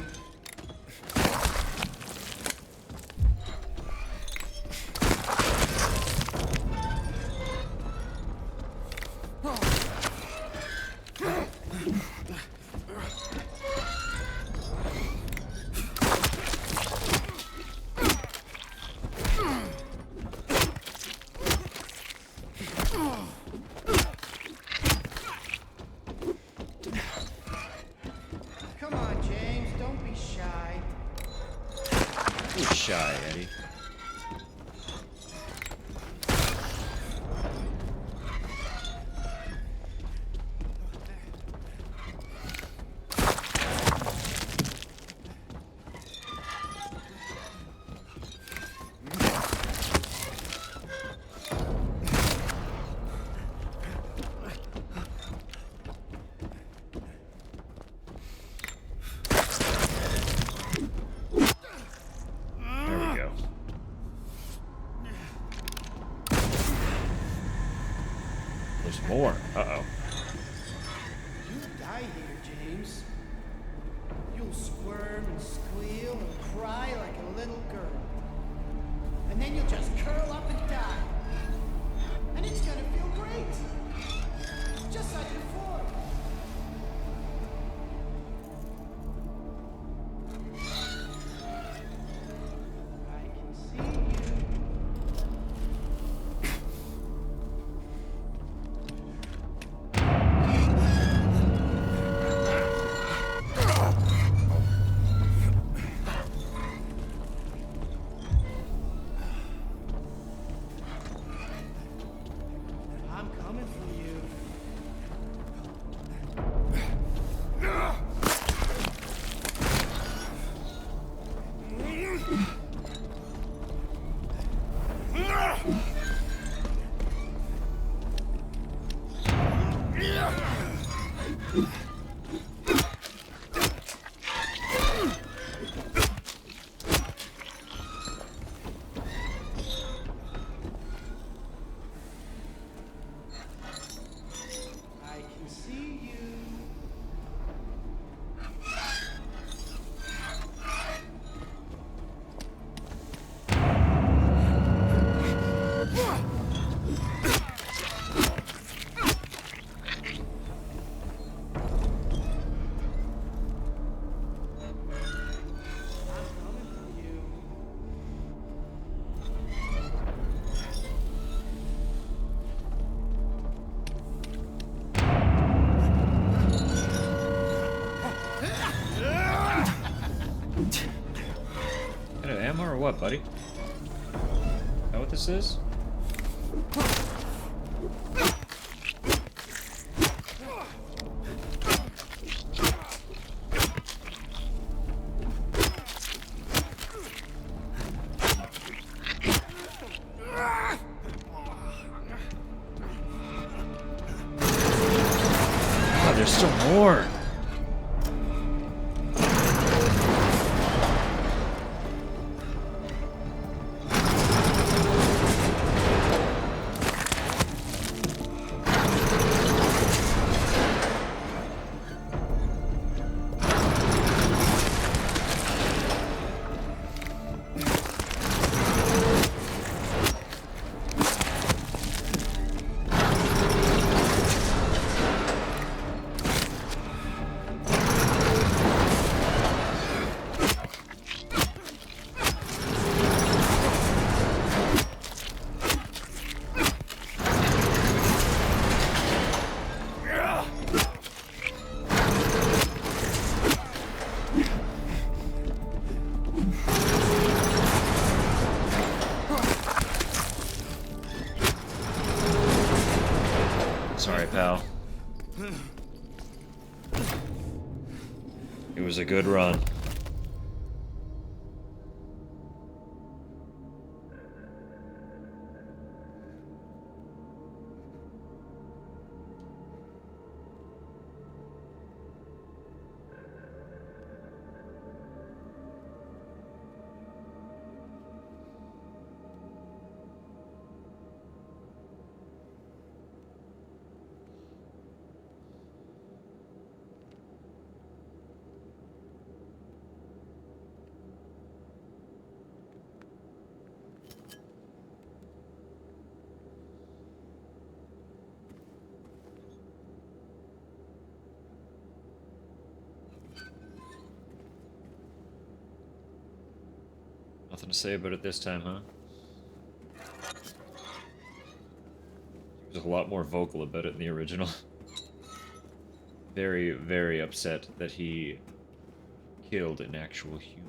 Come on, James, don't be shy. You're shy, Eddie. There we go. There's more. Uh-oh. You'll die here, James. You'll squirm and squeal and cry like a little girl. And then you'll just curl up and die. And it's gonna feel great. Just like before. I can see you. I'm coming for you. I can see you. I'm coming for you. Out of ammo or what, buddy? Is that what this is? Oh, there's still more. pal. It was a good run. Nothing to say about it this time, huh? He was a lot more vocal about it in the original. Very, very upset that he killed an actual human.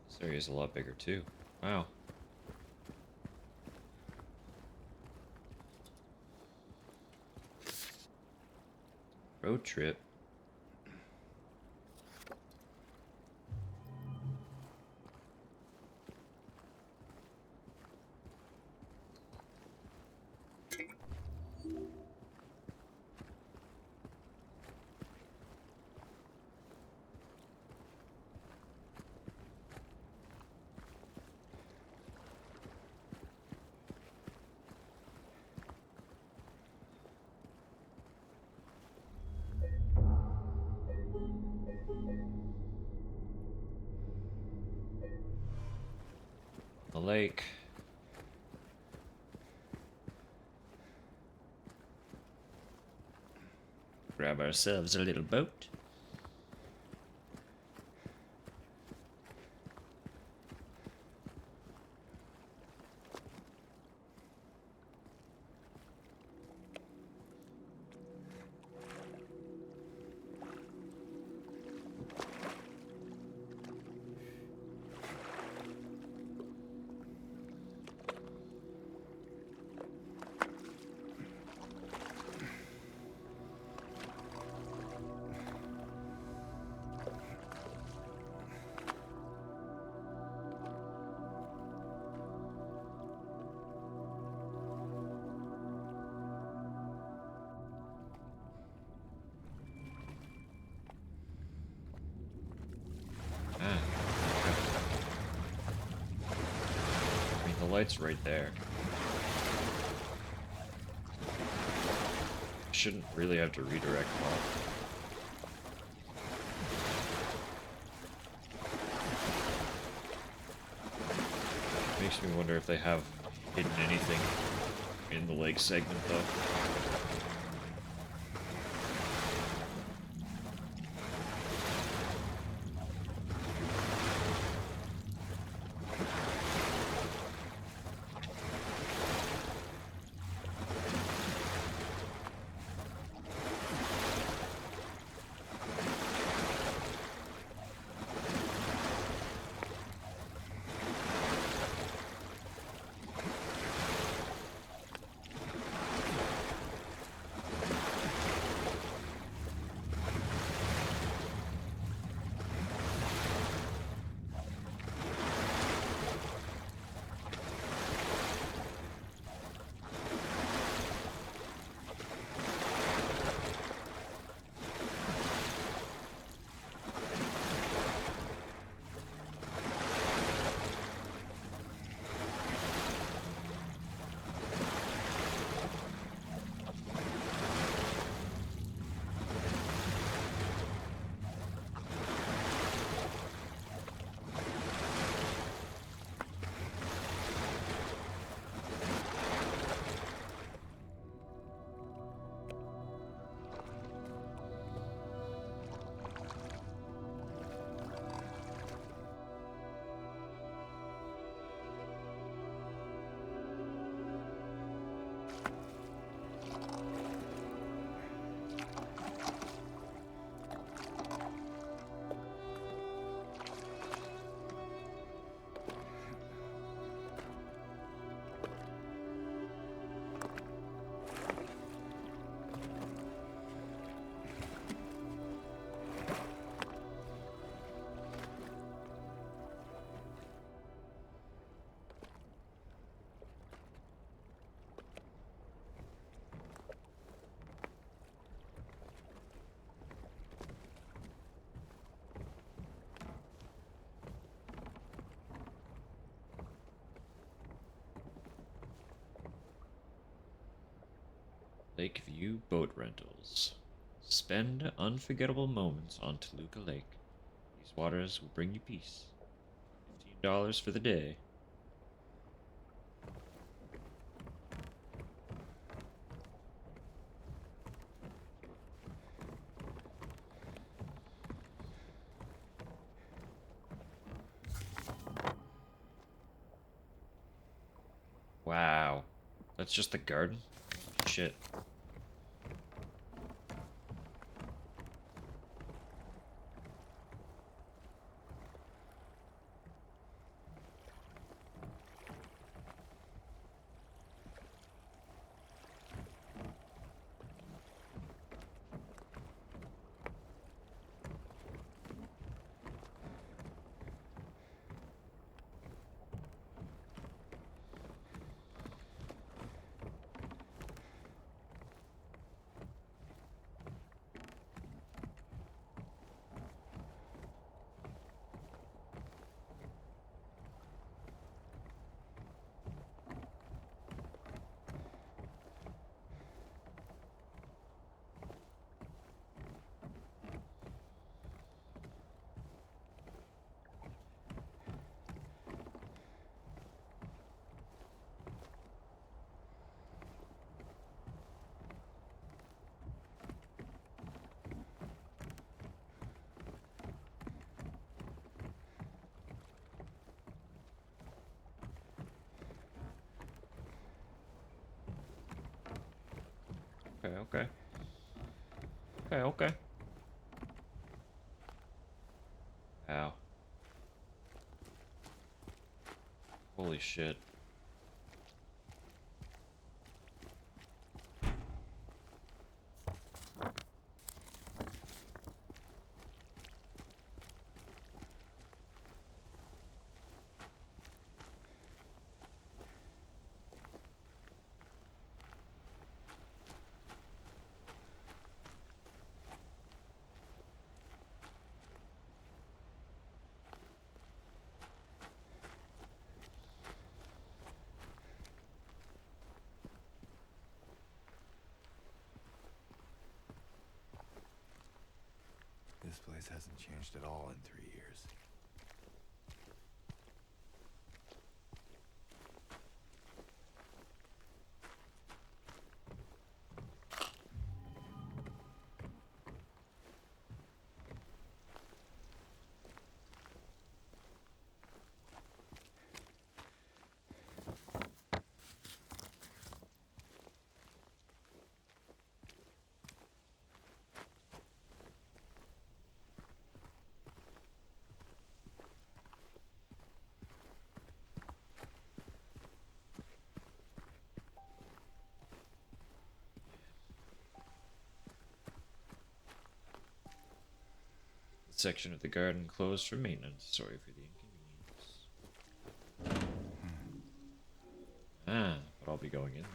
This area's a lot bigger too. Wow. Road trip. The lake. Grab ourselves a little boat. I mean, the light's right there. Shouldn't really have to redirect all. Makes me wonder if they have hidden anything in the lake segment, though. Lakeview Boat Rentals. Spend unforgettable moments on Toluca Lake. These waters will bring you peace. $15 for the day. Wow. That's just the garden? Shit. Okay, okay. Okay, okay. Ow. Holy shit. This place hasn't changed at all in 3 years. Section of the garden closed for maintenance. Sorry for the inconvenience. Ah, but I'll be going in there.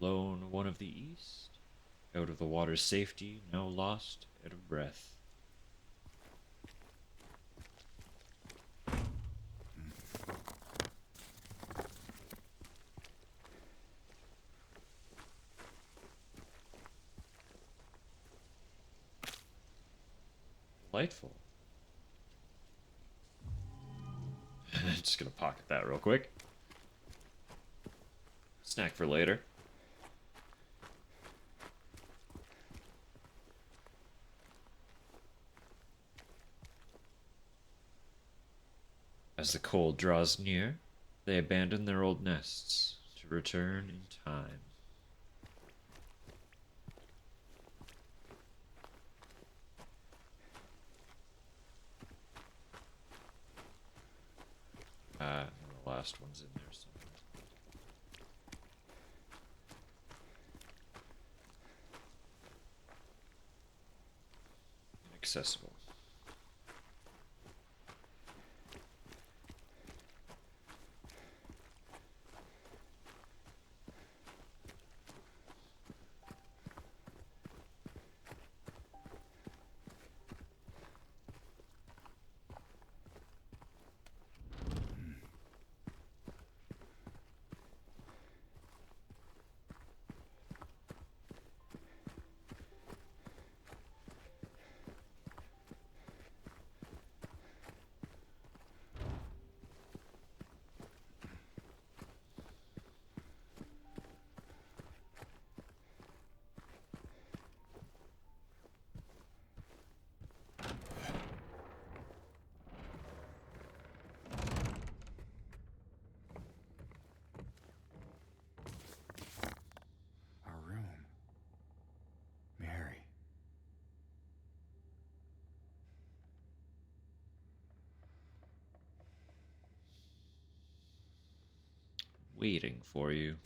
Lone one of the east, out of the water's safety, now lost, out of breath. Delightful. Just gonna pocket that real quick. Snack for later. As the cold draws near, they abandon their old nests to return in time. The last one's in there somewhere. Inaccessible. waiting for you.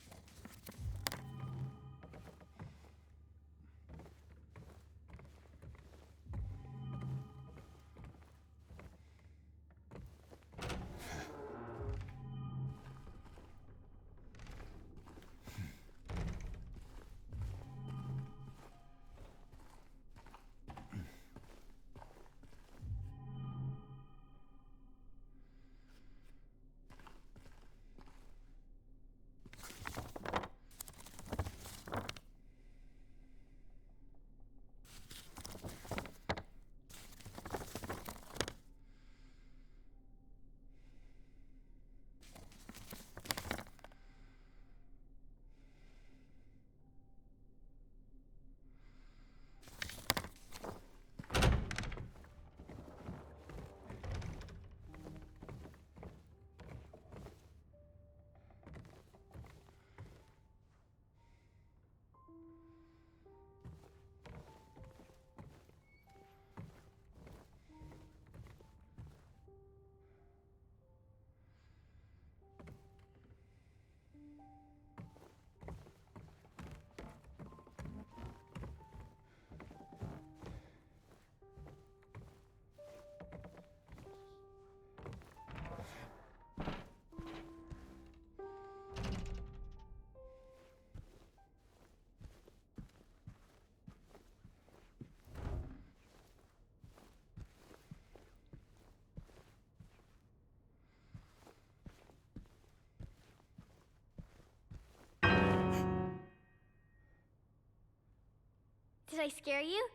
Did I scare you?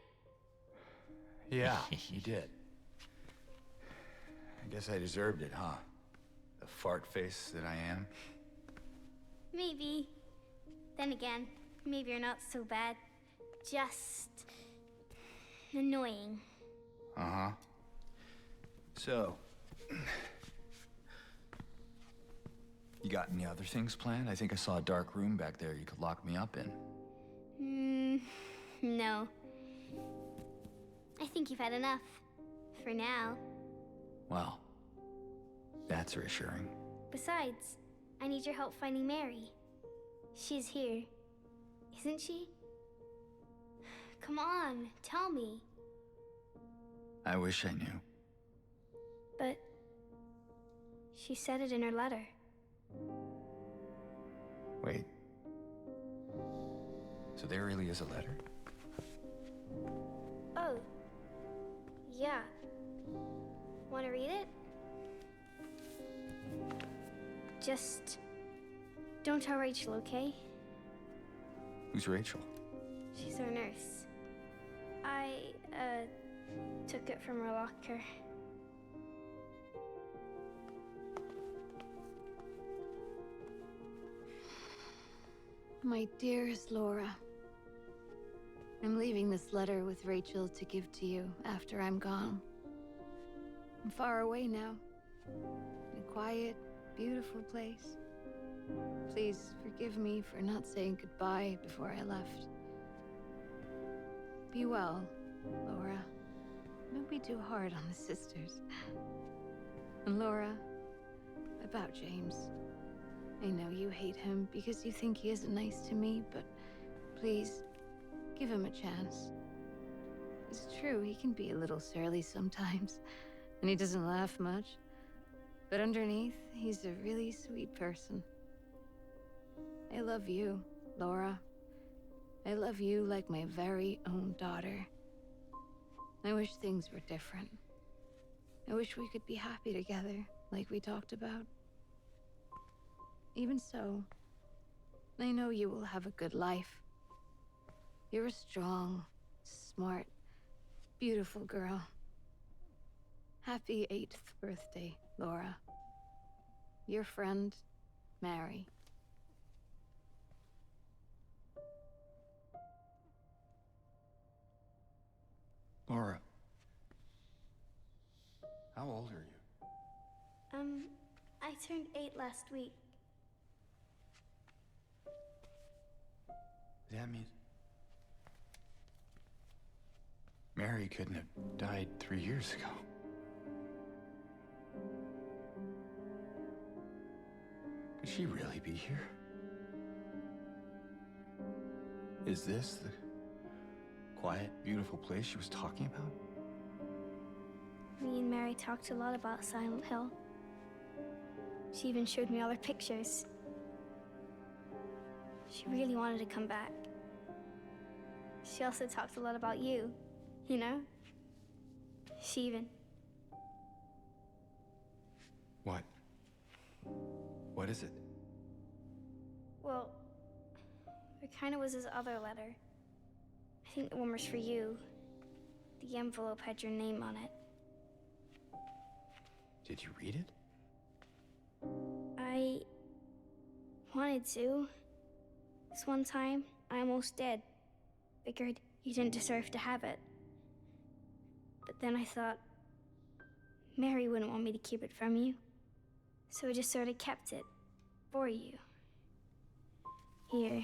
Yeah, you did. I guess I deserved it, huh? The fart face that I am. Maybe. Then again, maybe you're not so bad. Just annoying. Uh-huh. So, you got any other things planned? I think I saw a dark room back there you could lock me up in. No. I think you've had enough. For now. Well, that's reassuring. Besides, I need your help finding Mary. She's here. Isn't she? Come on, tell me. I wish I knew. But she said it in her letter. Wait. So there really is a letter? Oh. Yeah. Want to read it? Just don't tell Rachel, okay? Who's Rachel? She's our nurse. I, took it from her locker. My dearest Laura, I'm leaving this letter with Rachel to give to you after I'm gone. I'm far away now, in a quiet, beautiful place. Please forgive me for not saying goodbye before I left. Be well, Laura. Don't be too hard on the sisters. And Laura, about James. I know you hate him because you think he isn't nice to me, but please, give him a chance. It's true, he can be a little surly sometimes, and he doesn't laugh much. But underneath, he's a really sweet person. I love you, Laura. I love you like my very own daughter. I wish things were different. I wish we could be happy together, like we talked about. Even so, I know you will have a good life. You're a strong, smart, beautiful girl. Happy 8th birthday, Laura. Your friend, Mary. Laura. How old are you? I turned 8 last week. That means Mary couldn't have died 3 years ago. Could Could she really be here? Is this the quiet, beautiful place she was talking about? Me and Mary talked a lot about Silent Hill. She even showed me all her pictures. She really wanted to come back. She also talked a lot about you, you know? She even... What? What is it? Well, there kind of was this other letter. I think the one was for you. The envelope had your name on it. Did you read it? I wanted to. This one time, I almost did. Figured you didn't deserve to have it. But then I thought, Mary wouldn't want me to keep it from you. So I just sort of kept it for you. Here.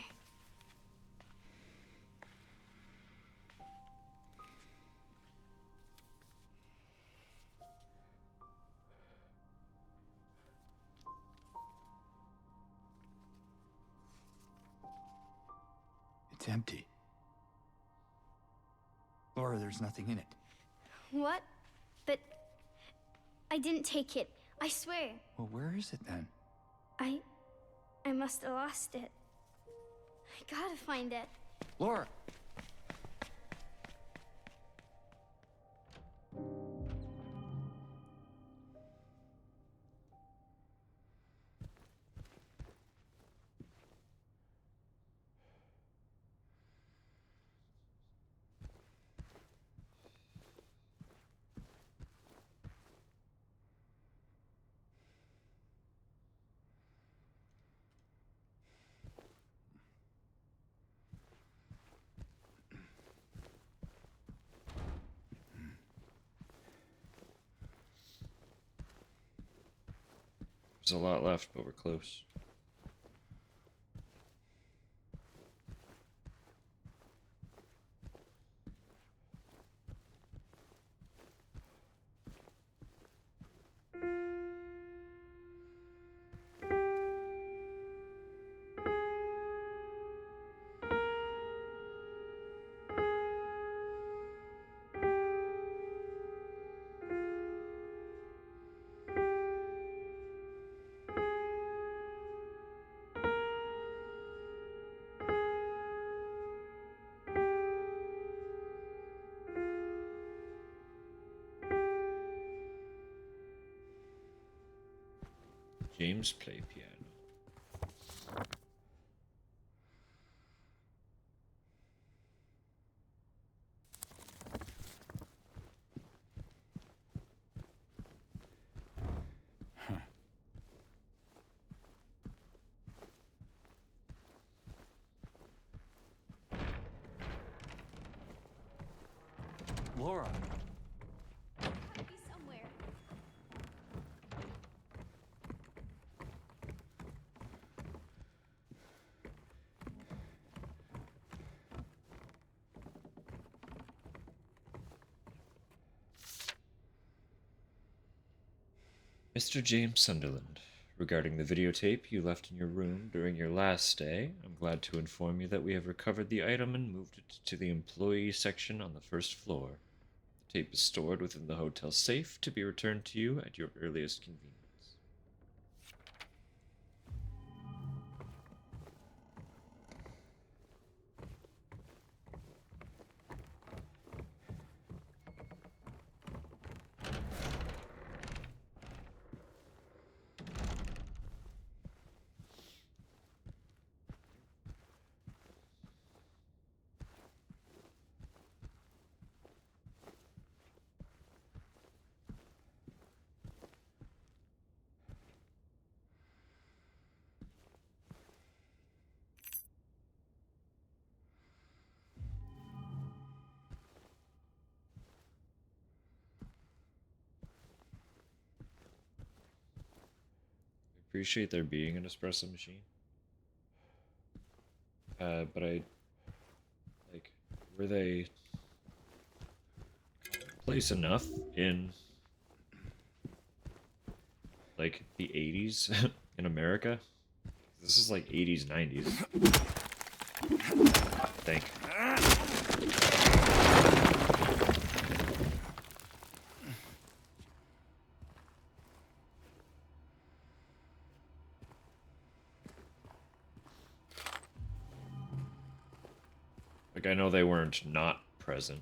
It's empty. Laura, there's nothing in it. What? But I didn't take it. I swear. Well, where is it then? I must have lost it. I gotta find it. Laura! There's a lot left, but we're close. James play piano. Laura! Gotta be somewhere. Mr. James Sunderland, regarding the videotape you left in your room during your last stay, I'm glad to inform you that we have recovered the item and moved it to the employee section on the first floor. The tape is stored within the hotel safe to be returned to you at your earliest convenience. Appreciate there being an espresso machine. But I like, were they place enough in like the 80s in America This is like 80s, 90s. I think. Like, I know they weren't not present.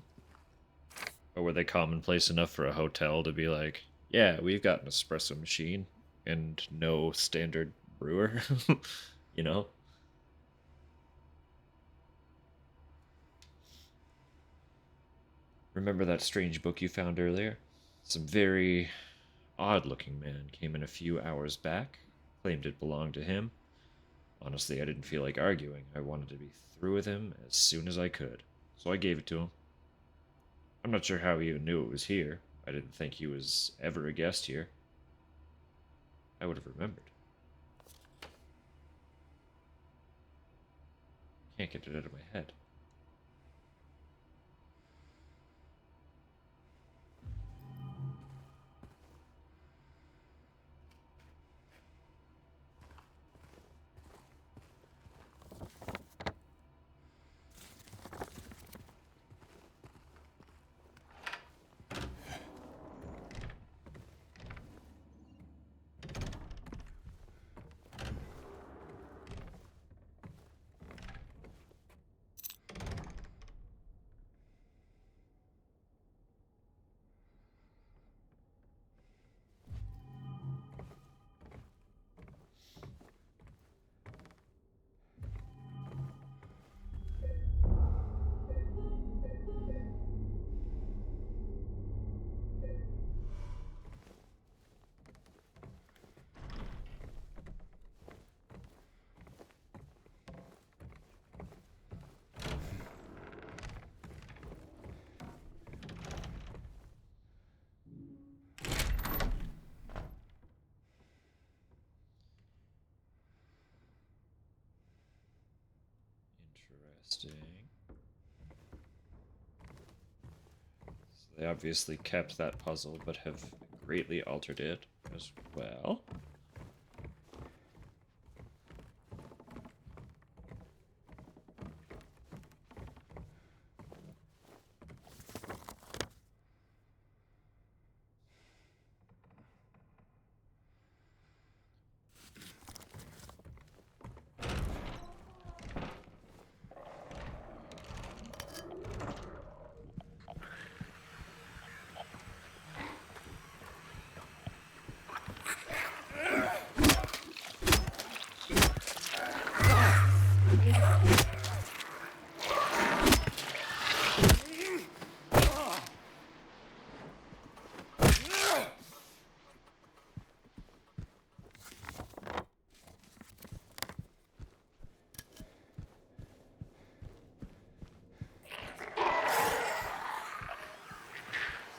Or were they commonplace enough for a hotel to be like, yeah, we've got an espresso machine and no standard brewer? You know? Remember that strange book you found earlier? Some very odd-looking man came in a few hours back, claimed it belonged to him. Honestly, I didn't feel like arguing. I wanted to be through with him as soon as I could, so I gave it to him. I'm not sure how he even knew it was here. I didn't think he was ever a guest here. I would have remembered. Can't get it out of my head. Interesting. So they obviously kept that puzzle, but have greatly altered it as well.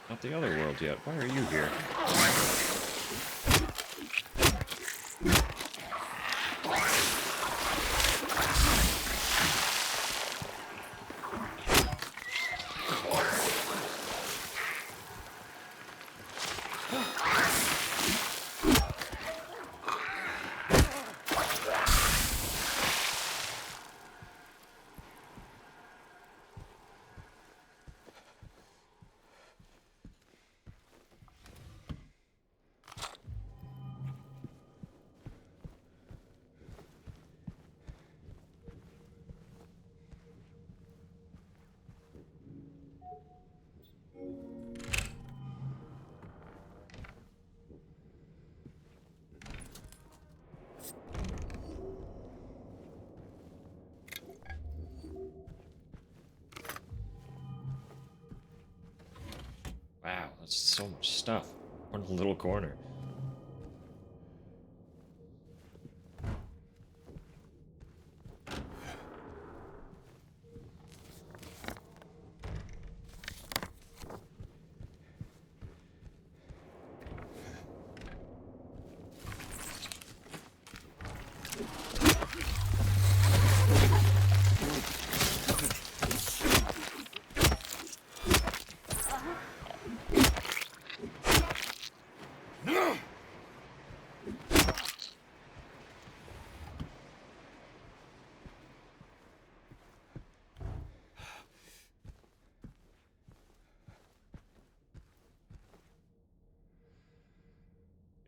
Not the other world yet. Why are you here? Wow, that's so much stuff. One little corner.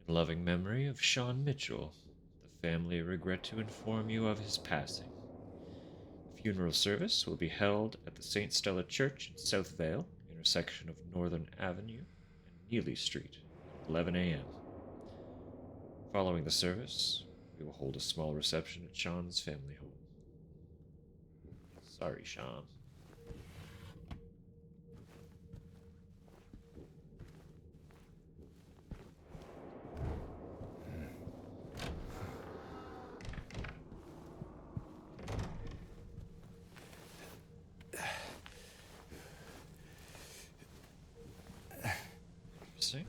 In loving memory of Sean Mitchell, the family regret to inform you of his passing. The funeral service will be held at the St. Stella Church in South Vale, intersection of Northern Avenue and Neely Street, at 11 a.m. Following the service, we will hold a small reception at Sean's family home. Sorry, Sean. Interesting.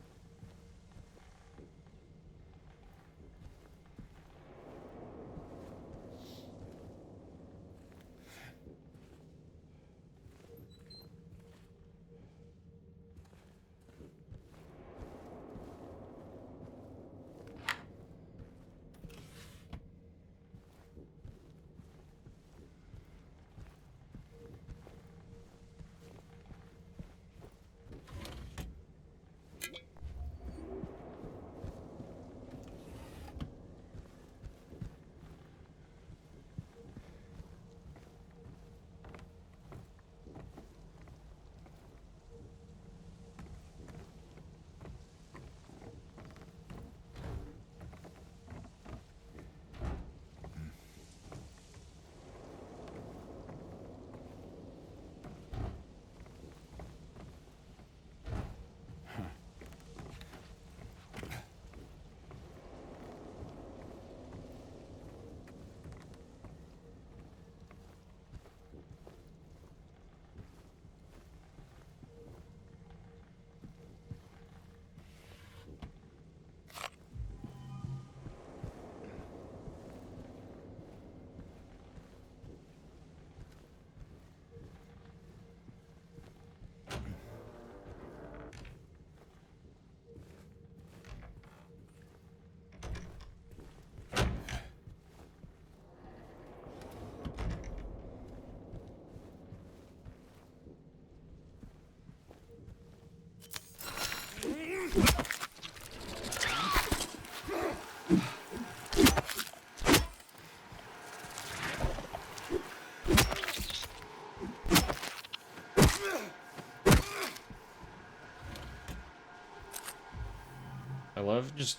I love just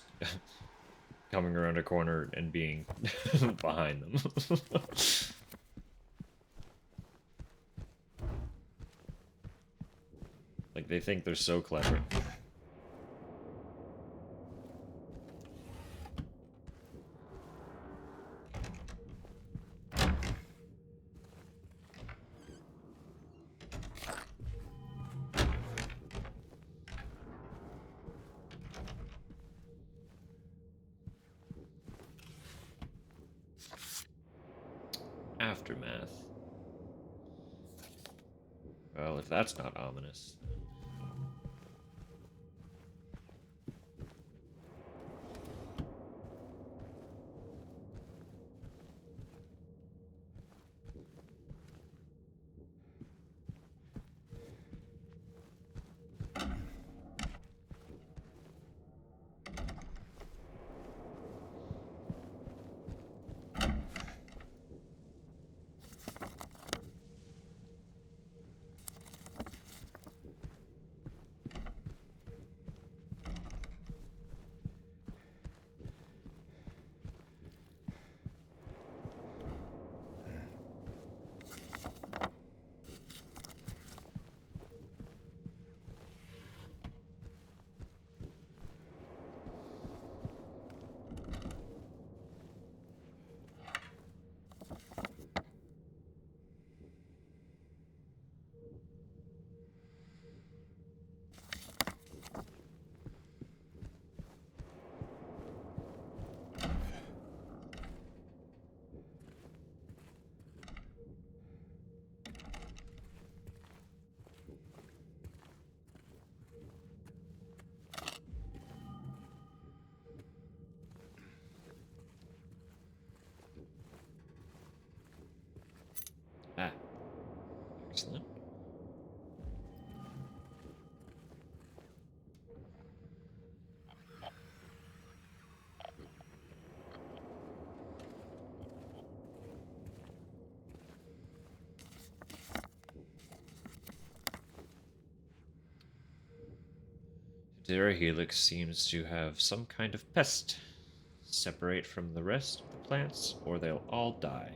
coming around a corner and being behind them. Like, they think they're so clever. Aftermath. Well, if that's not ominous. Ah, excellent. Zero Helix seems to have some kind of pest. Separate from the rest of the plants, or they'll all die.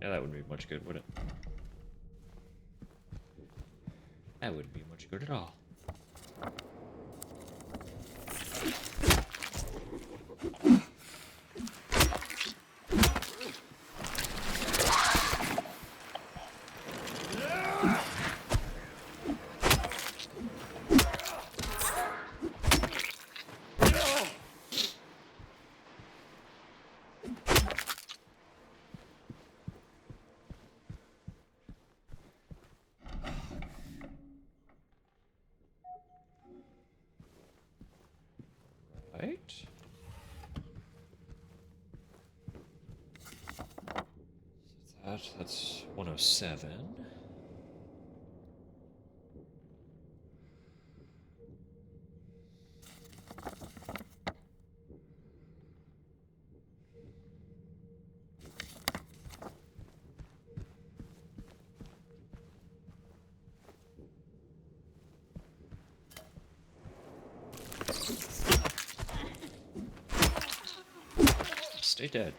Yeah, that wouldn't be much good, would it? That wouldn't be much good at all. Right? That's 107. Stay dead.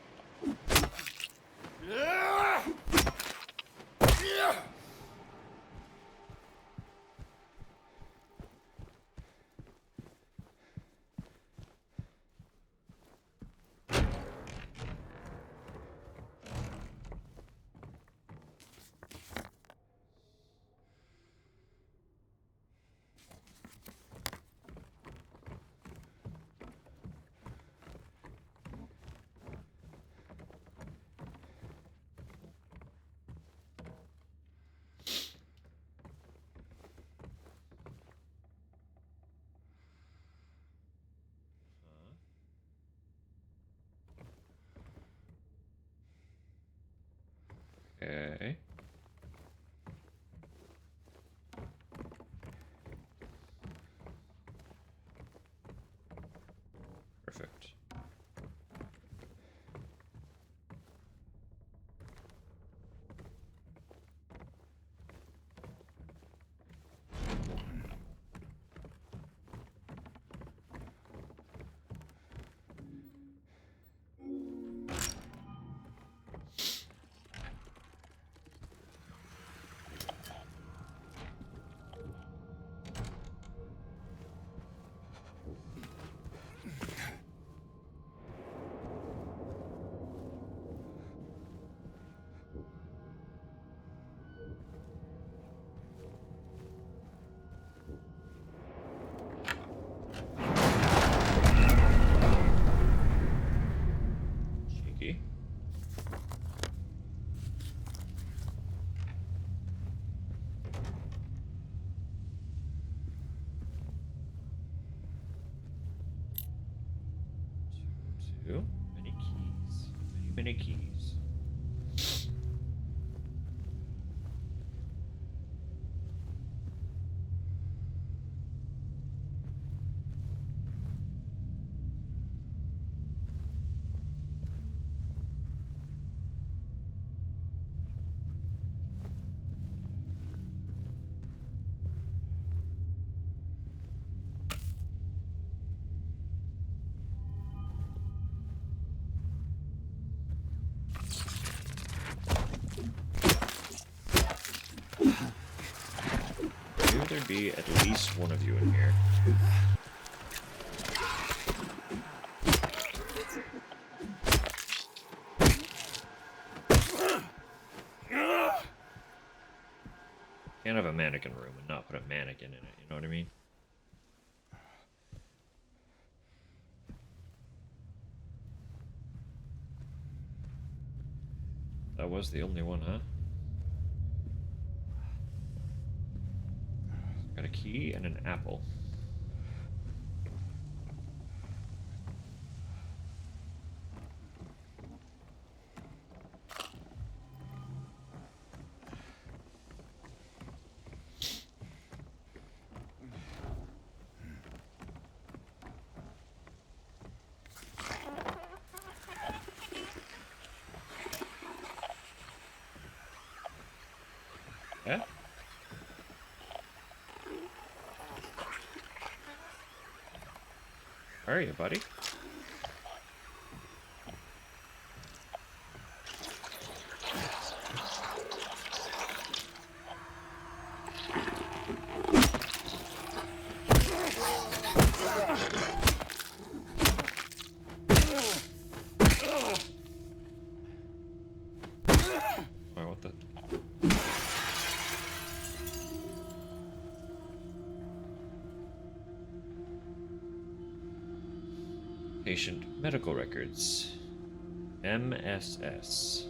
Okay. Perfect. Cheeky. Two. Many keys. Many keys. Knew there'd be at least one of you in here. Can't have a mannequin room and not put a mannequin in it, you know what I mean? That was the only one, huh? Got a key and an apple. are you, buddy? Oh, what the? Patient medical records. MSS.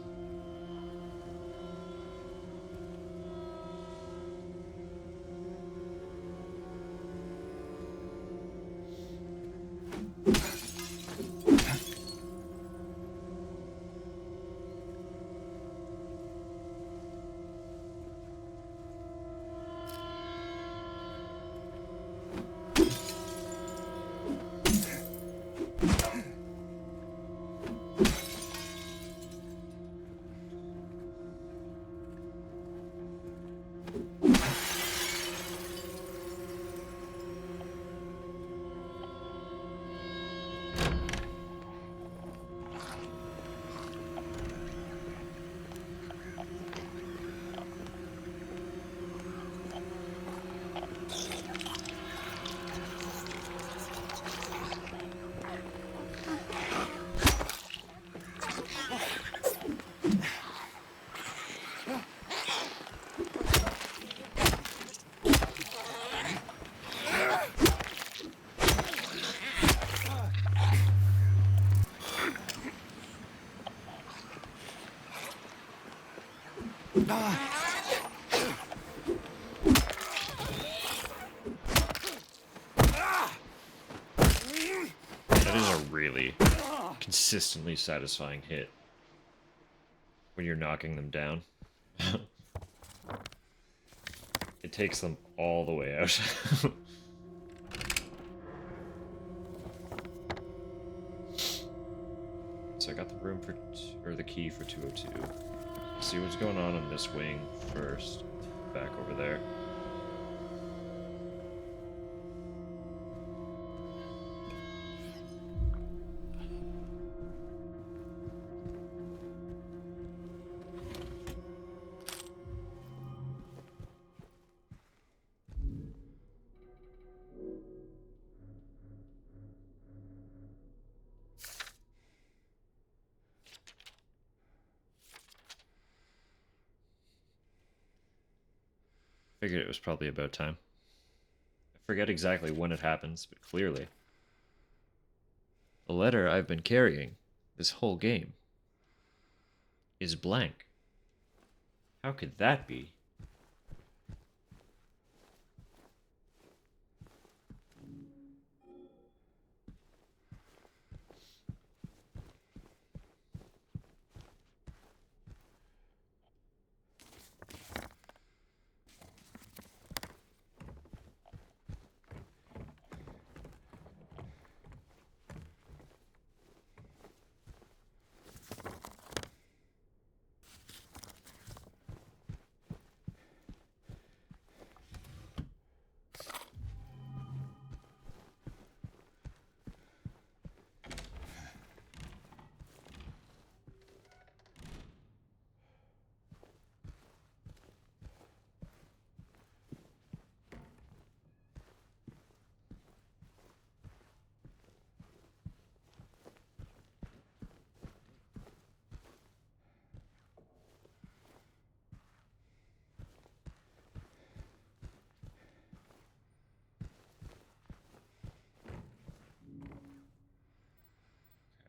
That is a really consistently satisfying hit when you're knocking them down. It takes them all the way out. So I got the room for, or the key for 202. See what's going on in this wing first. Back over there. Figured it was probably about time. I forget exactly when it happens, but clearly. The letter I've been carrying this whole game is blank. How could that be?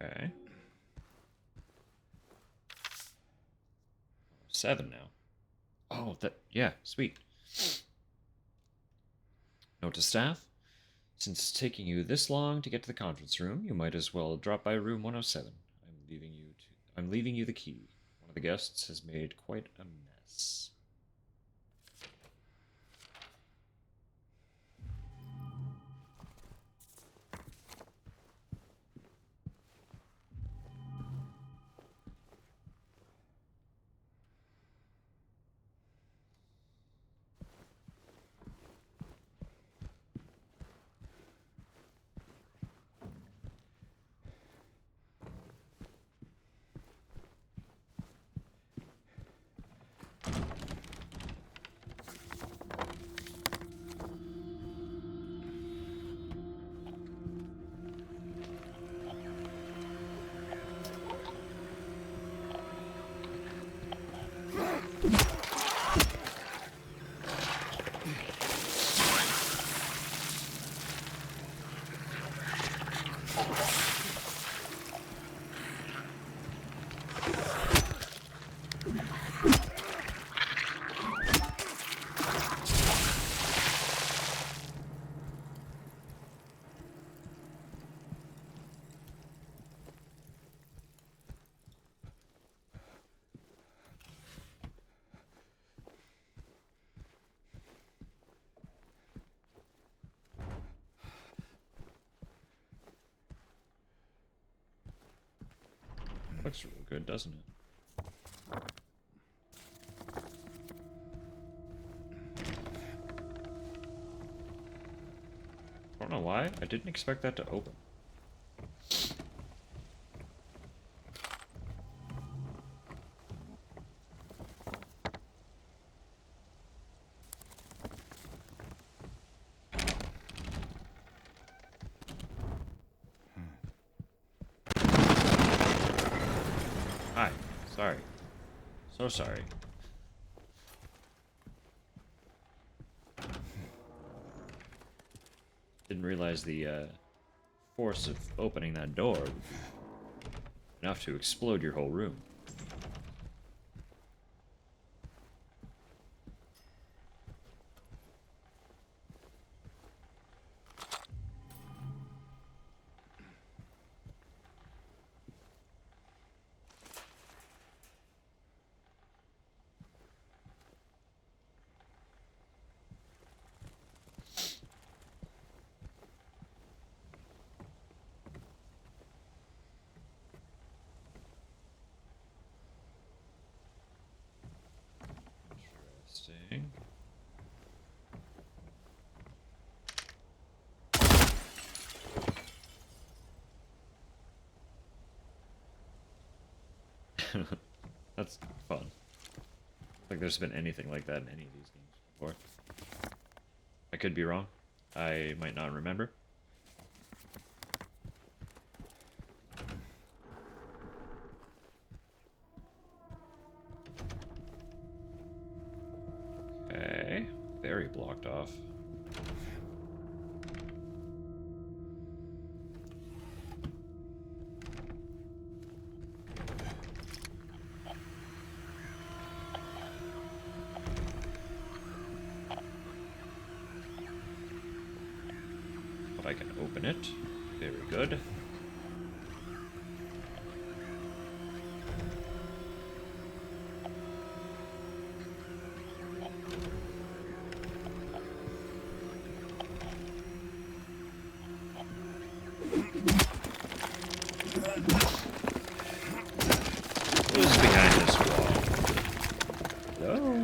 Okay. 7 now. Oh, yeah, sweet. Note to staff. Since it's taking you this long to get to the conference room, you might as well drop by room 107. I'm leaving you the key. One of the guests has made quite a mess. Looks real good, doesn't it? I don't know why. I didn't expect that to open. Hi. Sorry. So sorry. Didn't realize the force of opening that door would be enough to explode your whole room. Interesting. That's fun. Like there's been anything like that in any of these games before. I could be wrong. I might not remember. Okay. Very blocked off. But I can open it. Very good. Who's behind this wall? Hello?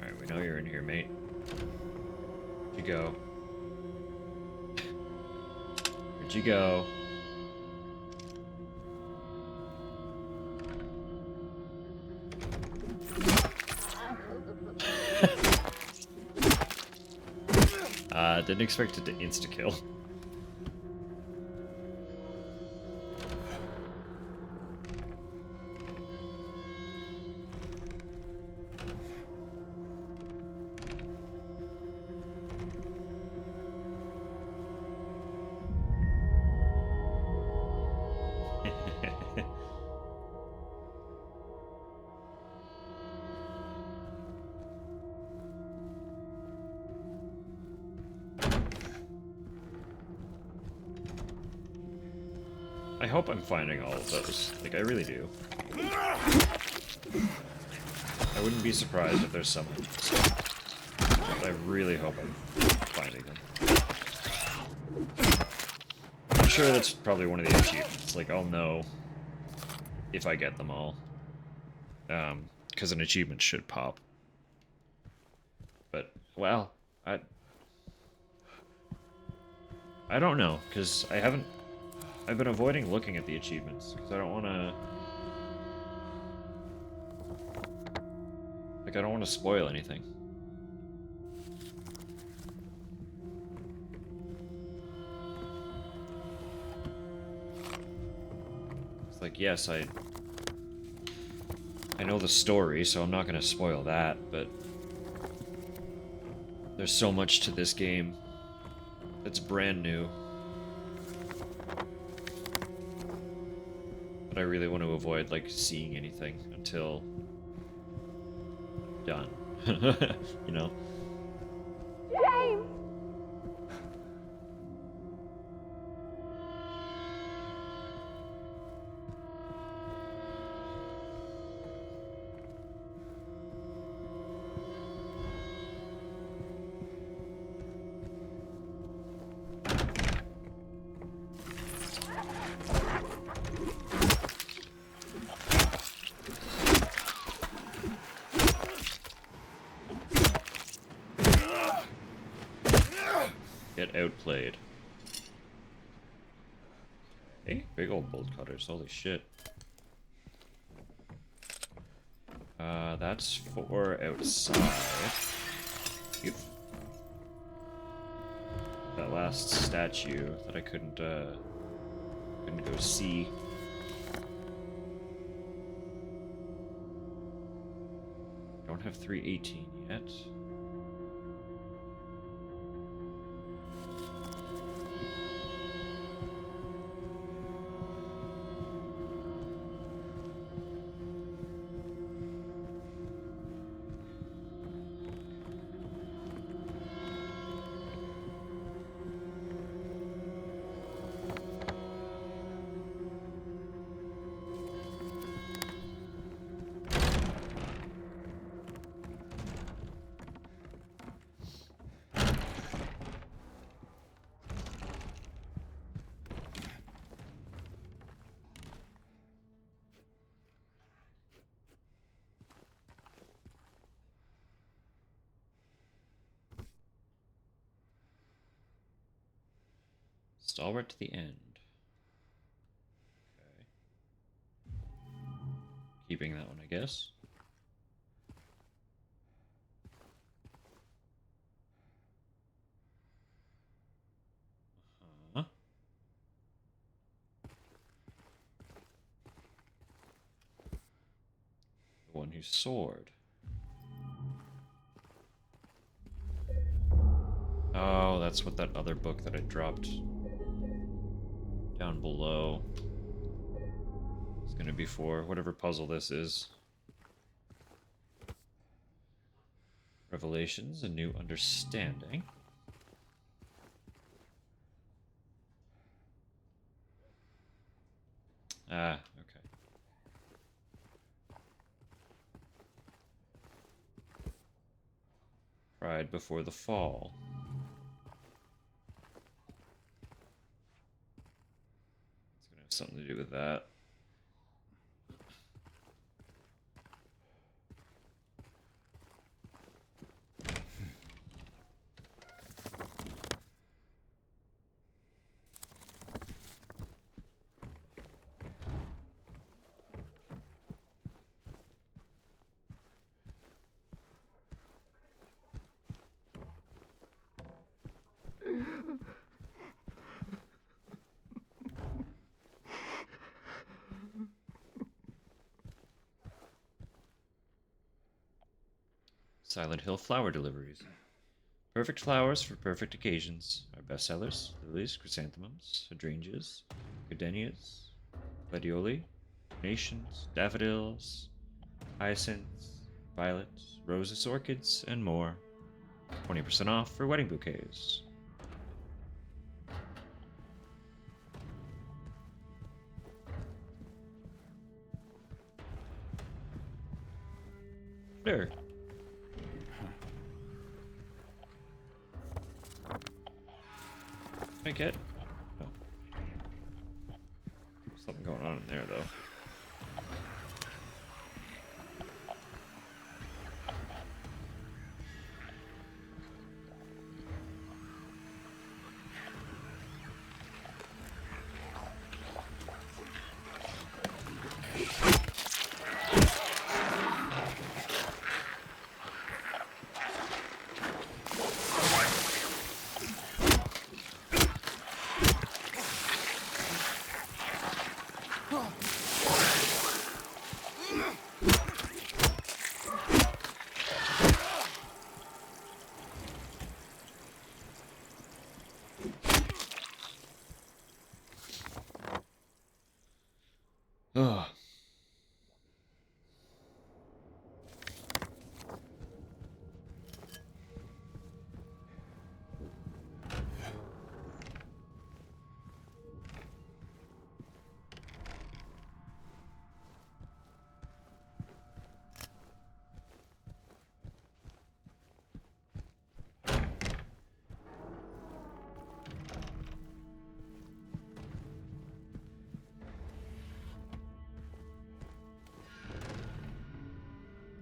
Alright, we know you're in here, mate. Where'd you go? Where'd you go? Didn't expect it to insta-kill. I hope I'm finding all of those. Like, I really do. I wouldn't be surprised if there's some. But I really hope I'm finding them. I'm sure that's probably one of the achievements. Like, I'll know if I get them all. Because an achievement should pop. But, well, I don't know, because I've been avoiding looking at the achievements, because I don't want to... Like, I don't want to spoil anything. It's like, yes, I know the story, so I'm not going to spoil that, but... There's so much to this game that's brand new. But I really want to avoid, like, seeing anything until... done. You know? James! Get outplayed. Hey, big old bolt cutters, holy shit. That's for outside. Beautiful. That last statue that I couldn't go see. Don't have 318 yet. Stalwart to the end. Okay. Keeping that one, I guess. Uh-huh. The one who soared. Oh, that's what that other book that I dropped down below is gonna be for. Whatever puzzle this is. Revelations, a new understanding. Ah, okay. Pride before the fall. It's gonna have something to do with that. Silent Hill flower deliveries. Perfect flowers for perfect occasions. Our bestsellers: lilies, chrysanthemums, hydrangeas, gardenias, gladioli, carnations, daffodils, hyacinths, violets, roses, orchids, and more. 20% off for wedding bouquets. There. Can I get? No. Something going on in there, though. Ugh.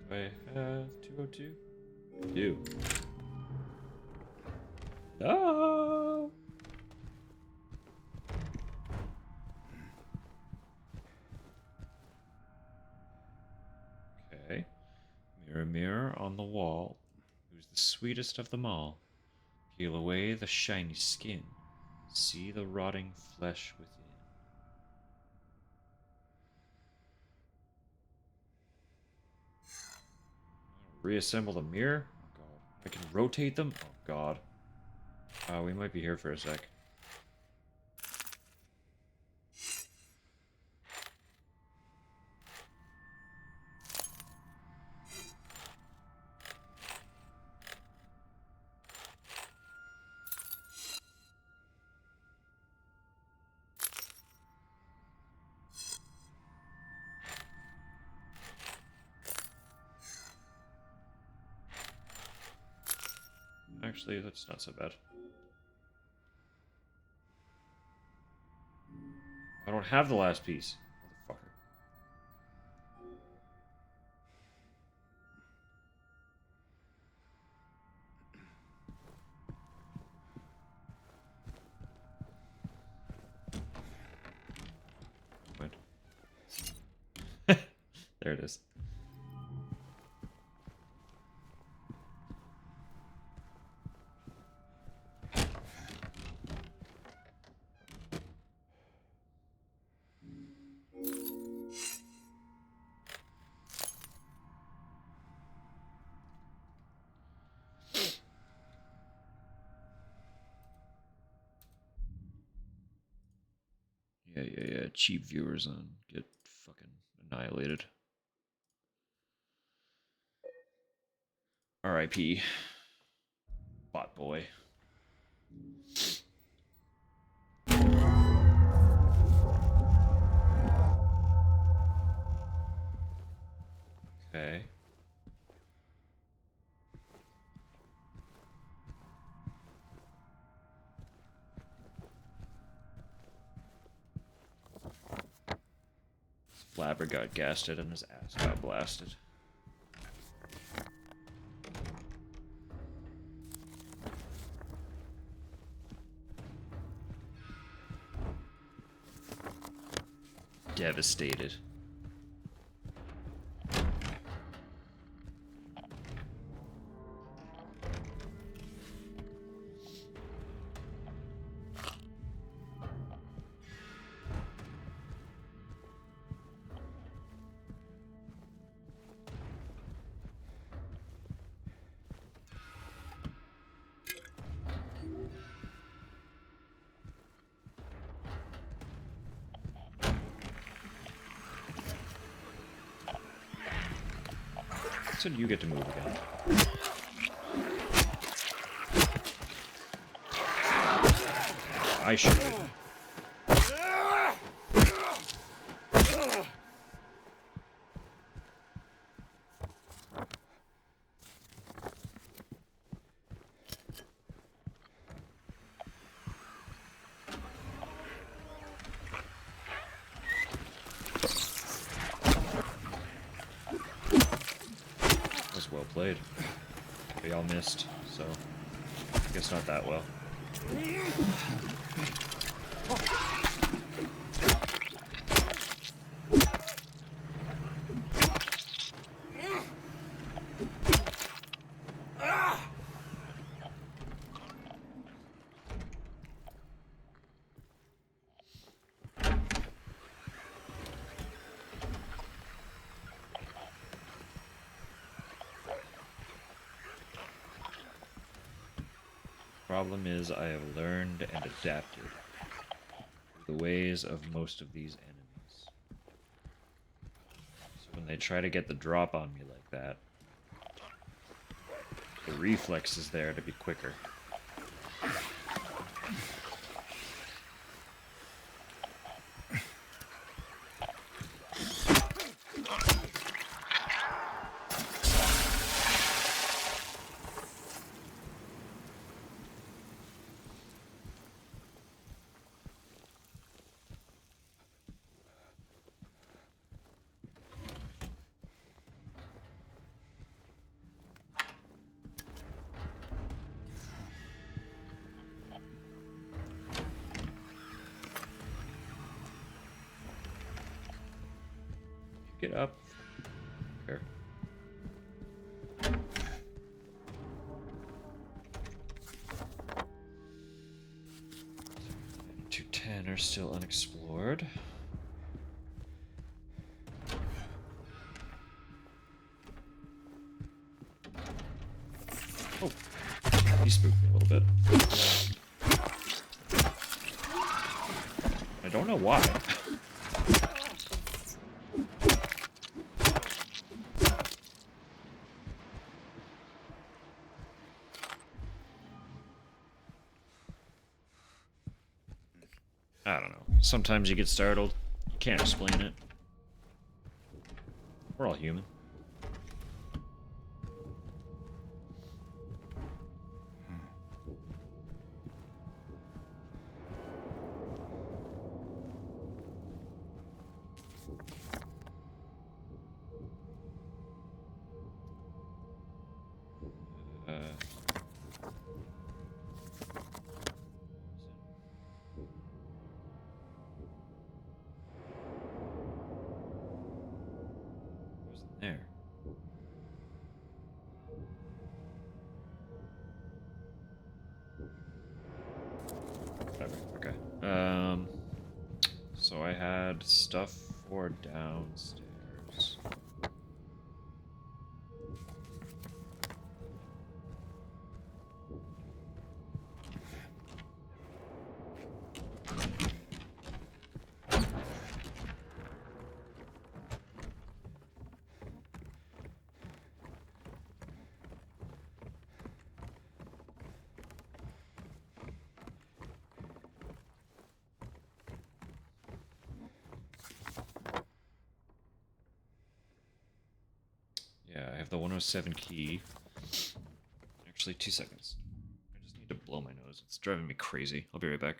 Do I have 202? I do. No! Okay. Mirror, mirror on the wall. Who's the sweetest of them all? Peel away the shiny skin. See the rotting flesh within. Reassemble the mirror? Oh god. I can rotate them? Oh god. We might be here for a sec. Actually, that's not so bad. I don't have the last piece. Motherfucker. Wait. There it is. Yeah. Cheap viewers on get fucking annihilated. R.I.P. Bot boy. Okay. Flabber got gasted and his ass got blasted. Devastated. So you get to move again. I should. played. We all missed, so I guess not that well. Problem is, I have learned and adapted to the ways of most of these enemies. So when they try to get the drop on me like that, the reflex is there to be quicker. Get up. Here. 210 are still unexplored. Oh, he spooked me a little bit. I don't know why. I don't know. Sometimes you get startled. You can't explain it. We're all human. There. Whatever. Okay. So I had stuff for downstairs. Yeah, I have the 107 key. Actually, 2 seconds. I just need to blow my nose. It's driving me crazy. I'll be right back.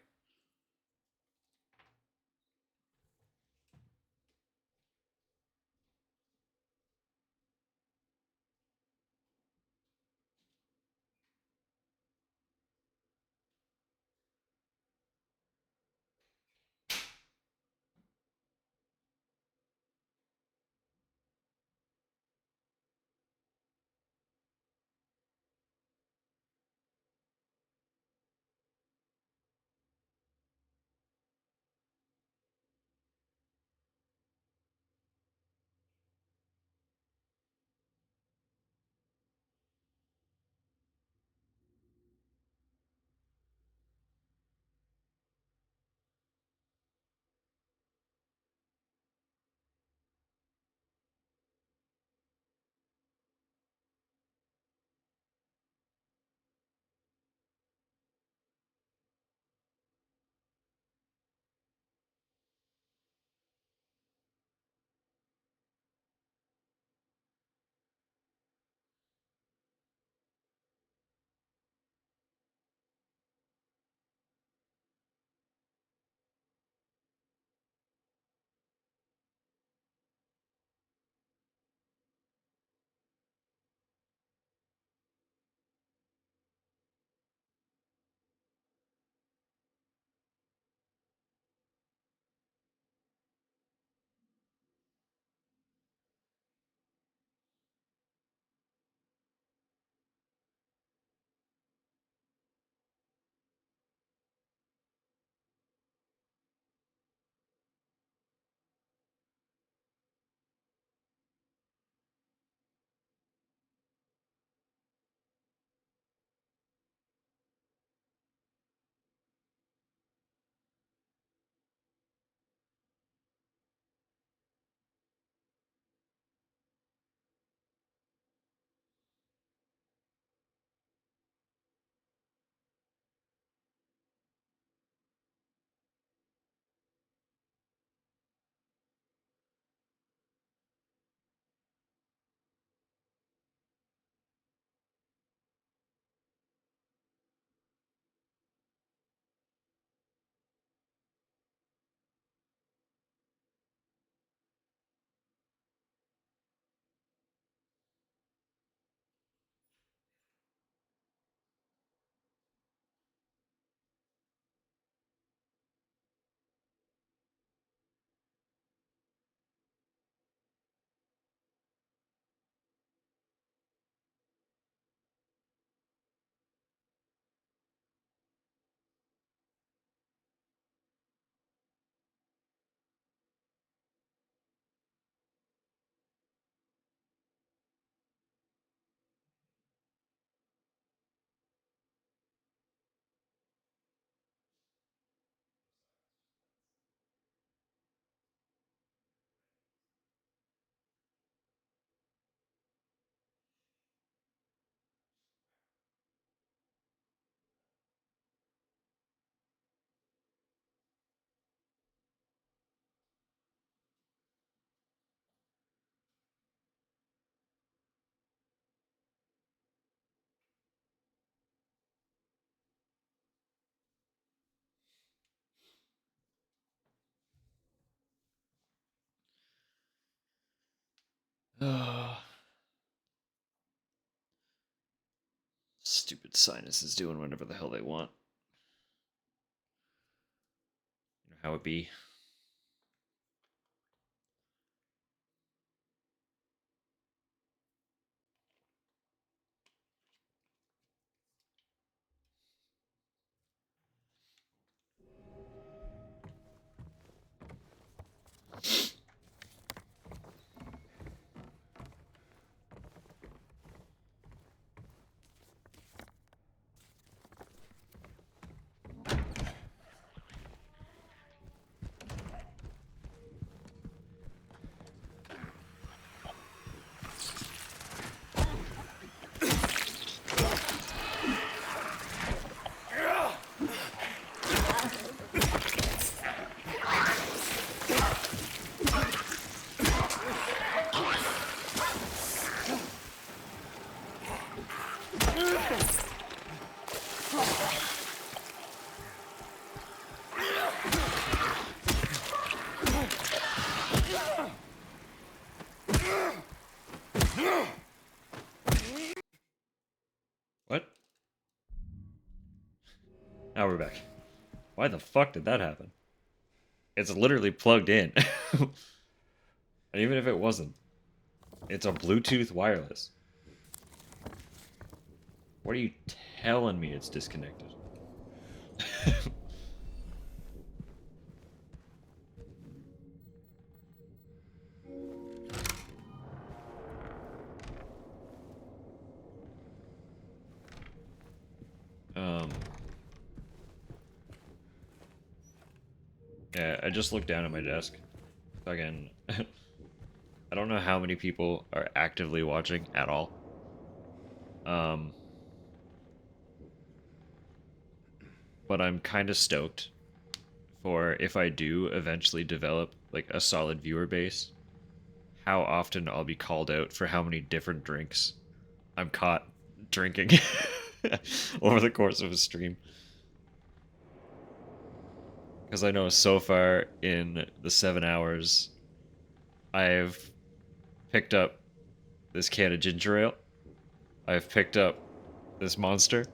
Stupid sinus is doing whatever the hell they want. You know how it be. What? Now we're back. Why the fuck did that happen? It's literally plugged in. And even if it wasn't, it's a Bluetooth wireless. What are you telling me it's disconnected? Yeah, I just looked down at my desk. Fucking... I don't know how many people are actively watching at all. But I'm kind of stoked for if I do eventually develop like a solid viewer base, how often I'll be called out for how many different drinks I'm caught drinking over the course of a stream. Because I know so far in the 7 hours, I've picked up this can of ginger ale. I've picked up this Monster.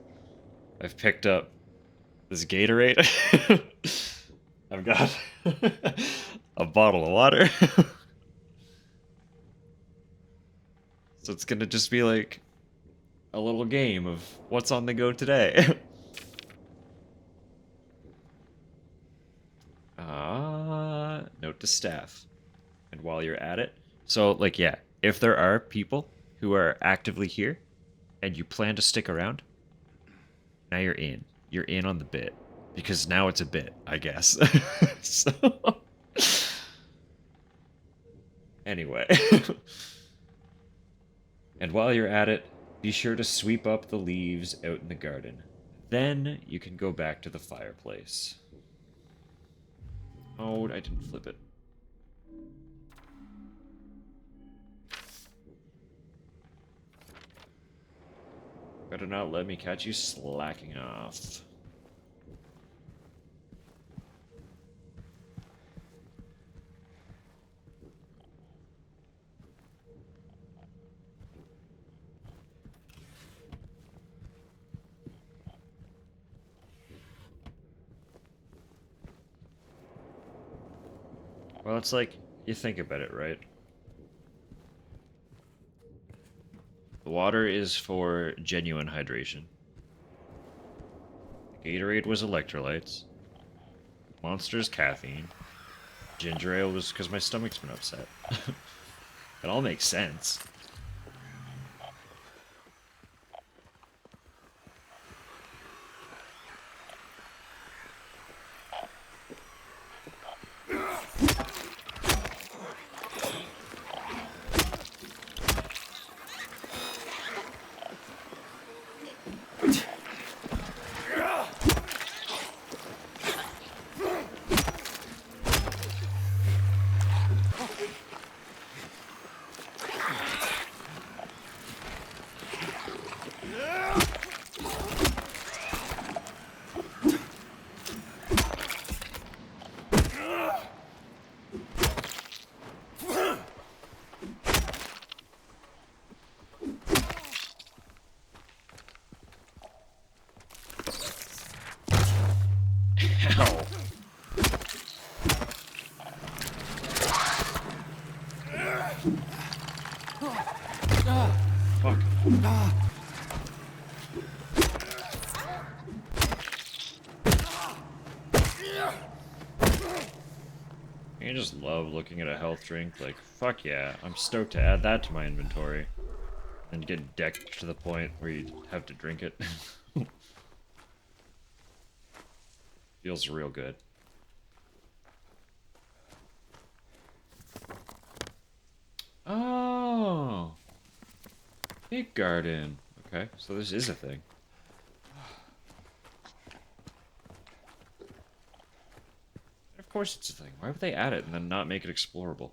I've picked up this Gatorade. I've got a bottle of water. So it's gonna just be like a little game of what's on the go today. Note to staff. And while you're at it, so like yeah, if there are people who are actively here and you plan to stick around, now you're in. You're in on the bit. Because now it's a bit, I guess. So anyway. And while you're at it, be sure to sweep up the leaves out in the garden. Then you can go back to the fireplace. Oh, I didn't flip it. Better not let me catch you slacking off. Well, it's like, you think about it, right? The water is for genuine hydration. The Gatorade was electrolytes. Monster's caffeine. Ginger ale was because my stomach's been upset. It all makes sense. I just love looking at a health drink. Like, fuck yeah, I'm stoked to add that to my inventory. And get decked to the point where you have to drink it. Feels real good. Oh! Big garden. Okay, so this is a thing. Of course it's a thing. Why would they add it and then not make it explorable?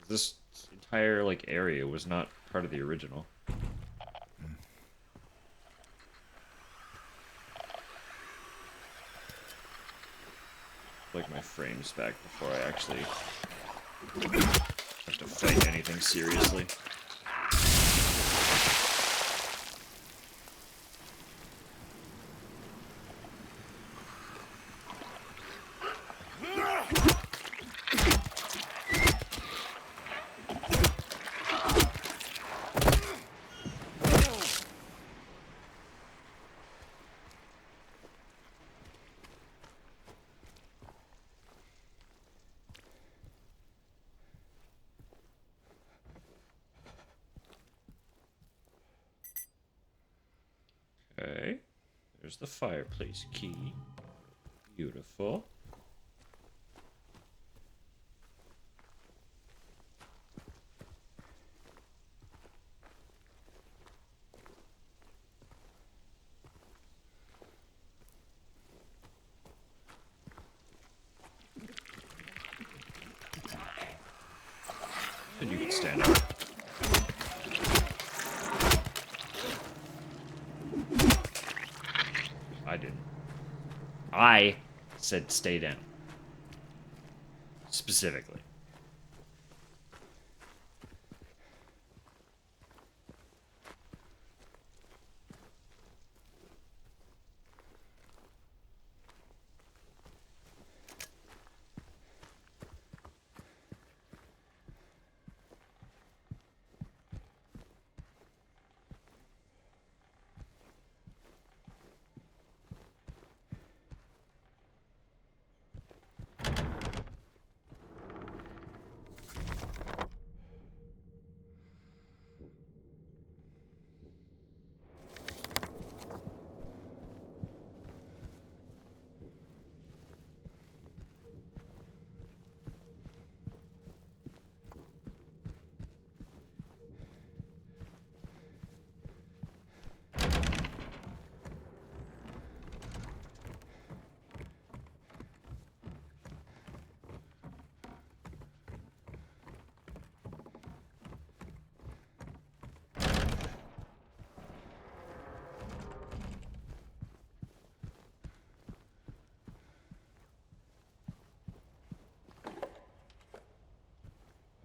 This entire, like, area was not part of the original. Like my frames back before I actually have to fight anything seriously. Okay, there's the fireplace key. Beautiful. And you can stand up. I didn't. I said stay down. Specifically.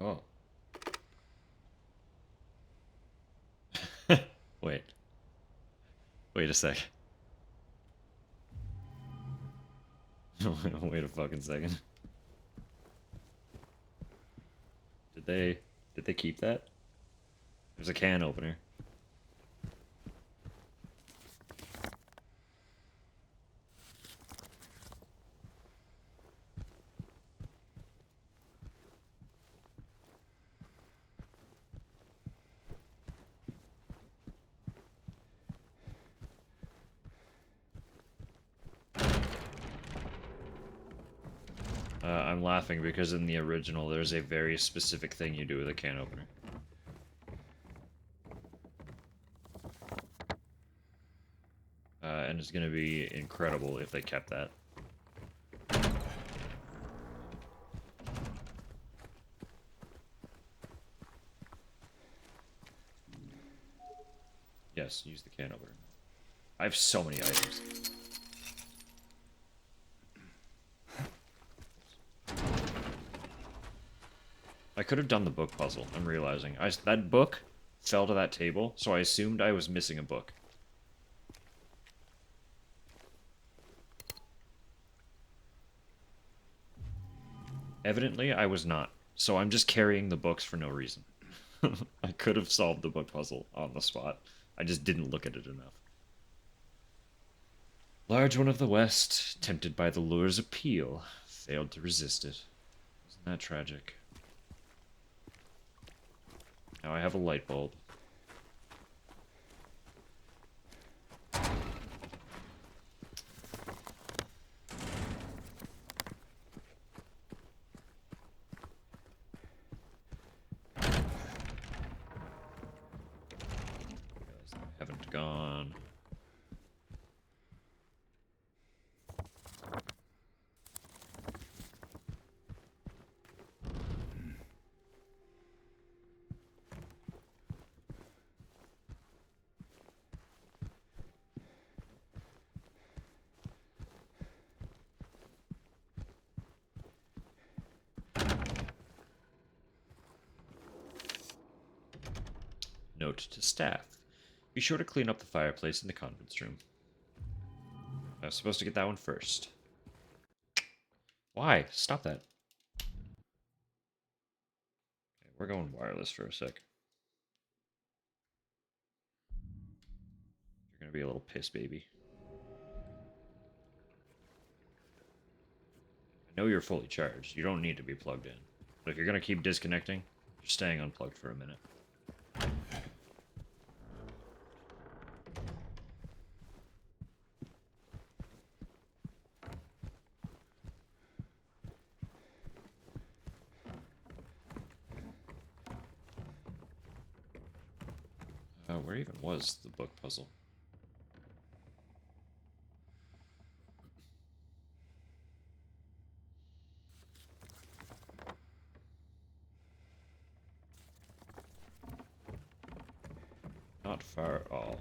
Oh. Wait. Wait a sec. Wait a fucking second. Did they keep that? There's a can opener. I'm laughing because in the original there's a very specific thing you do with a can opener. And it's gonna be incredible if they kept that. Yes, use the can opener. I have so many items. I could have done the book puzzle, I'm realizing. That book fell to that table, so I assumed I was missing a book. Evidently, I was not. So I'm just carrying the books for no reason. I could have solved the book puzzle on the spot. I just didn't look at it enough. Large one of the West, tempted by the lure's appeal, Failed to resist it. Isn't that tragic? Now I have a light bulb. Haven't gone. Note to staff. Be sure to clean up the fireplace in the conference room. I was supposed to get that one first. Why? Stop that. Okay, we're going wireless for a sec. You're gonna be a little piss baby. I know you're fully charged. You don't need to be plugged in. But if you're gonna keep disconnecting, you're staying unplugged for a minute. Where even was the book puzzle? Not far at all.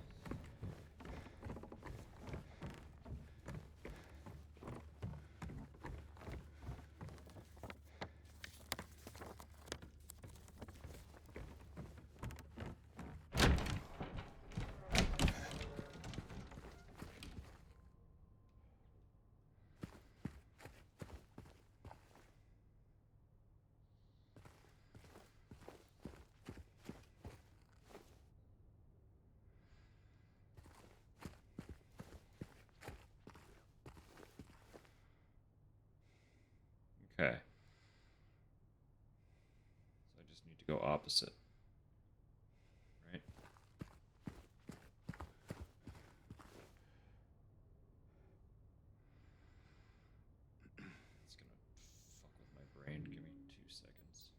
Okay. So I just need to go opposite. Right? It's gonna fuck with my brain. Give me 2 seconds.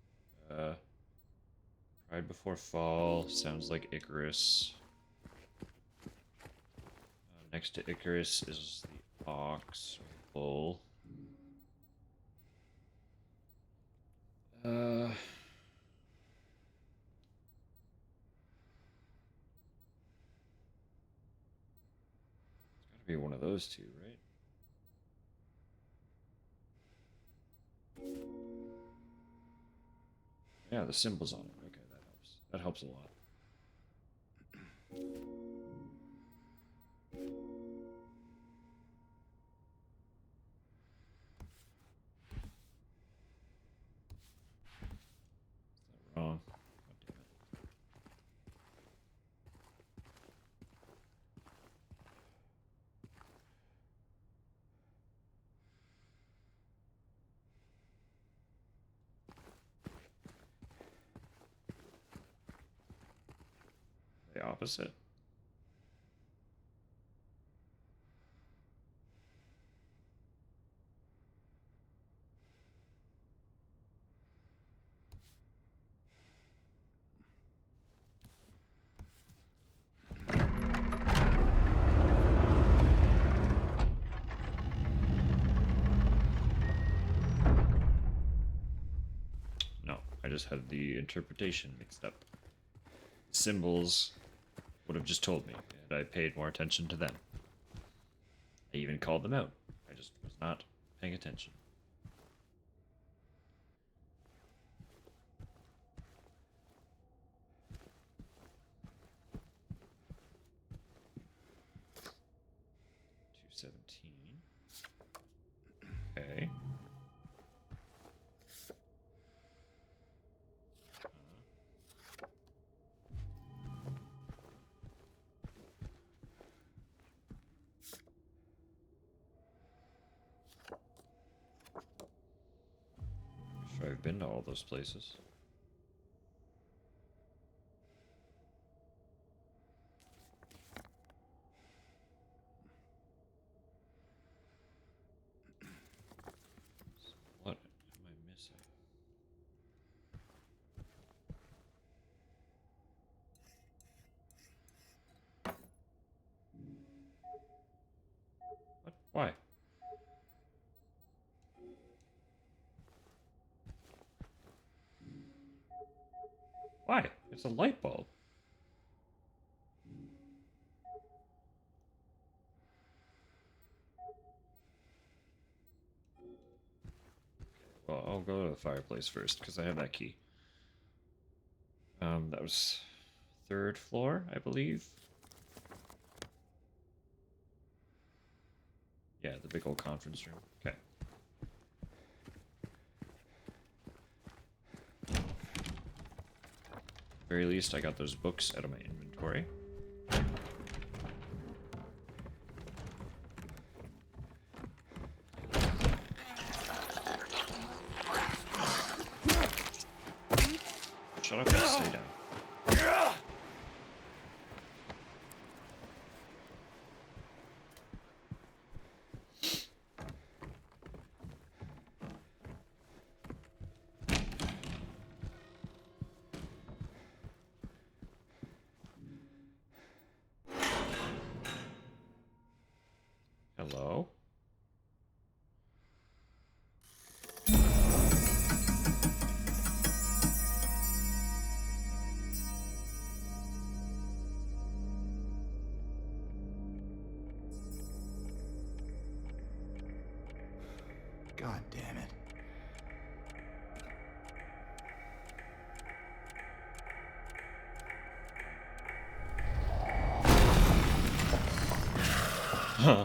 Pride Before Fall sounds like Icarus. Next to Icarus is the ox or the bull. It's gotta be one of those two, right? Yeah, the symbol's on it. Okay, that helps. That helps a lot. Is that wrong? God damn it. The opposite? No, I just had the interpretation mixed up. Symbols would have just told me, and I paid more attention to them. I even called them out. I just was not paying attention. $217. Okay. I've been to all those places. What am I missing? What? Why? Why? It's a light bulb. Well, I'll go to the fireplace first because I have that key. That was third floor, I believe. Yeah, the big old conference room. Okay. Very least, I got those books out of my inventory. Shut up and stay down. Hello? God damn it. Huh.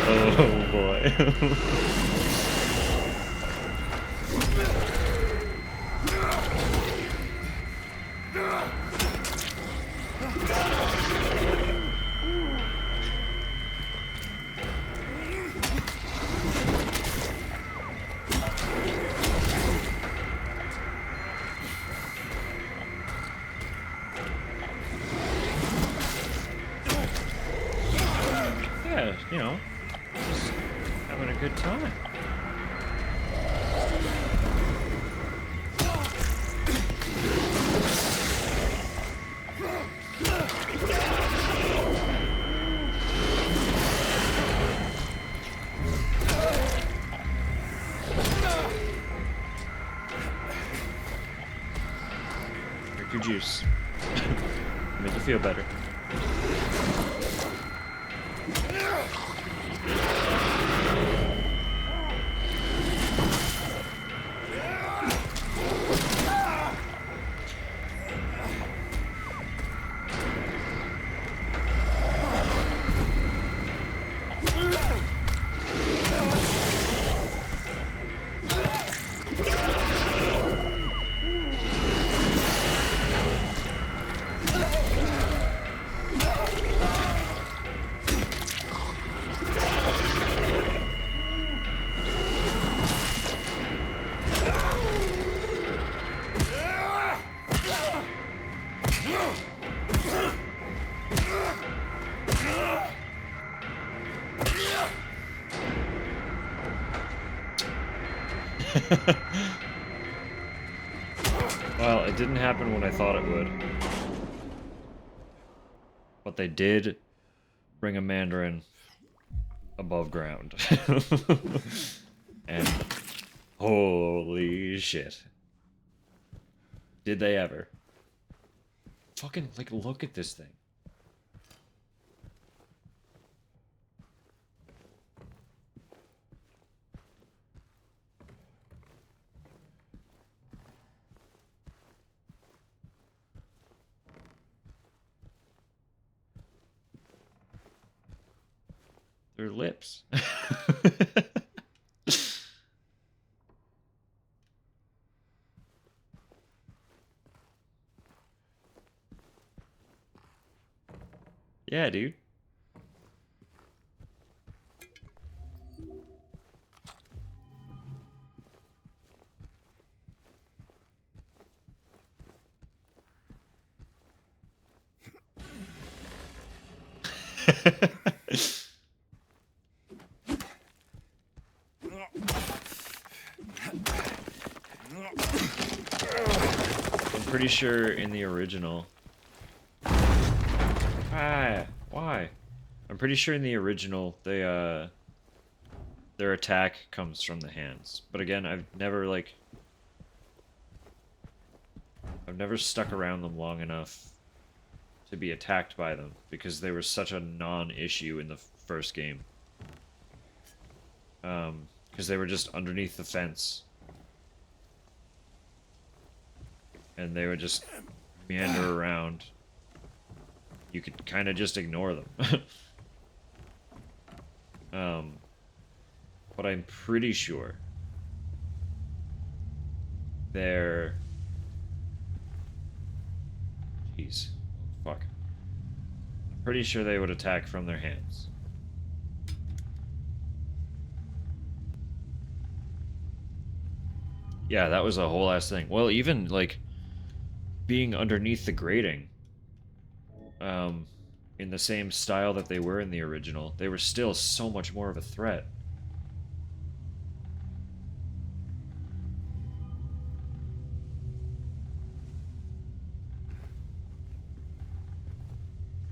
Oh boy. Yeah, you know, just having a good time. Drink your juice. Make you feel better. Well, it didn't happen when I thought it would. But they did bring a Mandarin above ground. And holy shit. Did they ever? Fucking, like, look at this thing. their lips. Yeah, dude. I'm pretty sure in the original. Ah, why? I'm pretty sure in the original their attack comes from the hands. But again, I've never stuck around them long enough to be attacked by them because they were such a non-issue in the first game. Because they were just underneath the fence. And they would just meander around. You could kind of just ignore them. But I'm pretty sure they're... Jeez. Fuck. I'm pretty sure they would attack from their hands. Yeah, that was a whole ass thing. Well, even, like, being underneath the grating, in the same style that they were in the original, they were still so much more of a threat.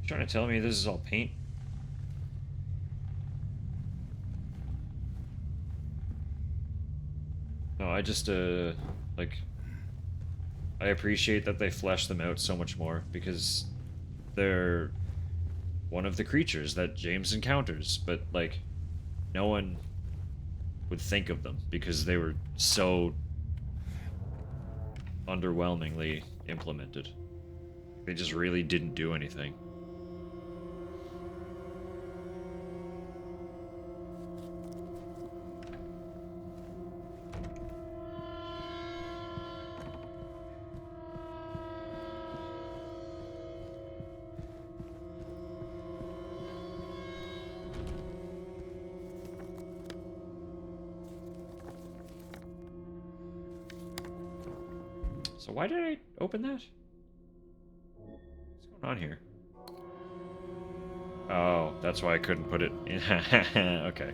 You trying to tell me this is all paint? No, I just, like... I appreciate that they flesh them out so much more, because they're one of the creatures that James encounters, but, like, no one would think of them, because they were so underwhelmingly implemented. They just really didn't do anything. So why did I open that? What's going on here? Oh, that's why I couldn't put it in. Okay.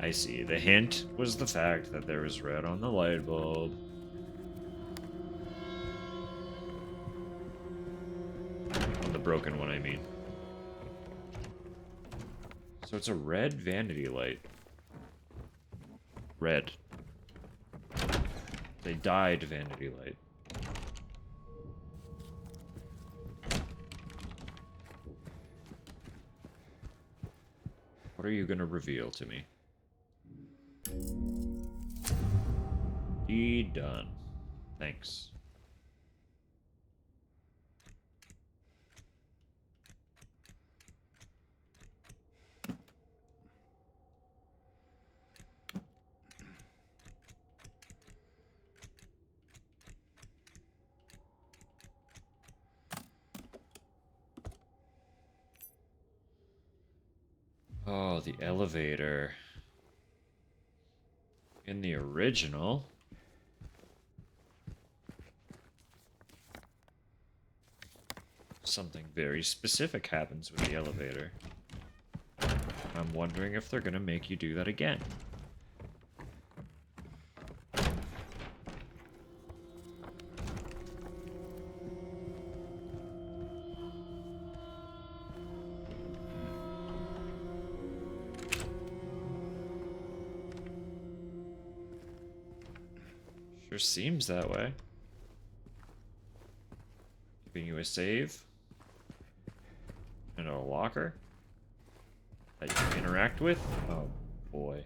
I see. The hint was the fact that there was red on the light bulb. On the broken one, I mean. So it's a red vanity light. Red. They dyed vanity light. What are you gonna reveal to me? Done. Thanks. Oh, the elevator. In the original... something very specific happens with the elevator. I'm wondering if they're gonna make you do that again. Sure seems that way. Giving you a save. And a locker that you can interact with. Oh boy.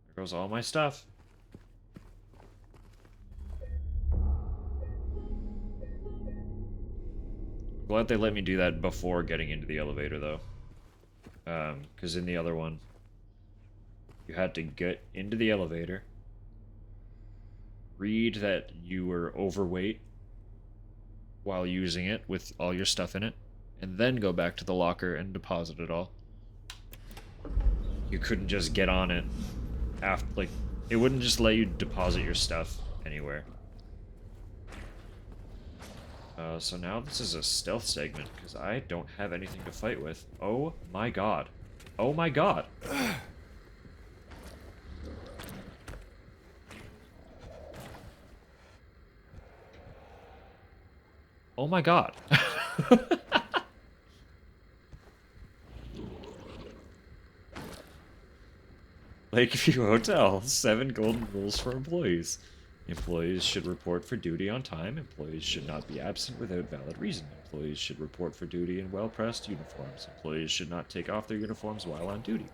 There goes all my stuff. glad they let me do that before getting into the elevator, though. Because in the other one, you had to get into the elevator, read that you were overweight while using it with all your stuff in it, and then go back to the locker and deposit it all. You couldn't just get on it after, like, it wouldn't just let you deposit your stuff anywhere. So now this is a stealth segment, because I don't have anything to fight with. Oh my god. Oh my god. Oh my god. Lakeview Hotel, 7 golden rules for employees. Employees should report for duty on time. Employees should not be absent without valid reason. Employees should report for duty in well-pressed uniforms. Employees should not take off their uniforms while on duty.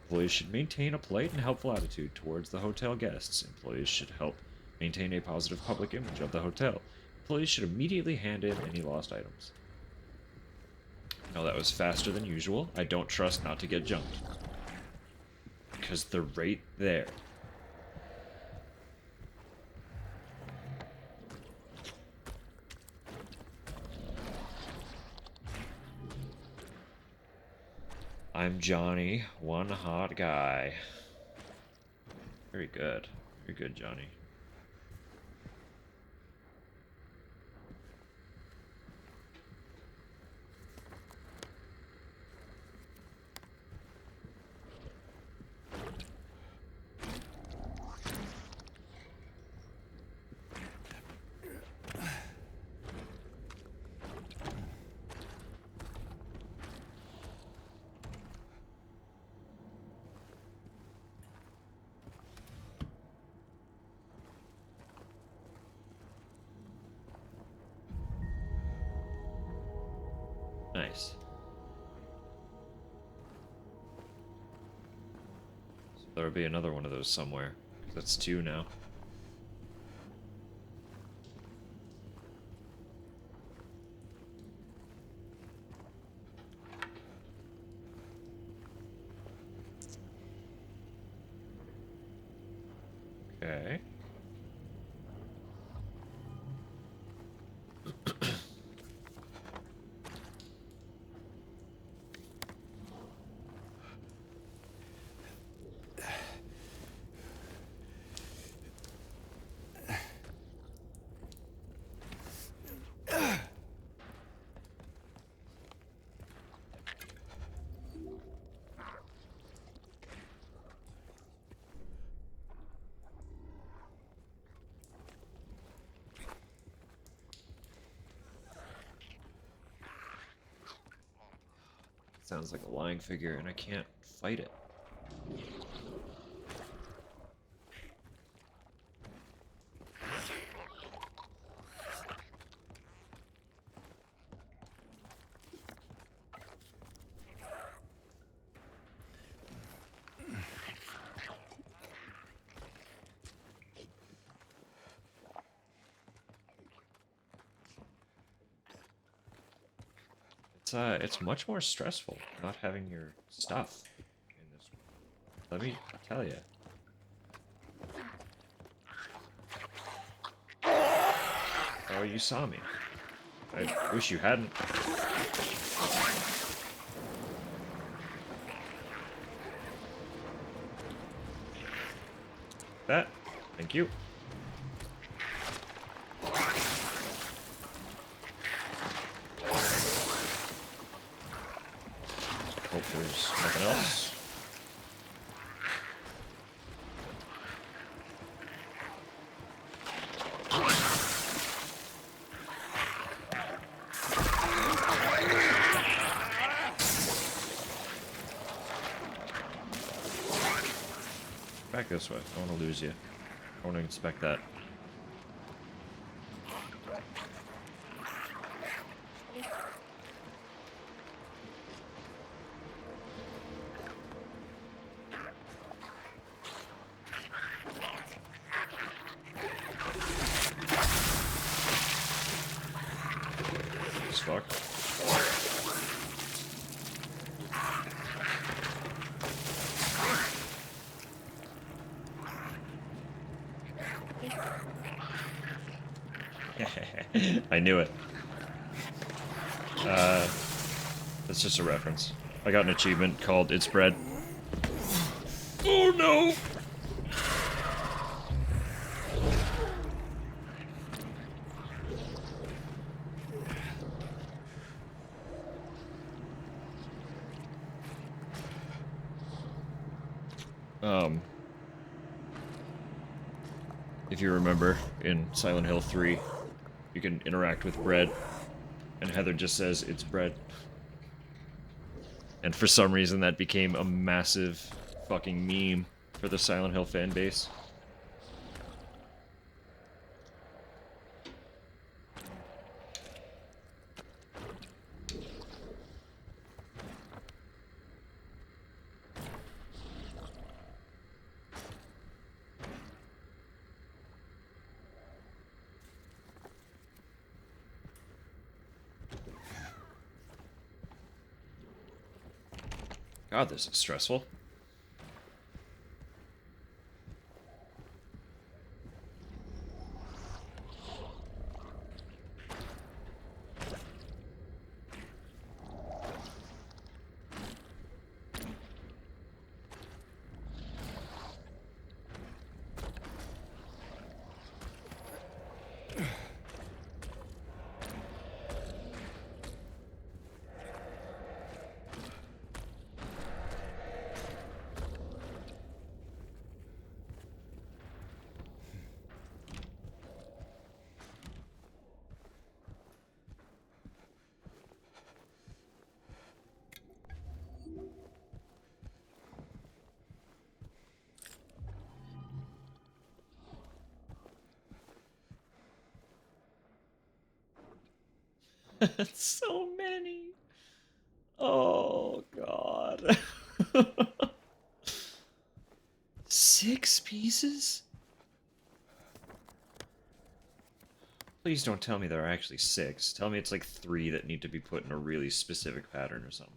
Employees should maintain a polite and helpful attitude towards the hotel guests. Employees should help maintain a positive public image of the hotel. Employees should immediately hand in any lost items. Now that was faster than usual. I don't trust not to get jumped. Because they're right there. I'm Johnny, one hot guy. Very good. Very good, Johnny. Nice. So there'll be another one of those somewhere. That's 2 now. Okay. Sounds like a lying figure, and I can't fight it. It's much more stressful not having your stuff in this one. Let me tell you. Oh, you saw me. I wish you hadn't. That. Thank you. Hope there's nothing else. Back this way. I want to lose you. I want to inspect that. Fuck. I knew it. That's just a reference. I got an achievement called It's Bread. Oh no! If you remember, in Silent Hill 3, you can interact with bread, and Heather just says, "It's bread." And for some reason that became a massive fucking meme for the Silent Hill fan base. God, this is stressful. So many. Oh, God. 6 pieces? Please don't tell me there are actually 6. Tell me it's like 3 that need to be put in a really specific pattern or something.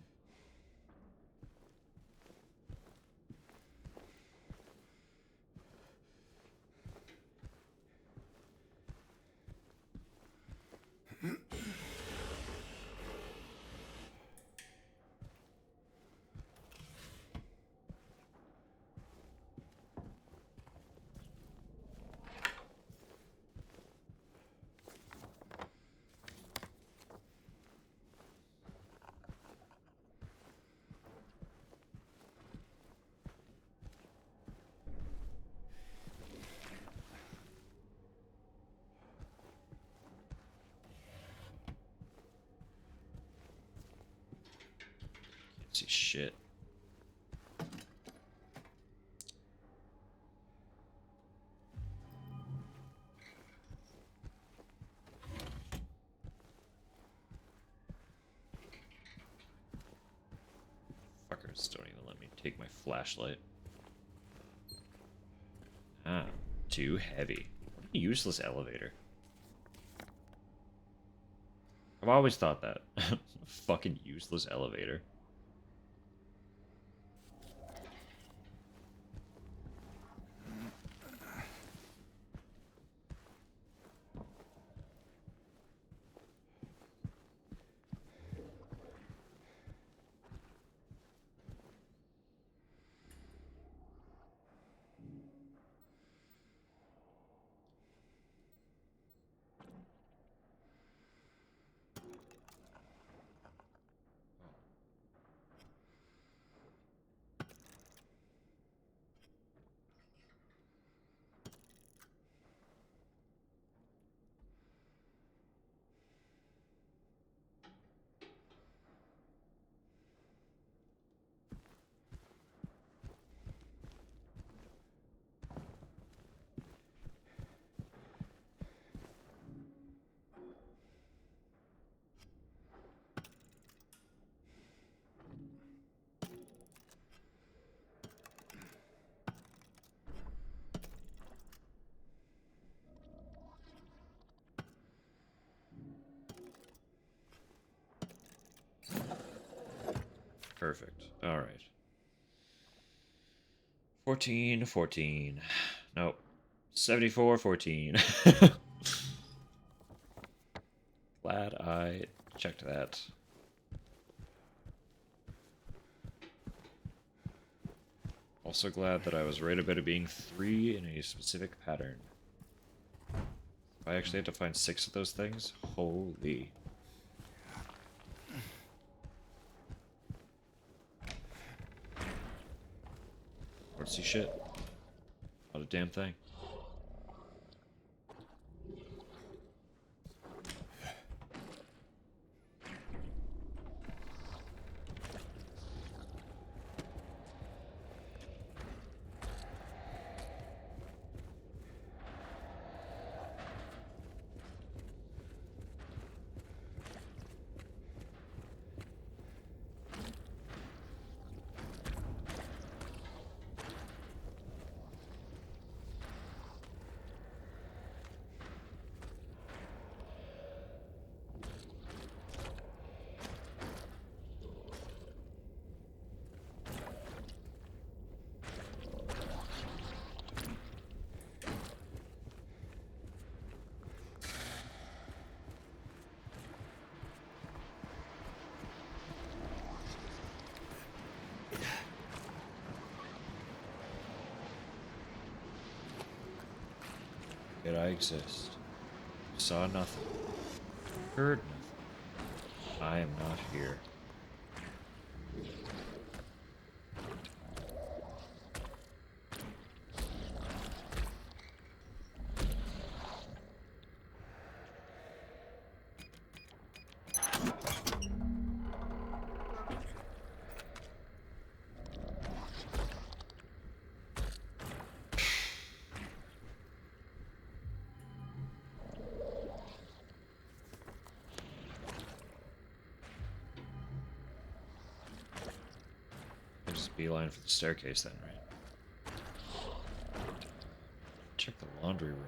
Can't see shit. Fuckers don't even let me take my flashlight. Ah, too heavy. What a useless elevator. I've always thought that. Fucking useless elevator. Perfect. All right. 14, 14. Nope. 74, 14. glad I checked that. Also glad that I was right about it being 3 in a specific pattern. If I actually had to find 6 of those things, holy. Artsy shit. Not a damn thing. Yet I exist. Saw nothing. Heard nothing. I am not here. I just beeline for the staircase then, right? Check the laundry room.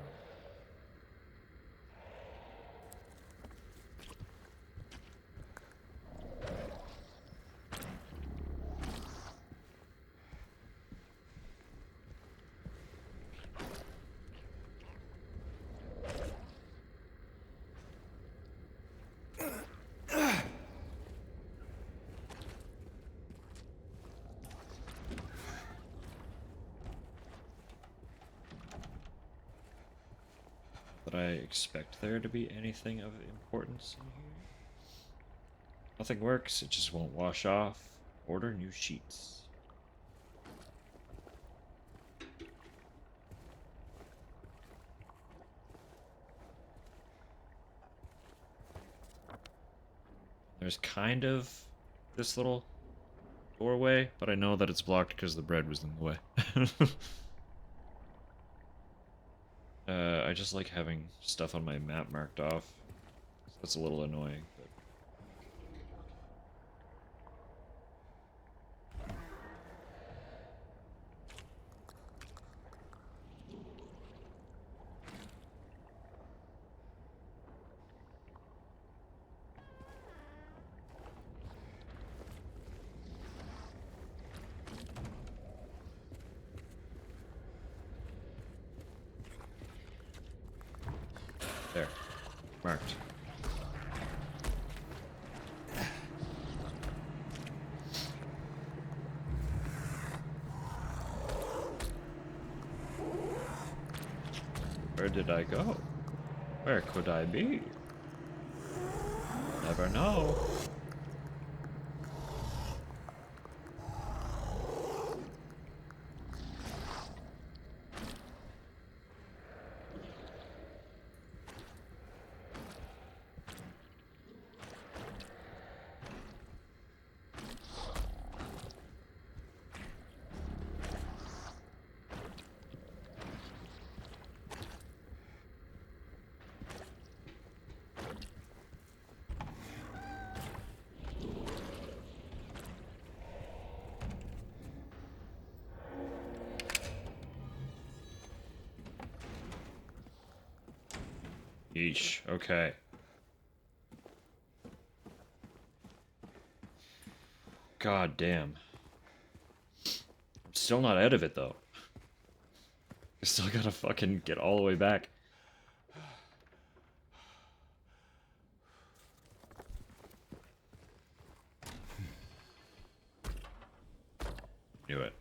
That I expect there to be anything of importance in here. Nothing works, it just won't wash off. Order new sheets. There's kind of this little doorway, but I know that it's blocked because the bread was in the way. I just like having stuff on my map marked off. So that's a little annoying, but... There. Marked. Where did I go? Where could I be? Never know. Yeesh, okay. God damn. I'm still not out of it though. I still gotta fucking get all the way back. Knew it.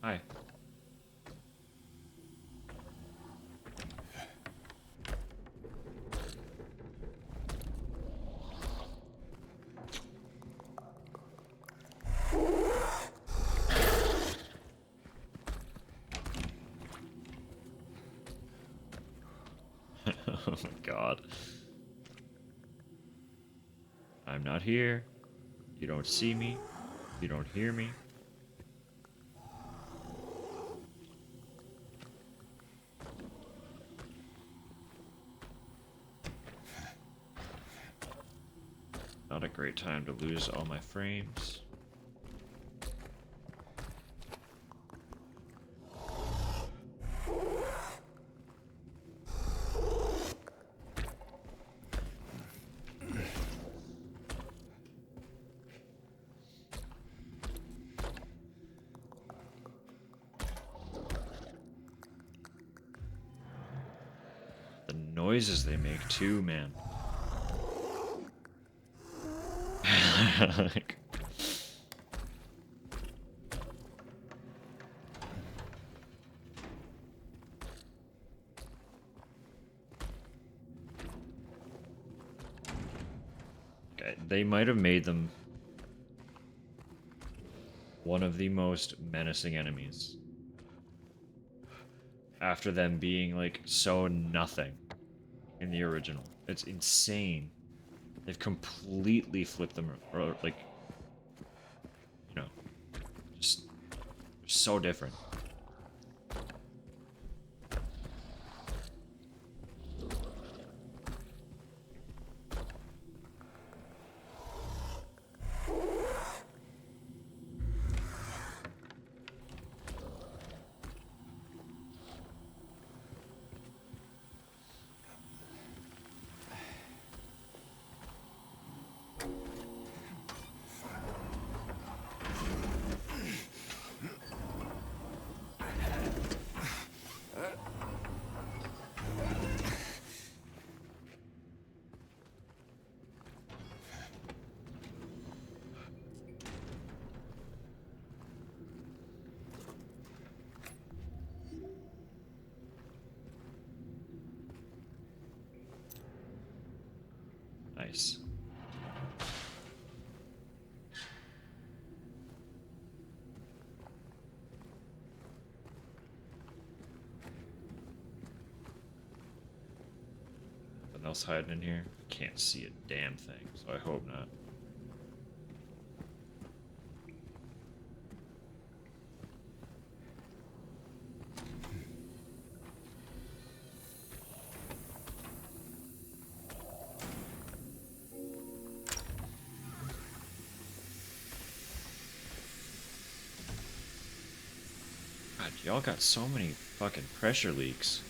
Hi. Oh my god. I'm not here. You don't see me. You don't hear me. Not a great time to lose all my frames. The noises they make too, man. Like, okay, they might have made them one of the most menacing enemies. After them being like so nothing in the original. It's insane. They've completely flipped them, or like, you know, just so different. Nice. Nothing else hiding in here? Can't see a damn thing, so I hope not. God, y'all got so many fucking pressure leaks.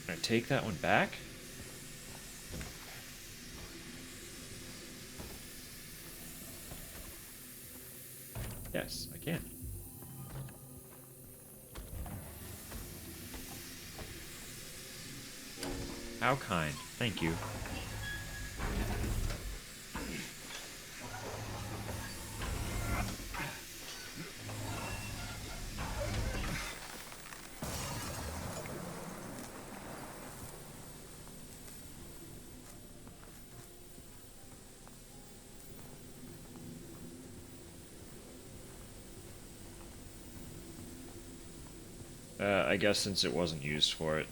Can I take that one back? Yes, I can. How kind. Thank you. I guess since it wasn't used for it,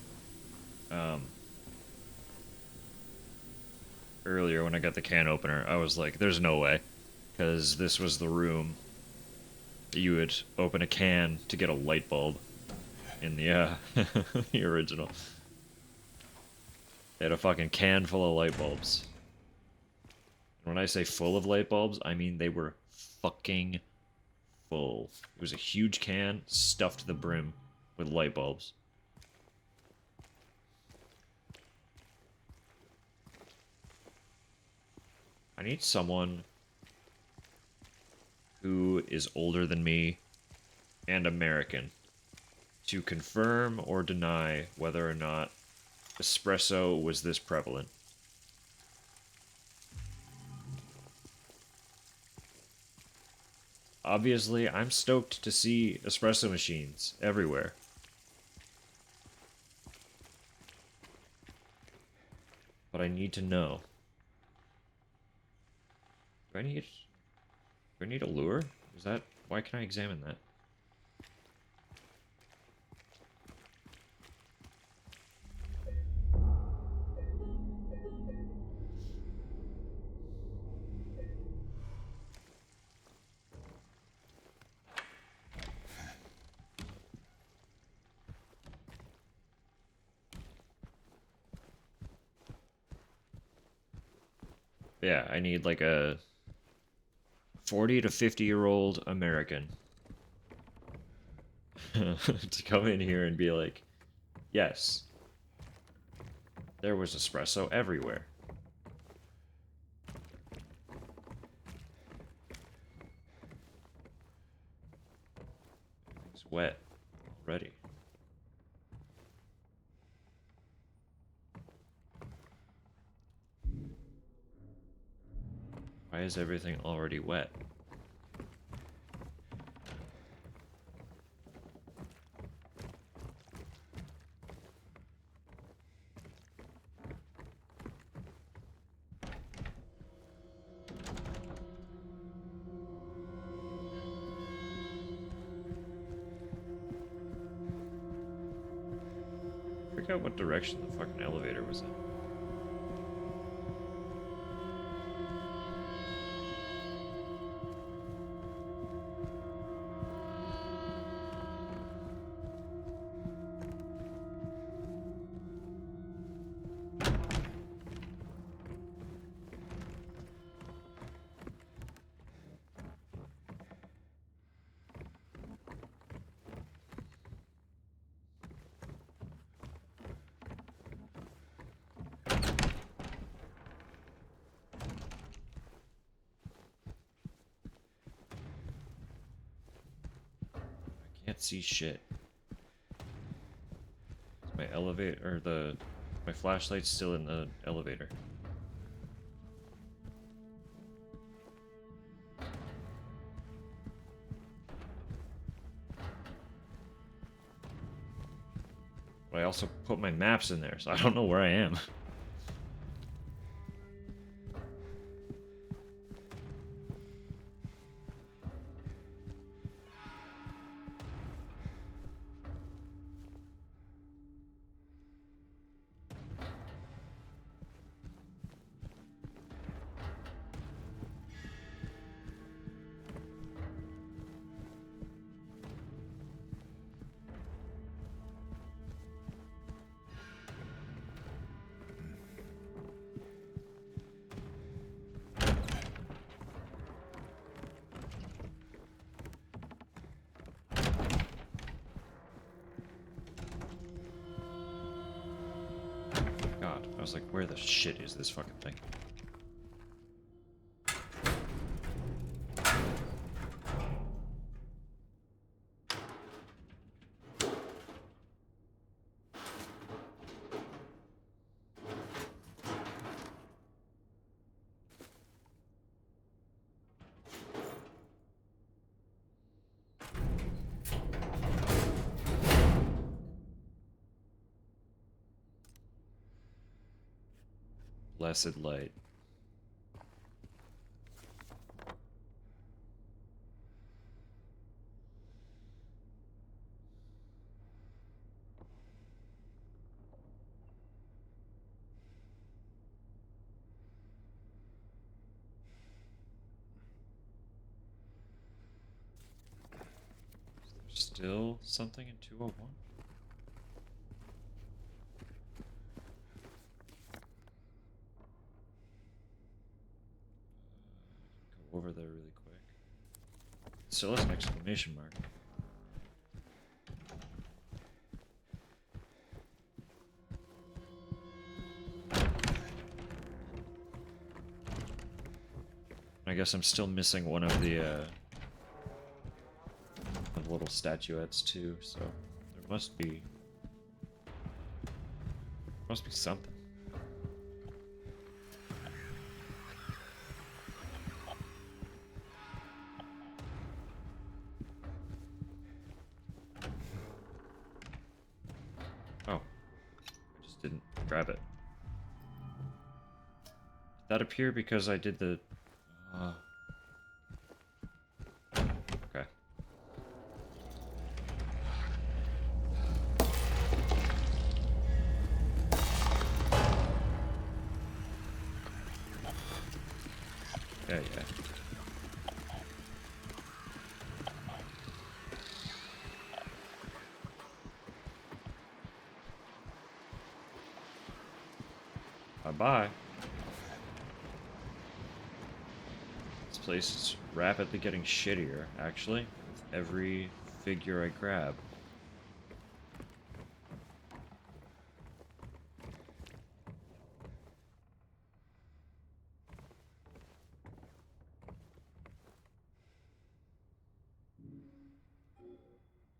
earlier when I got the can opener, I was like, there's no way. Because this was the room that you would open a can to get a light bulb in the, the original. They had a fucking can full of light bulbs. And when I say full of light bulbs, I mean they were fucking full. It was a huge can stuffed to the brim with light bulbs. I need someone who is older than me and American to confirm or deny whether or not espresso was this prevalent. Obviously, I'm stoked to see espresso machines everywhere. But I need to know. Do I need a lure? Is that... Why can I examine that? Yeah, I need like a 40 to 50-year-old American to come in here and be like, yes, there was espresso everywhere. It's wet already. Why is everything already wet? I forgot what direction the fucking elevator was in. Can't see shit. Is my elevator or my flashlight's still in the elevator? But I also put my maps in there, so I don't know where I am. God, I was like, where the shit is this fucking thing? Blessed light. Still something in 201? Go over there really quick. Still has an exclamation mark. I guess I'm still missing one of the little statuettes too, so there must be something. Oh, I just didn't grab it. Did that appear because I did the okay. Yeah, yeah. Bye-bye. This place is rapidly getting shittier, actually, with every figure I grab.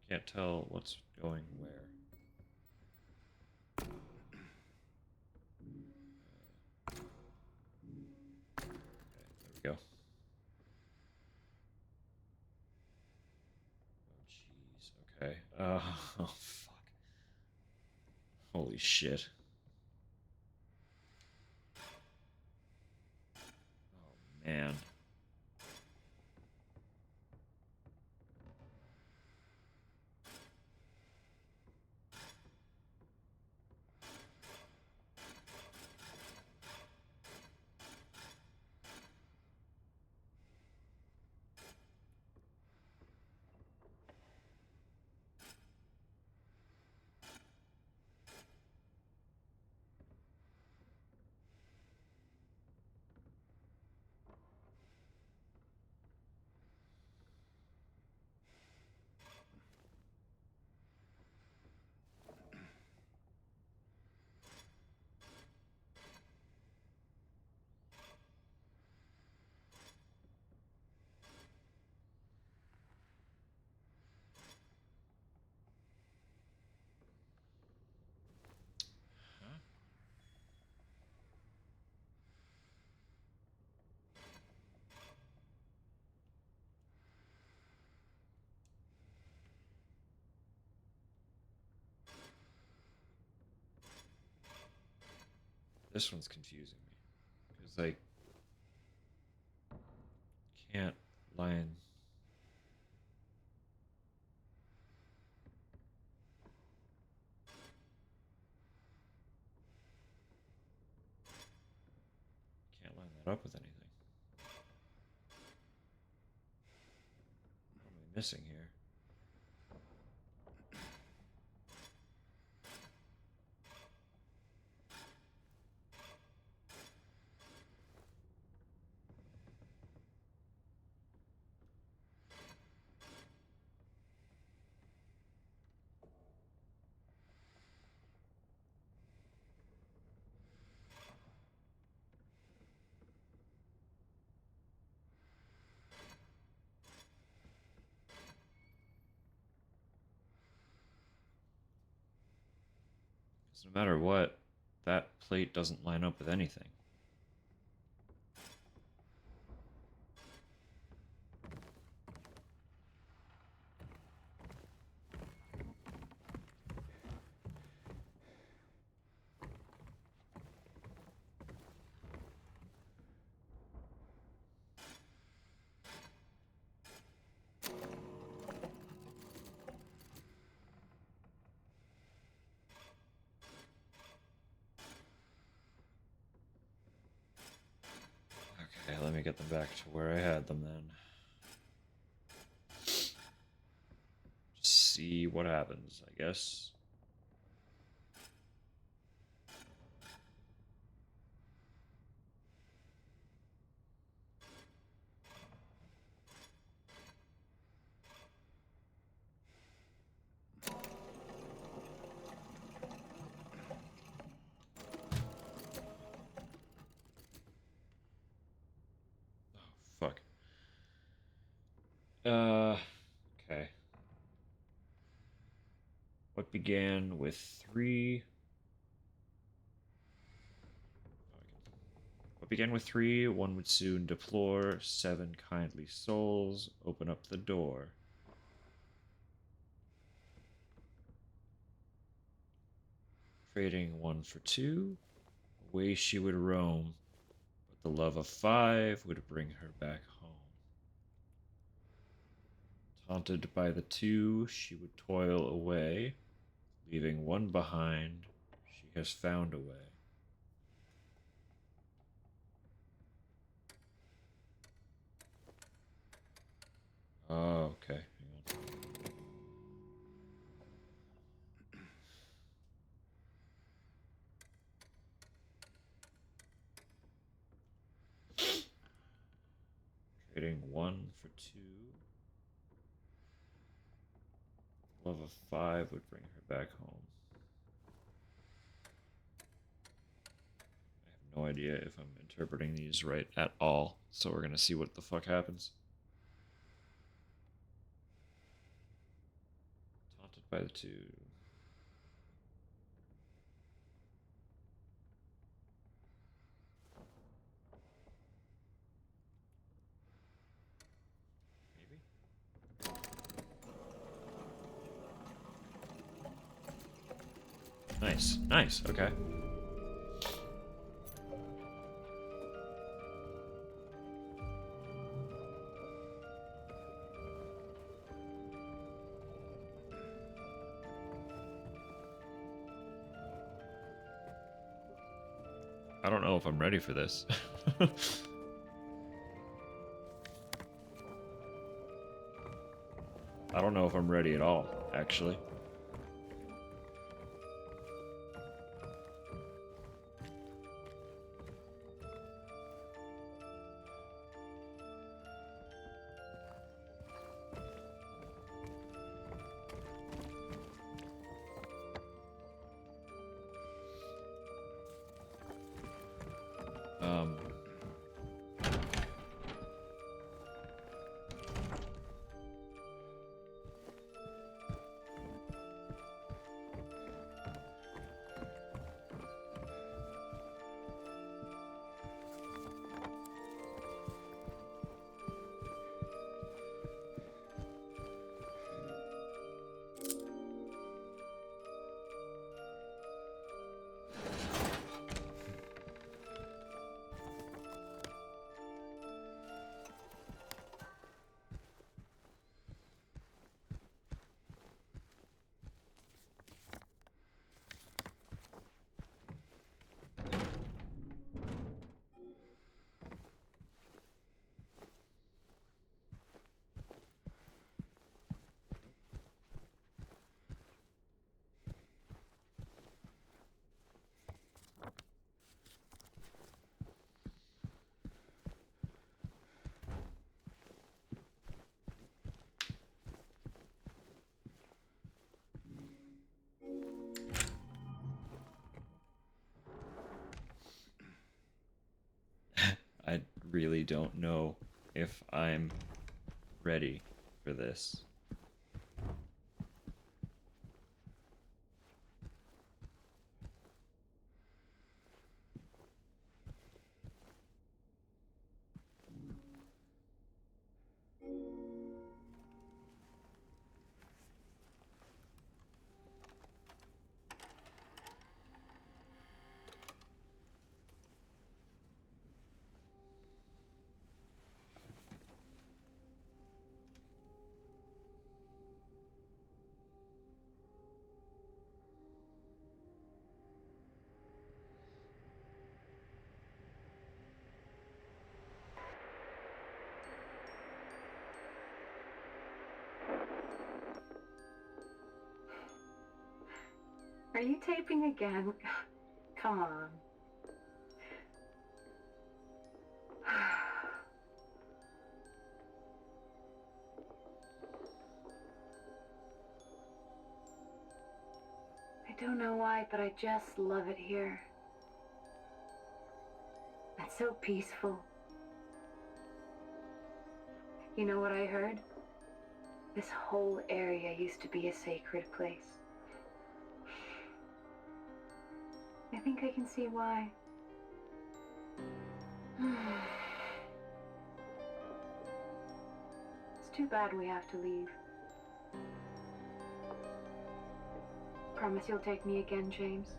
Can't tell what's going where. Okay, there we go. Oh, jeez. Okay. Oh, fuck. Holy shit. Oh, man. This one's confusing me. Because I can't line. Can't line that up with anything. What am I missing here? Because no matter what, that plate doesn't line up with anything. get them back to where I had them then. Just see what happens, I guess. Fuck. Okay. What began with 3? What began with 3, one would soon deplore. 7 kindly souls open up the door. Trading 1 for 2, away she would roam, but the love of 5 would bring her back home. Taunted by the 2, she would toil away, leaving 1 behind. She has found a way. Oh, okay. Hang on. Trading 1 for 2. Love of 5 would bring her back home. I have no idea if I'm interpreting these right at all, so we're gonna see what the fuck happens. Taunted by the 2. Maybe? Nice, nice, okay. I don't know if I'm ready for this. I don't know if I'm ready at all, actually. Um... I really don't know if I'm ready for this. Are you taping again? Come on. I don't know why, but I just love it here. It's so peaceful. You know what I heard? This whole area used to be a sacred place. I think I can see why. It's too bad we have to leave. Promise you'll take me again, James?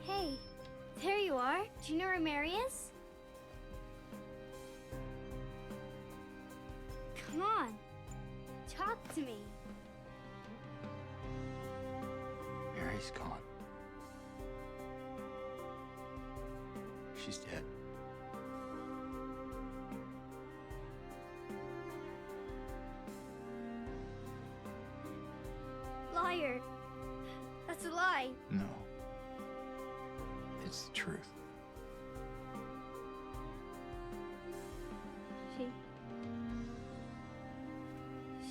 Hey, there you are. Do you know where Mary is? Come on, talk to me. Mary's gone. She's dead. Liar. That's a lie. No. It's the truth.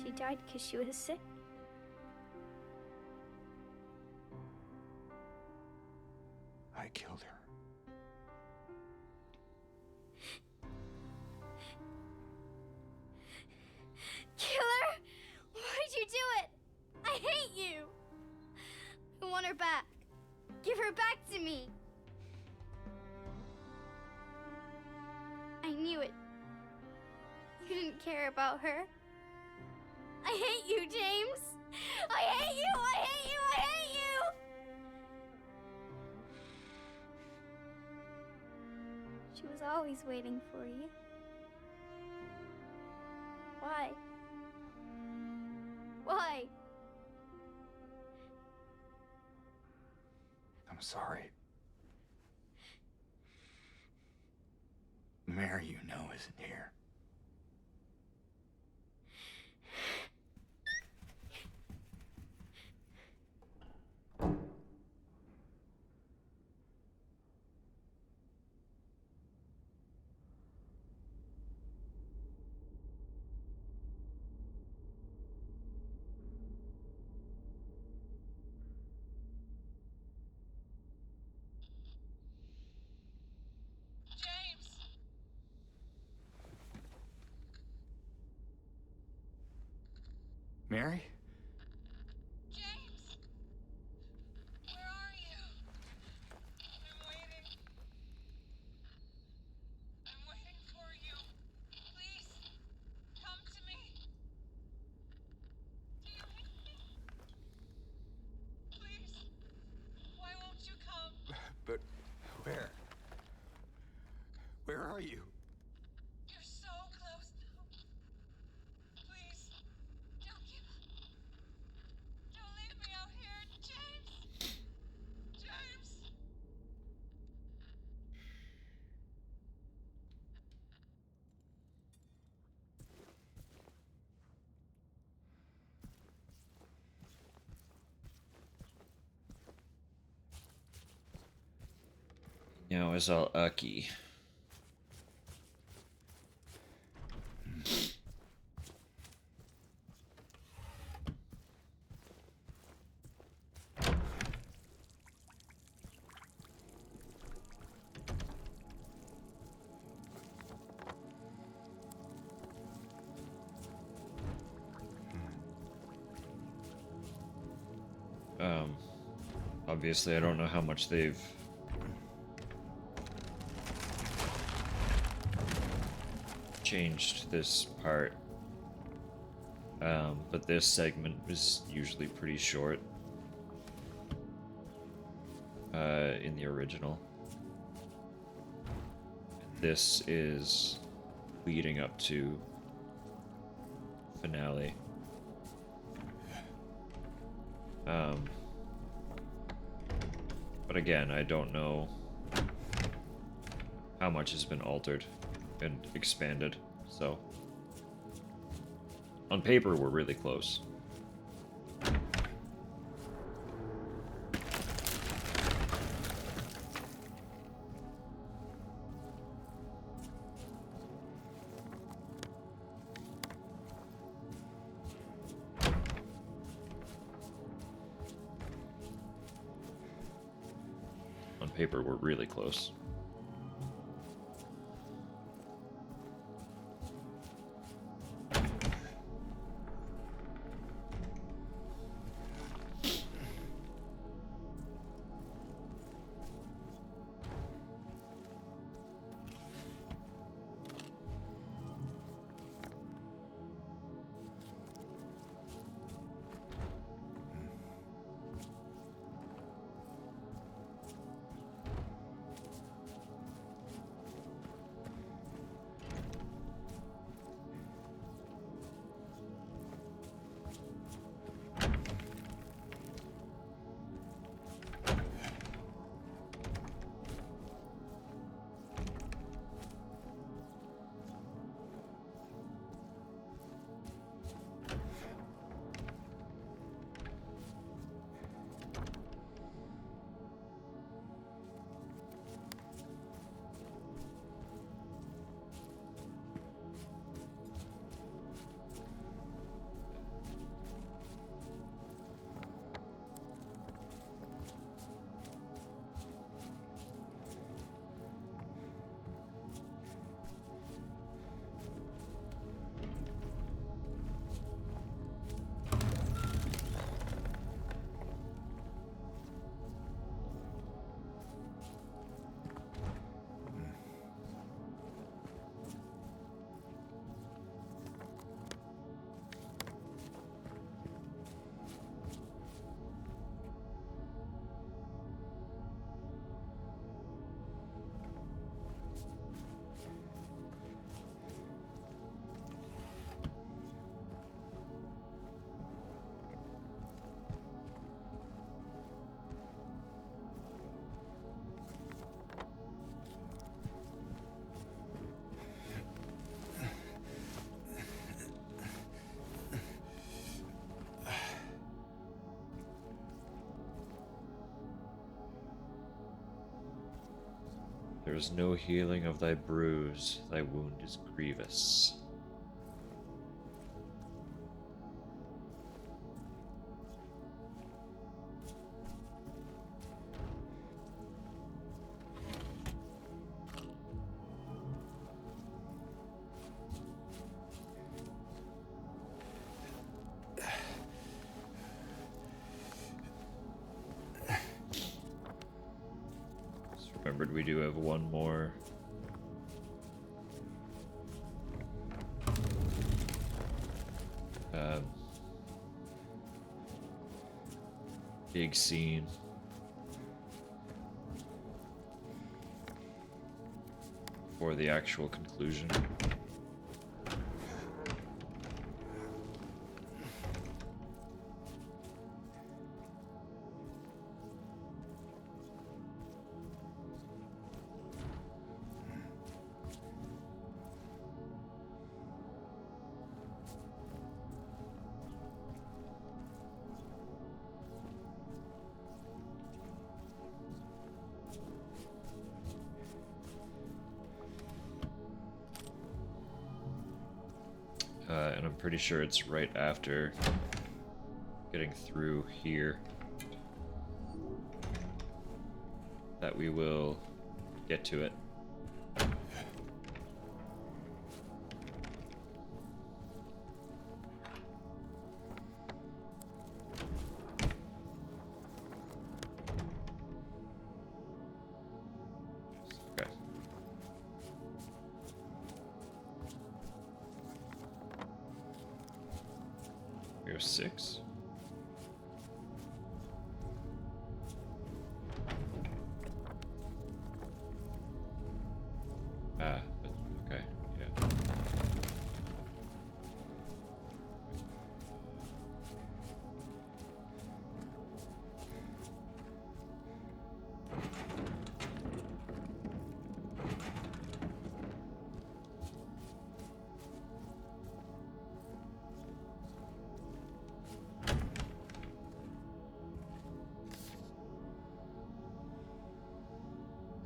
She died because she was sick. I killed her. Killer! Why'd you do it? I hate you! I want her back. Give her back to me. I knew it. You didn't care about her. I hate you, James! I hate you! I hate you! I hate you! She was always waiting for you. Why? Why? I'm sorry. Mary, you know, isn't here. Mary? James! Where are you? I'm waiting. I'm waiting for you. Please, come to me. Do you hear me? Please, why won't you come? But where? Where are you? You're so close now. Please, don't give up. Don't leave me out here, James! James! Now it's all ucky. Obviously, I don't know how much they've changed this part, but this segment was usually pretty short in the original. This is leading up to finale. But again, I don't know how much has been altered and expanded, so on paper we're really close. On paper we're really close. There is no healing of thy bruise, thy wound is grievous. Remembered we do have one more. Big scene. For the actual conclusion. And I'm pretty sure it's right after getting through here that we will get to it. There's 6. Ah, but okay, yeah.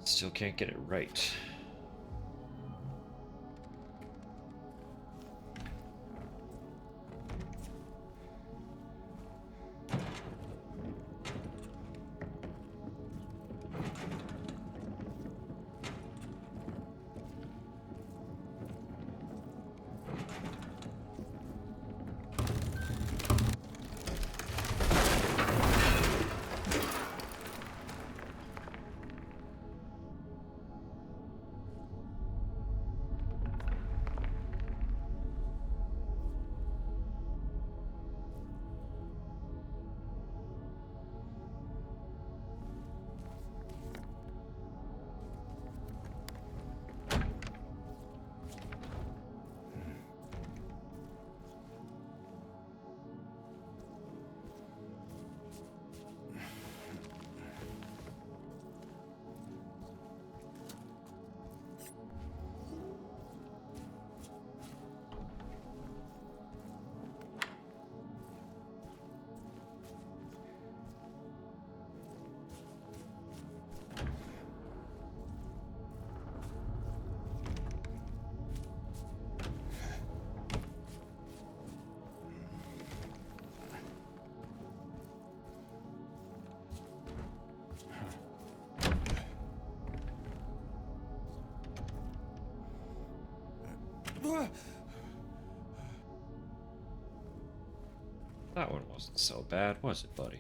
Still can't get it right. That one wasn't so bad, was it, buddy?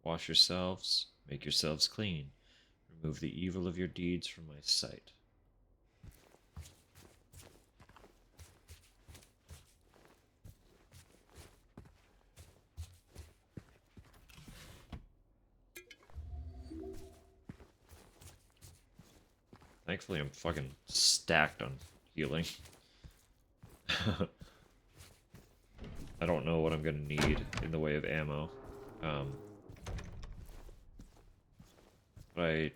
Wash yourselves, make yourselves clean. Remove the evil of your deeds from my sight. Thankfully, I'm fucking stacked on healing. I don't know what I'm gonna need in the way of ammo. But I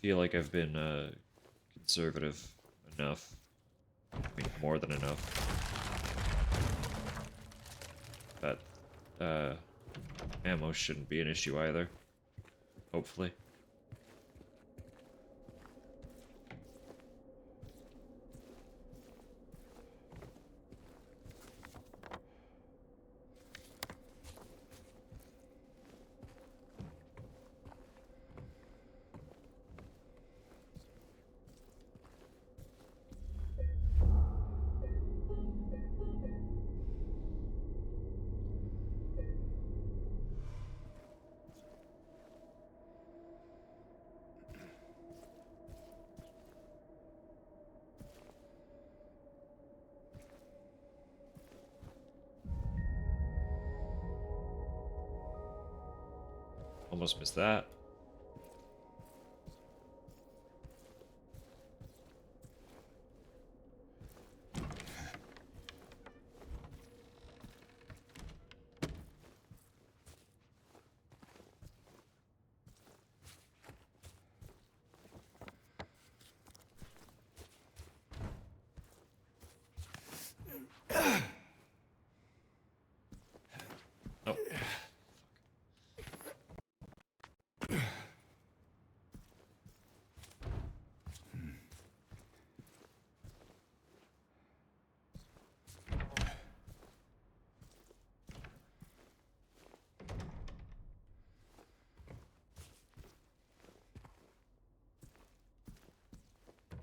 feel like I've been conservative enough. I mean, more than enough. That ammo shouldn't be an issue either. Hopefully. Almost missed that. Oh.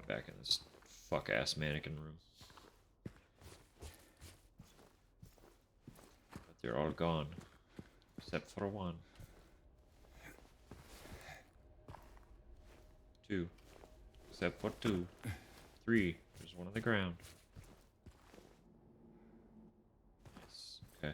Back in this fuck ass mannequin room. But they're all gone. Except for one. Two. Except for two. Three. There's one on the ground. Yes. Okay.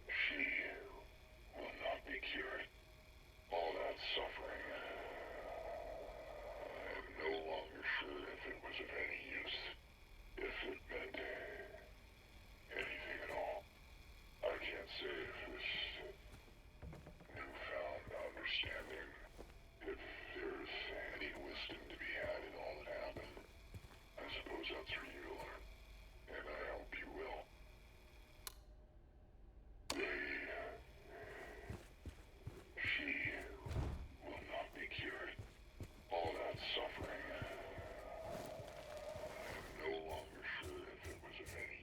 She will not be cured. All that suffering. I am no longer sure if it was of any use. If it meant anything at all. I can't say if this newfound understanding, if there's any wisdom to be had in all that happened. I suppose that's for you to learn. And I hope you will. She will not be cured. All that suffering. I am no longer sure if it was of any.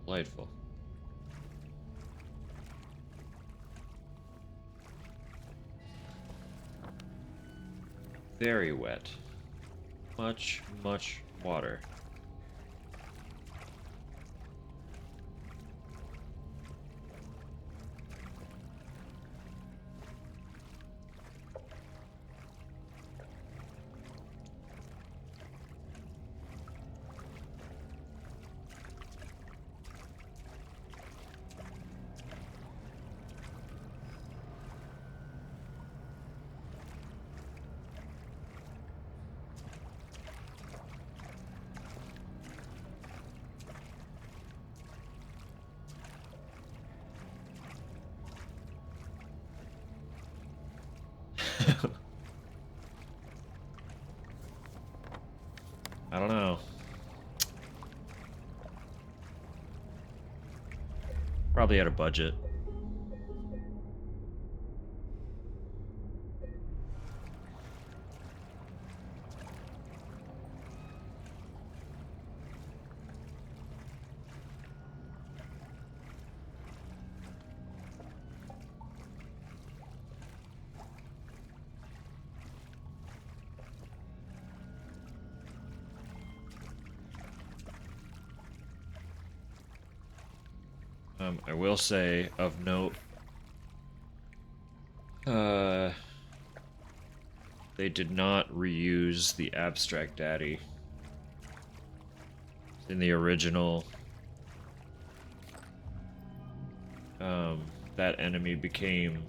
Delightful. Very wet. Much, much water. I don't know. Probably had a budget. I will say, of note, they did not reuse the abstract daddy in the original that enemy became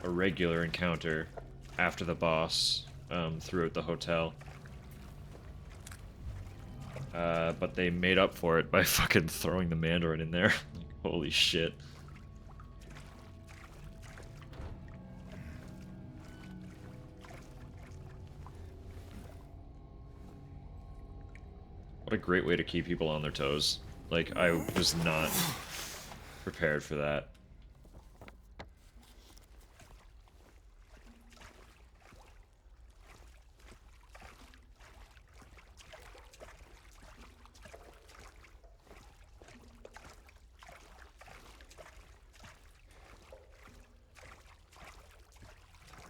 a regular encounter after the boss throughout the hotel. But they made up for it by fucking throwing the Mandarin in there. Holy shit. What a great way to keep people on their toes. Like, I was not prepared for that.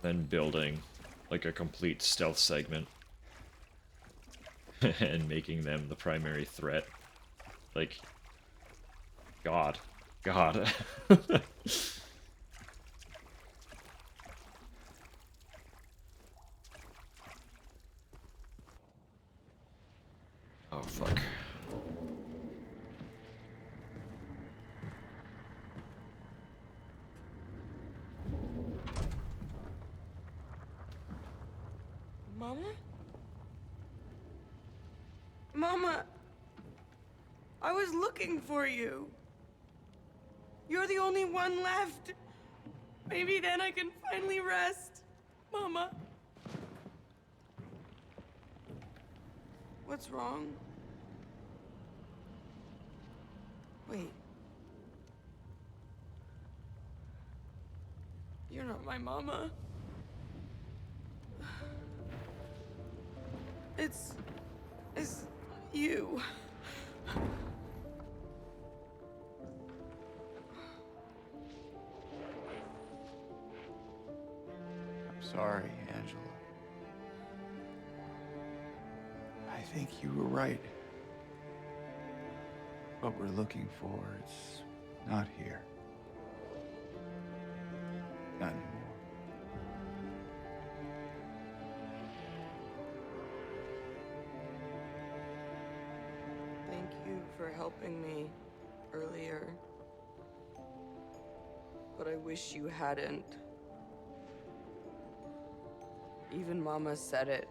Then building, like, a complete stealth segment. And making them the primary threat. Like, God. God. Oh, fuck. Mama? Mama! I was looking for you. You're the only one left. Maybe then I can finally rest. Mama. What's wrong? Wait. You're not my mama. It's you. I'm sorry, Angela. I think you were right. What we're looking for, it's not here. Not anymore. Thank you for helping me earlier. But I wish you hadn't. Even Mama said it.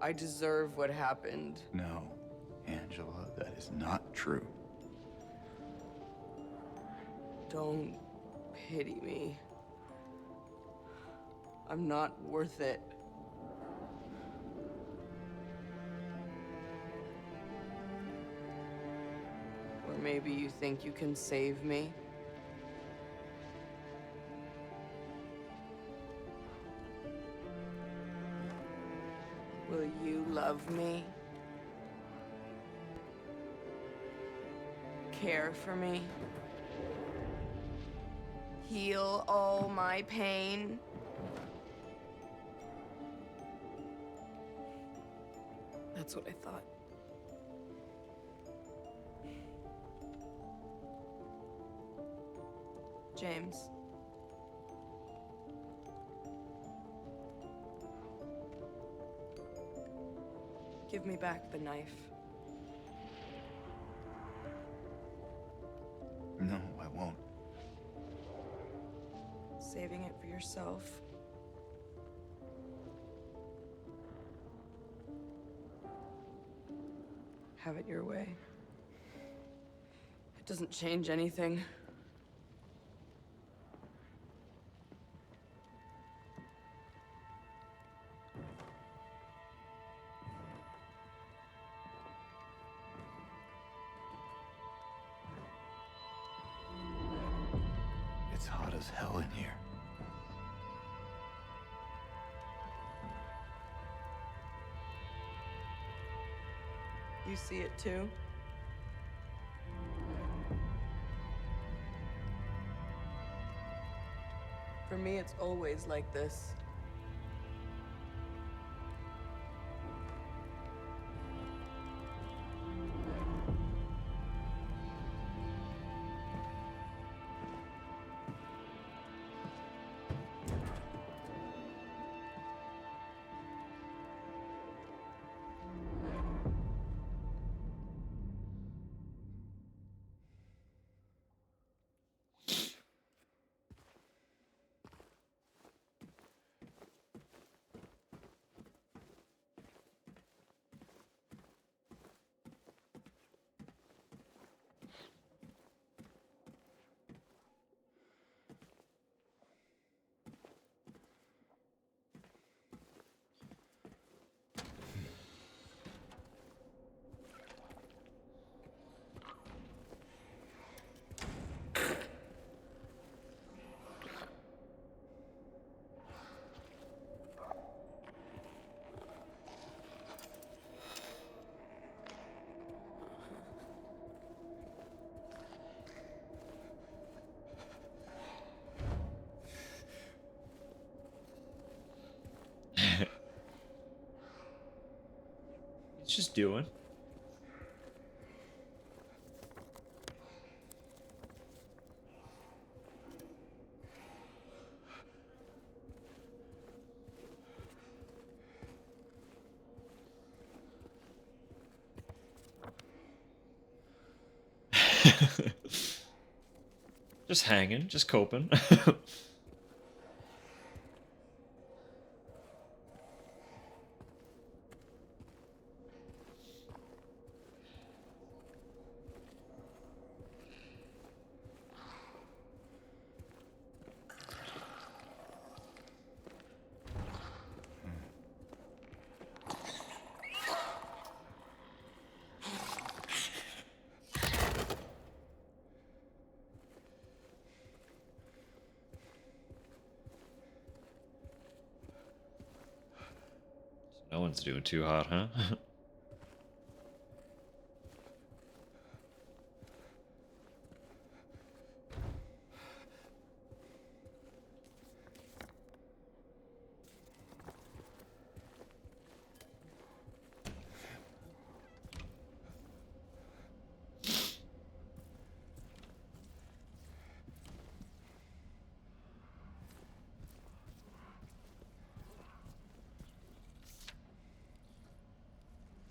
I deserve what happened. No, Angela, that is not true. Don't pity me. I'm not worth it. Or maybe you think you can save me? Will you love me? Care for me? Heal all my pain? That's what I thought. James. Give me back the knife. No, I won't. Saving it for yourself. Have it your way. It doesn't change anything. It's hot as hell in here. You see it too? For me, it's always like this. just doing? Just hanging, just coping. No one's doing too hot, huh?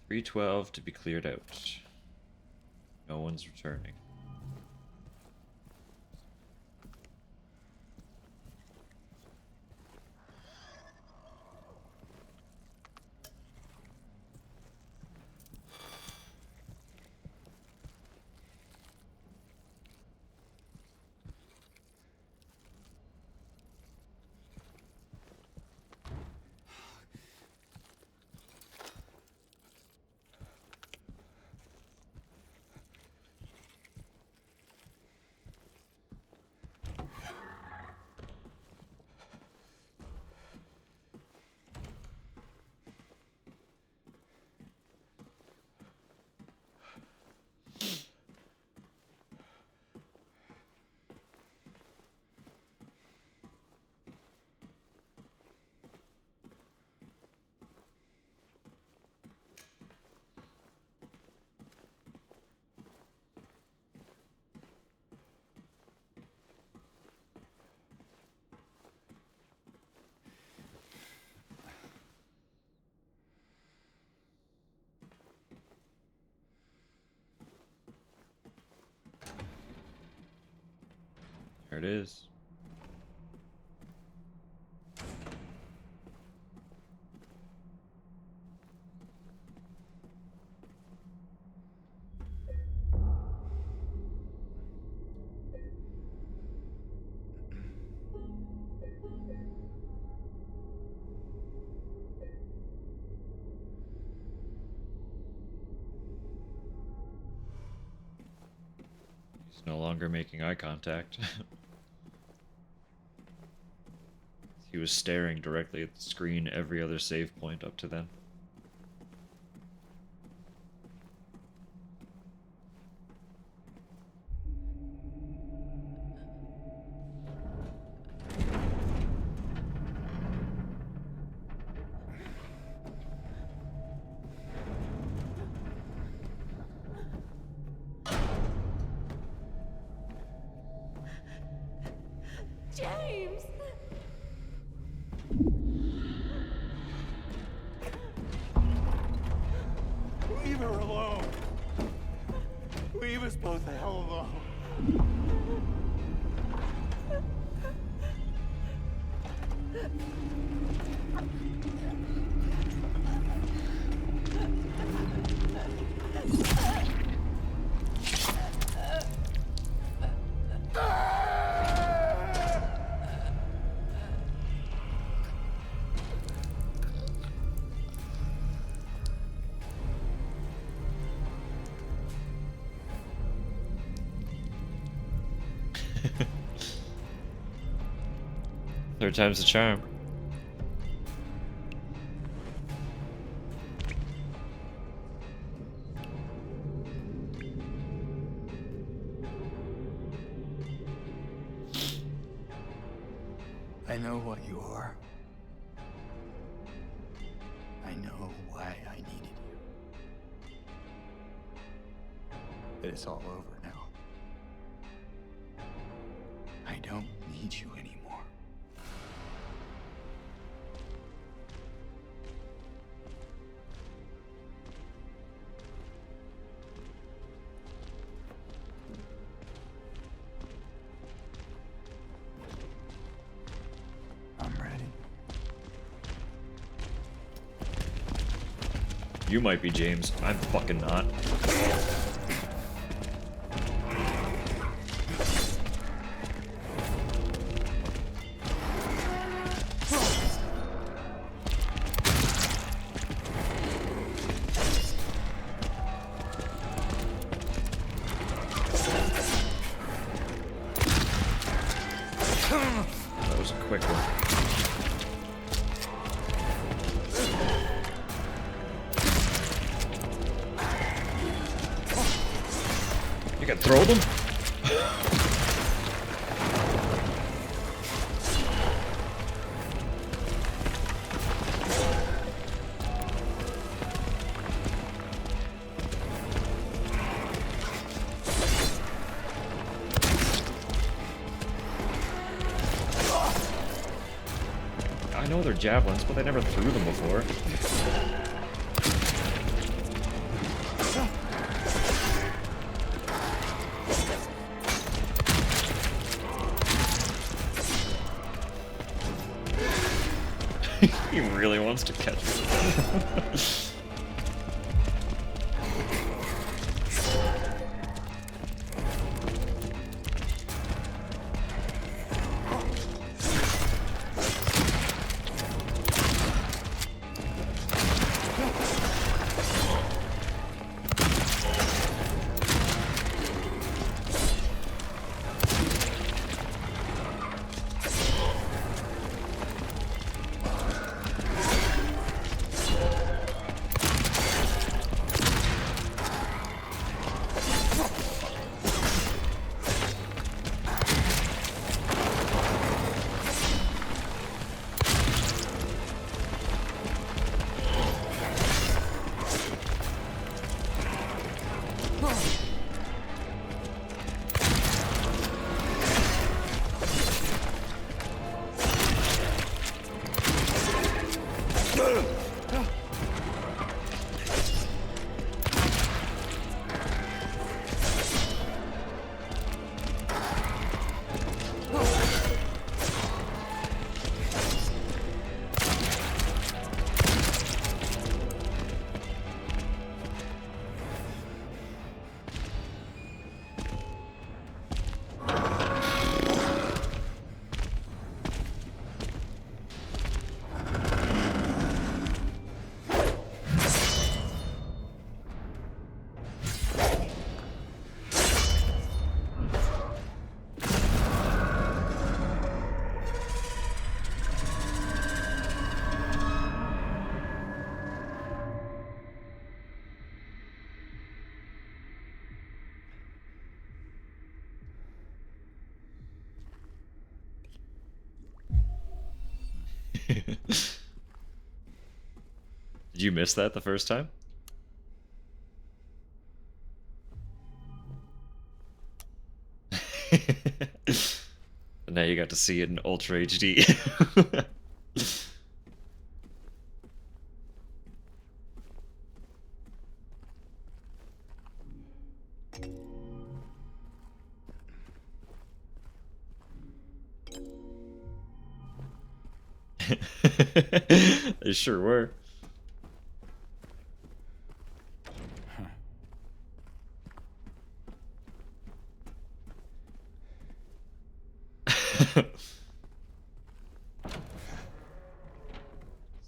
312 to be cleared out. No one's returning. There it is. He's no longer making eye contact. He was staring directly at the screen every other save point up to then. James! Leave her alone. Leave us both the hell alone. Third time's the charm. I know what you are. I know why I needed you. it's all over now. I don't need you anymore. I'm ready. You might be, James. I'm fucking not. That was a quick one. You can throw them? I know they're javelins, but I never threw them before. He really wants to catch me. Did you miss that the first time? And now you got to see it in Ultra HD. They sure were.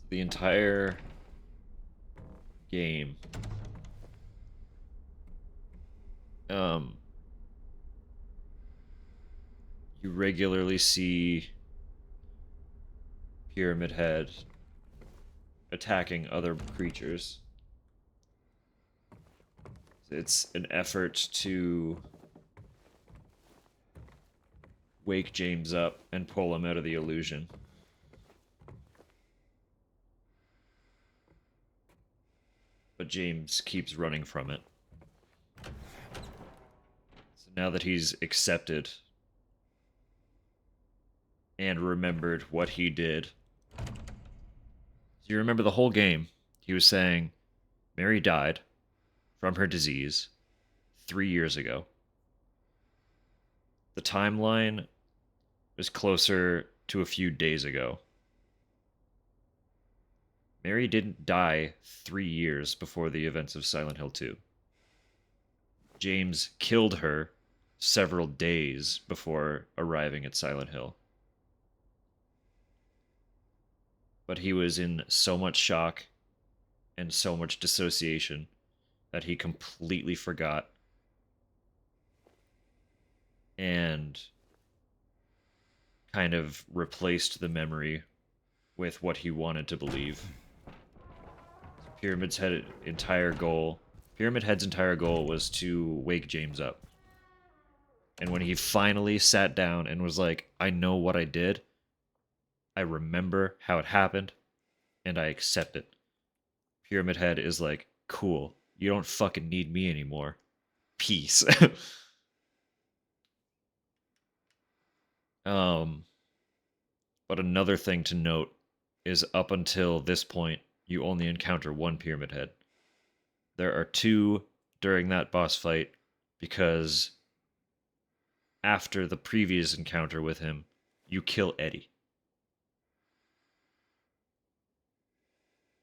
The entire game. You regularly see Pyramid Head attacking other creatures. It's an effort to wake James up and pull him out of the illusion. But James keeps running from it. So now that he's accepted and remembered what he did. So you remember the whole game, he was saying Mary died from her disease 3 years ago. The timeline was closer to a few days ago. Mary didn't die 3 years before the events of Silent Hill 2. James killed her several days before arriving at Silent Hill. But he was in so much shock and so much dissociation that he completely forgot and kind of replaced the memory with what he wanted to believe. Pyramid Head's entire goal was to wake James up. And when he finally sat down and was like, I know what I did, I remember how it happened, and I accept it. Pyramid Head is like, cool, you don't fucking need me anymore. Peace. But another thing to note is up until this point, you only encounter one Pyramid Head. There are two during that boss fight because after the previous encounter with him, you kill Eddie.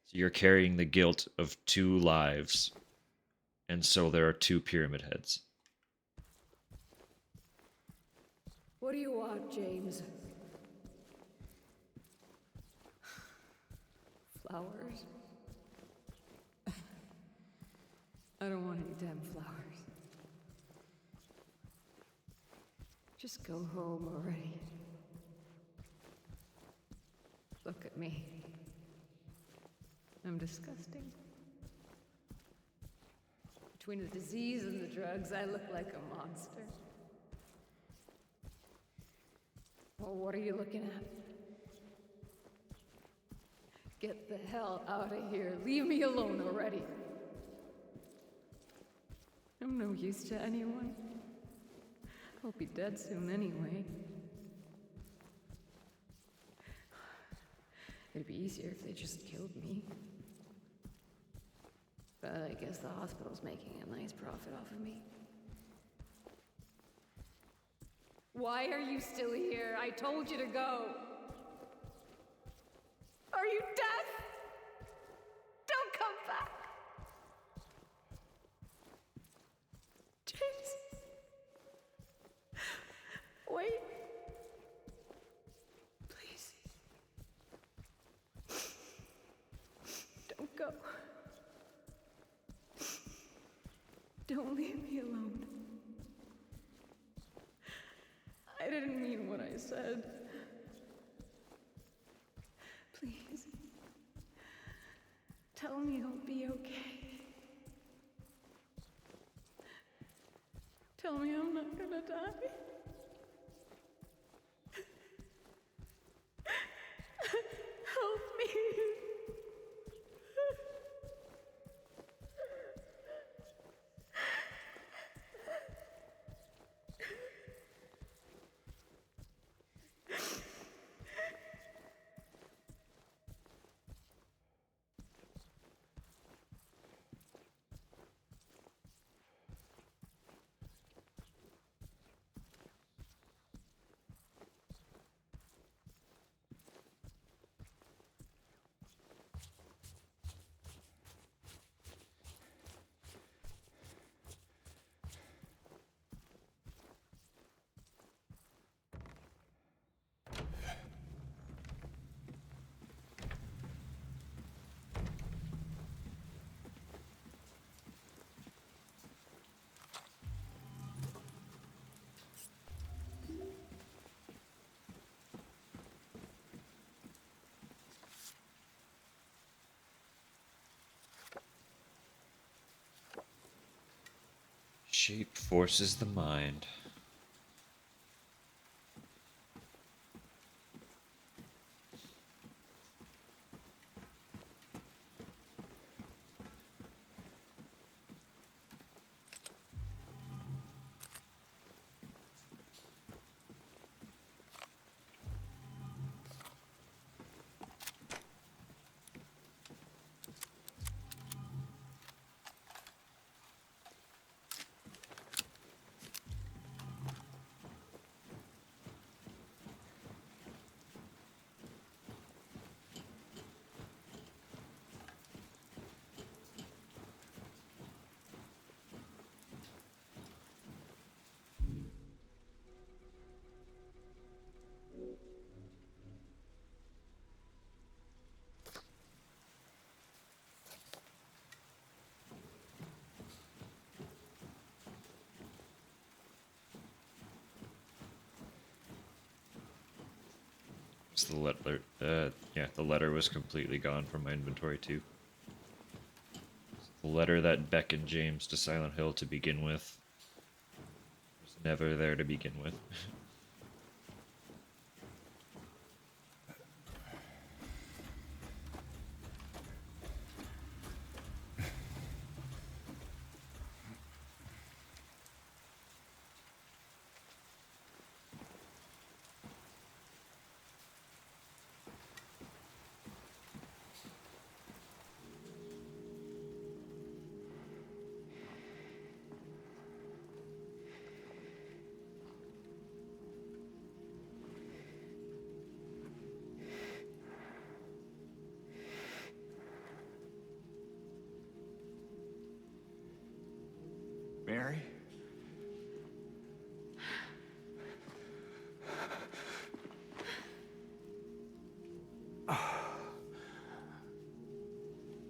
So you're carrying the guilt of 2 lives, and so there are 2 Pyramid Heads. What do you want, James? Flowers? I don't want any damn flowers. Just go home already. Look at me. I'm disgusting. Between the disease and the drugs, I look like a monster. Well, what are you looking at? Get the hell out of here. Leave me alone already. I'm no use to anyone. I'll be dead soon anyway. It'd be easier if they just killed me. But I guess the hospital's making a nice profit off of me. Why are you still here? I told you to go. Are you deaf? Don't come back. James. Wait. Please. Don't go. Don't leave me alone. I didn't mean what I said. Please. Tell me I'll be okay. Tell me I'm not gonna die. Help me. Shape forces the mind. So the letter, yeah, the letter was completely gone from my inventory too. The letter that beckoned James to Silent Hill to begin with was never there to begin with. Mary?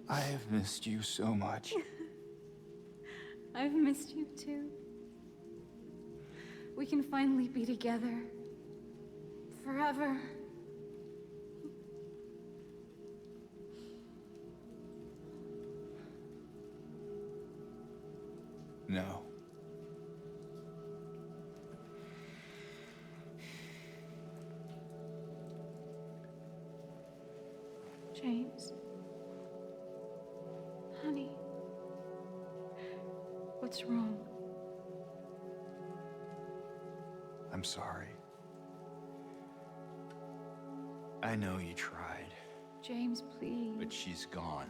I have missed you so much. I've missed you too. We can finally be together. Forever. No. James. Honey. What's wrong? I'm sorry. I know you tried, James, please. but she's gone.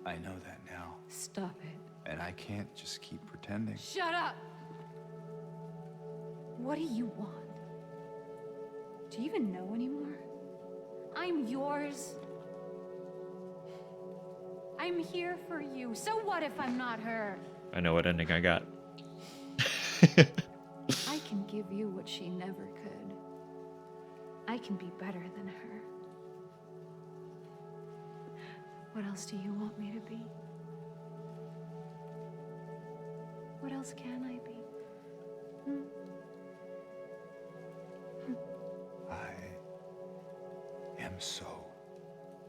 I know that now. Stop it. And I can't just keep pretending. Shut up! What do you want? Do you even know anymore? I'm yours. I'm here for you. So what if I'm not her? I know what ending I got. I can give you what she never could. I can be better than her. What else do you want me to be? What else can I be? I am so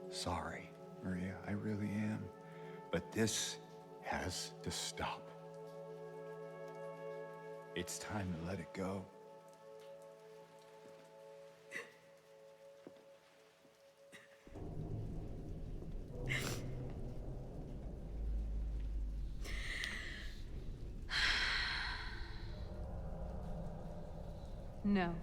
sorry, Maria. I really am. But this has to stop. It's time to let it go. No.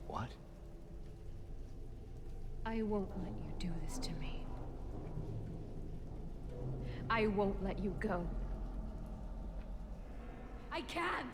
What? I won't let you do this to me. I won't let you go. I can't!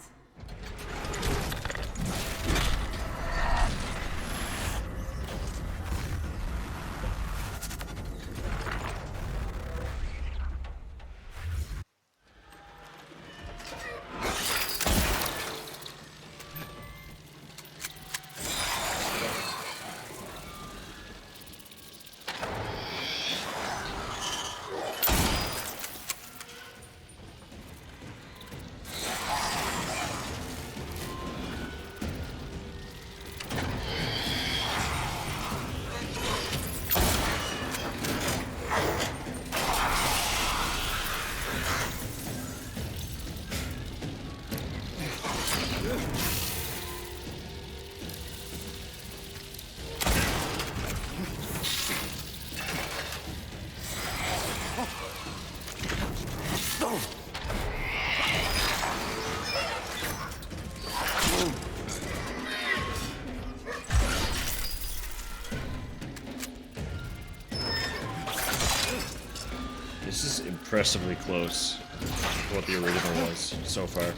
This is impressively close to what the original was so far.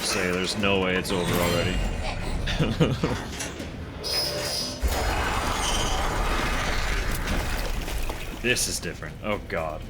say there's no way it's over already. This is different. Oh god.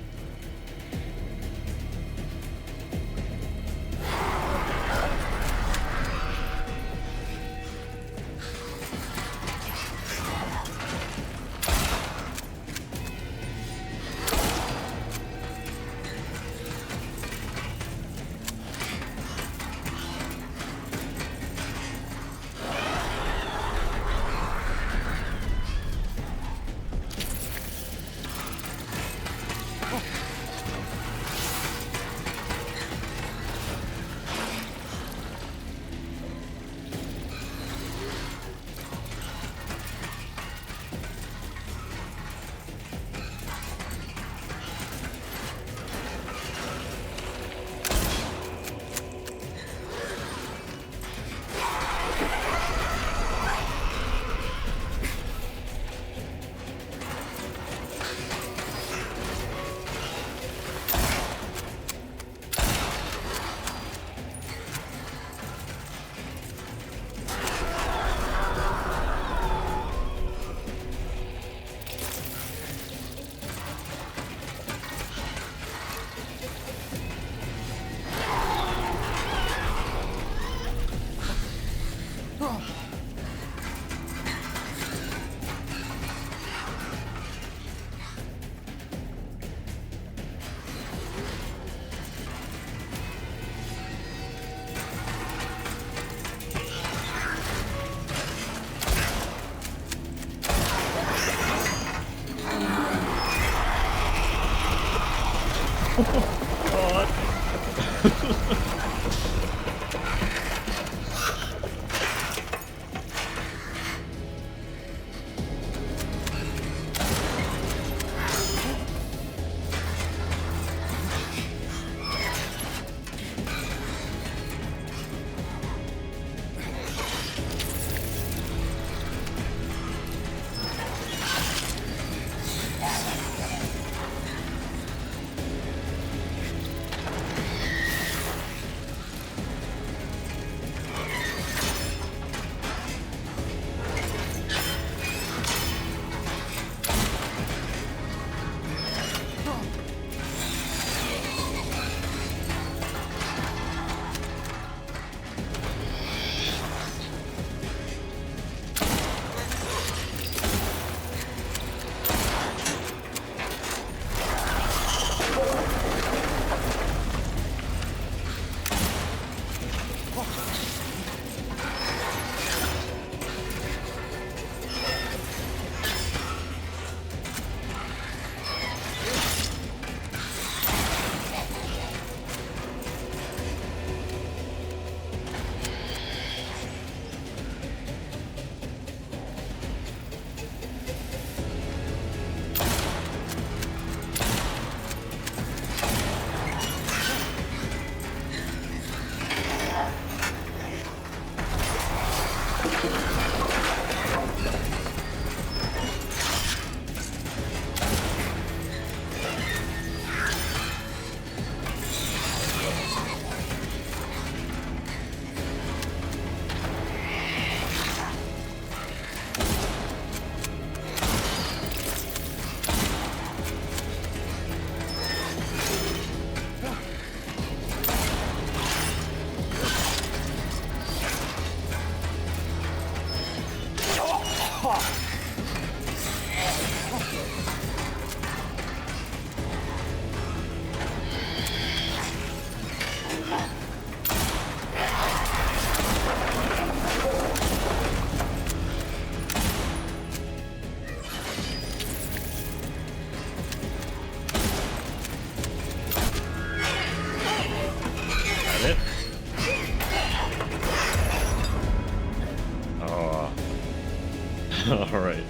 Alright.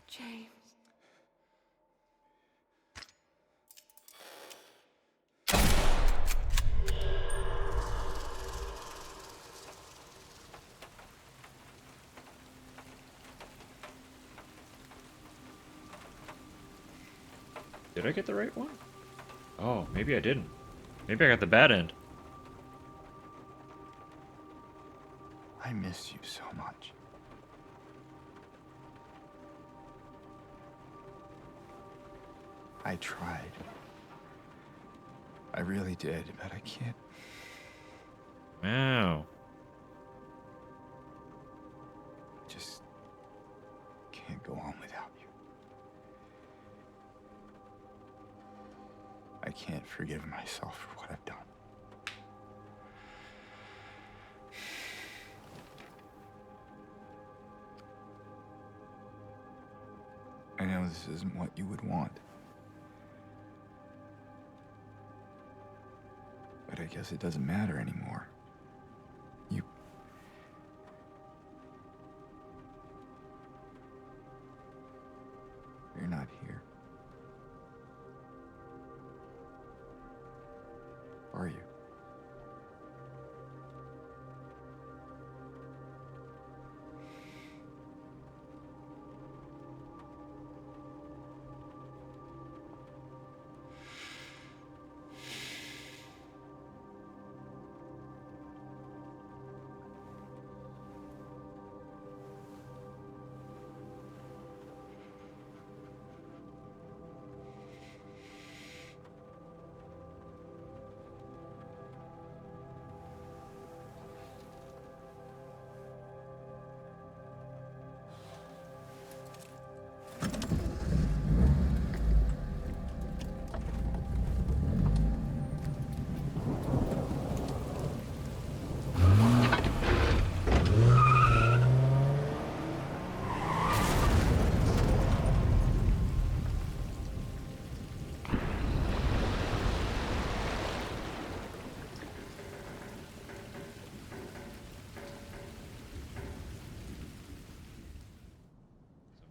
James. Did I get the right one? Oh, maybe I didn't. Maybe I got the bad end. I miss you so much. I tried. I really did, but I can't. Wow. Just can't go on without you. I can't forgive myself for what I've done. I know this isn't what you would want. But I guess it doesn't matter anymore. You're not here. Are you?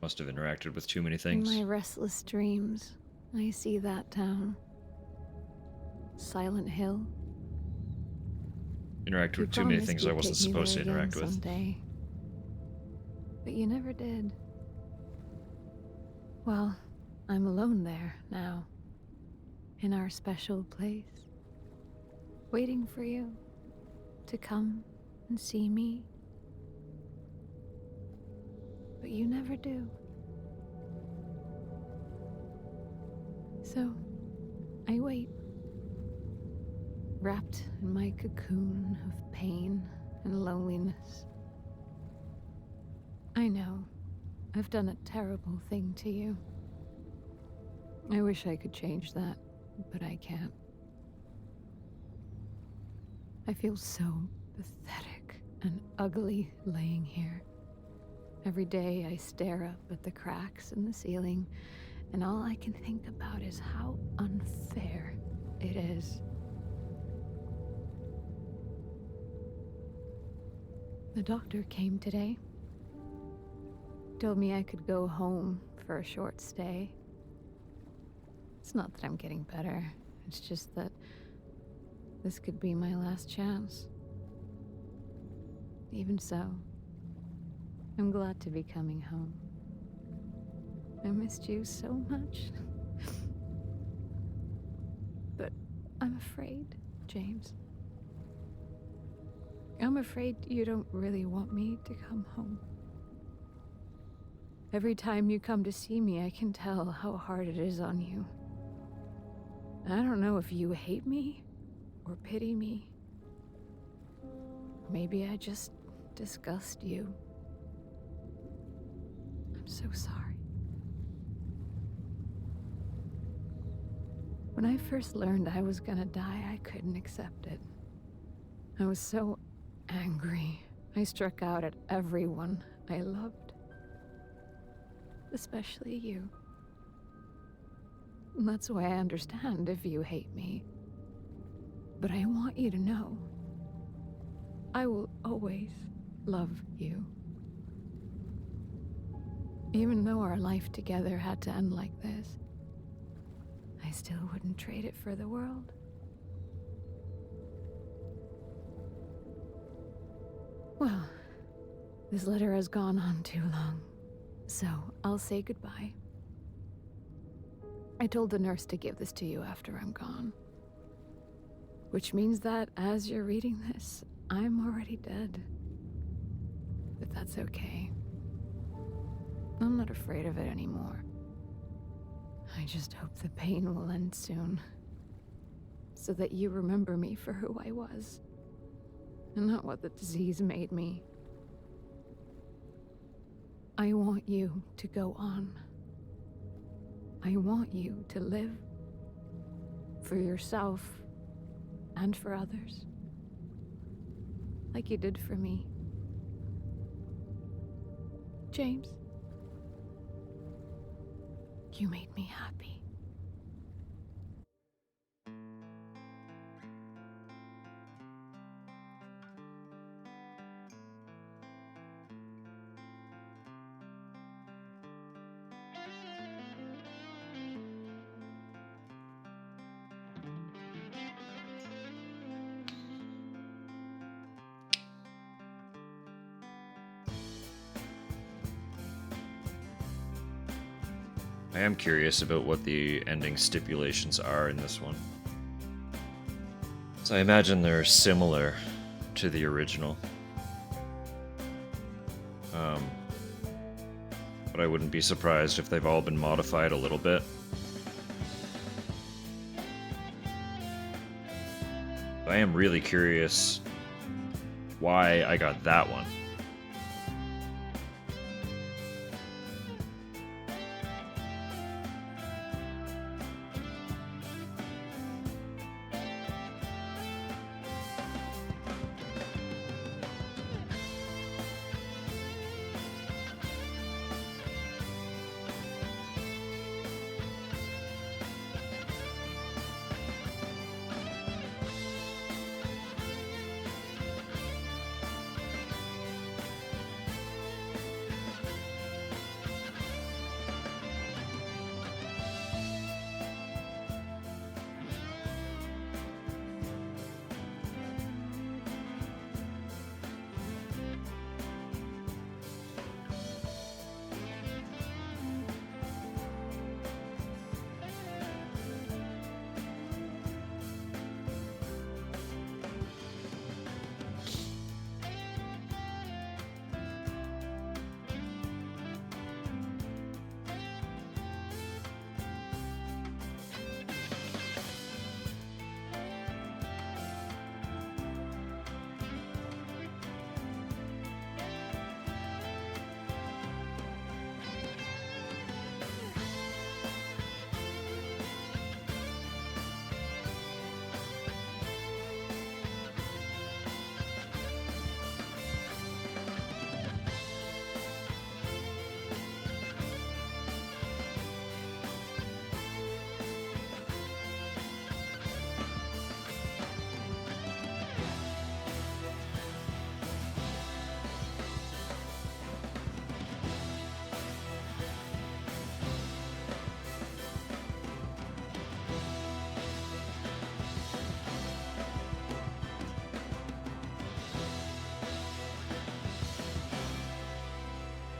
Must have interacted with too many In things. my restless dreams, I see that town. Silent Hill. Interacted You with too many promised things you'd I wasn't take me supposed to there again interact with. someday. But you never did. Well, I'm alone there now. In our special place. Waiting for you to come and see me. But you never do. So, I wait. Wrapped in my cocoon of pain and loneliness. I know, I've done a terrible thing to you. I wish I could change that, but I can't. I feel so pathetic and ugly laying here. Every day I stare up at the cracks in the ceiling, and all I can think about is how unfair it is. The doctor came today. Told me I could go home for a short stay. It's not that I'm getting better. It's just that this could be my last chance. Even so, I'm glad to be coming home. I missed you so much. But I'm afraid, James. I'm afraid you don't really want me to come home. Every time you come to see me, I can tell how hard it is on you. I don't know if you hate me or pity me. Maybe I just disgust you. I'm so sorry. When I first learned I was gonna die, I couldn't accept it. I was so angry. I struck out at everyone I loved. Especially you. And that's why I understand if you hate me. But I want you to know, I will always love you. Even though our life together had to end like this, I still wouldn't trade it for the world. Well, this letter has gone on too long, so I'll say goodbye. I told the nurse to give this to you after I'm gone. Which means that as you're reading this, I'm already dead. But that's okay. I'm not afraid of it anymore. I just hope the pain will end soon. So that you remember me for who I was. And not what the disease made me. I want you to go on. I want you to live. For yourself. And for others. Like you did for me. James. You made me happy. I am curious about what the ending stipulations are in this one. So I imagine they're similar to the original. But I wouldn't be surprised if they've all been modified a little bit. I am really curious why I got that one.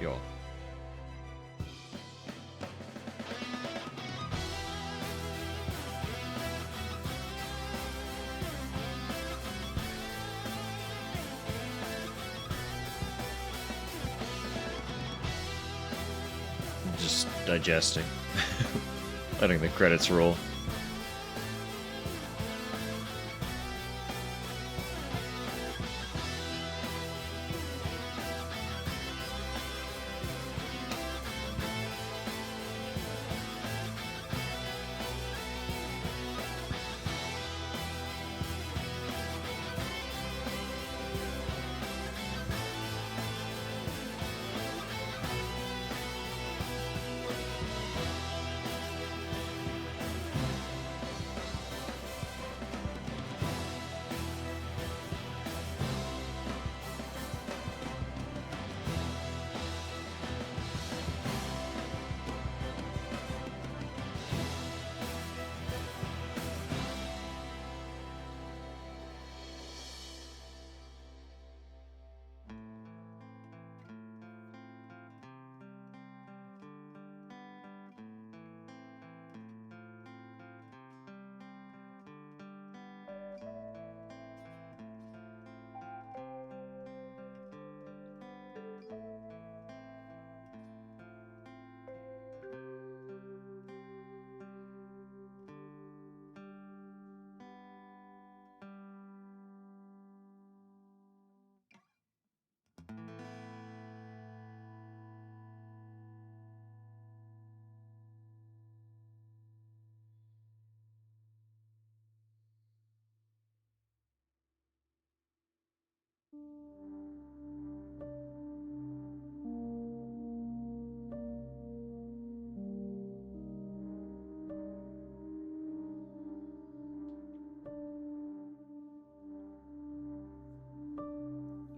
Yo. Just digesting. Letting the credits roll.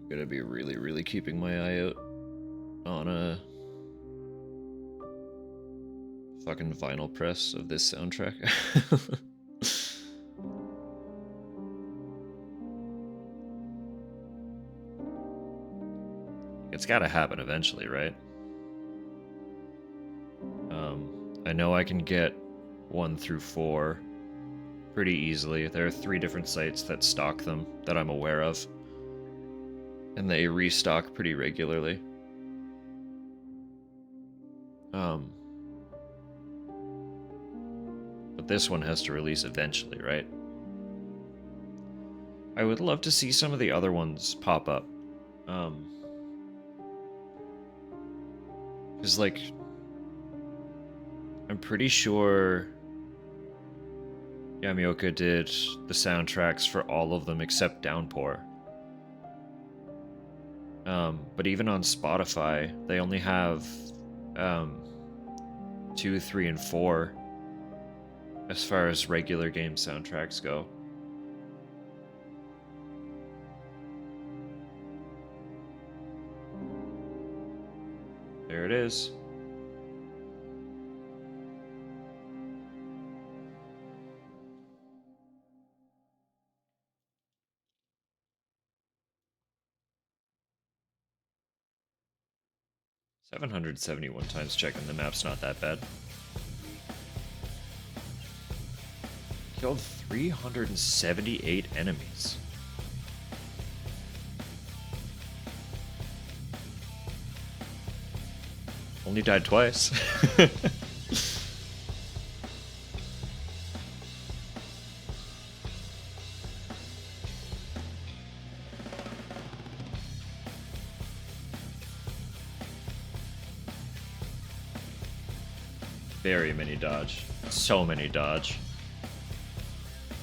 I'm gonna be really, really keeping my eye out on a fucking vinyl press of this soundtrack. It's gotta happen eventually, right? I know I can get 1 through 4 pretty easily. There are 3 different sites that stock them that I'm aware of. And they restock pretty regularly. But this one has to release eventually, right? I would love to see some of the other ones pop up. Because, like, I'm pretty sure Yamioka did the soundtracks for all of them except Downpour. But even on Spotify, they only have 2, 3, and 4 as far as regular game soundtracks go. There it is. $771 checking the map's not that bad. Killed 378 enemies. Only died twice. Very many dodge. So many dodge.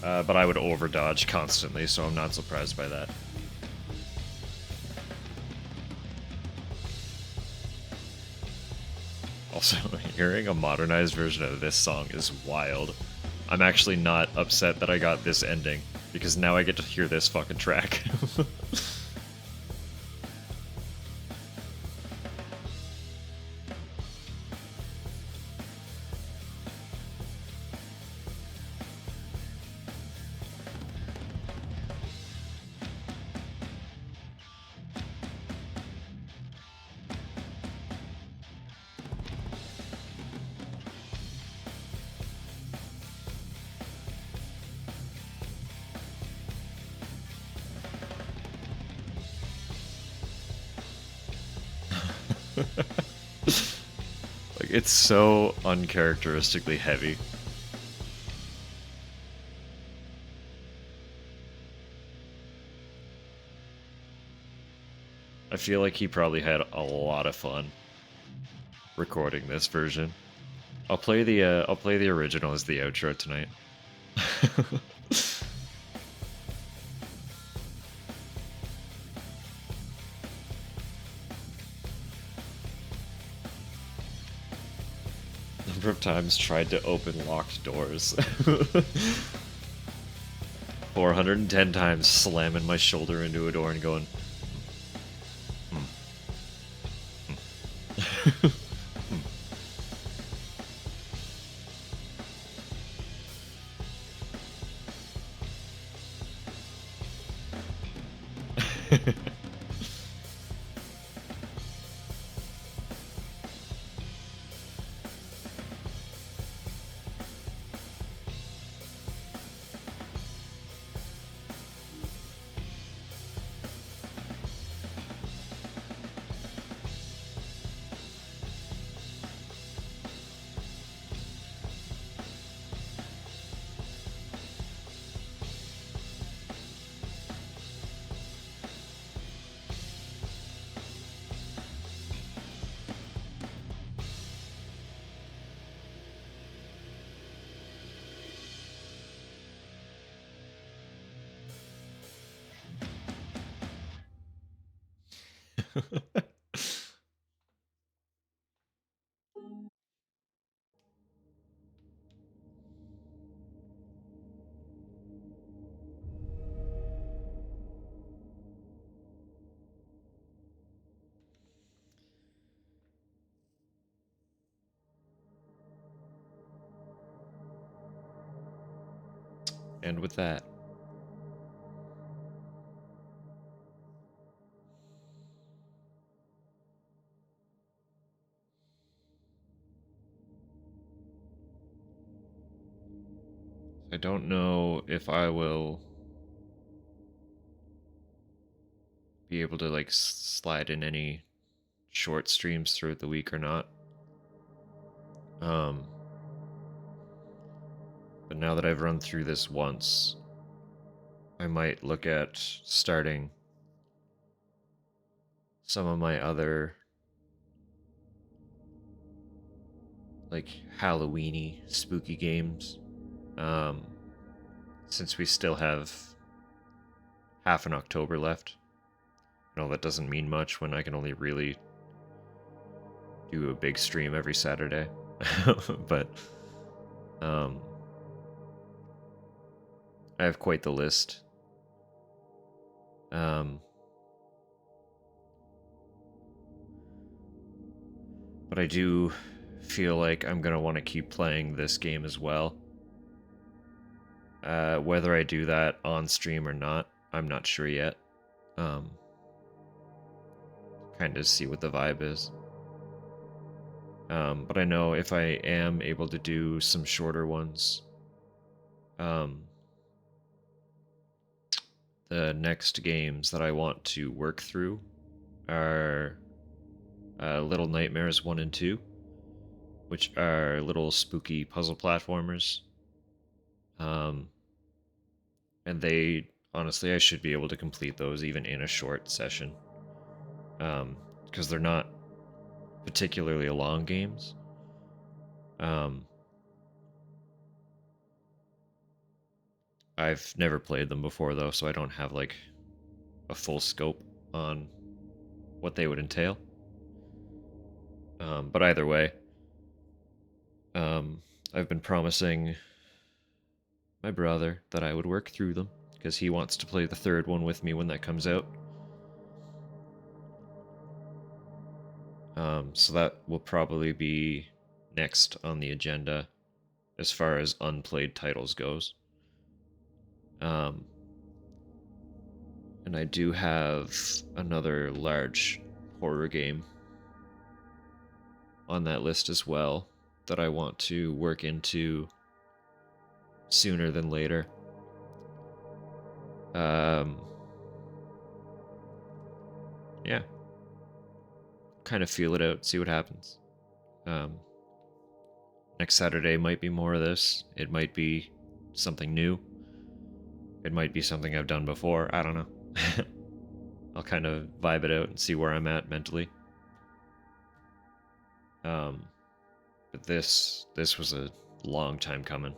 But I would over dodge constantly, so I'm not surprised by that. Also, hearing a modernized version of this song is wild. I'm actually not upset that I got this ending, because now I get to hear this fucking track. Like, it's so uncharacteristically heavy. I feel like he probably had a lot of fun recording this version. I'll play the original as the outro tonight. Number of times tried to open locked doors. 410 times slamming my shoulder into a door and going, end with that. I don't know if I will be able to like slide in any short streams throughout the week or not. But now that I've run through this once, I might look at starting some of my other like Halloweeny spooky games. Since we still have half an October left. No, that doesn't mean much when I can only really do a big stream every Saturday. But I have quite the list. But I do feel like I'm gonna want to keep playing this game as well. Whether I do that on stream or not, I'm not sure yet. Kind of see what the vibe is. But I know if I am able to do some shorter ones, the next games that I want to work through are Little Nightmares 1 and 2, which are little spooky puzzle platformers. And they, honestly, I should be able to complete those even in a short session. Because they're not particularly long games. I've never played them before though, so I don't have like a full scope on what they would entail. But either way, I've been promising my brother that I would work through them because he wants to play the third one with me when that comes out. So that will probably be next on the agenda as far as unplayed titles goes. And I do have another large horror game on that list as well that I want to work into sooner than later. Yeah. Kind of feel it out, see what happens. Next Saturday might be more of this. It might be something new. It might be something I've done before. I don't know. I'll kind of vibe it out and see where I'm at mentally. But this was a long time coming.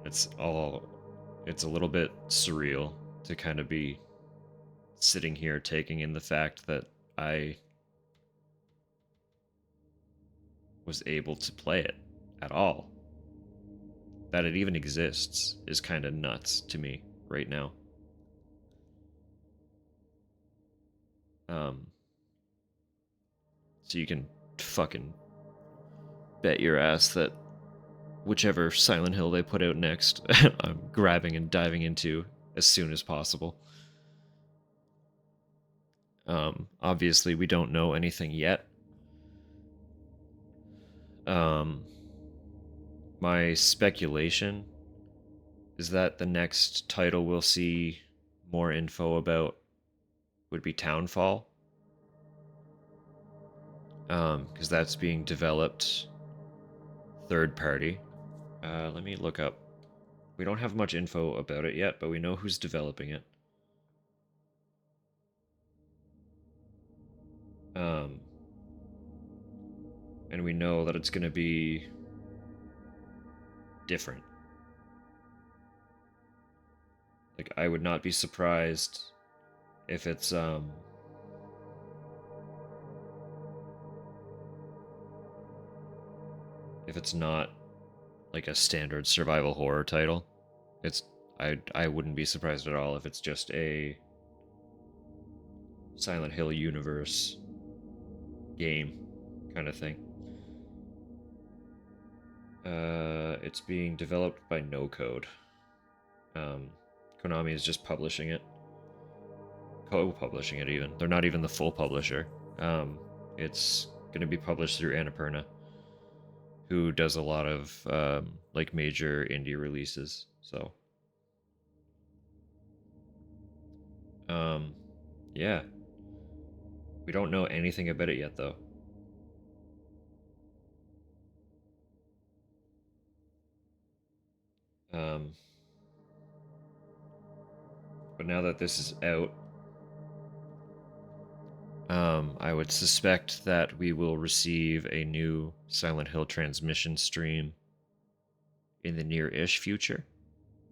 It's a little bit surreal to kind of be sitting here taking in the fact that I was able to play it at all. That it even exists is kind of nuts to me right now. So you can fucking bet your ass that whichever Silent Hill they put out next, I'm grabbing and diving into as soon as possible. Obviously, we don't know anything yet. My speculation is that the next title we'll see more info about would be Townfall. Because that's being developed third party. Let me look up. We don't have much info about it yet, but we know who's developing it. And we know that it's going to be different. Like, I would not be surprised if it's, if it's not like a standard survival horror title. I wouldn't be surprised at all if it's just a Silent Hill universe game kind of thing. It's being developed by No Code. Konami is just publishing it. Co-publishing it even. They're not even the full publisher. It's going to be published through Annapurna, who does a lot of like major indie releases. So, yeah. We don't know anything about it yet, though. But now that this is out, I would suspect that we will receive a new Silent Hill transmission stream in the near-ish future.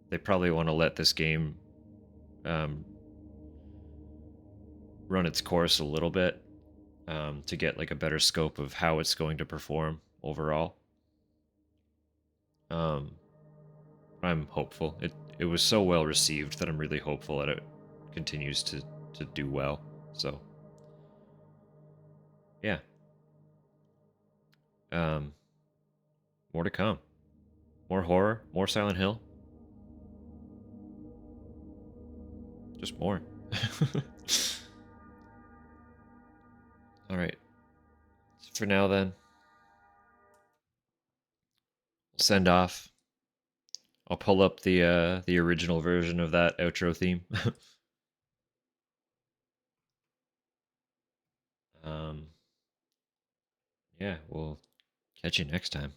They probably want to let this game run its course a little bit to get like a better scope of how it's going to perform overall. I'm hopeful. It was so well received that I'm really hopeful that it continues to do well. So yeah. More to come. More horror, more Silent Hill. Just more. All right. For now then. We'll send off. I'll pull up the original version of that outro theme. Yeah, we'll catch you next time.